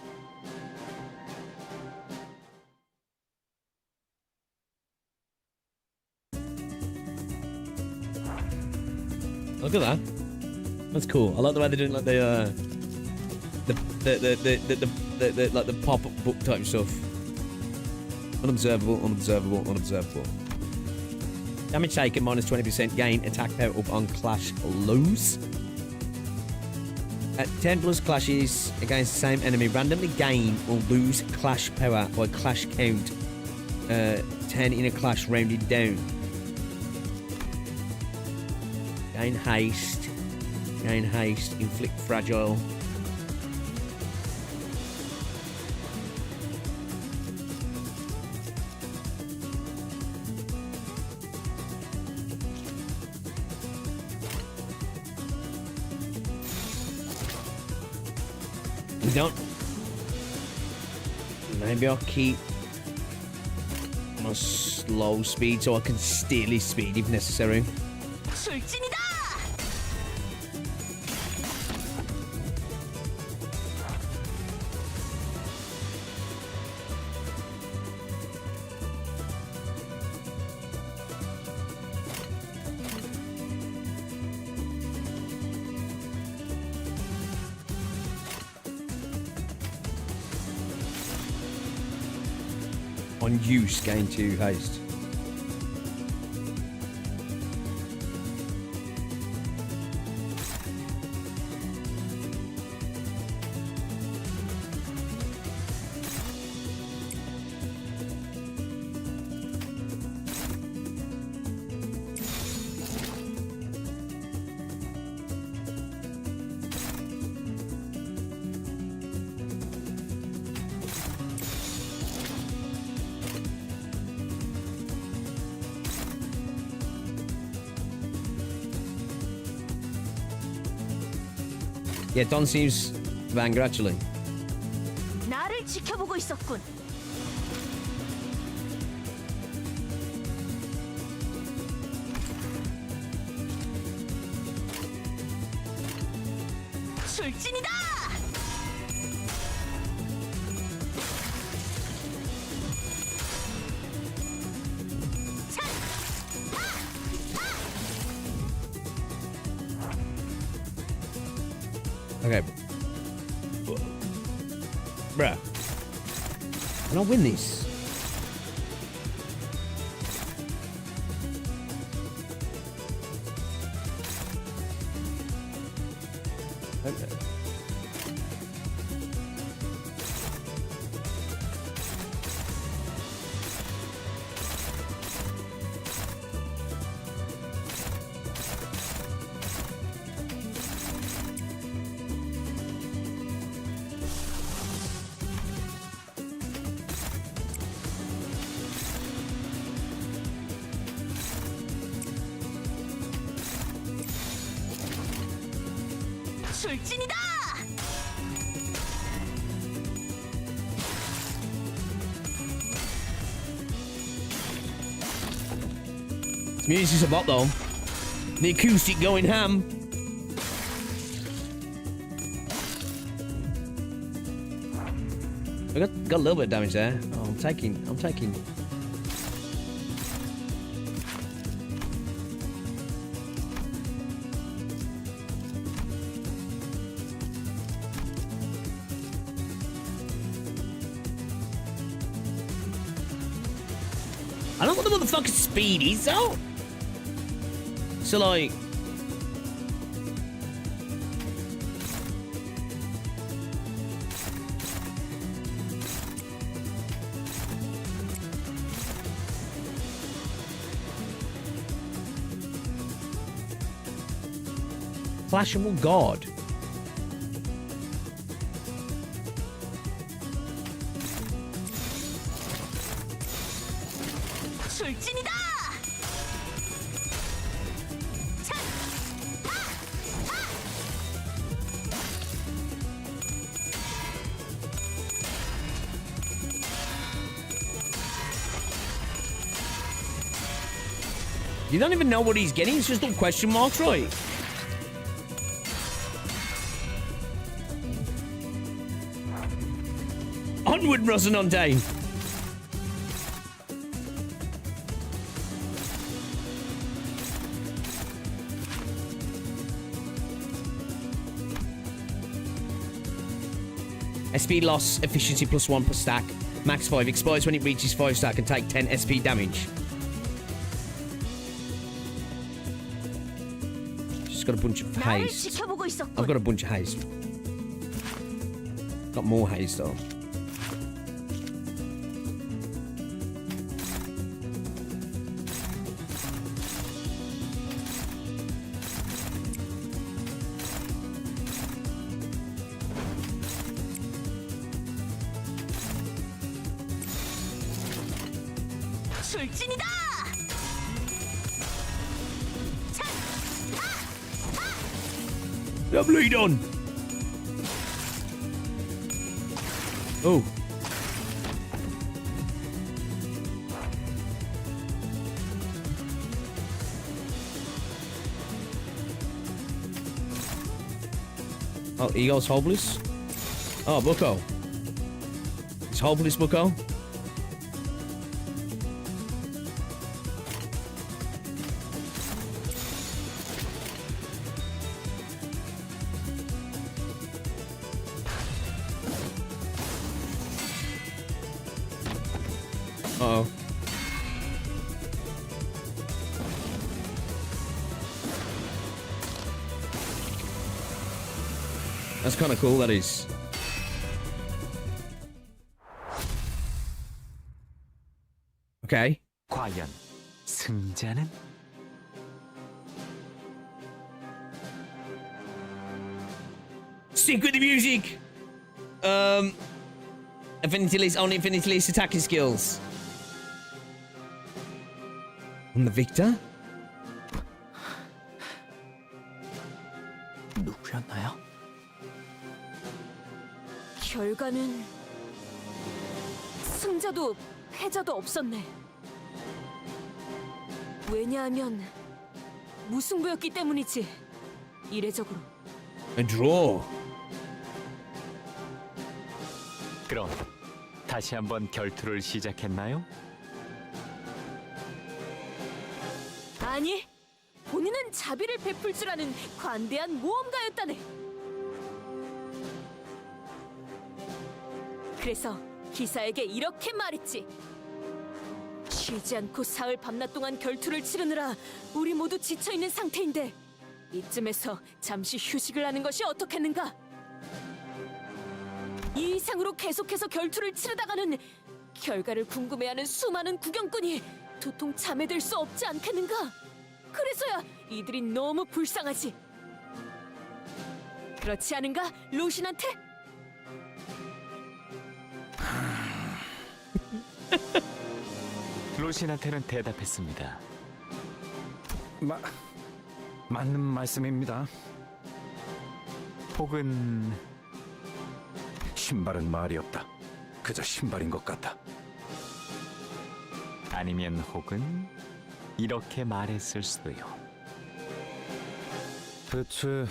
Look at that. That's cool. I like the way they're doing like the like the pop-up book type stuff. Unobservable. Damage taken minus 20%. Gain attack power up on clash lows. At 10 plus clashes against the same enemy, randomly gain or lose clash power by clash count 10 in a clash rounded down. Gain haste. Gain haste. Inflict fragile. We don't. Maybe I'll keep my slow speed so I can steal his speed if necessary. On use, gain 2 haste. Yeah, Don seems to anger actually. 나를 지켜보고 있었군. 출진이다! Okay. Bruh. Can I win this? Okay. 출진이다! This music's a bop though. The acoustic going ham. I got a little bit of damage there. Oh, I'm taking. I don't know what the motherfucking speed is though. So like, Flashable God. 출진이다! You don't even know what he's getting. It's just all question marks, right? Onward, Rosinante. SP loss, efficiency +1 per stack. Max 5 expires when it reaches 5 stack and take 10 SP damage. Just got a bunch of haste. I've got a bunch of haste. Got more haste though. 돌진이다! Bleed on. Oh. Oh, he goes hopeless. Oh, Bucko. It's hopeless, Bucko. Uh-oh. That's kind of cool, that is. Okay. 과연 승자는? Stick with the music! Infinity List, only Infinity List attacking skills. And the victor? 누구였나요? 결과는 승자도 패자도 없었네. 왜냐하면 무승부였기 때문이지. 이례적으로. A draw. 그럼 다시 한번 결투를 시작했나요? 아니, 본인은 자비를 베풀 줄 아는 관대한 모험가였다네. 그래서 기사에게 이렇게 말했지. 쉬지 않고 사흘 밤낮 동안 결투를 치르느라 우리 모두 지쳐있는 상태인데 이쯤에서 잠시 휴식을 하는 것이 어떻겠는가? 이 이상으로 계속해서 결투를 치르다가는 결과를 궁금해하는 수많은 구경꾼이 도통 잠에들 수 없지 않겠는가? 그래서야 이들이 너무 불쌍하지. 그렇지 않은가, 로신한테? 로신한테는 대답했습니다. 맞는 말씀입니다. 혹은 신발은 말이 없다. 그저 신발인 것 같다. 아니면 혹은 이렇게 말했을 수도요. 대체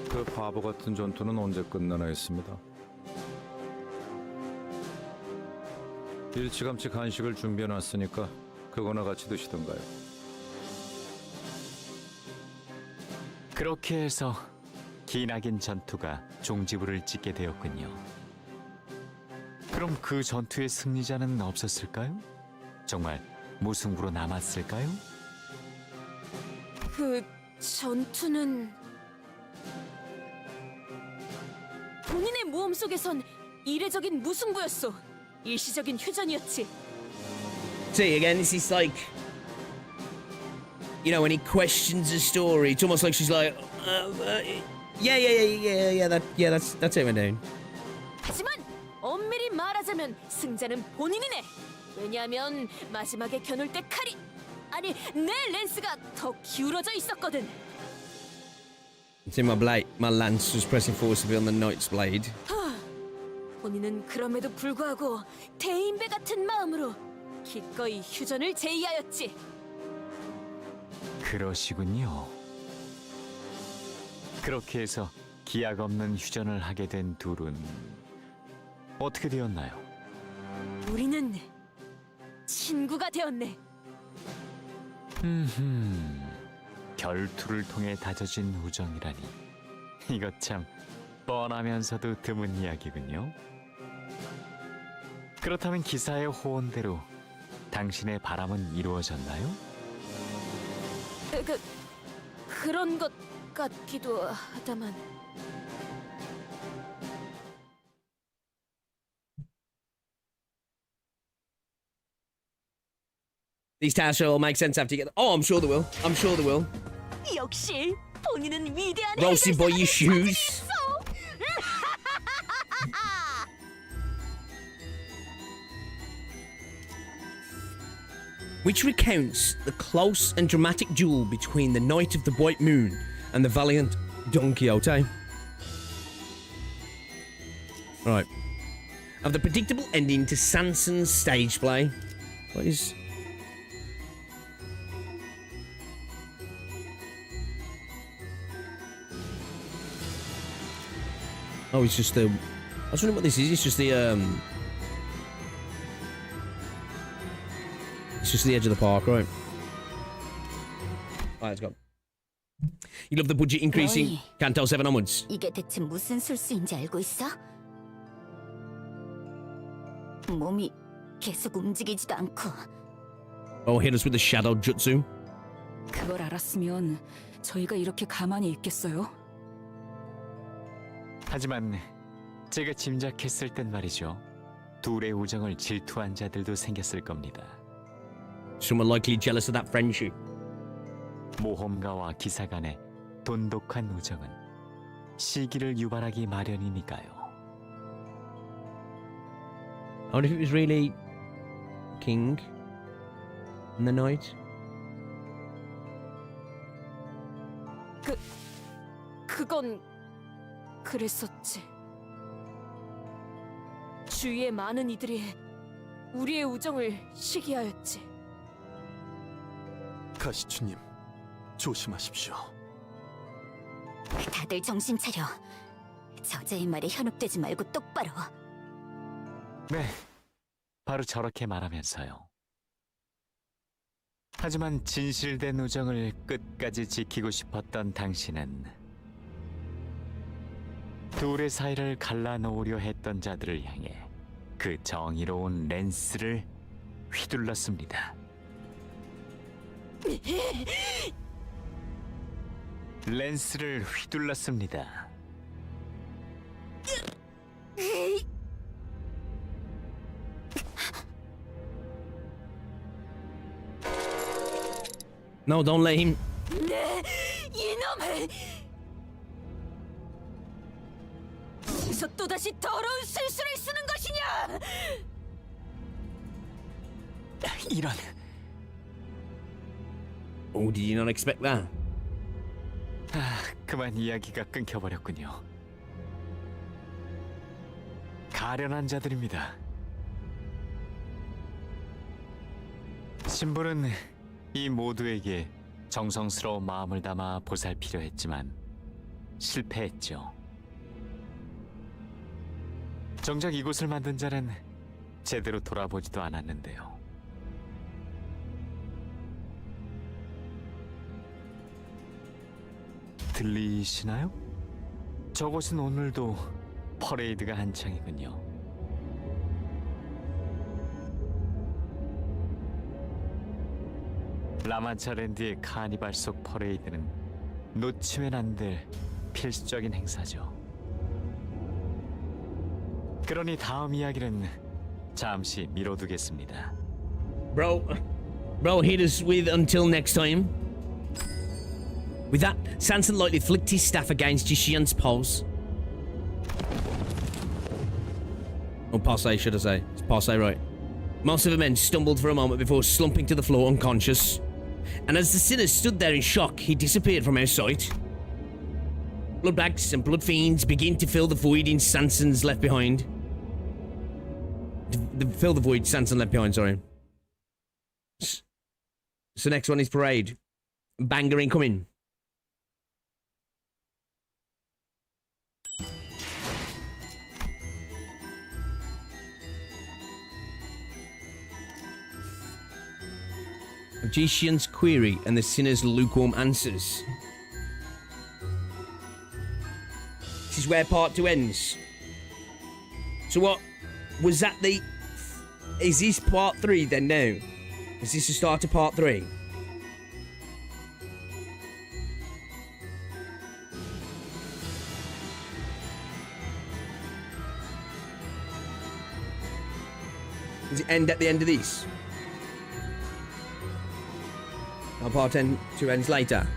그 바보 같은 전투는 언제 끝나나 했습니다. 일찌감치 간식을 준비해놨으니까 그거나 같이 드시던가요. 그렇게 해서 기나긴 전투가 종지부를 찍게 되었군요. 그럼 그 전투의 승리자는 없었을까요? 정말 무승부로 남았을까요? 그 전투는 본인의 모험 속에선 이례적인 무승부였어. 일시적인 휴전이었지. See, again, this is like, you know, when he questions the story, it's almost like she's like, that's it, my dude. 하지만 엄밀히 말하자면 승자는 본인이네. 왜냐하면 마지막에 겨눌 때 칼이, 아니 내 랜스가 더 기울어져 있었거든. See, my lance was pressing forward to be on the knight's blade. 본인은 그럼에도 불구하고 대인배 같은 마음으로 기꺼이 휴전을 제의하였지. 그러시군요. 그렇게 해서 기약 없는 휴전을 하게 된 둘은 어떻게 되었나요? 우리는 친구가 되었네. 결투를 통해 다져진 우정이라니. 이것 참 뻔하면서도 드문 이야기군요. 그렇다면 기사의 호언대로 당신의 바람은 이루어졌나요? 그런 것 같기도 하다만. These tasks will all make sense after you get. Oh, I'm sure they will. I'm sure they will. 역시 본인은 위대한 Roasted by your shoes. which recounts the close and dramatic duel between the Knight of the White Moon and the valiant Don Quixote. Right. Of the predictable ending to Sansons' stage play. What is... Oh, it's just the... I was wondering what this is. It's just the, It's just the edge of the park, right? Alright, let's go. You love the budget increasing CANTO VII onwards. 이게 대체 무슨 술수인지 알고 있어? 몸이 계속 움직이지도 않고. Oh, hit us with the shadow jutsu. 그걸 알았으면 저희가 이렇게 가만히 있겠어요? 하지만 제가 짐작했을 땐 말이죠. 둘의 우정을 질투한 자들도 생겼을 겁니다. Someone likely jealous of that friendship. 모험가와 기사 간의 돈독한 우정은 시기를 유발하기 마련이니까요. I wonder if it was really King and the Knight. 그건 그랬었지. 주위의 많은 이들이 우리의 우정을 시기하였지. 가시추님, 조심하십시오. 다들 정신 차려. 저자의 말에 현혹되지 말고 똑바로. 네, 바로 저렇게 말하면서요. 하지만 진실된 우정을 끝까지 지키고 싶었던 당신은 둘의 사이를 갈라놓으려 했던 자들을 향해 그 정의로운 랜스를 휘둘렀습니다. 랜스를 휘둘렀습니다. No, don't let him. 네, 이놈을! 여기서 또다시 더러운 술수를 쓰는 것이냐! 이런... Oh, did you not expect that? 그만 이야기가 끊겨버렸군요. 가련한 자들입니다. 신부는 이 모두에게 정성스러운 마음을 담아 보살피려 했지만 실패했죠. 정작 이곳을 만든 자는 제대로 돌아보지도 않았는데요. 들리시나요? 저곳은 오늘도 퍼레이드가 한창이군요. 라만차랜드의 카니발 속 퍼레이드는 놓치면 안 될 필수적인 행사죠. 그러니 다음 이야기는 잠시 미뤄두겠습니다. Bro, hit us with until next time. With that, Sanson lightly flicked his staff against Jishian's pulse. Or passe, should I say. It's passe, right. Most of the men stumbled for a moment before slumping to the floor unconscious. And as the sinners stood there in shock, he disappeared from our sight. Bloodbags and blood fiends begin to fill the void in Sanson's left behind. Fill the void Sanson left behind, sorry. So next one is Parade. Banger incoming. Jishian's query and the sinner's lukewarm answers. This is where part 2 ends. So what was that the... Is this part 3 then now? Is this the start of part 3? Does it end at the end of this? Or part 2 ends later?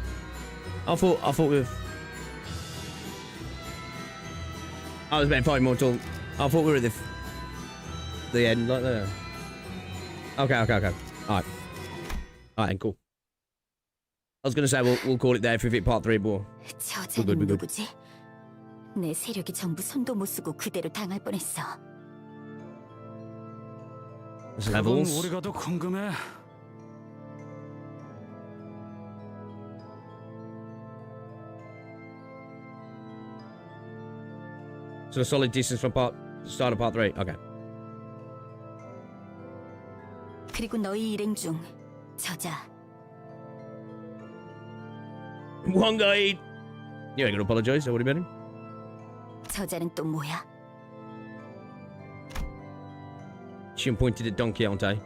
I thought we've... I was about 5 more till... I thought we were at the end, like there. Okay. Alright. Alright, cool. I was gonna say we'll call it there if we fit part 3, but 저자는 누구지? 내 세력이 전부 손도 못 쓰고 그대로 당할 뻔했어. Levels. 우리가 더 궁금해. So a solid distance from start of part 3. Okay. 그리고 너희 일행 중 저자. One guy. You ain't gonna apologize. I would have been him. 저자는 또 뭐야? She pointed at Don Quixote.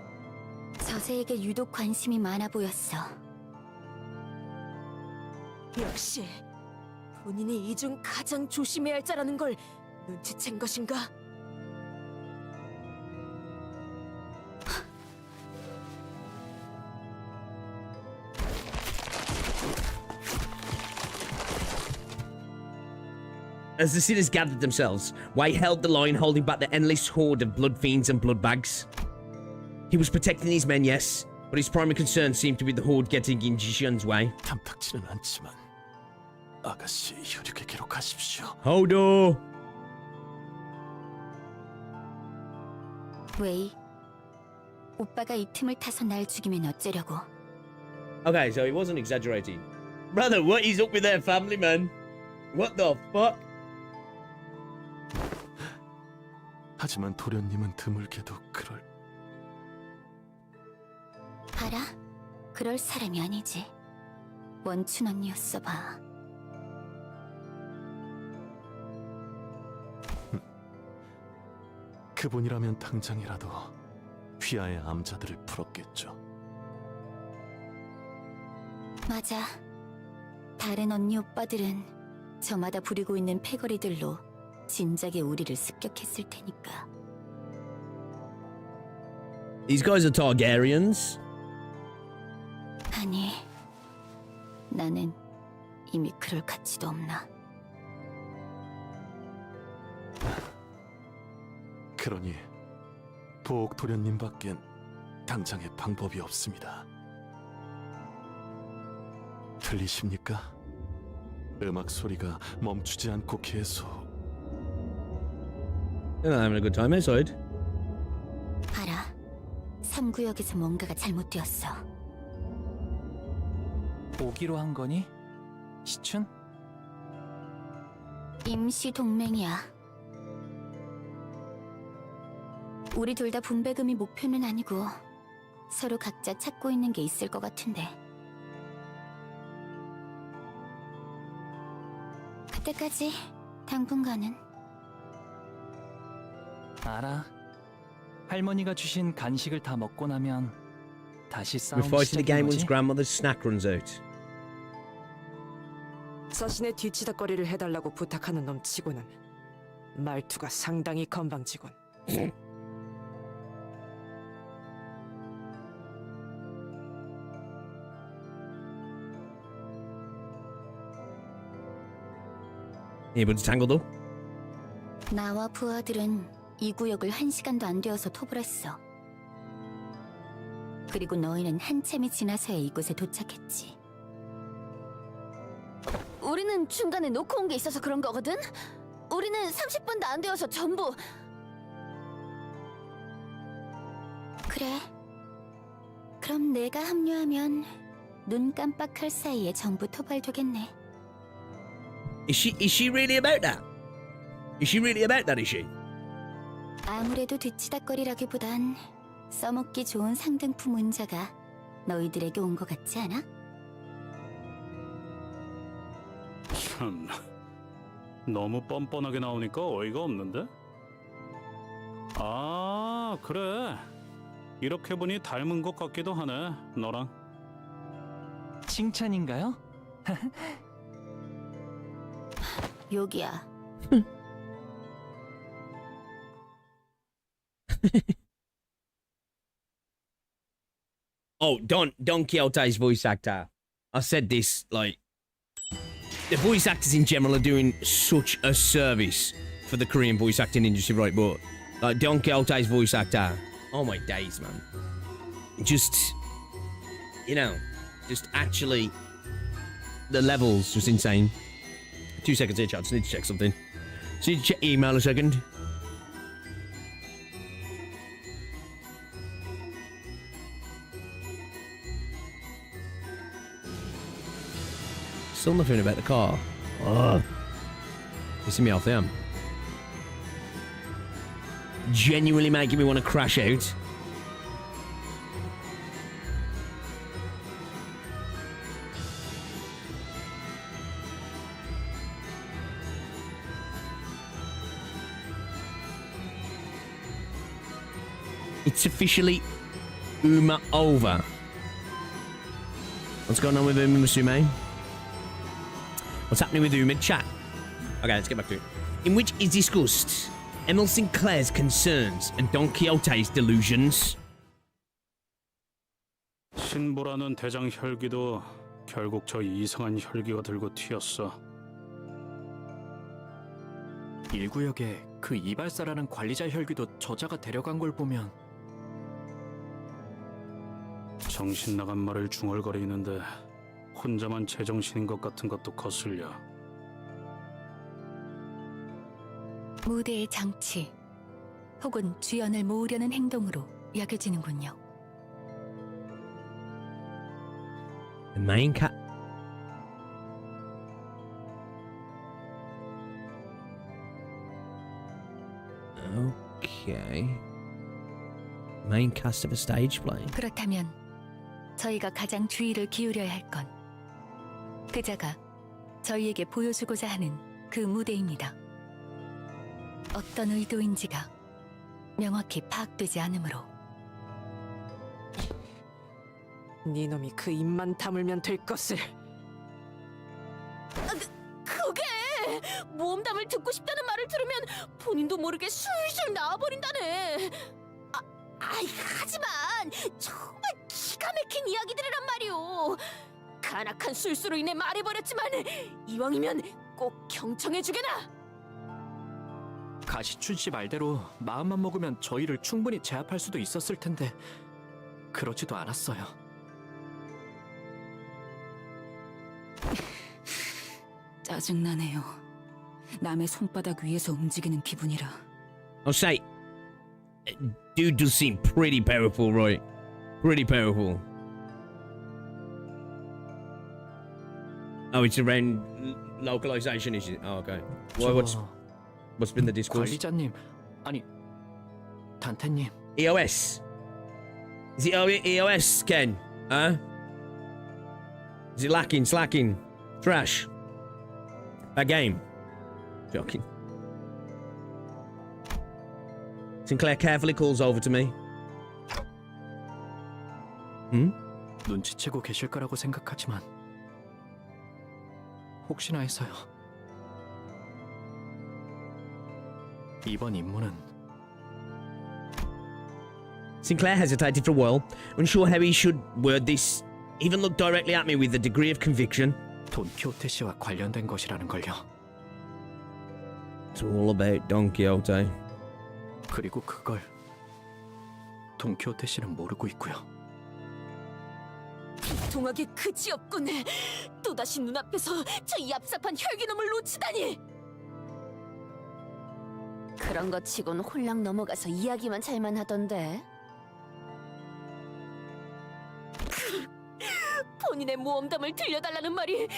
저자에게 유독 관심이 많아 보였어. 역시 본인이 이 중 가장 조심해야 할 자라는 걸 눈치챈 것인가? As the sinners gathered themselves, Wei held the line, holding back the endless horde of blood fiends and blood bags. He was protecting his men, yes, but his primary concern seemed to be the horde getting in Jishun's way. 탐탁지는 않지만 아가씨 혈육에 기록하십시오. Hold on. 웨이, 오빠가 이 틈을 타서 날 죽이면 어쩌려고? Okay, so he wasn't exaggerating. Brother, what is up with their family, man? What the fuck? 하지만 도련님은 드물게도 그럴. 알아? 그럴 사람이 아니지. 원춘 언니였어 봐. 그분이라면 당장이라도 휘하의 암자들을 풀었겠죠. 맞아. 다른 언니 오빠들은 저마다 부리고 있는 패거리들로 진작에 우리를 습격했을 테니까. These guys are Targaryens? 아니, 나는 이미 그럴 가치도 없나. 그러니 보옥 도련님밖엔 당장의 방법이 없습니다. 들리십니까? 음악 소리가 멈추지 않고 계속. They're not having a good time inside. 알아. 3구역에서 뭔가가 잘못되었어. 오기로 한 거니? 시춘? 임시 동맹이야. 우리 둘 다 분배금이 목표는 아니고 서로 각자 찾고 있는 게 있을 것 같은데. 그때까지 당분간은. 알아. 할머니가 주신 간식을 다 먹고 나면 다시 싸움 We're fighting the game 시작인 once 거지? grandmother's snack runs out. 서신의 뒤치다거리를 해달라고 부탁하는 놈 치고는 말투가 상당히 건방지군. Able to tangle though? 나와 부하들은 이 구역을 1시간도 안 되어서 토벌했어. 그리고 너희는 한참이 지나서야 이곳에 도착했지. 우리는 중간에 놓고 온 게 있어서 그런 거거든? 우리는 30분도 안 되어서 전부... 그래. 그럼 내가 합류하면 눈 깜빡할 사이에 전부 토벌되겠네. Is she really about that? Is she really about that, is she? 아무래도 뒤치다거리라기보단 써먹기 좋은 상등품 운자가 너희들에게 온 것 같지 않아? 참, 너무 뻔뻔하게 나오니까 어이가 없는데? 아, 그래. 이렇게 보니 닮은 것 같기도 하네, 너랑. 칭찬인가요? 여기야. Oh, Don Quixote's voice actor. I said this, like, the voice actors in general are doing such a service for the Korean voice acting industry, right? But, like, Don Quixote's voice actor, oh my days, man. Just you know, just actually, the levels just insane. 2 seconds here, chat. Just need to check something. Just need to check email a second. Still nothing about the car. Ugh. Pissing me off, them. Genuinely making me want to crash out. It's officially Uma over. What's going on with Uma Musume? What's happening with Uma? Chat. Okay, let's get back to it. In which is discussed Emil Sinclair's concerns and Don Quixote's delusions. 신보라는 대장 혈기도 결국 저 이상한 혈기가 들고 튀었어. 1구역에 그 이발사라는 관리자 혈기도 저자가 데려간 걸 보면 정신 나간 말을 중얼거리는데 혼자만 제정신인 것 같은 것도 거슬려. 무대의 장치 혹은 주연을 모으려는 행동으로 여겨지는군요. The main cat. Okay. Main cast of a stage play. 그렇다면 저희가 가장 주의를 기울여야 할 건 그자가 저희에게 보여주고자 하는 그 무대입니다. 어떤 의도인지가 명확히 파악되지 않으므로. 네 놈이 그 입만 다물면 될 것을. 그게 모험담을 듣고 싶다는 말을 들으면 본인도 모르게 술술 나와버린다네. 하지만 정말 기가 막힌 이야기들이란 말이오. 간악한 술수로 인해 말해버렸지만 이왕이면 꼭 경청해주게나. 가시춘 씨 말대로 마음만 먹으면 저희를 충분히 제압할 수도 있었을 텐데 그러지도 않았어요. 짜증나네요. 남의 손바닥 위에서 움직이는 기분이라. I'll say, dude does seem pretty powerful, right? Pretty powerful. Oh, it's around localization issues. Oh, okay. Well, what's been the discourse? 관리자님, 아니 단테님. EOS. Is it EOS, Ken? Huh? Is it lacking, slacking, trash? That game. Joking. Sinclair carefully calls over to me. 눈치채고 계실 거라고 생각하지만 혹시나 해서요. 이번 임무는 Sinclair hesitated for a while, unsure how he should word this. Even looked directly at me with a degree of conviction. 돈키호테 씨와 관련된 것이라는 걸요. It's all about Don Quixote. 그리고 그걸 돈키호테 씨는 모르고 있고요. 비통하게 그지없군. 또다시 눈앞에서 저 얍삽한 혈기놈을 놓치다니. 그런 것 치곤 홀랑 넘어가서 이야기만 잘만 하던데. 본인의 모험담을 들려달라는 말이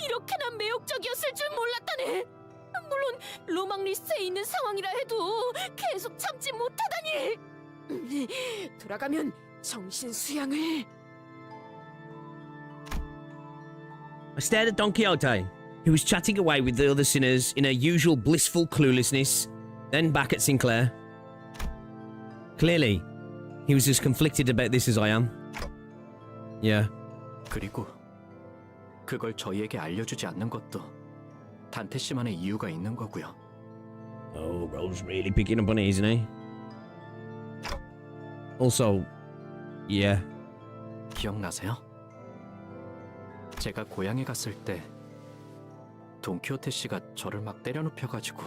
이렇게나 매혹적이었을 줄 몰랐다네. 물론 로망 리스트에 있는 상황이라 해도 계속 참지 못하다니. 돌아가면 정신 수양을. I stared at Don Quixote, who was chatting away with the other sinners in her usual blissful cluelessness, then back at Sinclair. Clearly, he was as conflicted about this as I am. Yeah. 그리고 그걸 저희에게 알려주지 않는 것도 단테 씨만의 이유가 있는 거고요. Oh, bro's really picking up on it, isn't he? Also, yeah. 기억나세요? 제가 고향에 갔을 때 돈키호테 씨가 저를 막 때려눕혀가지고.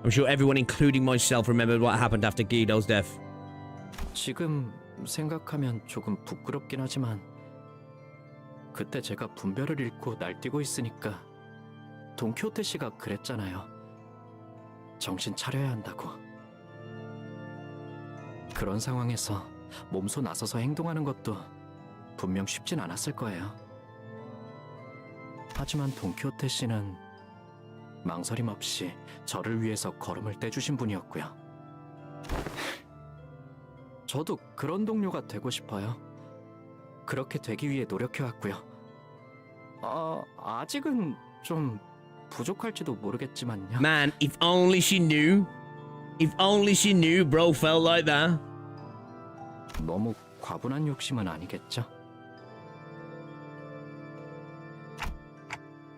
I'm sure everyone, including myself, remembered what happened after Guido's death. 지금 생각하면 조금 부끄럽긴 하지만 그때 제가 분별을 잃고 날뛰고 있으니까 돈키호테 씨가 그랬잖아요. 정신 차려야 한다고. 그런 상황에서 몸소 나서서 행동하는 것도 분명 쉽진 않았을 거예요. 하지만 돈키호테 씨는 망설임 없이 저를 위해서 걸음을 떼주신 분이었고요. 저도 그런 동료가 되고 싶어요. 그렇게 되기 위해 노력해왔고요. 아직은 좀 부족할지도 모르겠지만요. Man, if only she knew. If only she knew bro felt like that. 너무 과분한 욕심은 아니겠죠?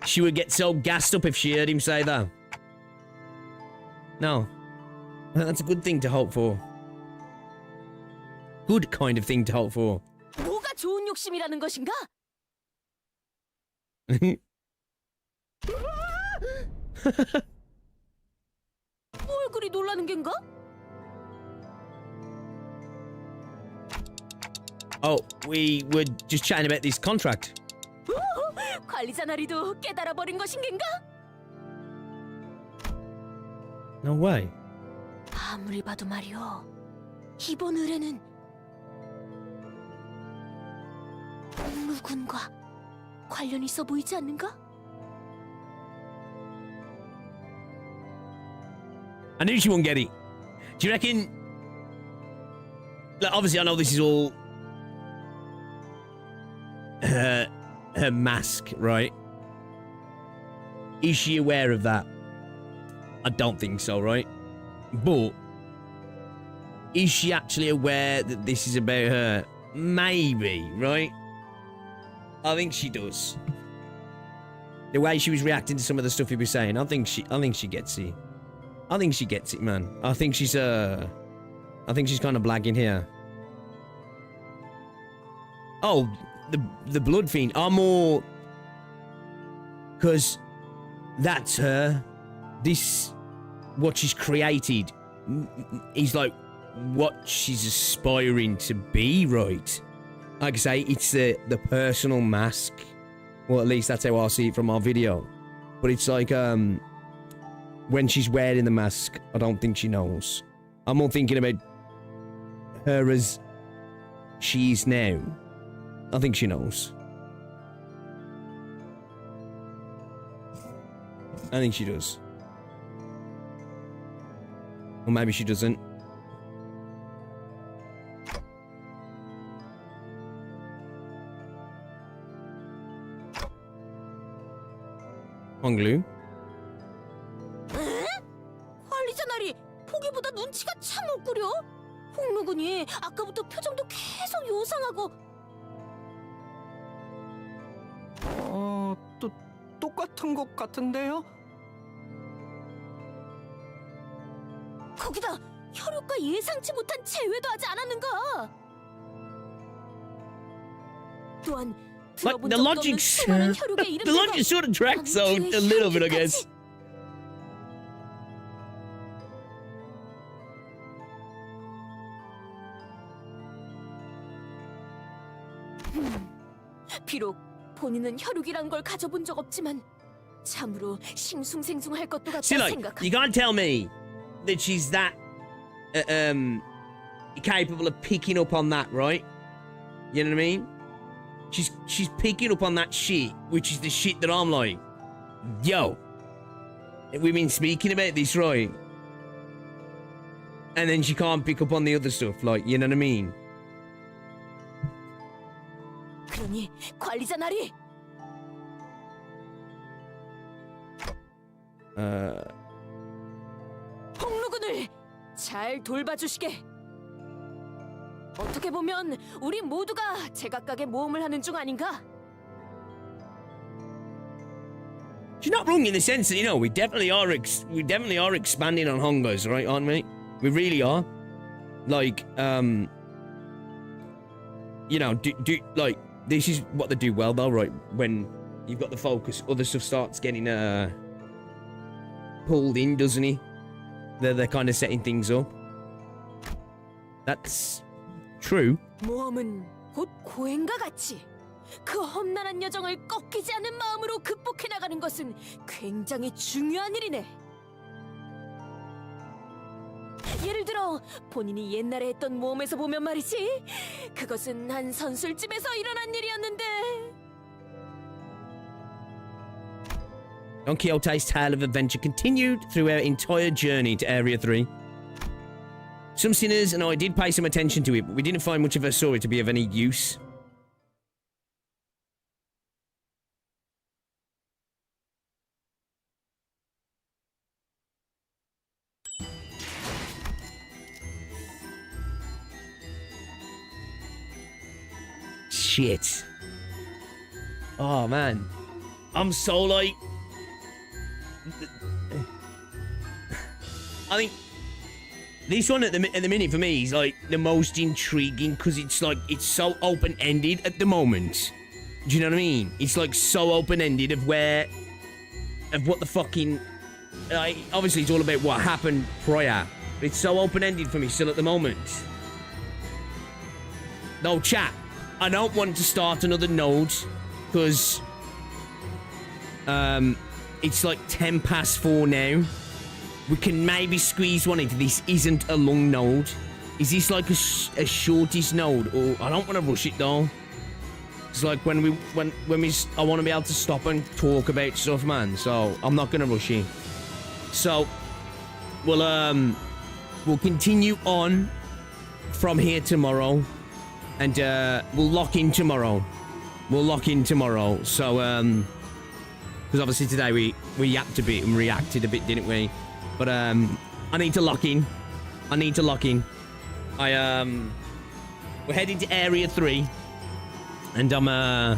She would get so gassed up if she heard him say that. No. That's a good thing to hope for. Good kind of thing to hope for. 뭐가 좋은 욕심이라는 것인가? 뭘 그리 놀라는 겐가? Oh, we were just chatting about this contract. 관리자 나리도 깨달아버린 것인 겐가? No way. 아무리 봐도 말이오. 이번 의뢰는 누군가 관련 있어 보이지 않는가? I knew she wouldn't get it. Do you reckon... Like, obviously, I know this is all... her mask, right? Is she aware of that? I don't think so, right? But... Is she actually aware that this is about her? Maybe, right? I think she does. The way she was reacting to some of the stuff he was saying, I think she gets it. I think she gets it, man. I think she's kind of blagging here. Oh, the blood fiend are more, because that's her. This, what she's created, is like what she's aspiring to be, right? Like I say, it's the personal mask. Well, at least that's how I see it from our video. But it's like, when she's wearing the mask, I don't think she knows. I'm more thinking about her as she is now. I think she knows. I think she does. Or maybe she doesn't. Honglu. 관리자 나리 보기보다 눈치가 참 없구려. 홍루군이 아까부터 표정도 계속 요상하고. 똑같은 것 같은데요? 거기다 혈육과 예상치 못한 제외도 하지 않았는가? 또한 Like the logic sort of tracks though a little bit, I guess. 비록 본인은 혈육이란 걸 가져본 적 없지만 참으로 싱숭생숭할 것도 같다 See, like, 생각한다. you can't tell me that she's that capable of picking up on that, right? You know what I mean? She's picking up on that shit, which is the shit that I'm like, yo, we've been speaking about this, right? And then she can't pick up on the other stuff, like, you know what I mean? 그러니 관리자 나리. 홍루군을 잘 돌봐주시게. 어떻게 보면 우리 모두가 제각각의 모험을 하는 중 아닌가? She's not wrong in the sense that, you know, we definitely are expanding on Hongos, right, aren't we? We really are. Like, you know, like, this is what they do well though, right? When you've got the focus, other stuff starts getting pulled in, doesn't he? They're kind of setting things up. That's True. 모험은 곧 고행과 같이 그 험난한 여정을 꺾이지 않는 마음으로 극복해 나가는 것은 굉장히 중요한 일이네. 예를 들어 본인이 옛날에 했던 모험에서 보면 말이지, 그것은 한 선술집에서 일어난 일이었는데. Don Quixote's tale of adventure continued through our entire journey to Area 3. Some sinners and I did pay some attention to it, but we didn't find much of her story to be of any use. Shit. Oh, man. I'm so, like... I think this one at the minute for me is like the most intriguing because it's like it's so open-ended at the moment. Do you know what I mean? It's like so open-ended of what the fucking obviously it's all about what happened prior, but it's so open-ended for me still at the moment. No, chat, I don't want to start another node because it's like 4:10 now. We can maybe squeeze one into. This isn't a long node. Is this like a shortish node? Or I don't want to rush it though. It's like when we I want to be able to stop and talk about stuff, man. So I'm not gonna rush it. So we'll continue on from here tomorrow, and we'll lock in tomorrow. So because obviously today we yapped a bit and reacted a bit, didn't we? But I need to lock in. We're heading to Area 3, and I'm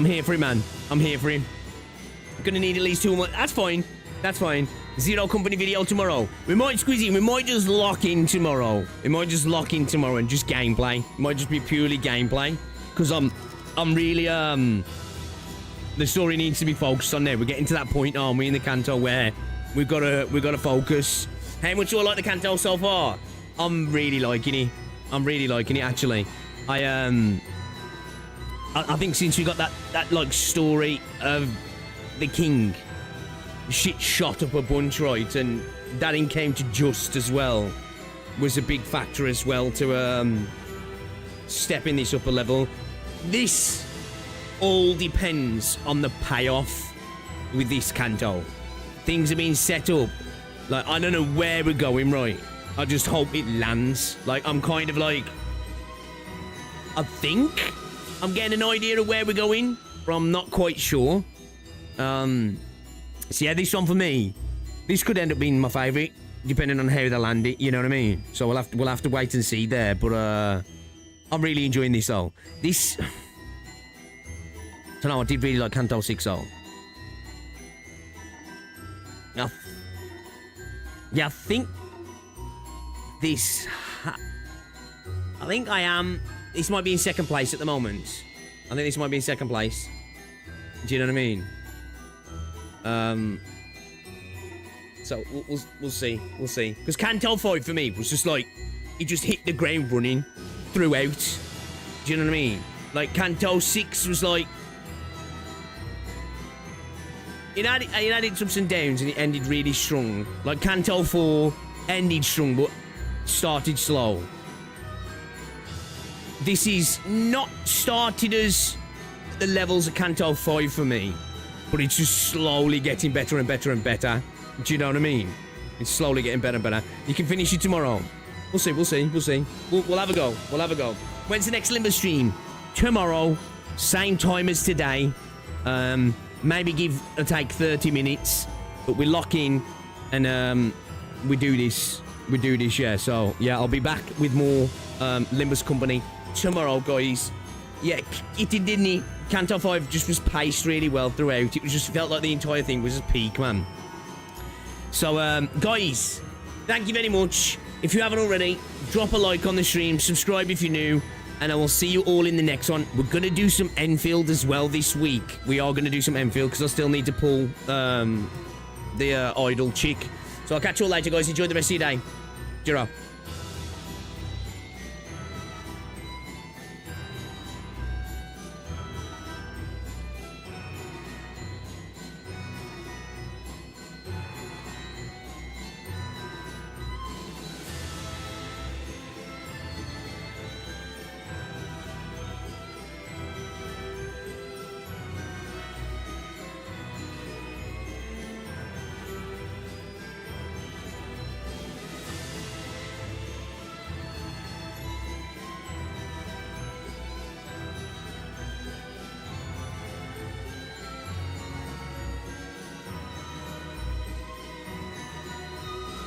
here for it, man. I'm here for him. Gonna need at least 2 more. That's fine. Zero company video tomorrow. We might squeeze in. We might just lock in tomorrow. And just gameplay. It might just be purely gameplay. Because I'm really, the story needs to be focused on now. We're getting to that point, aren't we, in the Canto where we've got to focus. How much do I like the Canto so far? I'm really liking it. Actually. I think since we got that like story of the king, shit shot up a bunch, right, and that came to just as well, was a big factor as well to stepping this up a level. This all depends on the payoff with this Canto. Things are being set up. Like, I don't know where we're going, right? I just hope it lands. Like, I'm kind of like... I think I'm getting an idea of where we're going, but I'm not quite sure. So yeah, this one for me, this could end up being my favourite, depending on how they land it, you know what I mean? So we'll have to wait and see there, but I'm really enjoying this though. This... I don't know, I did really like Canto VI though. Yeah, I think this... I think I am... This might be in second place at the moment. I think this might be in second place. Do you know what I mean? So we'll see. Because Canto V for me was just like, it just hit the ground running throughout. Do you know what I mean? Like Canto VI was like, it had its ups and downs and it ended really strong. Like Canto IV ended strong but started slow. This is not started as the levels of Canto V for me, but it's just slowly getting better and better and better. Do you know what I mean? It's slowly getting better and better. You can finish it tomorrow. We'll see. We'll have a go. When's the next Limbus stream? Tomorrow, same time as today. Maybe give or take 30 minutes, but we lock in and we do this. Yeah. So yeah, I'll be back with more Limbus company tomorrow, guys. Yeah, it did, didn't it? Canto V just was paced really well throughout. It was just felt like the entire thing was a peak, man. So, guys, thank you very much. If you haven't already, drop a like on the stream, subscribe if you're new, and I will see you all in the next one. We're going to do some Enfield as well this week. We are going to do some Enfield because I still need to pull the idle chick. So I'll catch you all later, guys. Enjoy the rest of your day. Cheerio.